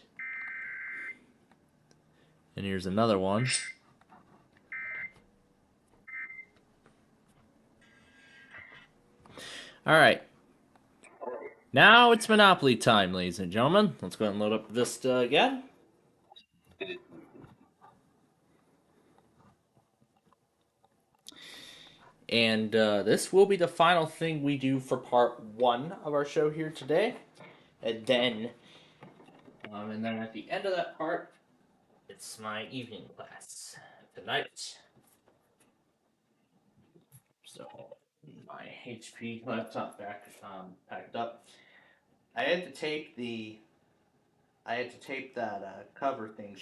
S1: And here's another one. Alright. Now it's Monopoly time, ladies and gentlemen. Let's go ahead and load up Vista again. And this will be the final thing we do for part 1 of our show here today. And then at the end of that part, it's my evening class tonight. So my HP laptop packed up. I had to tape that cover thing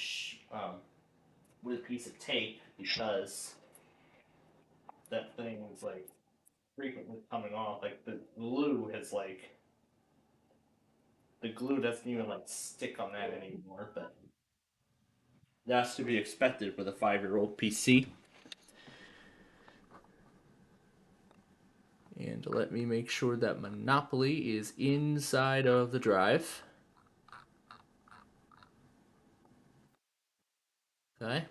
S1: with a piece of tape because that thing was like frequently coming off. Like the glue doesn't even like stick on that anymore, but that's to be expected with a 5-year-old PC. And let me make sure that Monopoly is inside of the drive. Okay.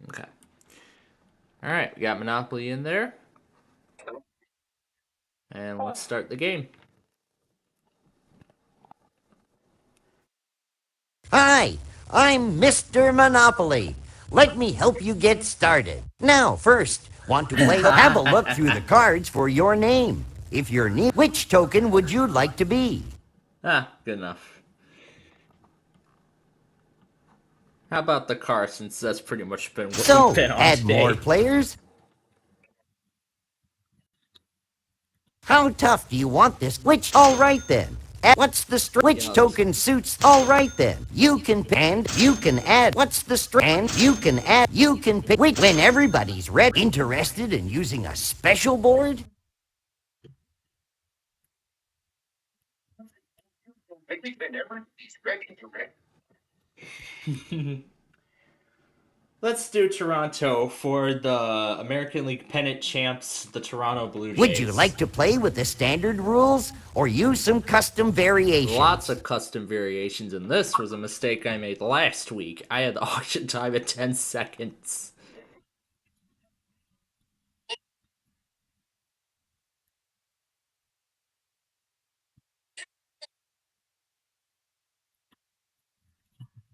S1: Okay. All right, we got Monopoly in there. And let's start the game.
S12: Hi, I'm Mr. Monopoly. Let me help you get started. Now, first, want to play? Have a look through the cards for your name. If you're neat, which token would you like to be?
S1: Good enough. How about the car, since that's pretty much been what
S12: So,
S1: we've been on
S12: add
S1: today.
S12: more players? How tough do you want this? Which, all right then. What's the which token suits? All right then. You can and you can add. What's the and you can add. You can pick when everybody's interested in using a special board.
S4: I think that everybody's ready to read.
S1: Let's do Toronto for the American League pennant champs, the Toronto Blue Jays.
S12: Would you like to play with the standard rules or use some custom variations?
S1: Lots of custom variations, and this was a mistake I made last week. I had the auction time at 10 seconds.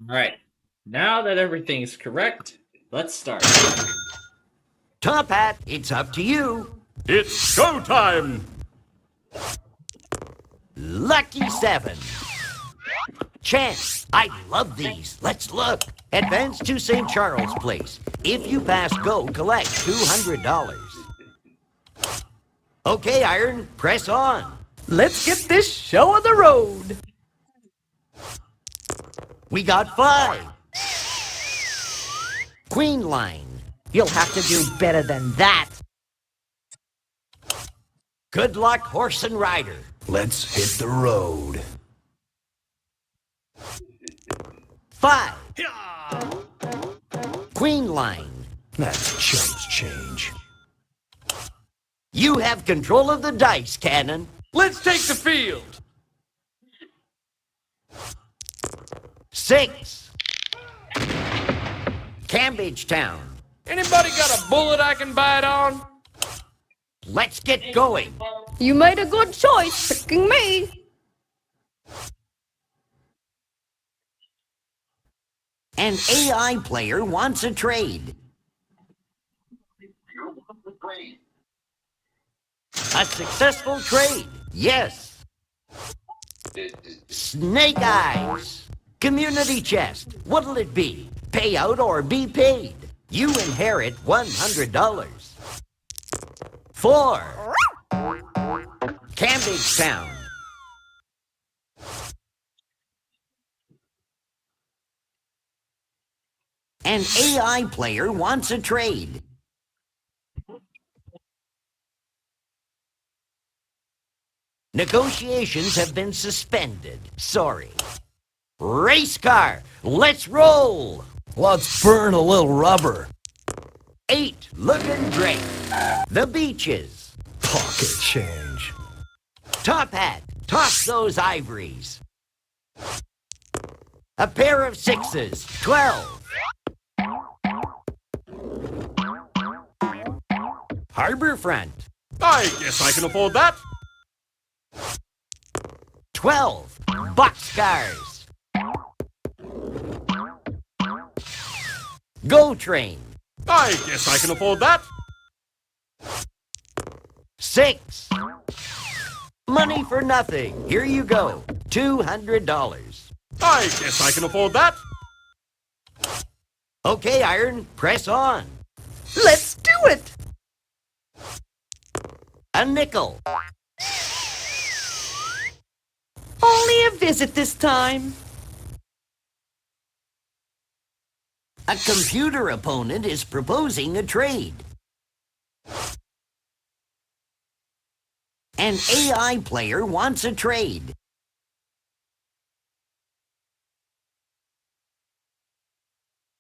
S1: Alright, now that everything's correct, let's start.
S12: Top Hat, it's up to you.
S13: It's showtime!
S12: Lucky 7. Chance, I love these. Let's look. Advance to St. Charles Place. If you pass go, collect $200. Okay, Iron, press on.
S14: Let's get this show on the road.
S12: We got 5. Queen line.
S14: You'll have to do better than that.
S12: Good luck, horse and rider.
S13: Let's hit the road.
S12: 5. Queen line.
S13: That's chumps change.
S12: You have control of the dice, Cannon.
S13: Let's take the field.
S12: 6. Cambridge Town.
S13: Anybody got a bullet I can bite on?
S12: Let's get going.
S15: You made a good choice picking me.
S12: An AI player wants a trade. A successful trade, yes. Snake Eyes. Community chest. What'll it be? Payout or be paid? You inherit $100. 4. Cambridge Town. An AI player wants a trade. Negotiations have been suspended. Sorry. Race car, let's roll.
S13: Let's burn a little rubber.
S12: 8, looking great. The beaches.
S13: Pocket change.
S12: Top Hat, toss those ivories. A pair of 6s, 12. Harborfront.
S13: I guess I can afford that.
S12: 12. Boxcars. Go Train.
S13: I guess I can afford that.
S12: 6. Money for nothing. Here you go. $200.
S13: I guess I can afford that.
S12: Okay, Iron, press on.
S14: Let's do it.
S12: A nickel.
S14: Only a visit this time.
S12: A computer opponent is proposing a trade. An AI player wants a trade.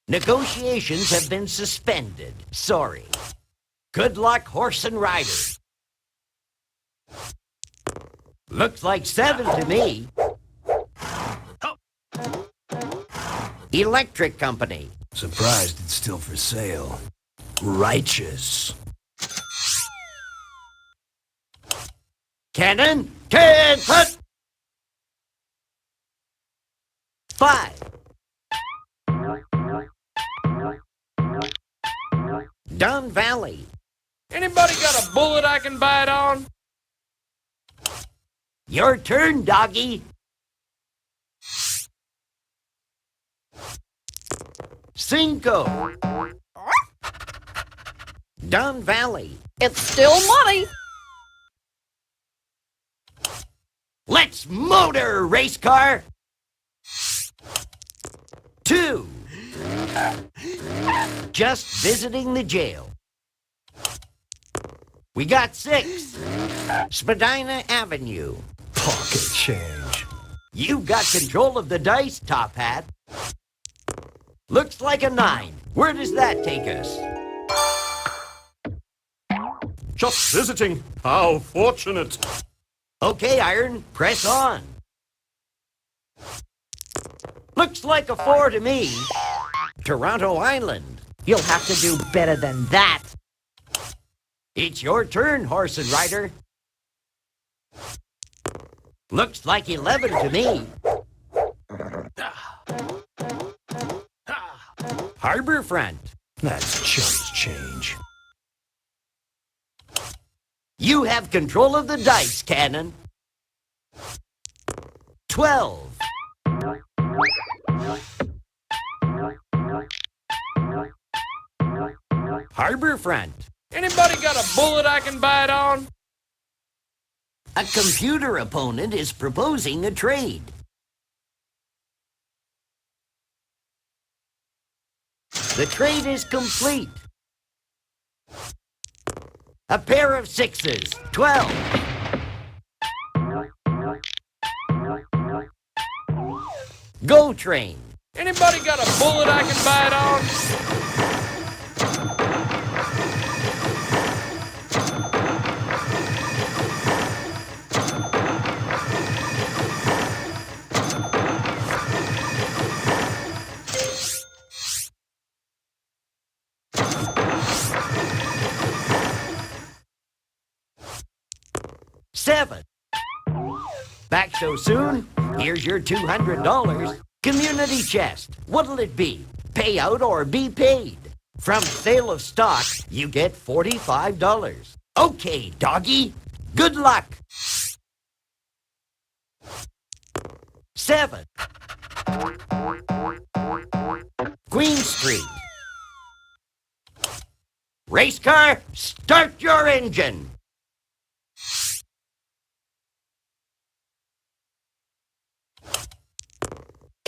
S12: Negotiations have been suspended. Sorry. Good luck, horse and rider. Looks like 7 to me. Electric company.
S13: Surprised it's still for sale. Righteous.
S12: Cannon, can hut. 5. Don Valley.
S13: Anybody got a bullet I can bite on?
S12: Your turn, doggy. 5. Don Valley.
S15: It's still money.
S12: Let's motor, race car! 2. Just visiting the jail. We got 6. Spadina Avenue.
S13: Pocket change.
S12: You got control of the dice, Top Hat. Looks like a 9. Where does that take us?
S13: Just visiting. How fortunate.
S12: Okay, Iron, press on. Looks like a 4 to me. Toronto Island.
S14: You'll have to do better than that.
S12: It's your turn, Horse and Rider. Looks like 11 to me. Harborfront.
S13: That's chumps change.
S12: You have control of the dice, Cannon. 12. Harborfront.
S16: Anybody got a bullet I can bite on?
S12: A computer opponent is proposing a trade. The trade is complete. A pair of 6s. 12. Go train.
S16: Anybody got a bullet I can bite on?
S12: Seven. Back so soon? Here's your $200. Community chest. What'll it be? Pay out or be paid? From sale of stock, you get $45. Okay, doggy. Good luck. 7. Queen Street. Race car, start your engine.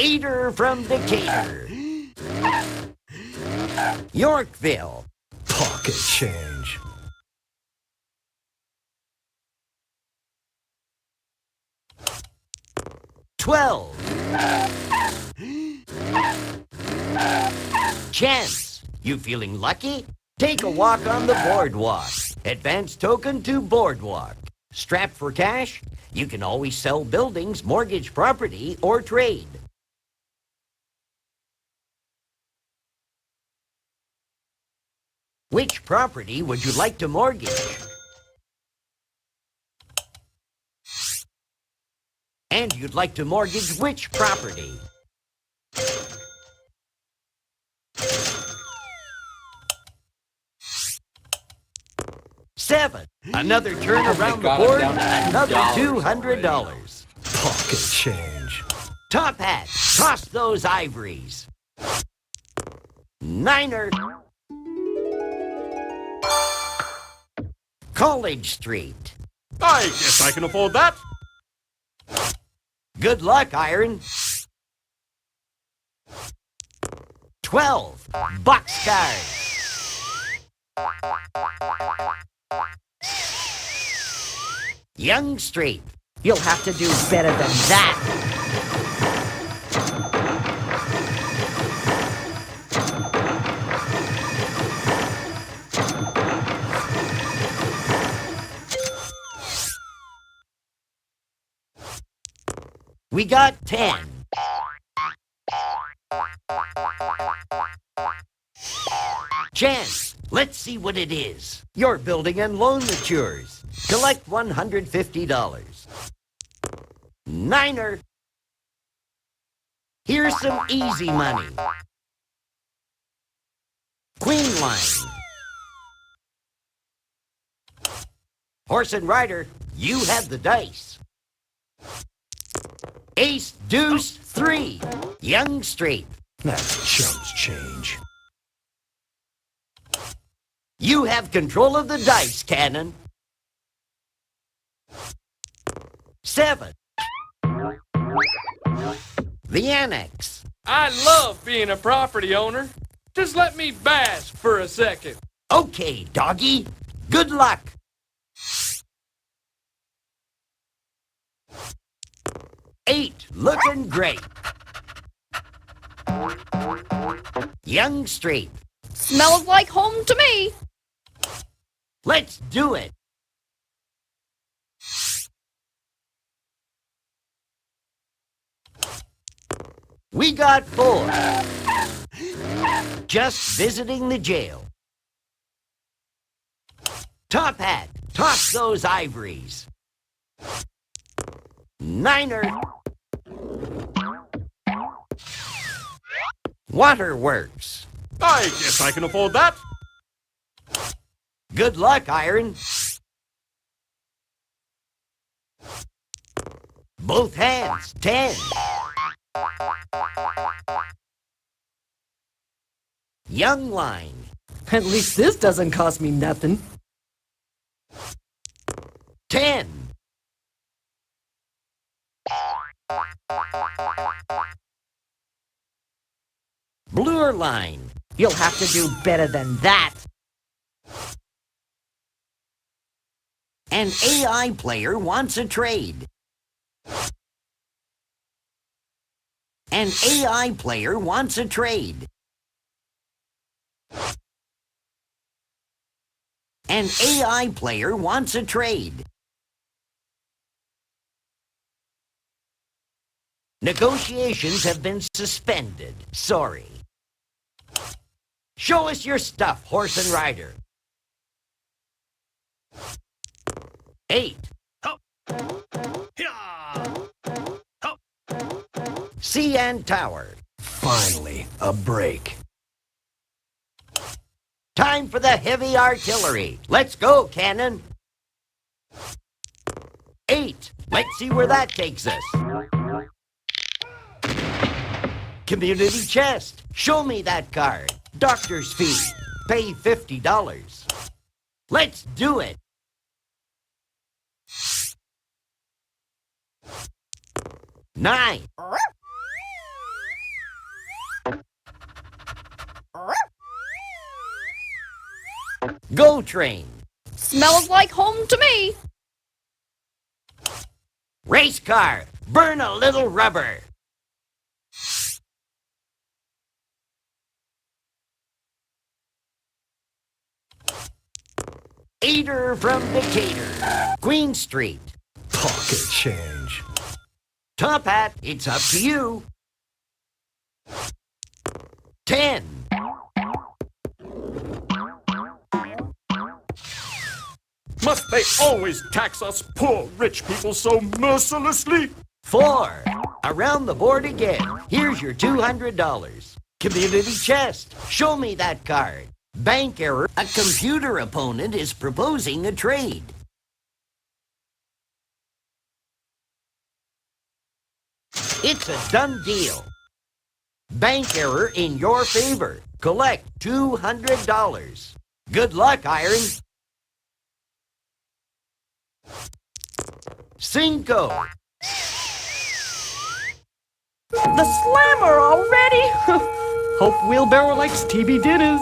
S12: Eater from Decatur. Yorkville.
S13: Pocket change.
S12: $12. Chance. You feeling lucky? Take a walk on the boardwalk. Advance token to boardwalk. Strapped for cash? You can always sell buildings, mortgage property, or trade. Which property would you like to mortgage? And you'd like to mortgage which property? $7. Another turn around the board, another $200.
S13: Pocket change.
S12: Top Hat, toss those ivories. 9er. College Street.
S13: I guess I can afford that.
S12: Good luck, Iron. 12. Boxcars. Young Street.
S14: You'll have to do better than that.
S12: We got 10. Chance, let's see what it is. Your building and loan matures. Collect $150. 9er. Here's some easy money. Queen line. Horse and Rider, you have the dice. Ace, deuce, 3. Young Street.
S13: That's chumps change.
S12: You have control of the dice, Cannon. 7. The Annex.
S16: I love being a property owner. Just let me bask for a second.
S12: Okay, doggy. Good luck. Eight, looking great. Young Street.
S15: Smells like home to me.
S12: Let's do it. We got 4. Just visiting the jail. Top Hat, toss those ivories. Niner. Waterworks.
S16: I guess I can afford that.
S12: Good luck, Iron. Both hands, 10. Young Line.
S14: At least this doesn't cost me nothing.
S12: 10. Blue Line.
S14: You'll have to do better than that.
S12: An AI player wants a trade. An AI player wants a trade. An AI player wants a trade. Negotiations have been suspended. Sorry. Show us your stuff, Horse and Rider. 8. CN Tower.
S13: Finally, a break.
S12: Time for the heavy artillery. Let's go, Cannon. 8. Let's see where that takes us. Community chest. Show me that card. Doctor's fee. Pay $50. Let's do it. 9. Go Train.
S15: Smells like home to me.
S12: Race car. Burn a little rubber. Eater from Decatur. Queen Street.
S13: Pocket change.
S12: Top Hat, it's up to you. 10.
S16: Must they always tax us poor rich people so mercilessly?
S12: 4. Around the board again. Here's your $200. Community chest. Show me that card. Bank error. A computer opponent is proposing a trade. It's a done deal. Bank error in your favor. Collect $200. Good luck, Iron. 5.
S14: The slammer already? Hope Wheelbarrow likes TV dinners.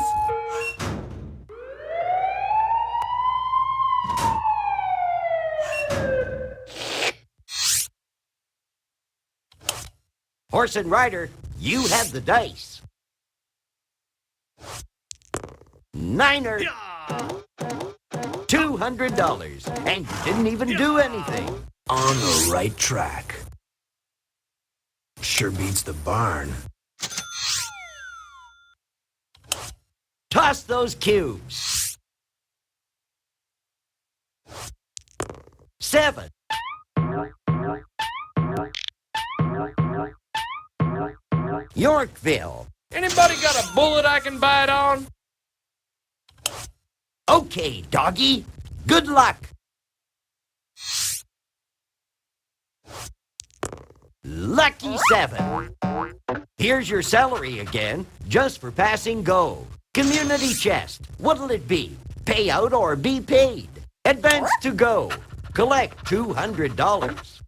S12: Horse and Rider, you have the dice. Niner. $200. And you didn't even do anything.
S13: On the right track. Sure beats the barn.
S12: Toss those cubes. 7. Yorkville.
S16: Anybody got a bullet I can bite on?
S12: Okay, doggy. Good luck. Lucky 7. Here's your salary again, just for passing go. Community chest. What'll it be? Pay out or be paid? Advance to go. Collect $200.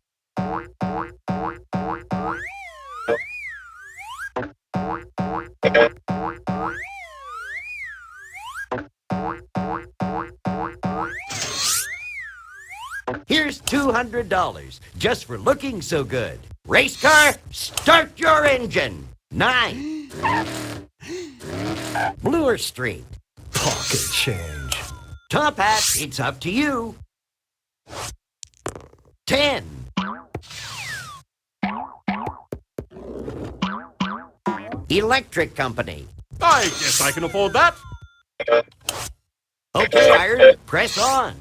S12: Here's $200 just for looking so good. Race car, start your engine. 9. Bloor Street.
S13: Pocket change.
S12: Top Hat, it's up to you. 10. Electric Company.
S16: I guess I can afford that.
S12: Okay, Iron, press on.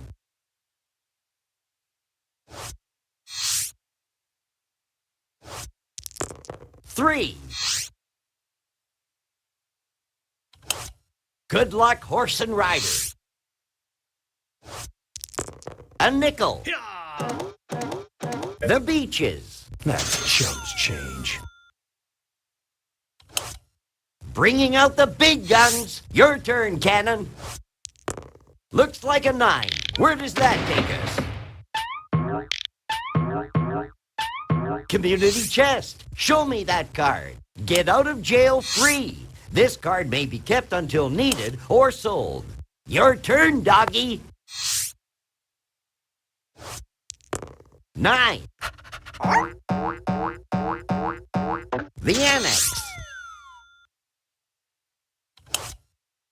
S12: 3. Good Luck Horse and Rider. A nickel. The Beaches.
S13: That's chumps change.
S12: Bringing out the big guns. Your turn, Cannon. Looks like a 9. Where does that take us? Community chest. Show me that card. Get out of jail free. This card may be kept until needed or sold. Your turn, doggy. 9. The Annex.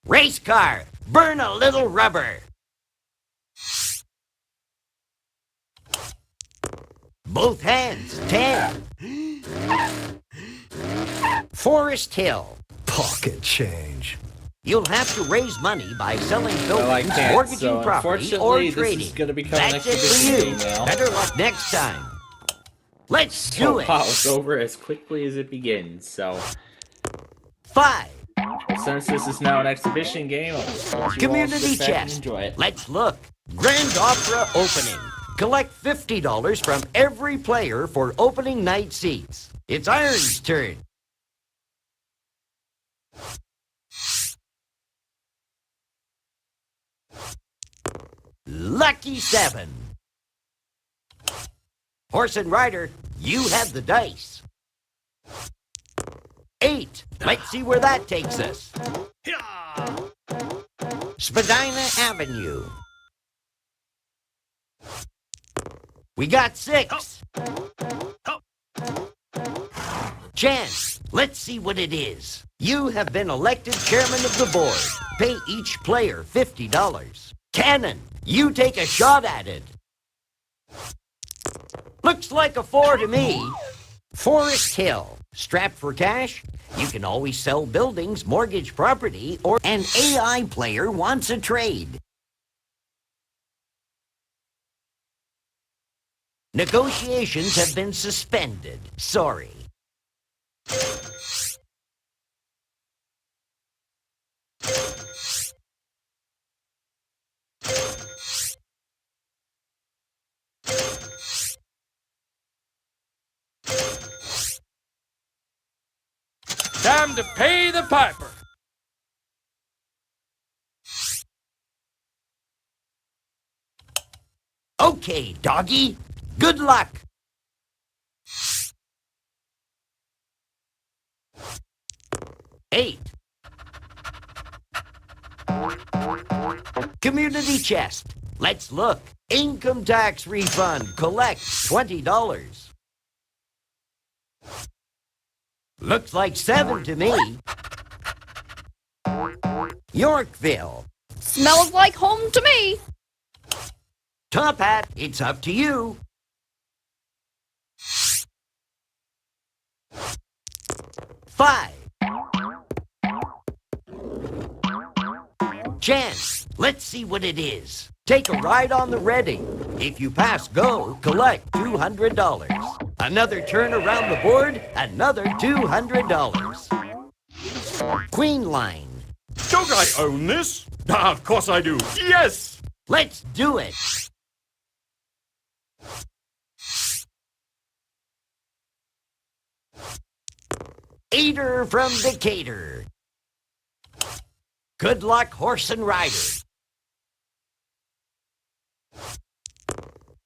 S12: Race car. Burn a little rubber. Both hands. 10. Forest Hill.
S13: Pocket change.
S12: You'll have to raise money by selling
S1: Well, I
S12: buildings,
S1: can't,
S12: mortgaging
S1: so
S12: property, or
S1: unfortunately,
S12: trading.
S1: this is going to become an
S12: That's it for
S1: exhibition
S12: you.
S1: game now.
S12: Better luck next time. Let's do
S1: So
S12: it.
S1: wow, it's over as quickly as it begins, so...
S12: 5.
S1: Since this is now an exhibition game, I'll just let you all
S12: Community
S1: sit back and
S12: chest.
S1: enjoy it.
S12: Let's look. Grand Opera opening. Collect $50 from every player for opening night seats. It's Iron's turn. Lucky 7. Horse and Rider, you have the dice. 8. Let's see where that takes us. Spadina Avenue. We got 6. Chance, let's see what it is. You have been elected chairman of the board. Pay each player $50. Cannon, you take a shot at it. Looks like a 4 to me. Forest Hill. Strapped for cash? You can always sell buildings, mortgage property, or an AI player wants a trade. Negotiations have been suspended. Sorry.
S16: Time to pay the piper.
S12: Okay, doggy. Good luck. Eight. Community chest. Let's look. Income tax refund. Collect $20. Looks like 7 to me. Yorkville.
S15: Smells like home to me.
S12: Top Hat, it's up to you. 5. Chance, let's see what it is. Take a ride on the Reading. If you pass go, collect $200. Another turn around the board, another $200. Queen Line.
S16: Don't I own this? Ah, of course I do. Yes!
S12: Let's do it. Eater from Decatur. Good Luck Horse and Rider.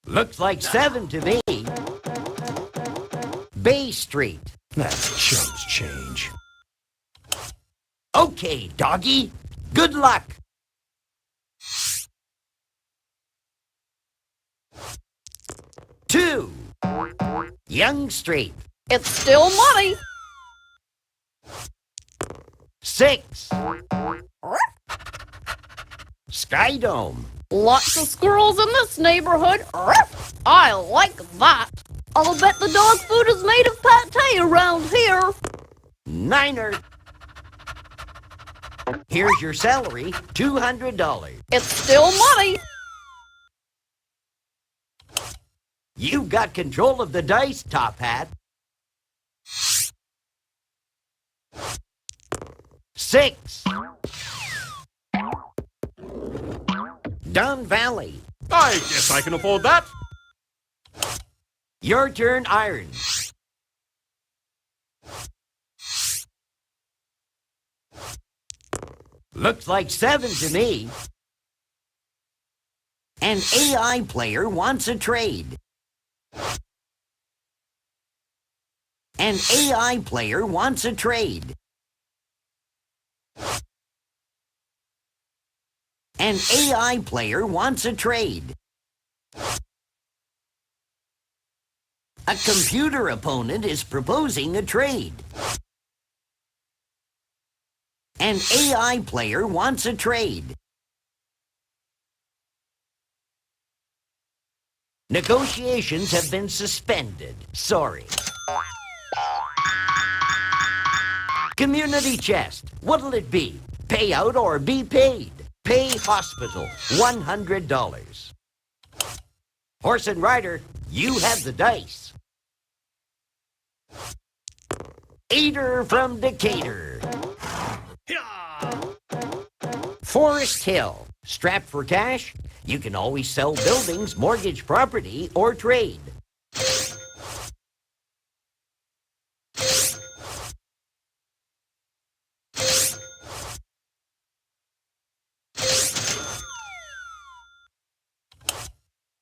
S12: Looks like 7 to me. Bay Street.
S13: That's chumps change.
S12: Okay, doggy. Good luck. Two. Young straight.
S15: It's still money.
S12: 6. Sky Dome.
S15: Lots of squirrels in this neighborhood. I like that. I'll bet the dog food is made of pate around here.
S12: 9er. Here's your salary, $200.
S15: It's still money.
S12: You've got control of the dice, Top Hat. 6. Don Valley.
S16: I guess I can afford that.
S12: Your turn, Iron. Looks like 7 to me. An AI player wants a trade. An AI player wants a trade. An AI player wants a trade. A computer opponent is proposing a trade. An AI player wants a trade. Negotiations have been suspended. Sorry. Community chest. What'll it be? Pay out or be paid? Pay hospital. $100. Horse and rider, you have the dice. Eater from Decatur. Forest Hill. Strapped for cash? You can always sell buildings, mortgage property, or trade.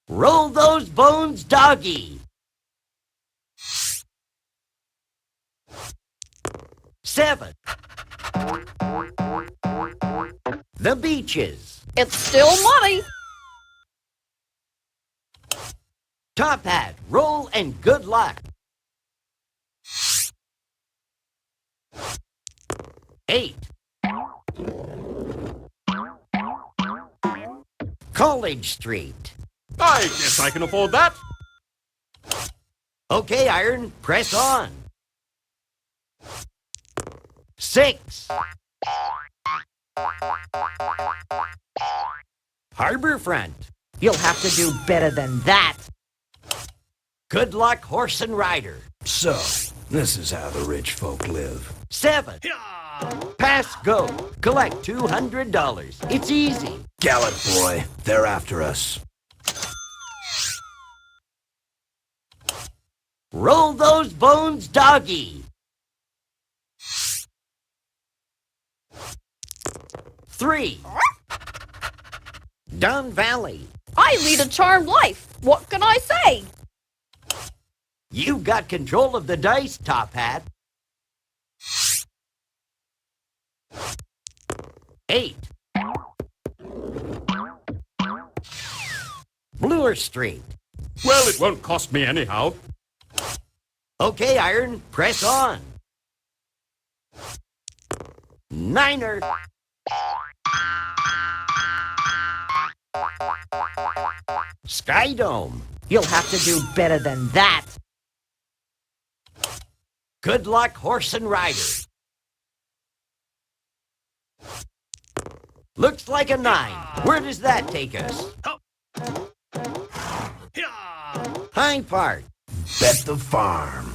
S12: Roll those bones, doggy. 7. The beaches.
S15: It's still money.
S12: Top Hat, roll and good luck. 8. College Street.
S16: I guess I can afford that.
S12: Okay, Iron, press on. 6. Harborfront.
S14: You'll have to do better than that.
S12: Good luck, horse and rider.
S13: So, this is how the rich folk live.
S12: 7. Pass go. Collect $200. It's easy.
S13: Gallop, boy. They're after us.
S12: Roll those bones, doggy. 3. Don Valley.
S15: I lead a charmed life. What can I say?
S12: You've got control of the dice, Top Hat. 8. Bloor Street.
S16: Well, it won't cost me anyhow.
S12: Okay, Iron, press on. 9er. Sky Dome.
S14: You'll have to do better than that.
S12: Good luck, horse and rider. Looks like a 9. Where does that take us? High Park.
S13: Bet the farm.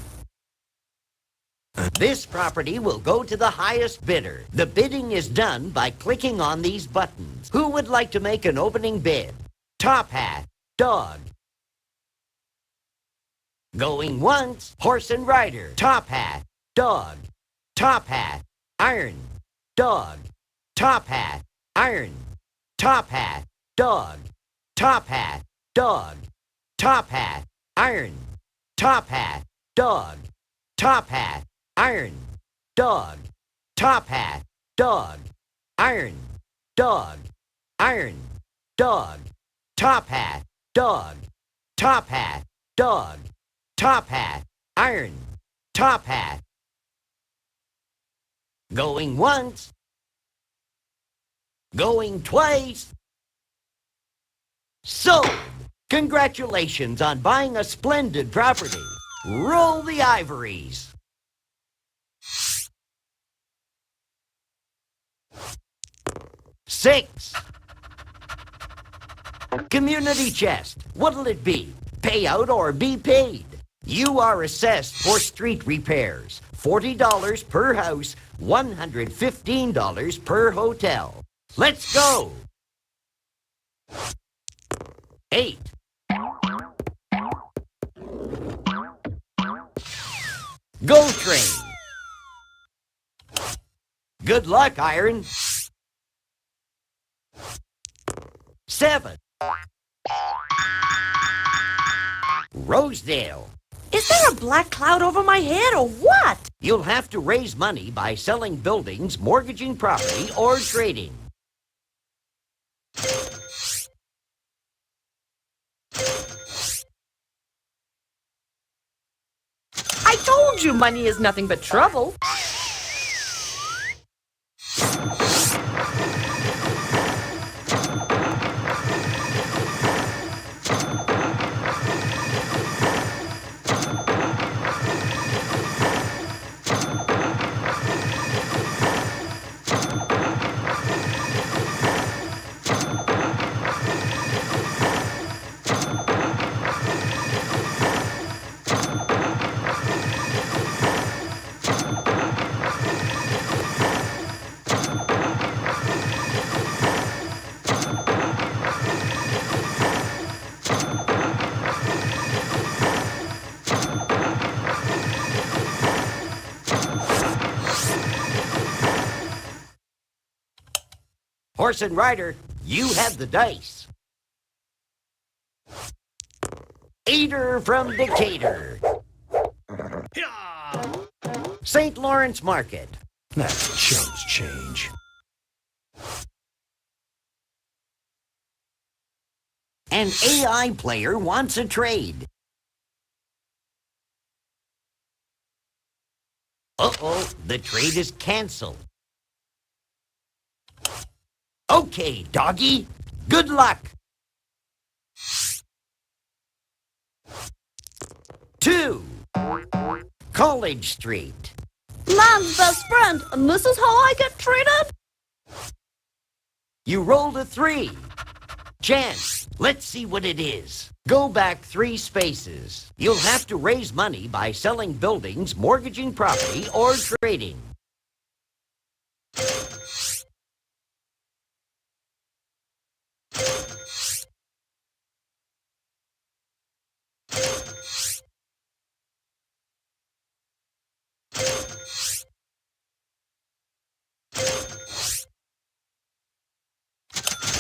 S12: This property will go to the highest bidder. The bidding is done by clicking on these buttons. Who would like to make an opening bid? Top Hat. Dog. Going once, horse and rider. Top Hat. Dog. Top Hat. Iron. Dog. Top Hat. Iron. Top Hat. Dog. Top Hat. Dog. Top Hat. Iron. Top Hat. Dog. Top Hat. Iron. Dog. Top Hat. dog, iron, dog, iron, dog, top hat, dog, top hat, dog, top hat, iron, top hat. Going once, going twice. Sold! Congratulations on buying a splendid property. Roll the ivories. Six. Community chest. What'll it be? Payout or be paid? You are assessed for street repairs. $40 per house, $115 per hotel. Let's go! 8. Go train. Good luck, Iron. 7. Rosedale.
S14: Is there a black cloud over my head or what?
S12: You'll have to raise money by selling buildings, mortgaging property, or trading.
S14: I told you money is nothing but trouble.
S12: Horse and rider, you have the dice. Eater from Decatur. St. Lawrence Market.
S13: That's chum's change.
S12: An AI player wants a trade. Uh-oh, the trade is canceled. Okay, doggy. Good luck. 2. College Street.
S15: Man's best friend, and this is how I get treated?
S12: You rolled a 3. Chance, let's see what it is. Go back 3 spaces. You'll have to raise money by selling buildings, mortgaging property, or trading.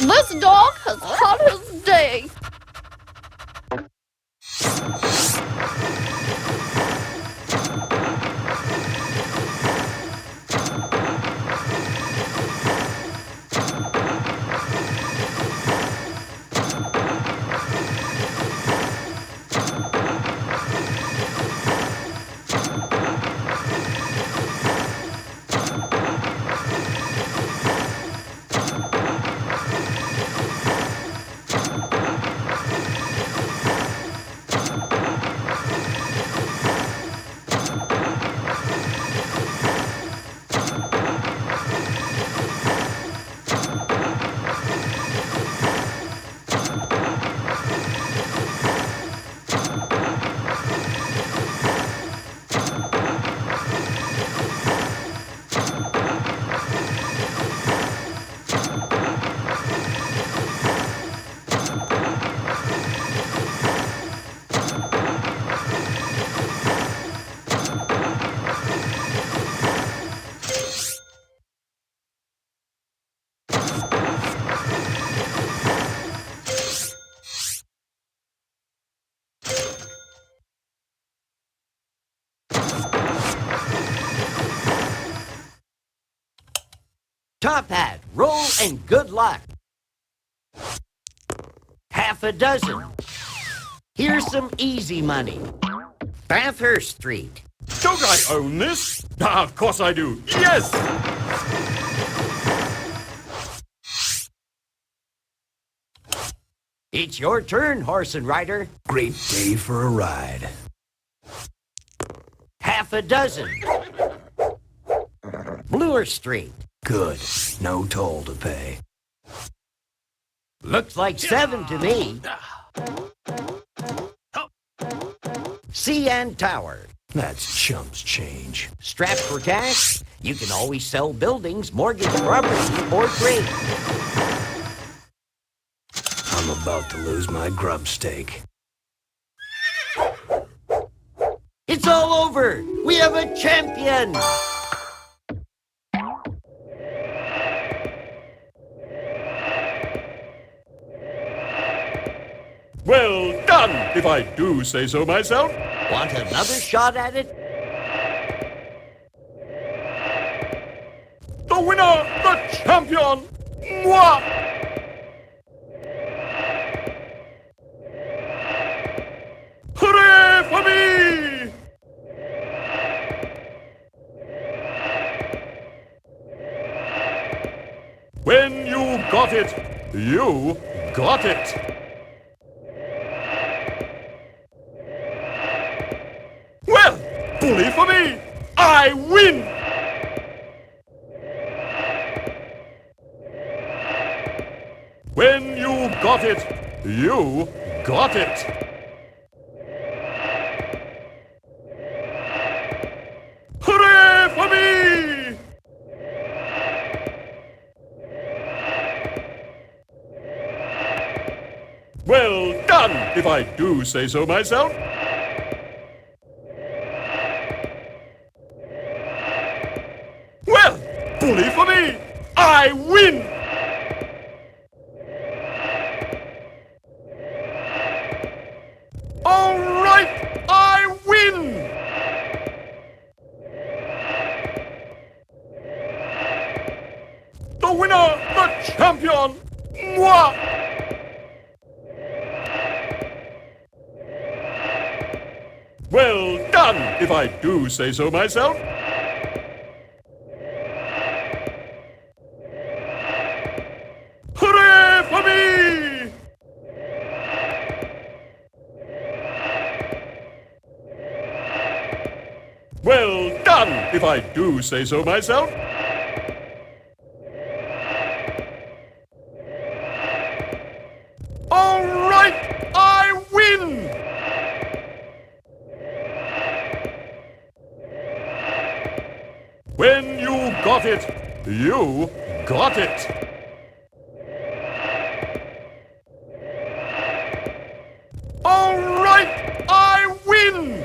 S15: This dog has had his day.
S12: Top hat, roll and good luck. Half a dozen. Here's some easy money. Bathurst Street.
S16: Don't I own this? Ah, of course I do. Yes!
S12: It's your turn, horse and rider.
S13: Great day for a ride.
S12: Half a dozen. Bloor Street.
S13: Good. No toll to pay.
S12: Looks like 7 to me. CN Tower.
S13: That's chump's change.
S12: Strapped for cash? You can always sell buildings, mortgage property, or trade.
S13: I'm about to lose my grub stake.
S12: It's all over! We have a champion!
S16: Well done, if I do say so myself.
S12: Want another shot at it?
S16: The winner, the champion, moi! Hooray for me! When you got it, you got it. Well, bully for me! I win! When you got it, you got it. Hooray for me! Well done, if I do say so myself. Well, bully for me! I win! All right, I win! The winner, the champion, moi! Well done, if I do say so myself. Hooray for me! Well done, if I do say so myself. All right, I win! When you got it, you got it. All right, I win!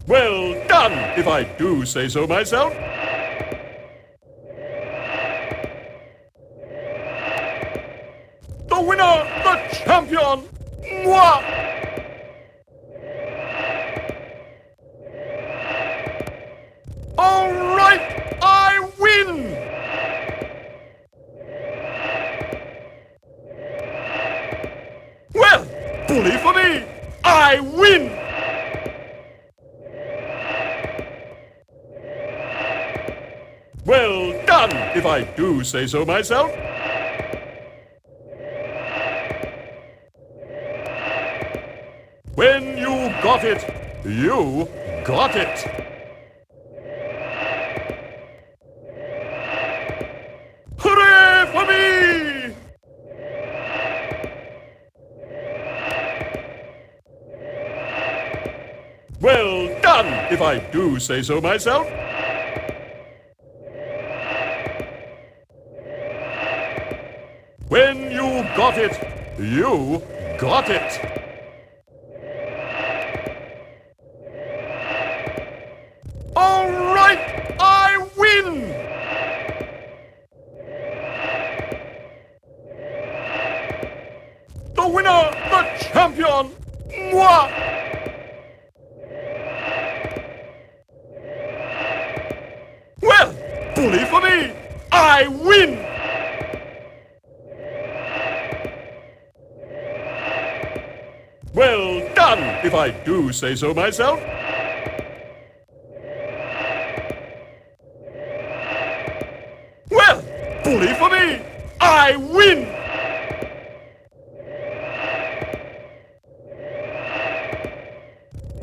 S16: Well done, if I do say so myself. The winner, the champion, moi! All right, I win! Well, bully for me! I win! Well done, if I do say so myself. When you got it, you got it. Hooray for me! Well done, if I do say so myself. When you got it, you got it. All right, I win! The winner, the champion, moi! Well done, if I do say so myself. Well, bully for me! I win!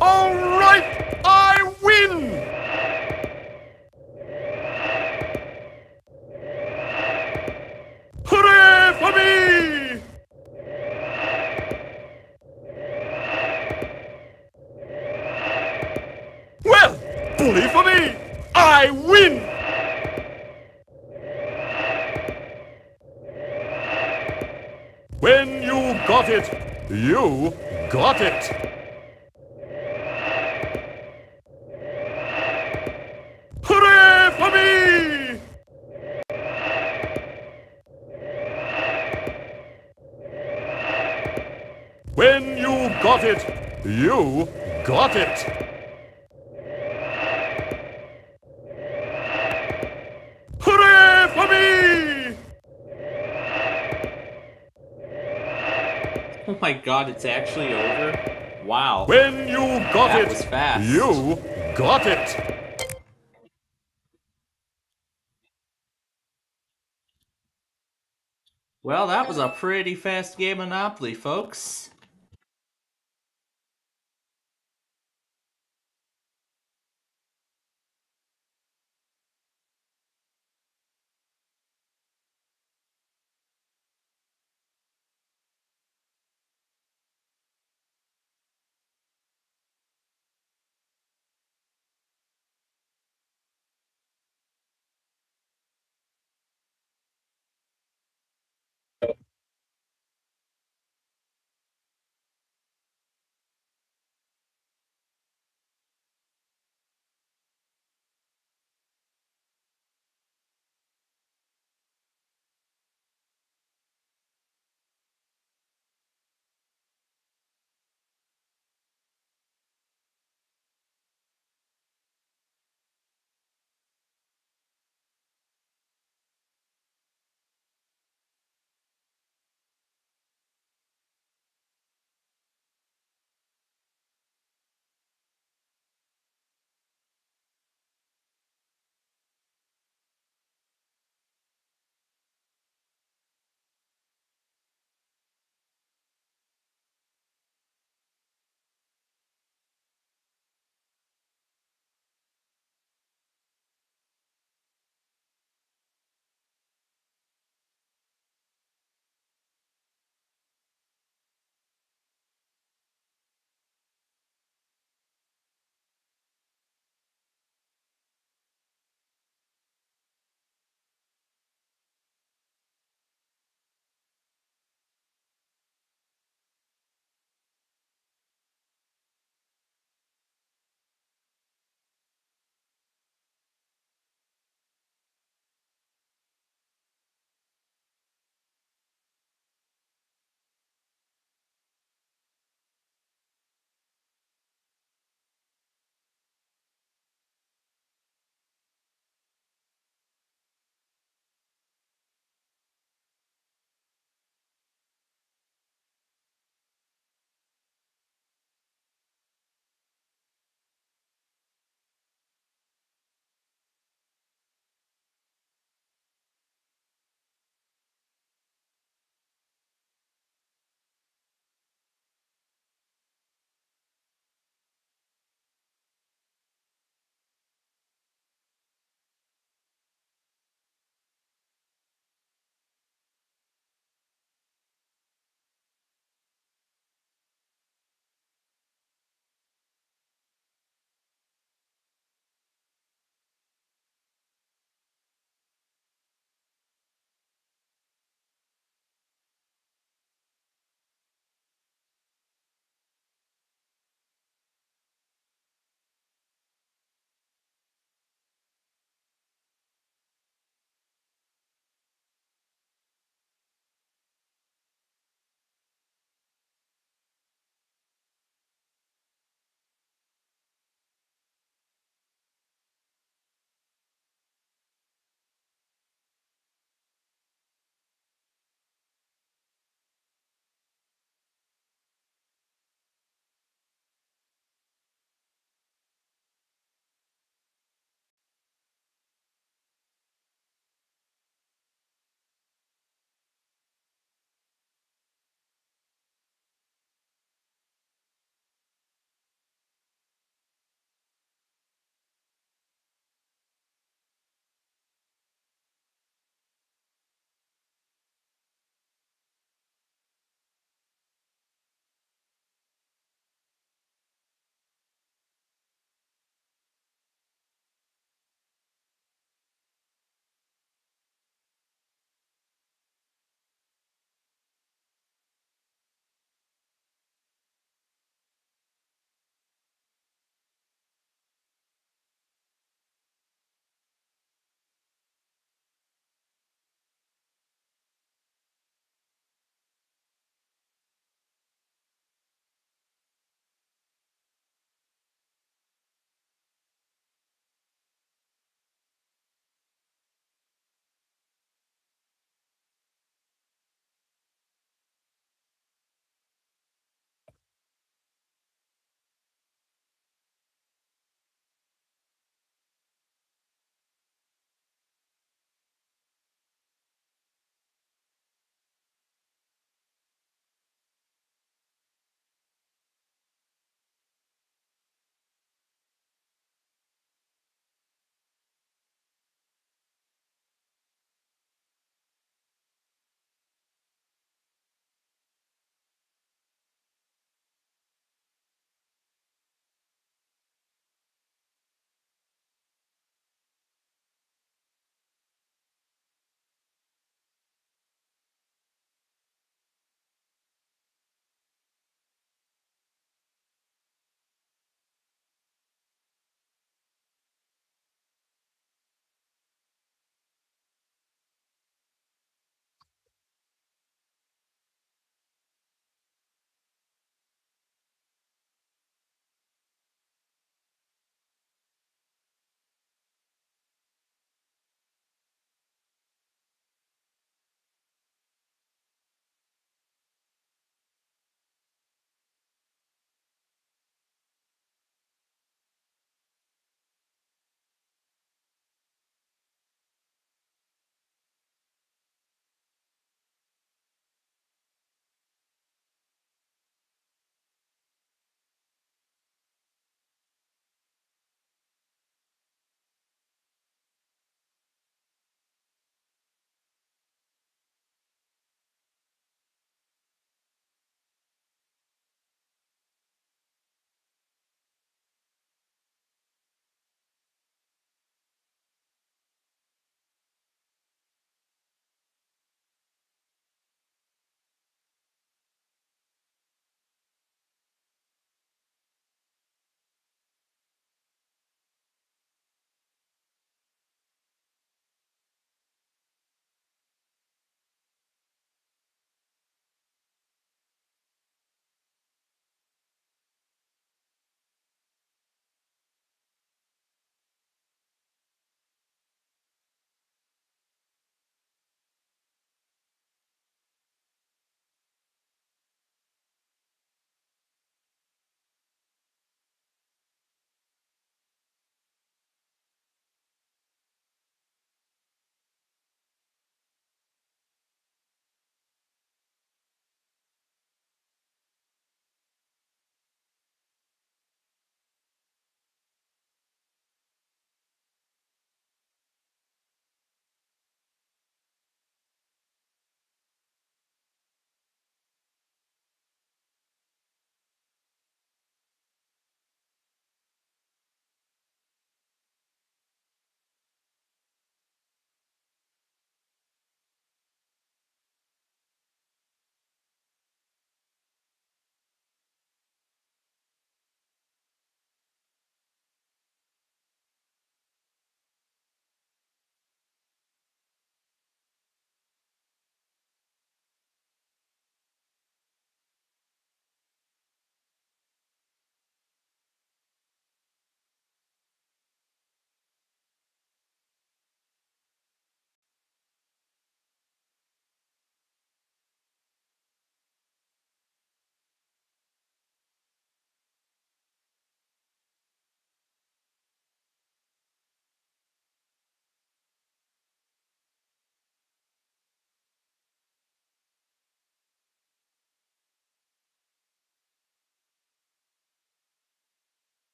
S16: All right, I win! Hooray for me! Well, bully for me! I win! When you got it, you got it! Hooray for me! When you got it, you got it! Hooray for me!
S1: Oh my god, it's actually over? Wow.
S16: When you got
S1: That
S16: it,
S1: was fast.
S16: you got it!
S1: Well, that was a pretty fast game of Monopoly, folks.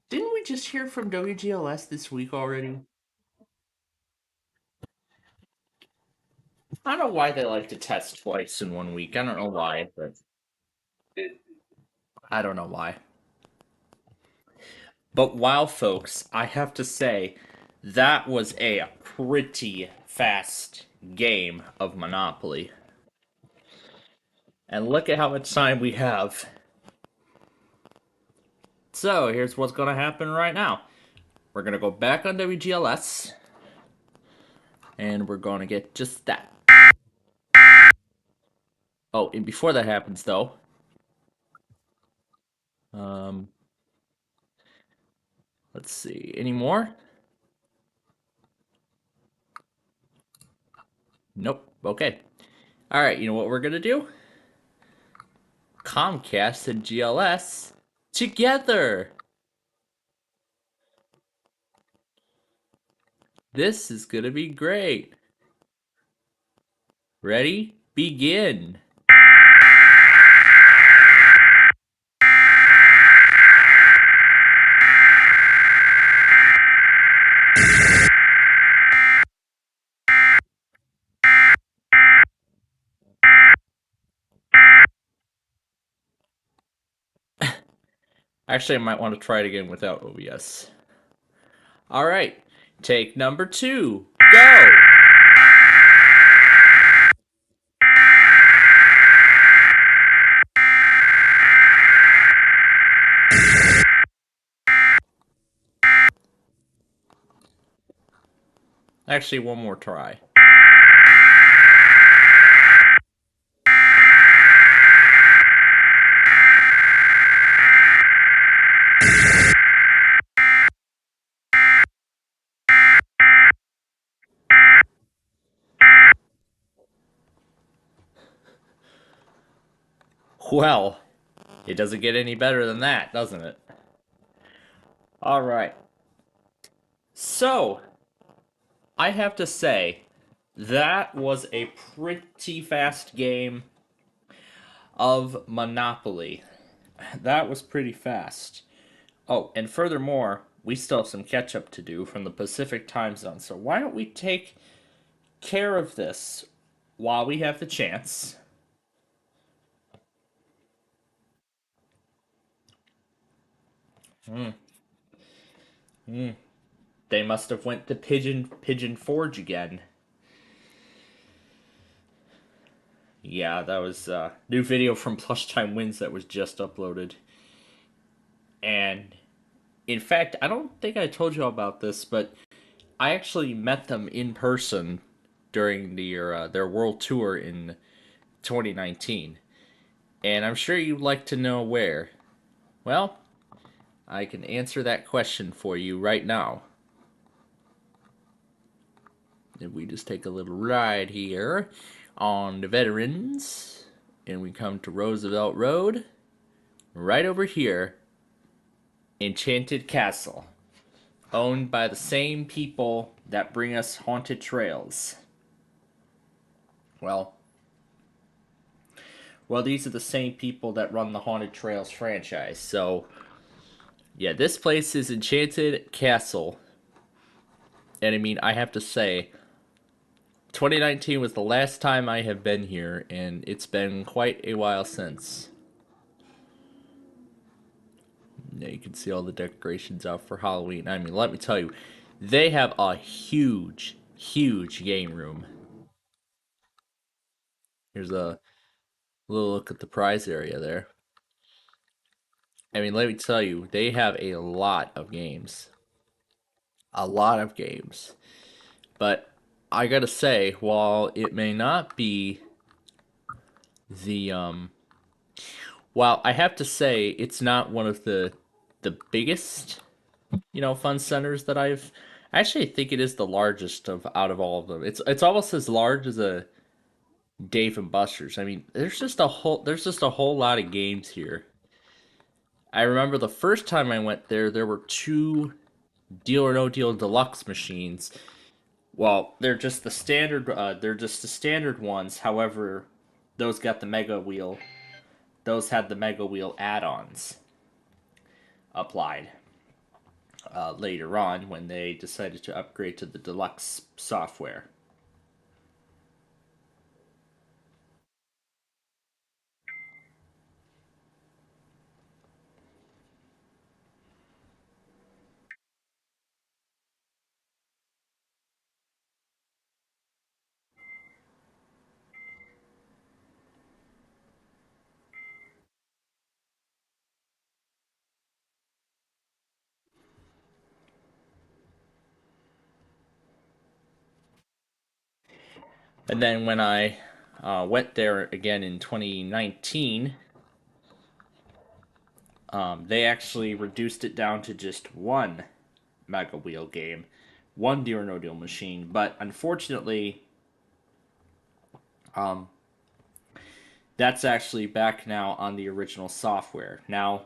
S1: Didn't we just hear from WGLS this week already? I don't know why they like to test twice in 1 week. I don't know why, but I don't know why. But wow, folks, I have to say, that was a pretty fast game of Monopoly. And look at how much time we have. So, here's what's going to happen right now. We're going to go back on WGLS. And we're going to get just that. Oh, and before that happens, though... let's see. Any more? Nope. Okay. Alright, you know what we're going to do? Comcast and GLS together! This is gonna be great. Ready? Begin! Actually, I might want to try it again without OBS. Alright, take number 2. Go! Actually, one more try. Well, it doesn't get any better than that, doesn't it? Alright. So, I have to say, that was a pretty fast game of Monopoly. That was pretty fast. Oh, and furthermore, we still have some catch up to do from the Pacific time zone. So why don't we take care of this while we have the chance? They must have went to Pigeon Forge again. Yeah, that was a new video from Plush Time Wins that was just uploaded. And in fact, I don't think I told you about this, but I actually met them in person during their world tour in 2019. And I'm sure you'd like to know where. Well, I can answer that question for you right now. If we just take a little ride here on the Veterans, and we come to Roosevelt Road, right over here, Enchanted Castle, owned by the same people that bring us Haunted Trails. Well, these are the same people that run the Haunted Trails franchise, so yeah, this place is Enchanted Castle. And I mean, I have to say, 2019 was the last time I have been here, and it's been quite a while since. Now you can see all the decorations out for Halloween. I mean, let me tell you, they have a huge, huge game room. Here's a little look at the prize area there. I mean, let me tell you, they have a lot of games. A lot of games. But I gotta say, while it may not be the, while I have to say, it's not one of the biggest, fun centers that I actually think it is the largest out of all of them. It's almost as large as a Dave and Buster's. I mean, there's just a whole lot of games here. I remember the first time I went there were 2 Deal or No Deal Deluxe machines. Well, they're just the standard ones. However, those got the Mega Wheel. Those had the Mega Wheel add-ons applied. later on when they decided to upgrade to the deluxe software. And then when I went there again in 2019, they actually reduced it down to just one Mega Wheel game, one Deal or No Deal machine. But unfortunately, that's actually back now on the original software. Now,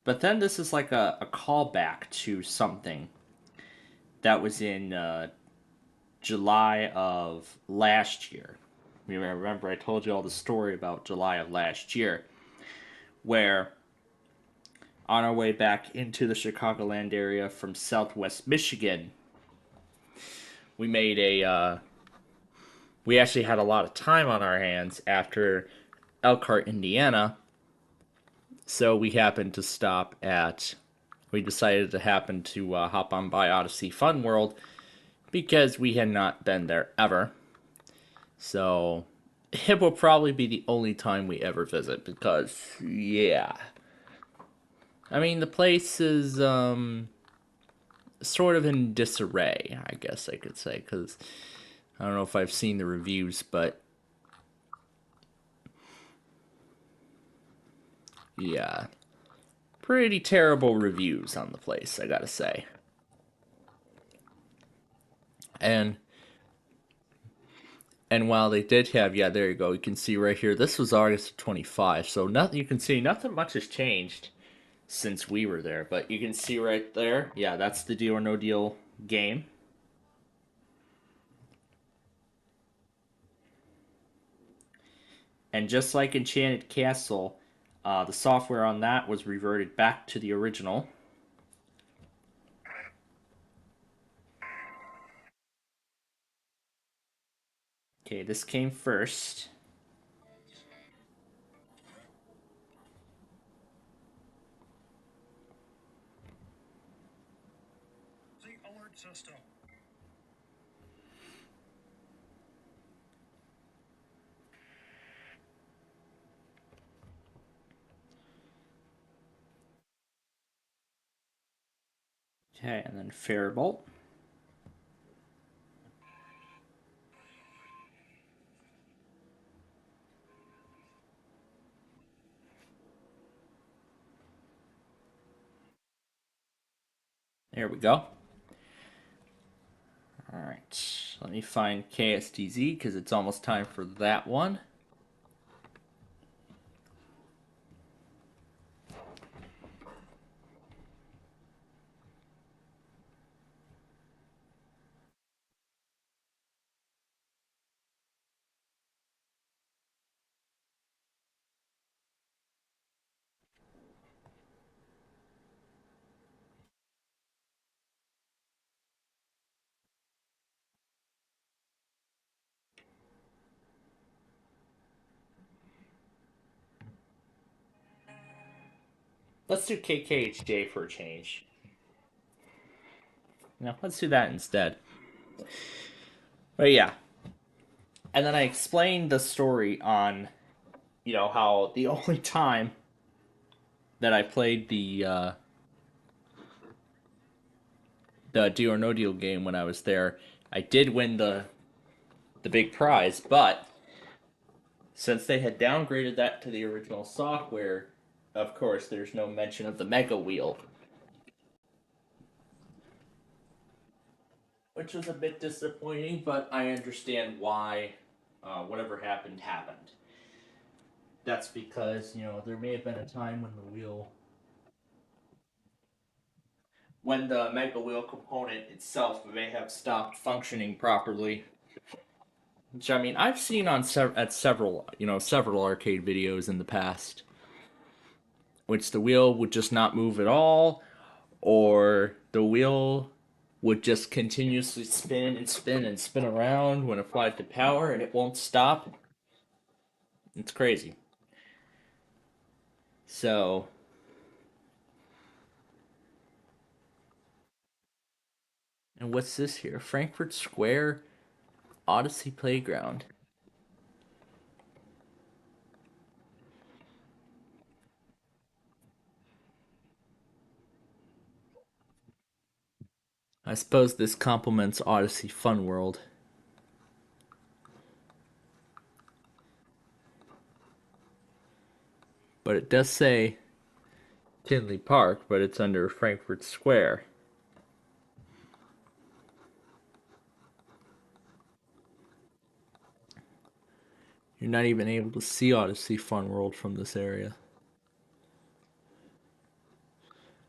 S1: but then this is like a callback to something that was in July of last year. You remember I told you all the story about July of last year, where on our way back into the Chicagoland area from Southwest Michigan, we made we actually had a lot of time on our hands after Elkhart, Indiana. So we decided to happen to hop on by Odyssey Fun World because we had not been there ever. So it will probably be the only time we ever visit because, yeah. I mean, the place is sort of in disarray, I guess I could say, because I don't know if I've seen the reviews, but yeah, pretty terrible reviews on the place, I gotta say. And while they did have, yeah, there you go, you can see right here, this was August 25, so nothing, you can see nothing much has changed since we were there, but you can see right there, yeah, that's the Deal or No Deal game. And just like Enchanted Castle, the software on that was reverted back to the original. Okay, this came first.
S8: The alert system.
S1: Okay, and then Faribault. There we go. Alright, let me find KSTZ because it's almost time for that one. Let's do KKHJ for a change. No, let's do that instead. But yeah. And then I explained the story on, you know, how the only time that I played the Deal or No Deal game when I was there, I did win the big prize, but since they had downgraded that to the original software, of course, there's no mention of the Mega Wheel. Which was a bit disappointing, but I understand why whatever happened, happened. That's because, you know, there may have been a time when the Mega Wheel component itself may have stopped functioning properly. which I mean I've seen on several arcade videos in the past, which the wheel would just not move at all, or the wheel would just continuously spin and spin and spin around when applied to power, and it won't stop. It's crazy. So, and what's this here? Frankfurt Square Odyssey Playground. I suppose this complements Odyssey Fun World. But it does say Tinley Park, but it's under Frankfurt Square. You're not even able to see Odyssey Fun World from this area,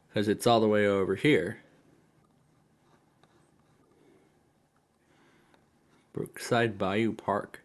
S1: because it's all the way over here. Brookside Bayou Park.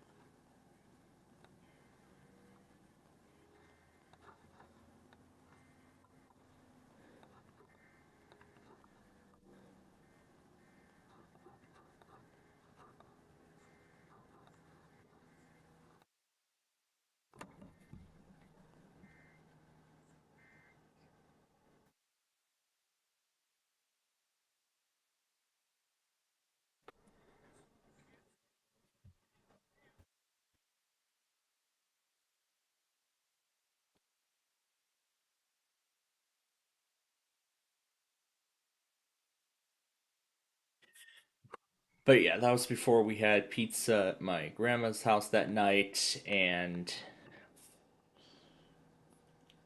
S1: But yeah, that was before we had pizza at my grandma's house that night, and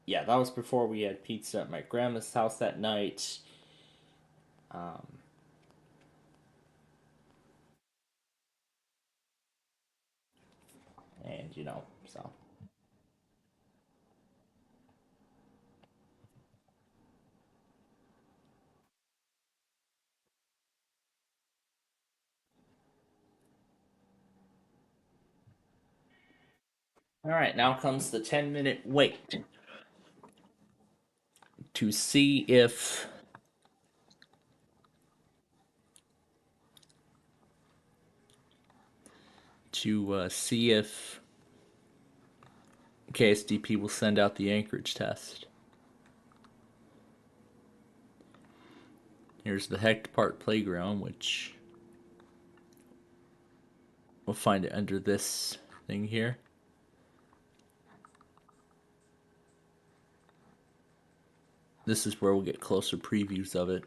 S1: yeah, that was before we had pizza at my grandma's house that night. And so. Alright, now comes the 10-minute wait to see if KSDP will send out the Anchorage test. Here's the Hecht Park Playground, which we'll find it under this thing here. This is where we'll get closer previews of it.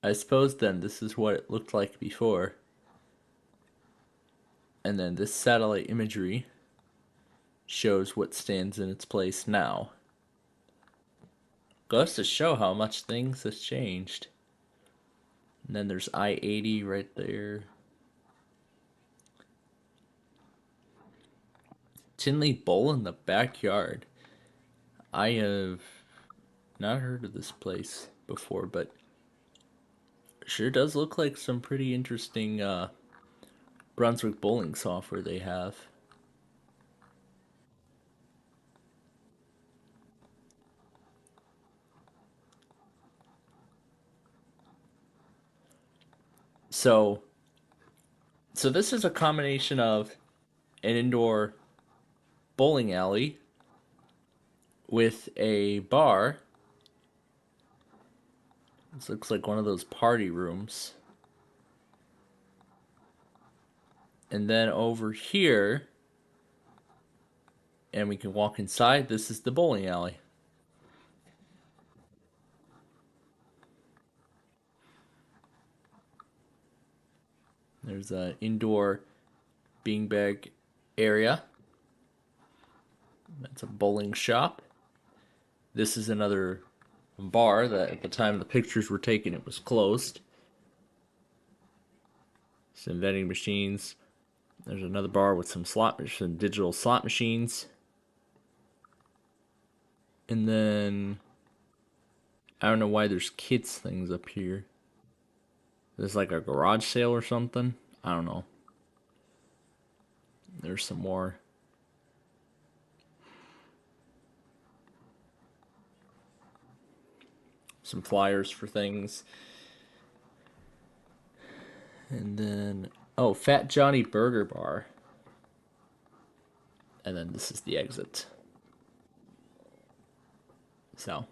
S1: I suppose then this is what it looked like before. And then this satellite imagery shows what stands in its place now. Goes to show how much things has changed. And then there's I-80 right there. Tinley Bowl in the backyard. I have not heard of this place before, but sure does look like some pretty interesting Brunswick bowling software they have. So this is a combination of an indoor bowling alley with a bar. This looks like one of those party rooms. And then over here, and we can walk inside, this is the bowling alley. There's an indoor beanbag area. That's a bowling shop. This is another bar that at the time the pictures were taken, it was closed. Some vending machines. There's another bar with some digital slot machines. And then I don't know why there's kids things up here. There's like a garage sale or something. I don't know. There's some more. Some flyers for things. And then, oh, Fat Johnny Burger Bar. And then this is the exit. So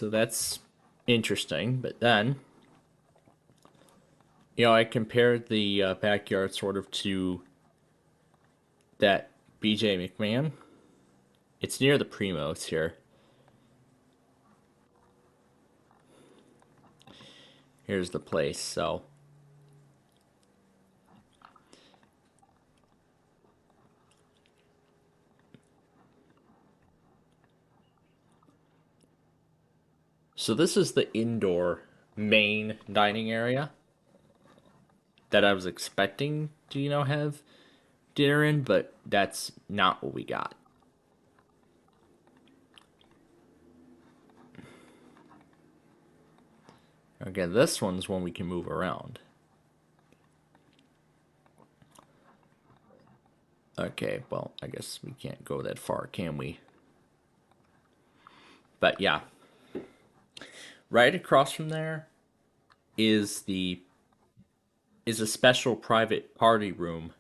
S1: that's interesting. But then, you know, I compared the backyard sort of to that BJ McMahon. It's near the Primos here. Here's the place, so. So this is the indoor main dining area that I was expecting to, you know, have dinner in, but that's not what we got. Again, this one's one we can move around. Okay, well, I guess we can't go that far, can we? But yeah. Right across from there is a special private party room.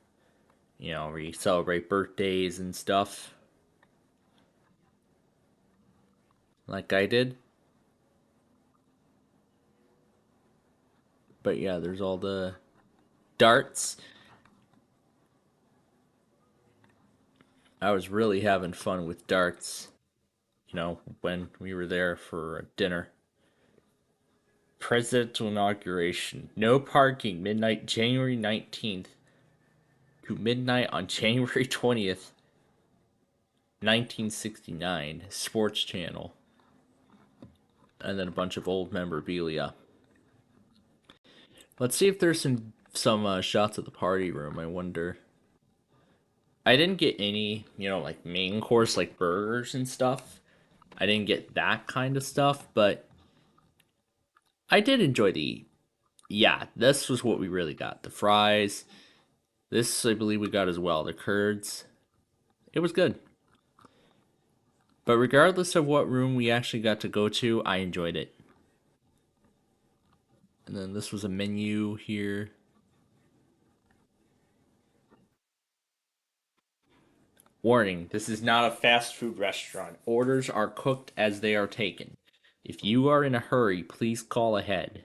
S1: You know, where you celebrate birthdays and stuff. Like I did. But yeah, there's all the darts. I was really having fun with darts, you know, when we were there for dinner. Presidential inauguration. No parking. Midnight, January 19th to midnight on January 20th, 1969. Sports Channel. And then a bunch of old memorabilia. Let's see if there's some shots of the party room. I wonder. I didn't get any, you know, like main course, like burgers and stuff. I didn't get that kind of stuff, but I did enjoy this was what we really got. The fries. This, I believe we got as well. The curds. It was good. But regardless of what room we actually got to go to, I enjoyed it. And then this was a menu here. Warning, this is not a fast food restaurant. Orders are cooked as they are taken. If you are in a hurry, please call ahead.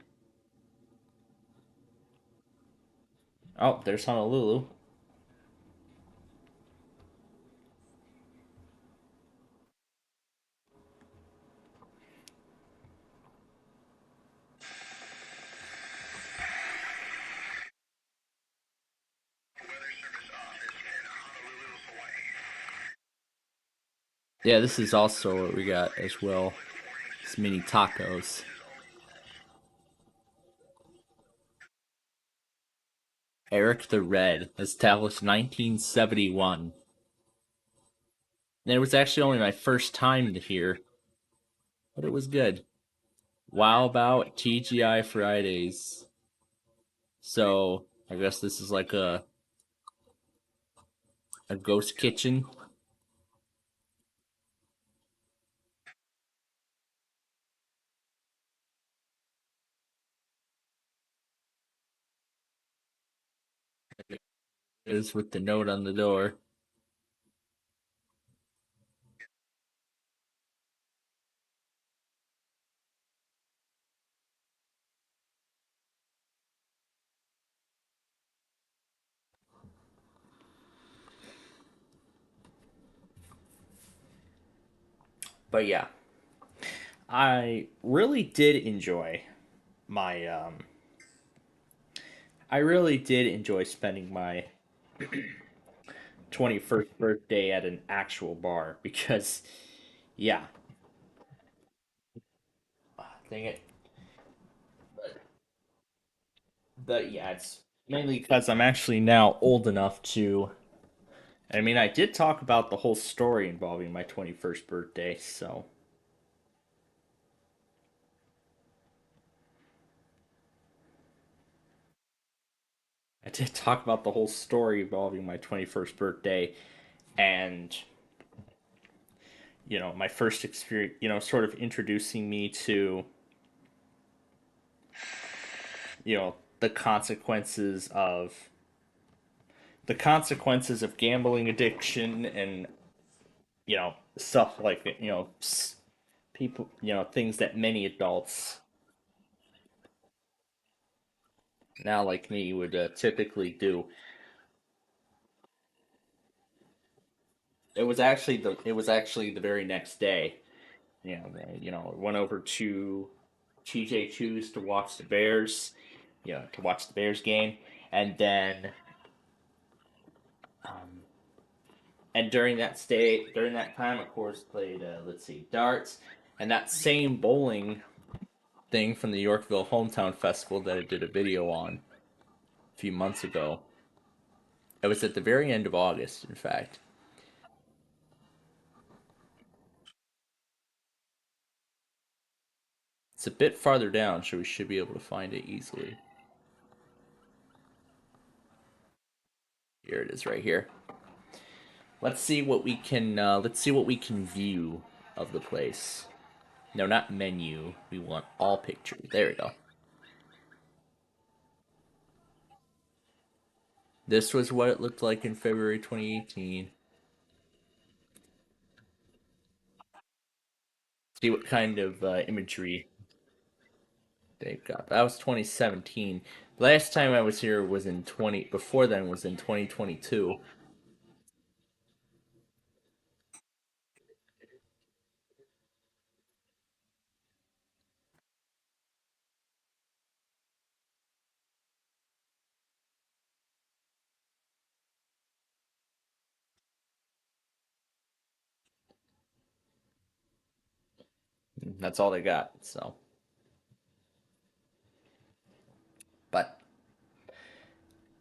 S1: Oh, there's Honolulu. Yeah, this is also what we got as well. It's mini tacos. Eric the Red, established 1971. And it was actually only my first time to hear, but it was good. Wow about TGI Fridays. So, I guess this is like a ghost kitchen. Is with the note on the door. But yeah, I really did enjoy my I really did enjoy spending my 21st birthday at an actual bar because yeah. Dang it. But yeah, Mainly because I'm actually now old enough to. I mean, I did talk about the whole story involving my 21st birthday, so. I did talk about the whole story involving my 21st birthday and, my first experience, sort of introducing me to, the consequences of gambling addiction and, stuff like, people, things that many adults now like me would typically do. It was actually the very next day. Went over to TJ Choose to watch the Bears, to watch the Bears game, and then, um, and during that time, of course, played let's see, darts, and that same bowling thing from the Yorkville Hometown Festival that I did a video on a few months ago. It was at the very end of August, in fact. It's a bit farther down, so we should be able to find it easily. Here it is, right here. Let's see what we can. Let's see what we can view of the place. No, not menu. We want all pictures. There we go. This was what it looked like in February 2018. See what kind of imagery they've got. That was 2017. Last time I was here was in 20. Before then was in 2022. That's all they got. So,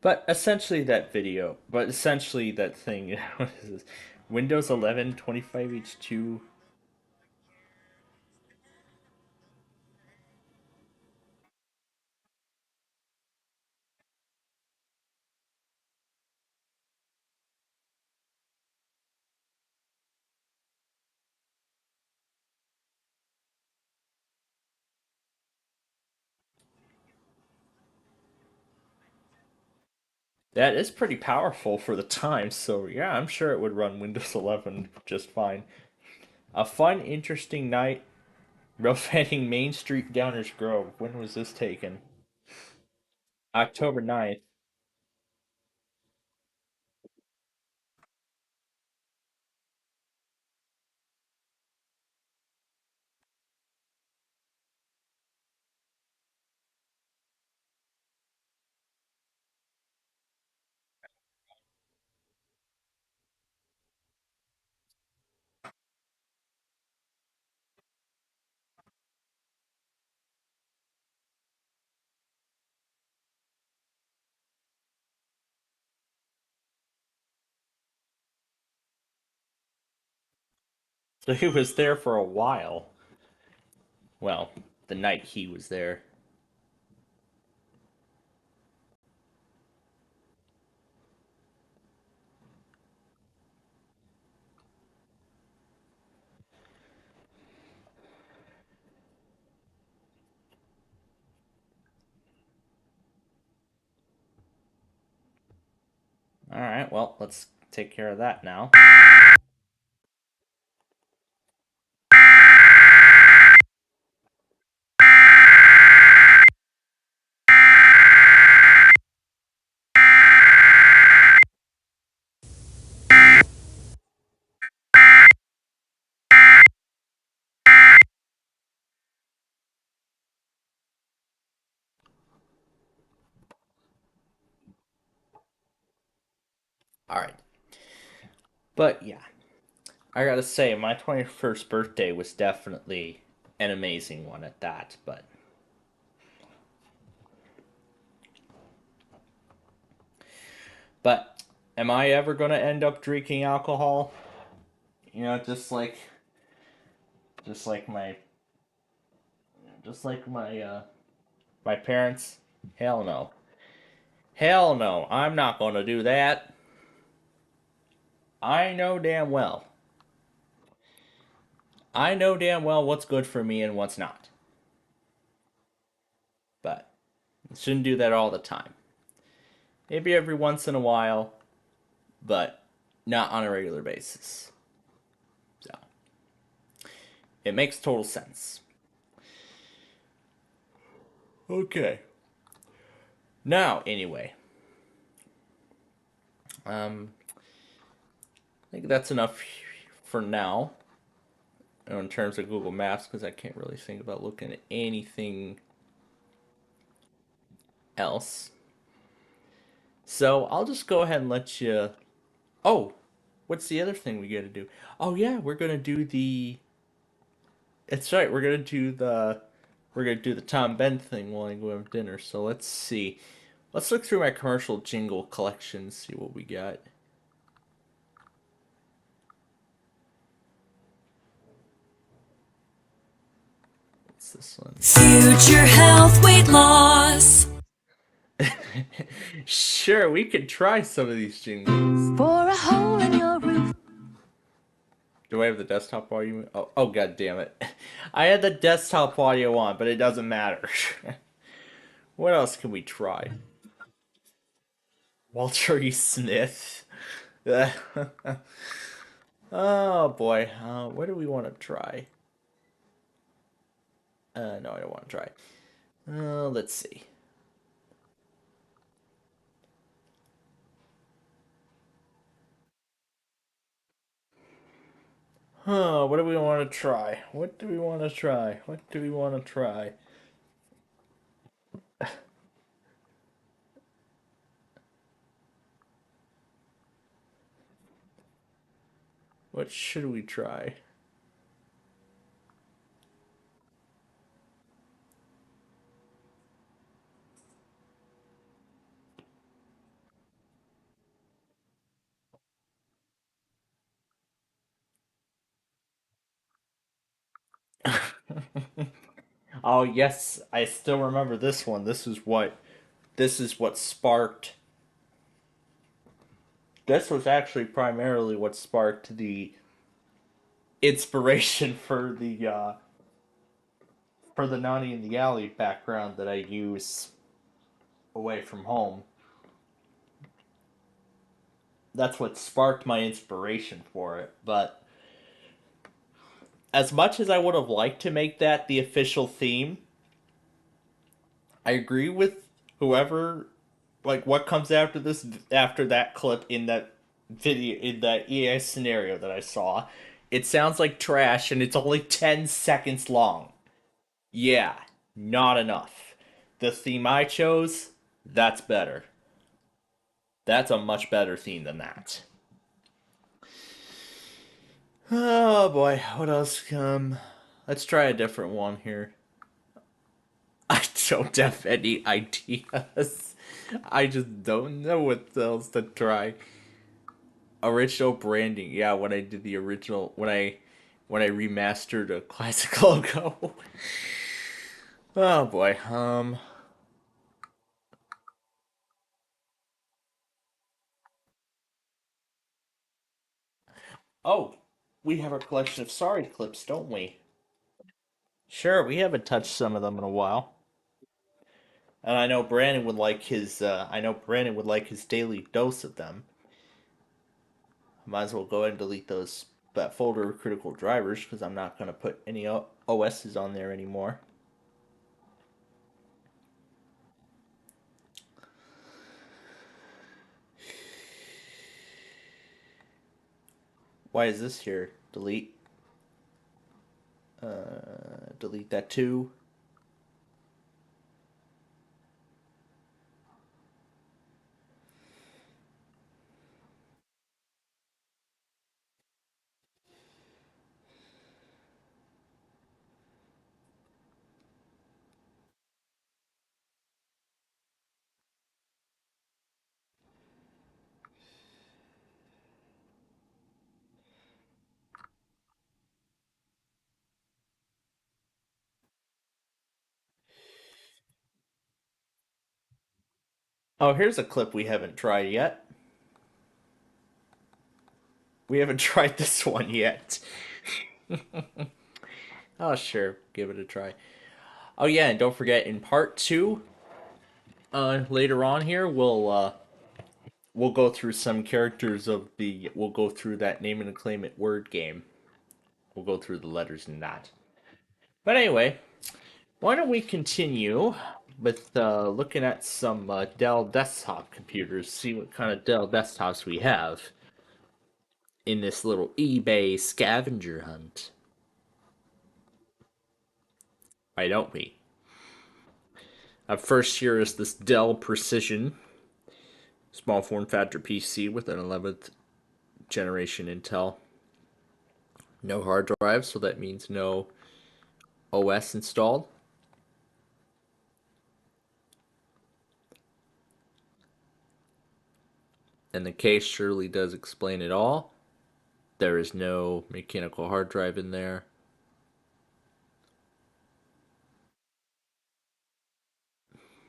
S1: but essentially that video. But essentially that thing. What is this? Windows 11 25H2. That is pretty powerful for the time, so yeah, I'm sure it would run Windows 11 just fine. A fun, interesting night rough-heading Main Street Downers Grove. When was this taken? October 9th. So he was there for a while. Well, the night he was there. Alright, well, let's take care of that now. Alright. But yeah, I gotta say, my 21st birthday was definitely an amazing one at that, but But am I ever going to end up drinking alcohol? You know, just like my my parents? Hell no. Hell no. I'm not going to do that. I know damn well. I know damn well what's good for me and what's not. But shouldn't do that all the time. Maybe every once in a while, but not on a regular basis. So, it makes total sense. Okay. Now, anyway. I think that's enough for now in terms of Google Maps, because I can't really think about looking at anything else. So I'll just go ahead and let you. Oh, what's the other thing we got to do? Oh yeah, we're gonna do the. It's right. We're gonna do the Tom Ben thing while I go have dinner. So let's see. Let's look through my commercial jingle collection, see what we got. What's this one?
S17: Future health, weight loss.
S1: Sure, we could try some of these jingles.
S17: For a hole in your roof.
S1: Do I have the desktop audio? Oh, god damn it. I had the desktop audio on, but it doesn't matter. What else can we try? Walter E. Smith. Oh boy. What do we want to try? No, I don't want to try. Let's see. What do we want to try? What do we want to try? What do we want to try? What should we try? Oh yes, I still remember this one. This is what sparked. This was actually primarily what sparked the inspiration for the Nani in the Alley background that I use away from home. That's what sparked my inspiration for it. But as much as I would have liked to make that the official theme, I agree with whoever, like, what comes after this, after that clip in that video, in that EA scenario that I saw. It sounds like trash and it's only 10 seconds long. Yeah, not enough. The theme I chose, that's better. That's a much better theme than that. Oh boy, what else come? Let's try a different one here. I don't have any ideas. I just don't know what else to try. Original branding. Yeah, when I did the original, when I remastered a classic logo. Oh boy. Oh, we have a collection of sorry clips, don't we? Sure, we haven't touched some of them in a while. And I know Brandon would like his. I know Brandon would like his daily dose of them. Might as well go ahead and delete that folder of critical drivers because I'm not gonna put any OSs on there anymore. Why is this here? Delete. Delete that too. Oh, here's a clip we haven't tried yet. We haven't tried this one yet. Oh, sure. Give it a try. Oh, yeah, and don't forget, in part 2, later on here, we'll go through some characters of the... We'll go through that name and claim it word game. We'll go through the letters in that. But anyway, why don't we continue with looking at some Dell desktop computers, see what kind of Dell desktops we have in this little eBay scavenger hunt. Why don't we? Up first here is this Dell Precision small form factor PC with an 11th generation Intel. No hard drive, so that means no OS installed. And the case surely does explain it all. There is no mechanical hard drive in there.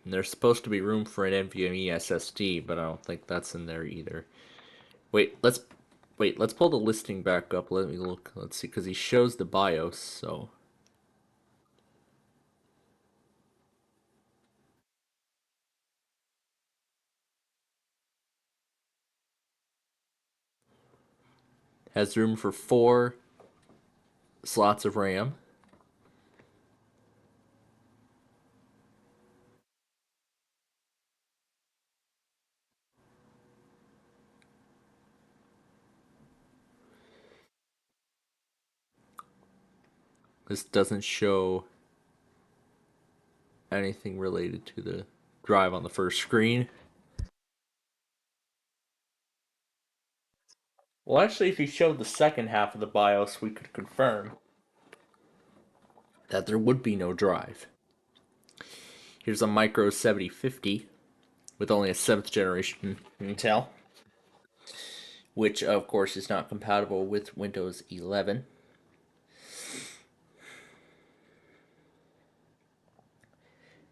S1: And there's supposed to be room for an NVMe SSD, but I don't think that's in there either. Wait, let's pull the listing back up. Let me look. Let's see, because he shows the BIOS, so... Has room for 4 slots of RAM. This doesn't show anything related to the drive on the first screen. Well, actually, if you showed the second half of the BIOS, we could confirm that there would be no drive. Here's a Micro 7050 with only a 7th generation Intel, which of course is not compatible with Windows 11.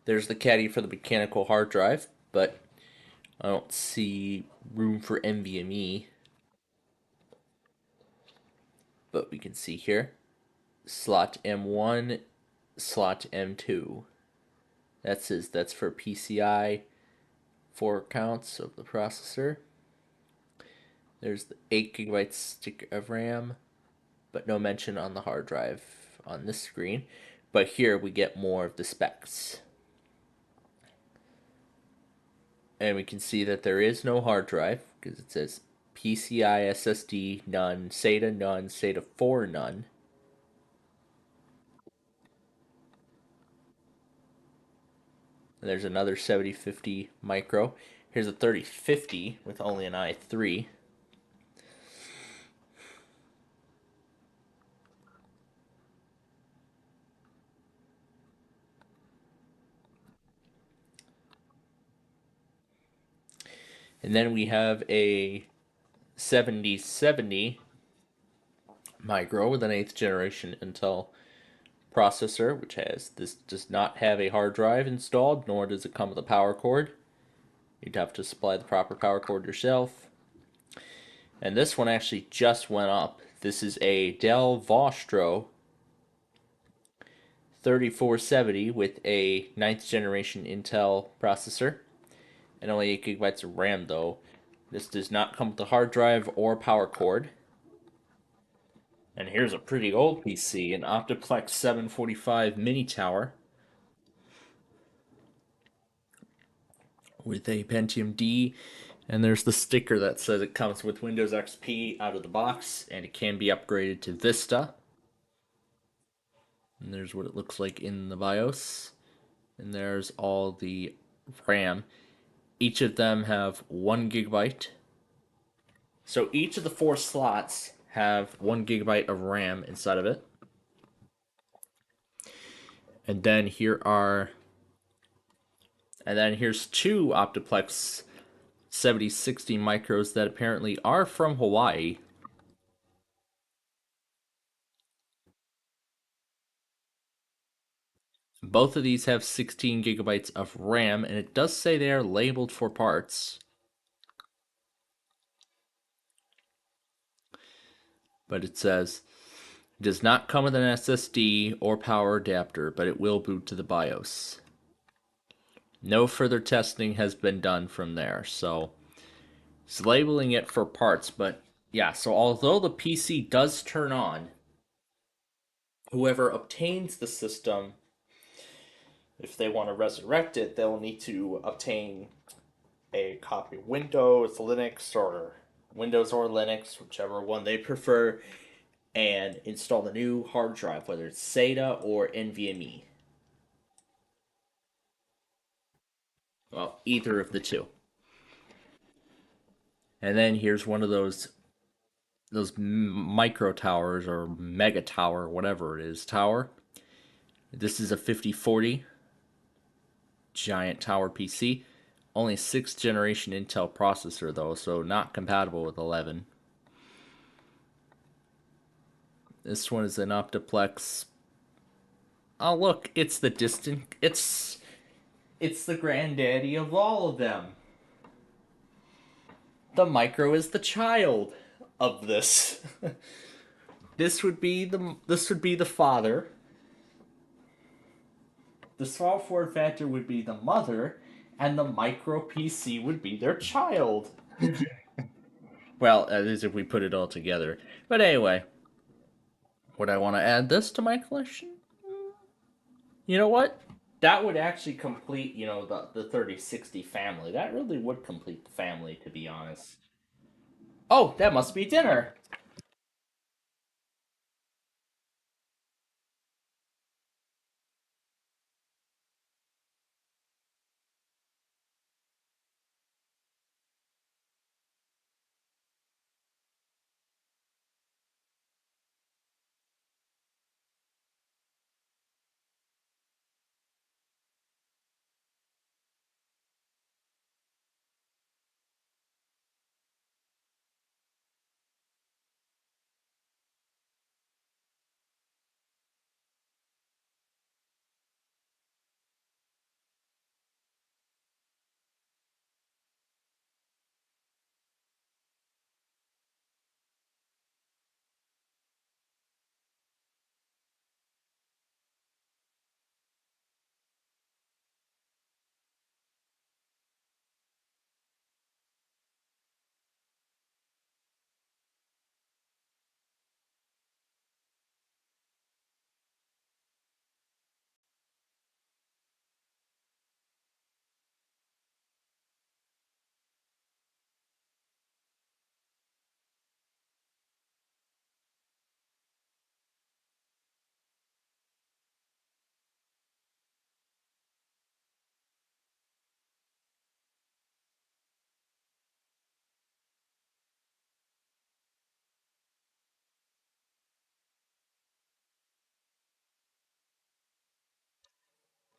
S1: There's the caddy for the mechanical hard drive, but I don't see room for NVMe. But we can see here, slot M1, slot M2. That's for PCI 4 counts of the processor. There's the 8GB stick of RAM, but no mention on the hard drive on this screen. But here we get more of the specs. And we can see that there is no hard drive, because it says PCI SSD none, SATA none, SATA 4 none. And there's another 7050 micro. Here's a 3050 with only an i3. And then we have a 7070 micro with an 8th generation Intel processor, which does not have a hard drive installed, nor does it come with a power cord. You'd have to supply the proper power cord yourself. And this one actually just went up. This is a Dell Vostro 3470 with a 9th generation Intel processor and only 8GB of RAM though. This does not come with a hard drive or power cord. And here's a pretty old PC, an Optiplex 745 Mini Tower with a Pentium D, and there's the sticker that says it comes with Windows XP out of the box, and it can be upgraded to Vista. And there's what it looks like in the BIOS, and there's all the RAM. Each of them have 1GB. So each of the 4 slots have 1GB of RAM inside of it. And then here's 2 Optiplex 7060 micros that apparently are from Hawaii. Both of these have 16 gigabytes of RAM, and it does say they are labeled for parts. But it says, does not come with an SSD or power adapter, but it will boot to the BIOS. No further testing has been done from there, so it's labeling it for parts. But yeah, so although the PC does turn on, whoever obtains the system, if they want to resurrect it, they'll need to obtain a copy of Windows, Linux, or Linux, whichever one they prefer, and install the new hard drive, whether it's SATA or NVMe. Well, either of the two. And then here's one of those micro towers or mega tower, whatever it is, tower. This is a 5040 giant tower PC. Only 6th generation Intel processor though, so not compatible with 11. This one is an Optiplex. Oh look, it's the granddaddy of all of them. The Micro is the child of this. This would be the father. The small form factor would be the mother, and the Micro PC would be their child. Well, that is if we put it all together. But anyway, would I want to add this to my collection? You know what? That would actually complete, the 3060 family. That really would complete the family, to be honest. Oh, that must be dinner.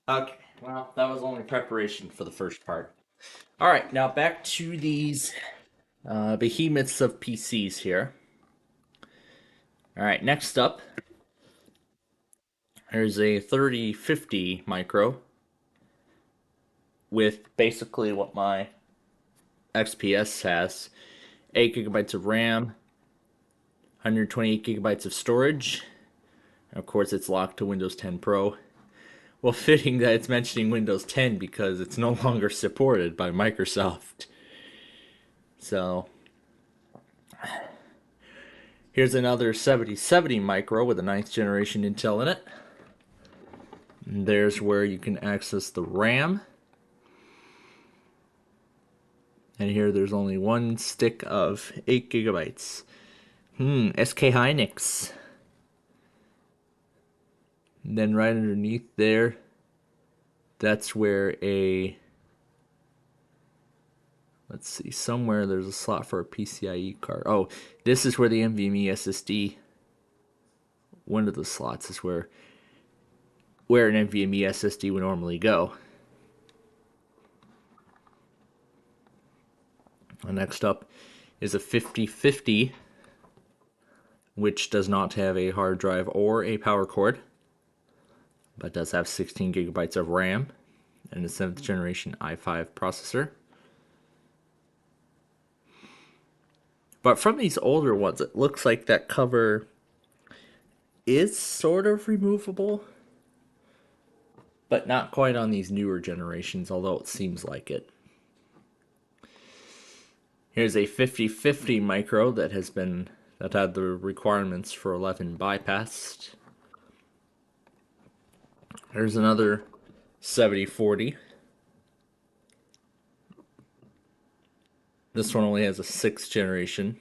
S1: Okay, well, that was only preparation for the first part. Alright, now back to these behemoths of PCs here. Alright, next up, there's a 3050 Micro with basically what my XPS has. 8 gigabytes of RAM, 128 gigabytes of storage. Of course, it's locked to Windows 10 Pro. Well, fitting that it's mentioning Windows 10 because it's no longer supported by Microsoft. So, here's another 7070 Micro with a 9th generation Intel in it. And there's where you can access the RAM. And here there's only one stick of 8 gigabytes. SK Hynix. And then right underneath there, that's where let's see, somewhere there's a slot for a PCIe card. Oh, this is where the NVMe SSD, one of the slots is where an NVMe SSD would normally go. Next up is a 5050, which does not have a hard drive or a power cord. but does have 16 gigabytes of RAM and a 7th generation i5 processor. But from these older ones, it looks like that cover is sort of removable, but not quite on these newer generations, although it seems like it. Here's a 5050 micro that had the requirements for 11 bypassed. There's another 7040. This one only has a 6th generation,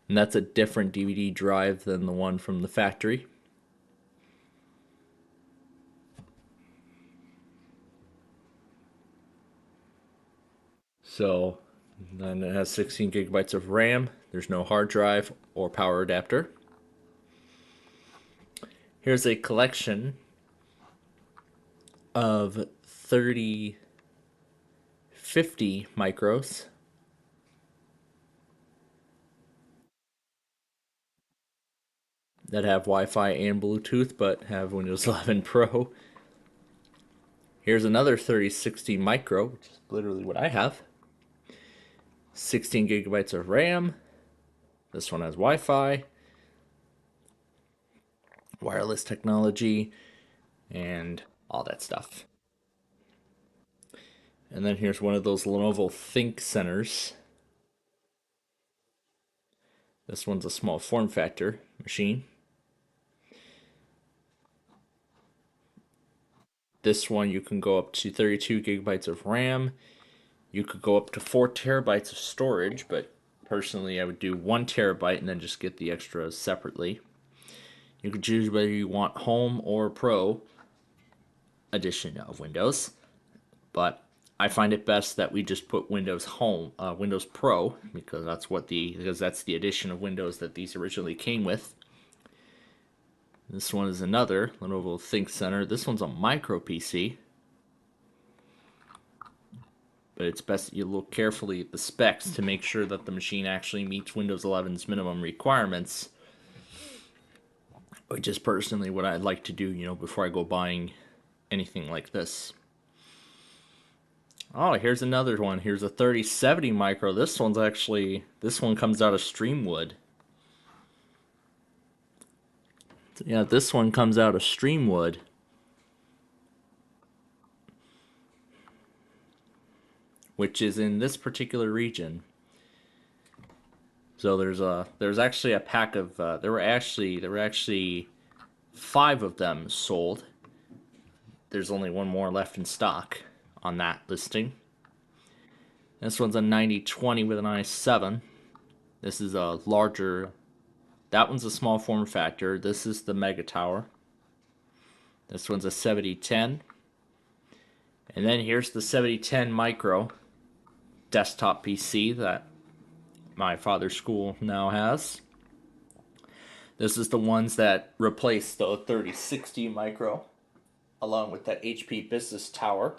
S1: and that's a different DVD drive than the one from the factory. So then it has 16 gigabytes of RAM. There's no hard drive or power adapter. Here's a collection of 3050 micros. That have Wi-Fi and Bluetooth, but have Windows 11 Pro. Here's another 3060 micro, which is literally what I have. 16 gigabytes of RAM. This one has Wi-Fi, wireless technology, and all that stuff. And then here's one of those Lenovo ThinkCenters. This one's a small form factor machine. This one you can go up to 32 gigabytes of RAM. You could go up to 4 terabytes of storage, but personally I would do 1 terabyte and then just get the extras separately. You can choose whether you want Home or Pro edition of Windows, but I find it best that we just put Windows Pro, because that's the edition of Windows that these originally came with. This one is another Lenovo ThinkCenter. This one's a micro PC, but it's best that you look carefully at the specs to make sure that the machine actually meets Windows 11's minimum requirements, which is personally what I'd like to do, before I go buying anything like this. Oh, here's another one. Here's a 3070 micro. This one comes out of Streamwood. Yeah, this one comes out of Streamwood. Which is in this particular region. So there's actually a pack of there were actually 5 of them sold. There's only one more left in stock on that listing. This one's a 9020 with an i7. This is a larger. That one's a small form factor. This is the Mega Tower. This one's a 7010. And then here's the 7010 Micro desktop PC that my father's school now has. This is the ones that replaced the 3060 Micro, along with that HP Business Tower.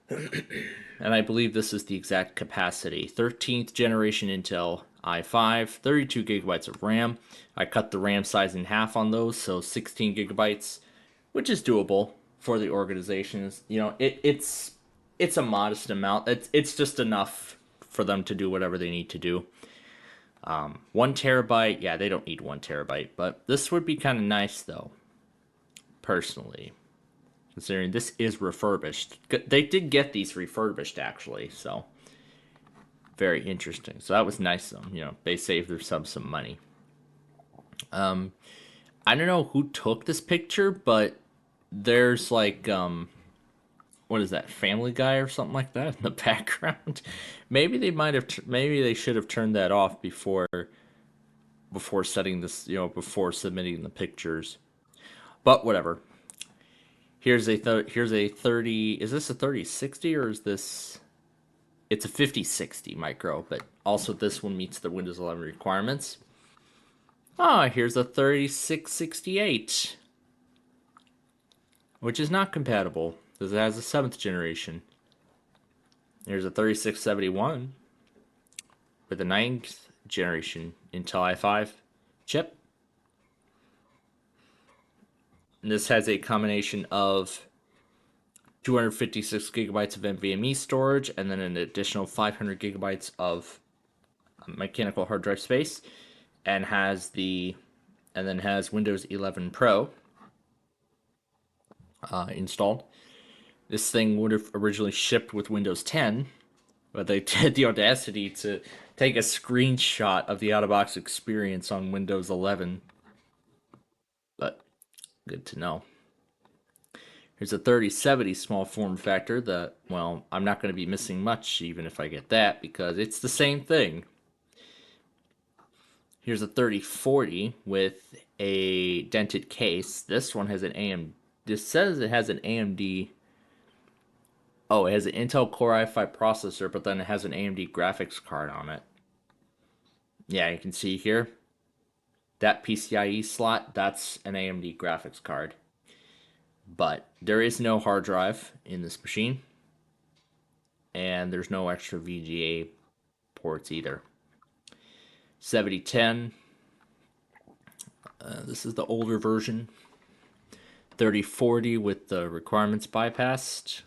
S1: And I believe this is the exact capacity. 13th generation Intel i5, 32 gigabytes of RAM. I cut the RAM size in half on those, so 16 gigabytes, which is doable for the organizations. It's a modest amount. It's just enough for them to do whatever they need to do. 1 terabyte, yeah, they don't need 1 terabyte, but this would be kind of nice though, personally, considering this is refurbished. They did get these refurbished actually, so very interesting. So that was nice of them. They saved themselves some money. I don't know who took this picture, but there's like what is that, Family Guy or something like that in the background. Maybe they should have turned that off before setting this, before submitting the pictures. But whatever. Here's a 30. Is this a 3060 or is this? It's a 5060 micro, but also this one meets the Windows 11 requirements. Here's a 3668, which is not compatible because it has a 7th generation. Here's a 3671 with a 9th generation Intel i5 chip. And this has a combination of 256 gigabytes of NVMe storage, and then an additional 500 gigabytes of mechanical hard drive space, and has Windows 11 Pro installed. This thing would have originally shipped with Windows 10, but they had the audacity to take a screenshot of the out-of-box experience on Windows 11. But good to know. Here's a 3070 small form factor that, well, I'm not going to be missing much even if I get that, because it's the same thing. Here's a 3040 with a dented case. This one has an AMD. This says it has an AMD. Oh, it has an Intel Core i5 processor, but then it has an AMD graphics card on it. Yeah, you can see here. That PCIe slot, that's an AMD graphics card. But there is no hard drive in this machine. And there's no extra VGA ports either. 7010. This is the older version. 3040 with the requirements bypassed.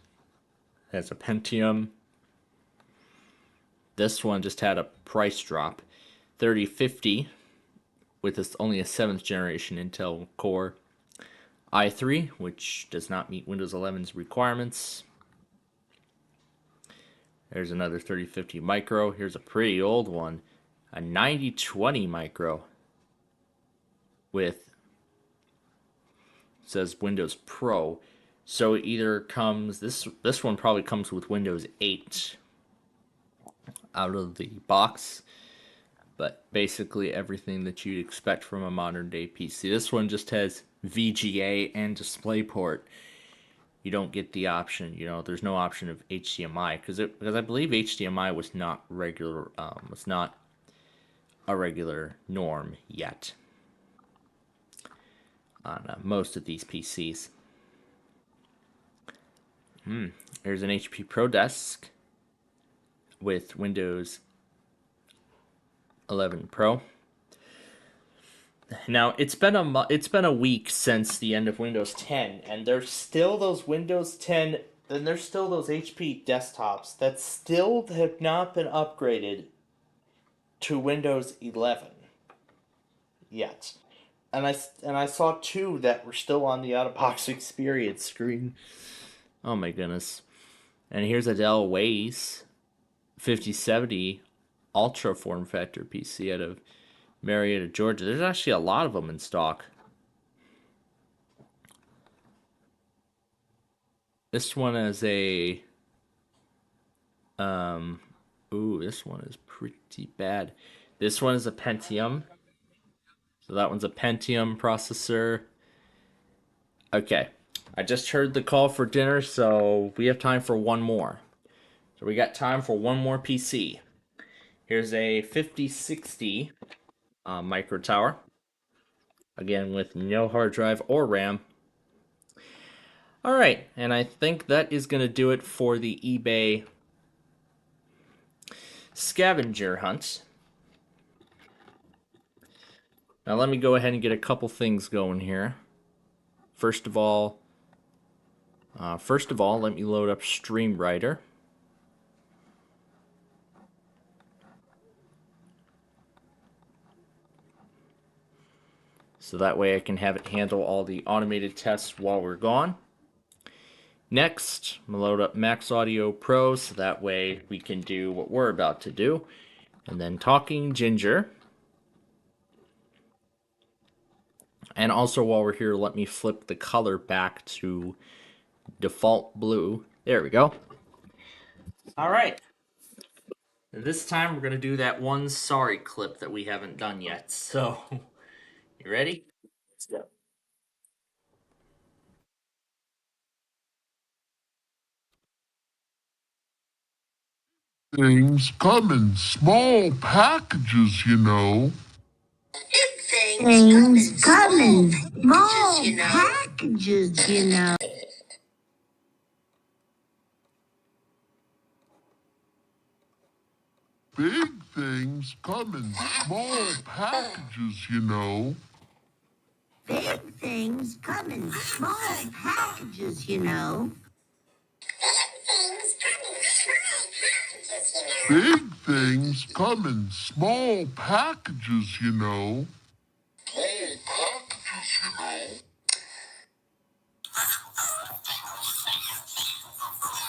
S1: Has a Pentium. This one just had a price drop. 3050 with only a 7th generation Intel Core i3, which does not meet Windows 11's requirements. There's another 3050 Micro. Here's a pretty old one. A 9020 Micro with, says Windows Pro. So it either comes, this one probably comes with Windows 8 out of the box. But basically everything that you'd expect from a modern day PC. This one just has VGA and DisplayPort. You don't get the option, you know, there's no option of HDMI because I believe HDMI was not a regular norm yet on most of these PCs. There's an HP ProDesk with Windows 11 Pro. Now it's been a week since the end of Windows 10, and there's still those Windows 10, and there's still those HP desktops that still have not been upgraded to Windows 11 yet. And I saw two that were still on the out-of-box experience screen. Oh my goodness. And here's a Dell Waze 5070 Ultra form factor PC out of Marietta, Georgia. There's actually a lot of them in stock. This one is a this one is pretty bad. This one is a Pentium. So that one's a Pentium processor. Okay. I just heard the call for dinner, so we have time for one more. So we got time for one more PC. Here's a 5060 Micro Tower. Again, with no hard drive or RAM. Alright, and I think that is going to do it for the eBay scavenger hunt. Now let me go ahead and get a couple things going here. First of all, let me load up StreamWriter. So that way I can have it handle all the automated tests while we're gone. Next, I'm going to load up Max Audio Pro so that way we can do what we're about to do. And then Talking Ginger. And also while we're here, let me flip the color back to default blue. There we go. Alright. This time we're going to do that one sorry clip that we haven't done yet. So, you ready? Let's go.
S18: Things come in small packages, you know.
S19: Things come in small packages, you know.
S18: Big things come in small packages, you know.
S19: Big things come in small packages, you know.
S18: Big things come in small packages, you know.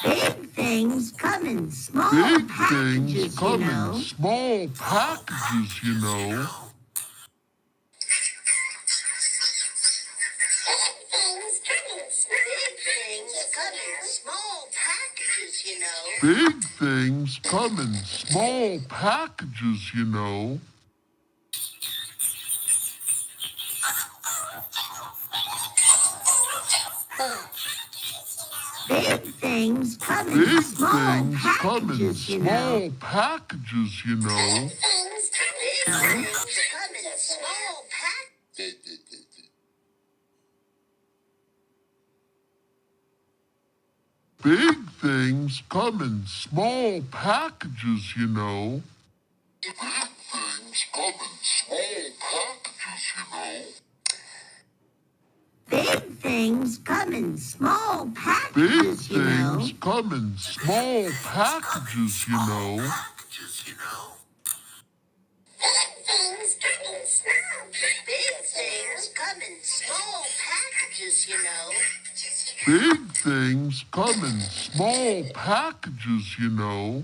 S19: Big things come in small
S18: Big
S19: packages,
S18: things come
S19: you know.
S18: in small packages, you know. Big things come in small packages, you know.
S19: Big things come in
S18: Big
S19: small
S18: things come in
S19: packages, you know.
S18: small packages, you know. Big things come in small packages, you know. Big things come in small packages, you know.
S19: Big things come in small
S18: Big
S19: packages, you know.
S18: things come in small packages, you know. Big things come in small packages, you know.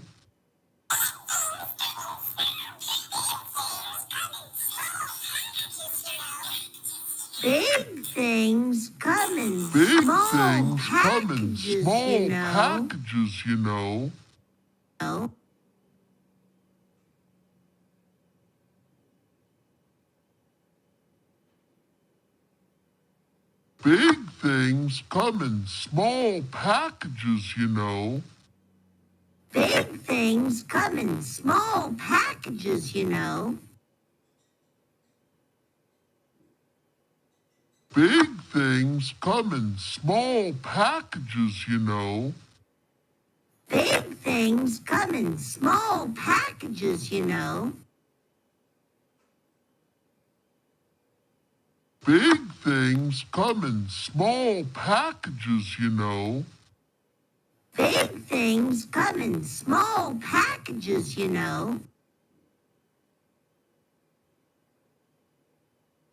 S19: Big things come in
S18: Big
S19: small
S18: things come in
S19: packages,
S18: small
S19: you know.
S18: packages, you know. Big things come in small packages, you know.
S19: Big things come in small packages, you know.
S18: Big things come in small packages, you know.
S19: Big things come in small packages, you know.
S18: Big things come in small packages, you know.
S19: Big things come in small packages, you know.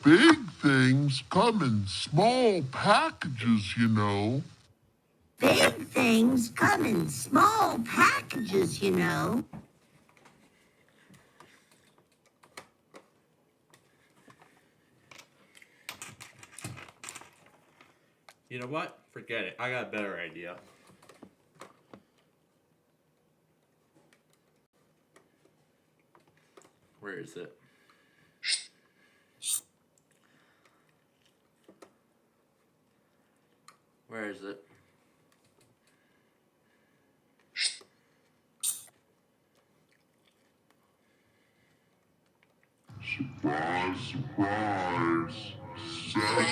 S18: Big things come in small packages, you know.
S19: Big things come in small packages, you know.
S1: You know what? Forget it. I got a better idea. Where is it? Where is it?
S18: Surprise, surprise. Seven.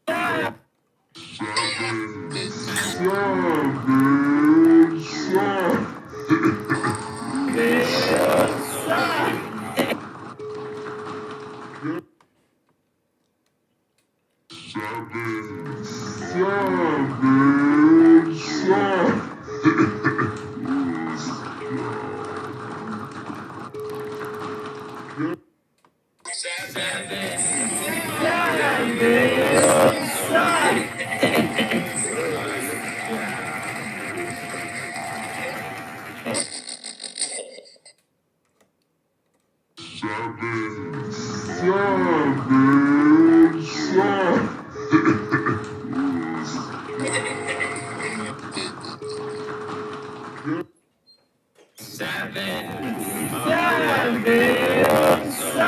S18: That. Is there a 7?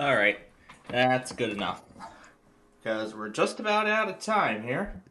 S1: Alright, that's good enough. Because we're just about out of time here.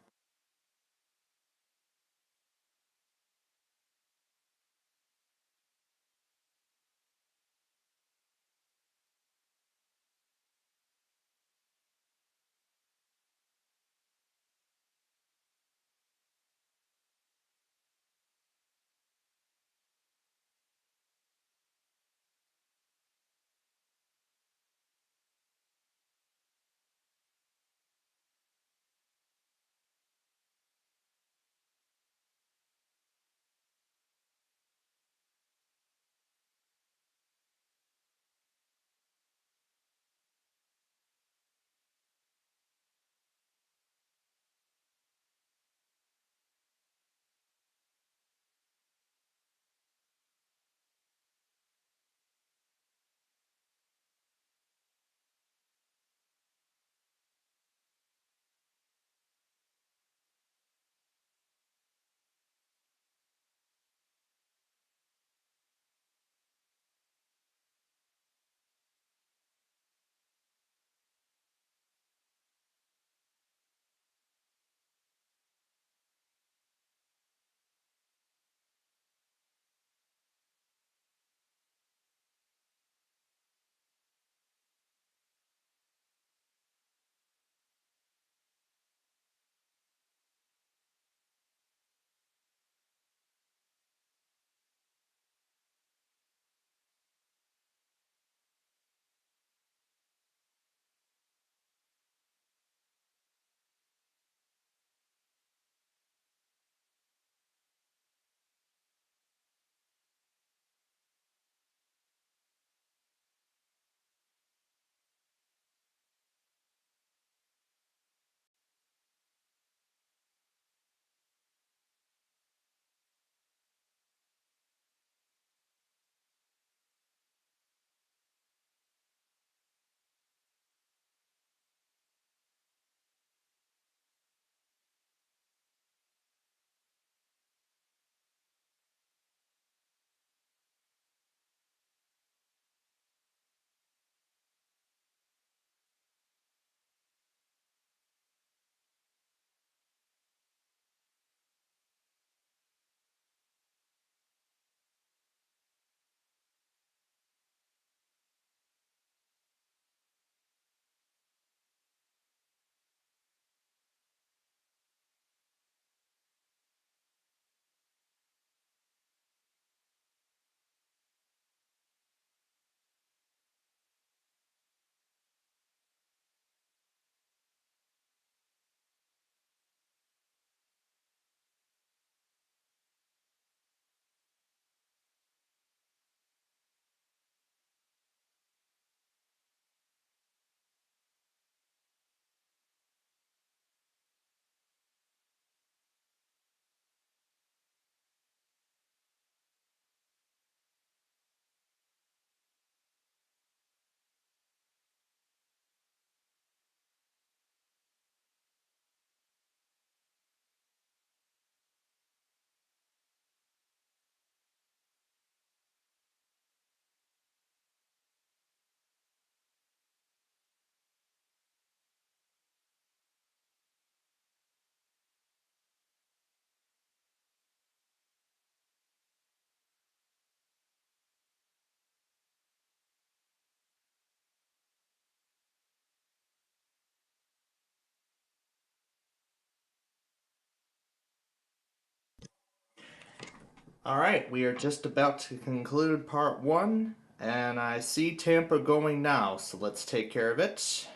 S1: Alright, we are just about to conclude part 1, and I see Tampa going now, so let's take care of it.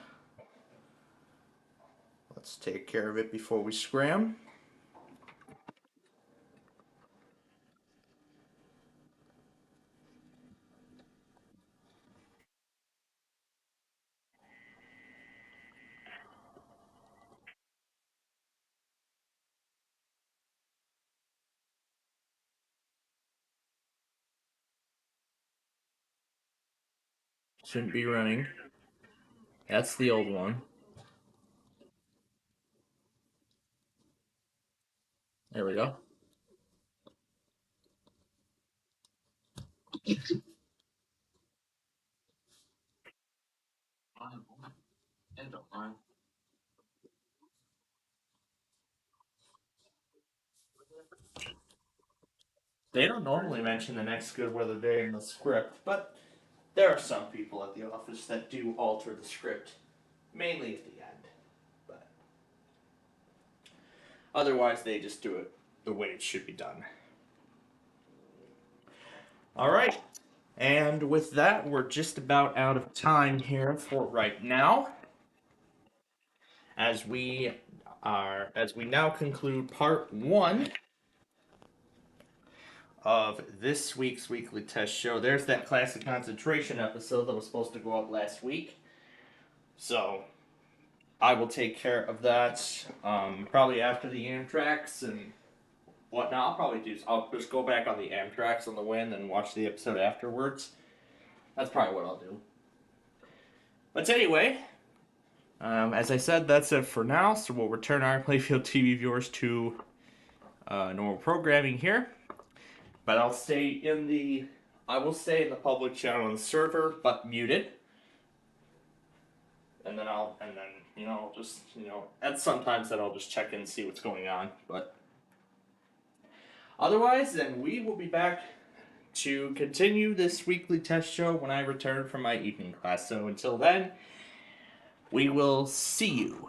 S1: Let's take care of it before we scram. Shouldn't be running. That's the old one. There we go. They don't normally mention the next good weather day in the script, but there are some people at the office that do alter the script, mainly at the end. But otherwise, they just do it the way it should be done. Alright, and with that, we're just about out of time here for right now. As we now conclude part 1 of this week's weekly test show. There's that classic concentration episode that was supposed to go out last week. So I will take care of that probably after the Amtrak's and whatnot. I'll just go back on the Amtrak's on the way and then watch the episode afterwards. That's probably what I'll do. But anyway, as I said, that's it for now. So we'll return our Playfield TV viewers to normal programming here. But I will stay in the public channel and server, but muted. And then and sometimes I'll just check in and see what's going on. But otherwise, then we will be back to continue this weekly test show when I return from my evening class. So until then, we will see you.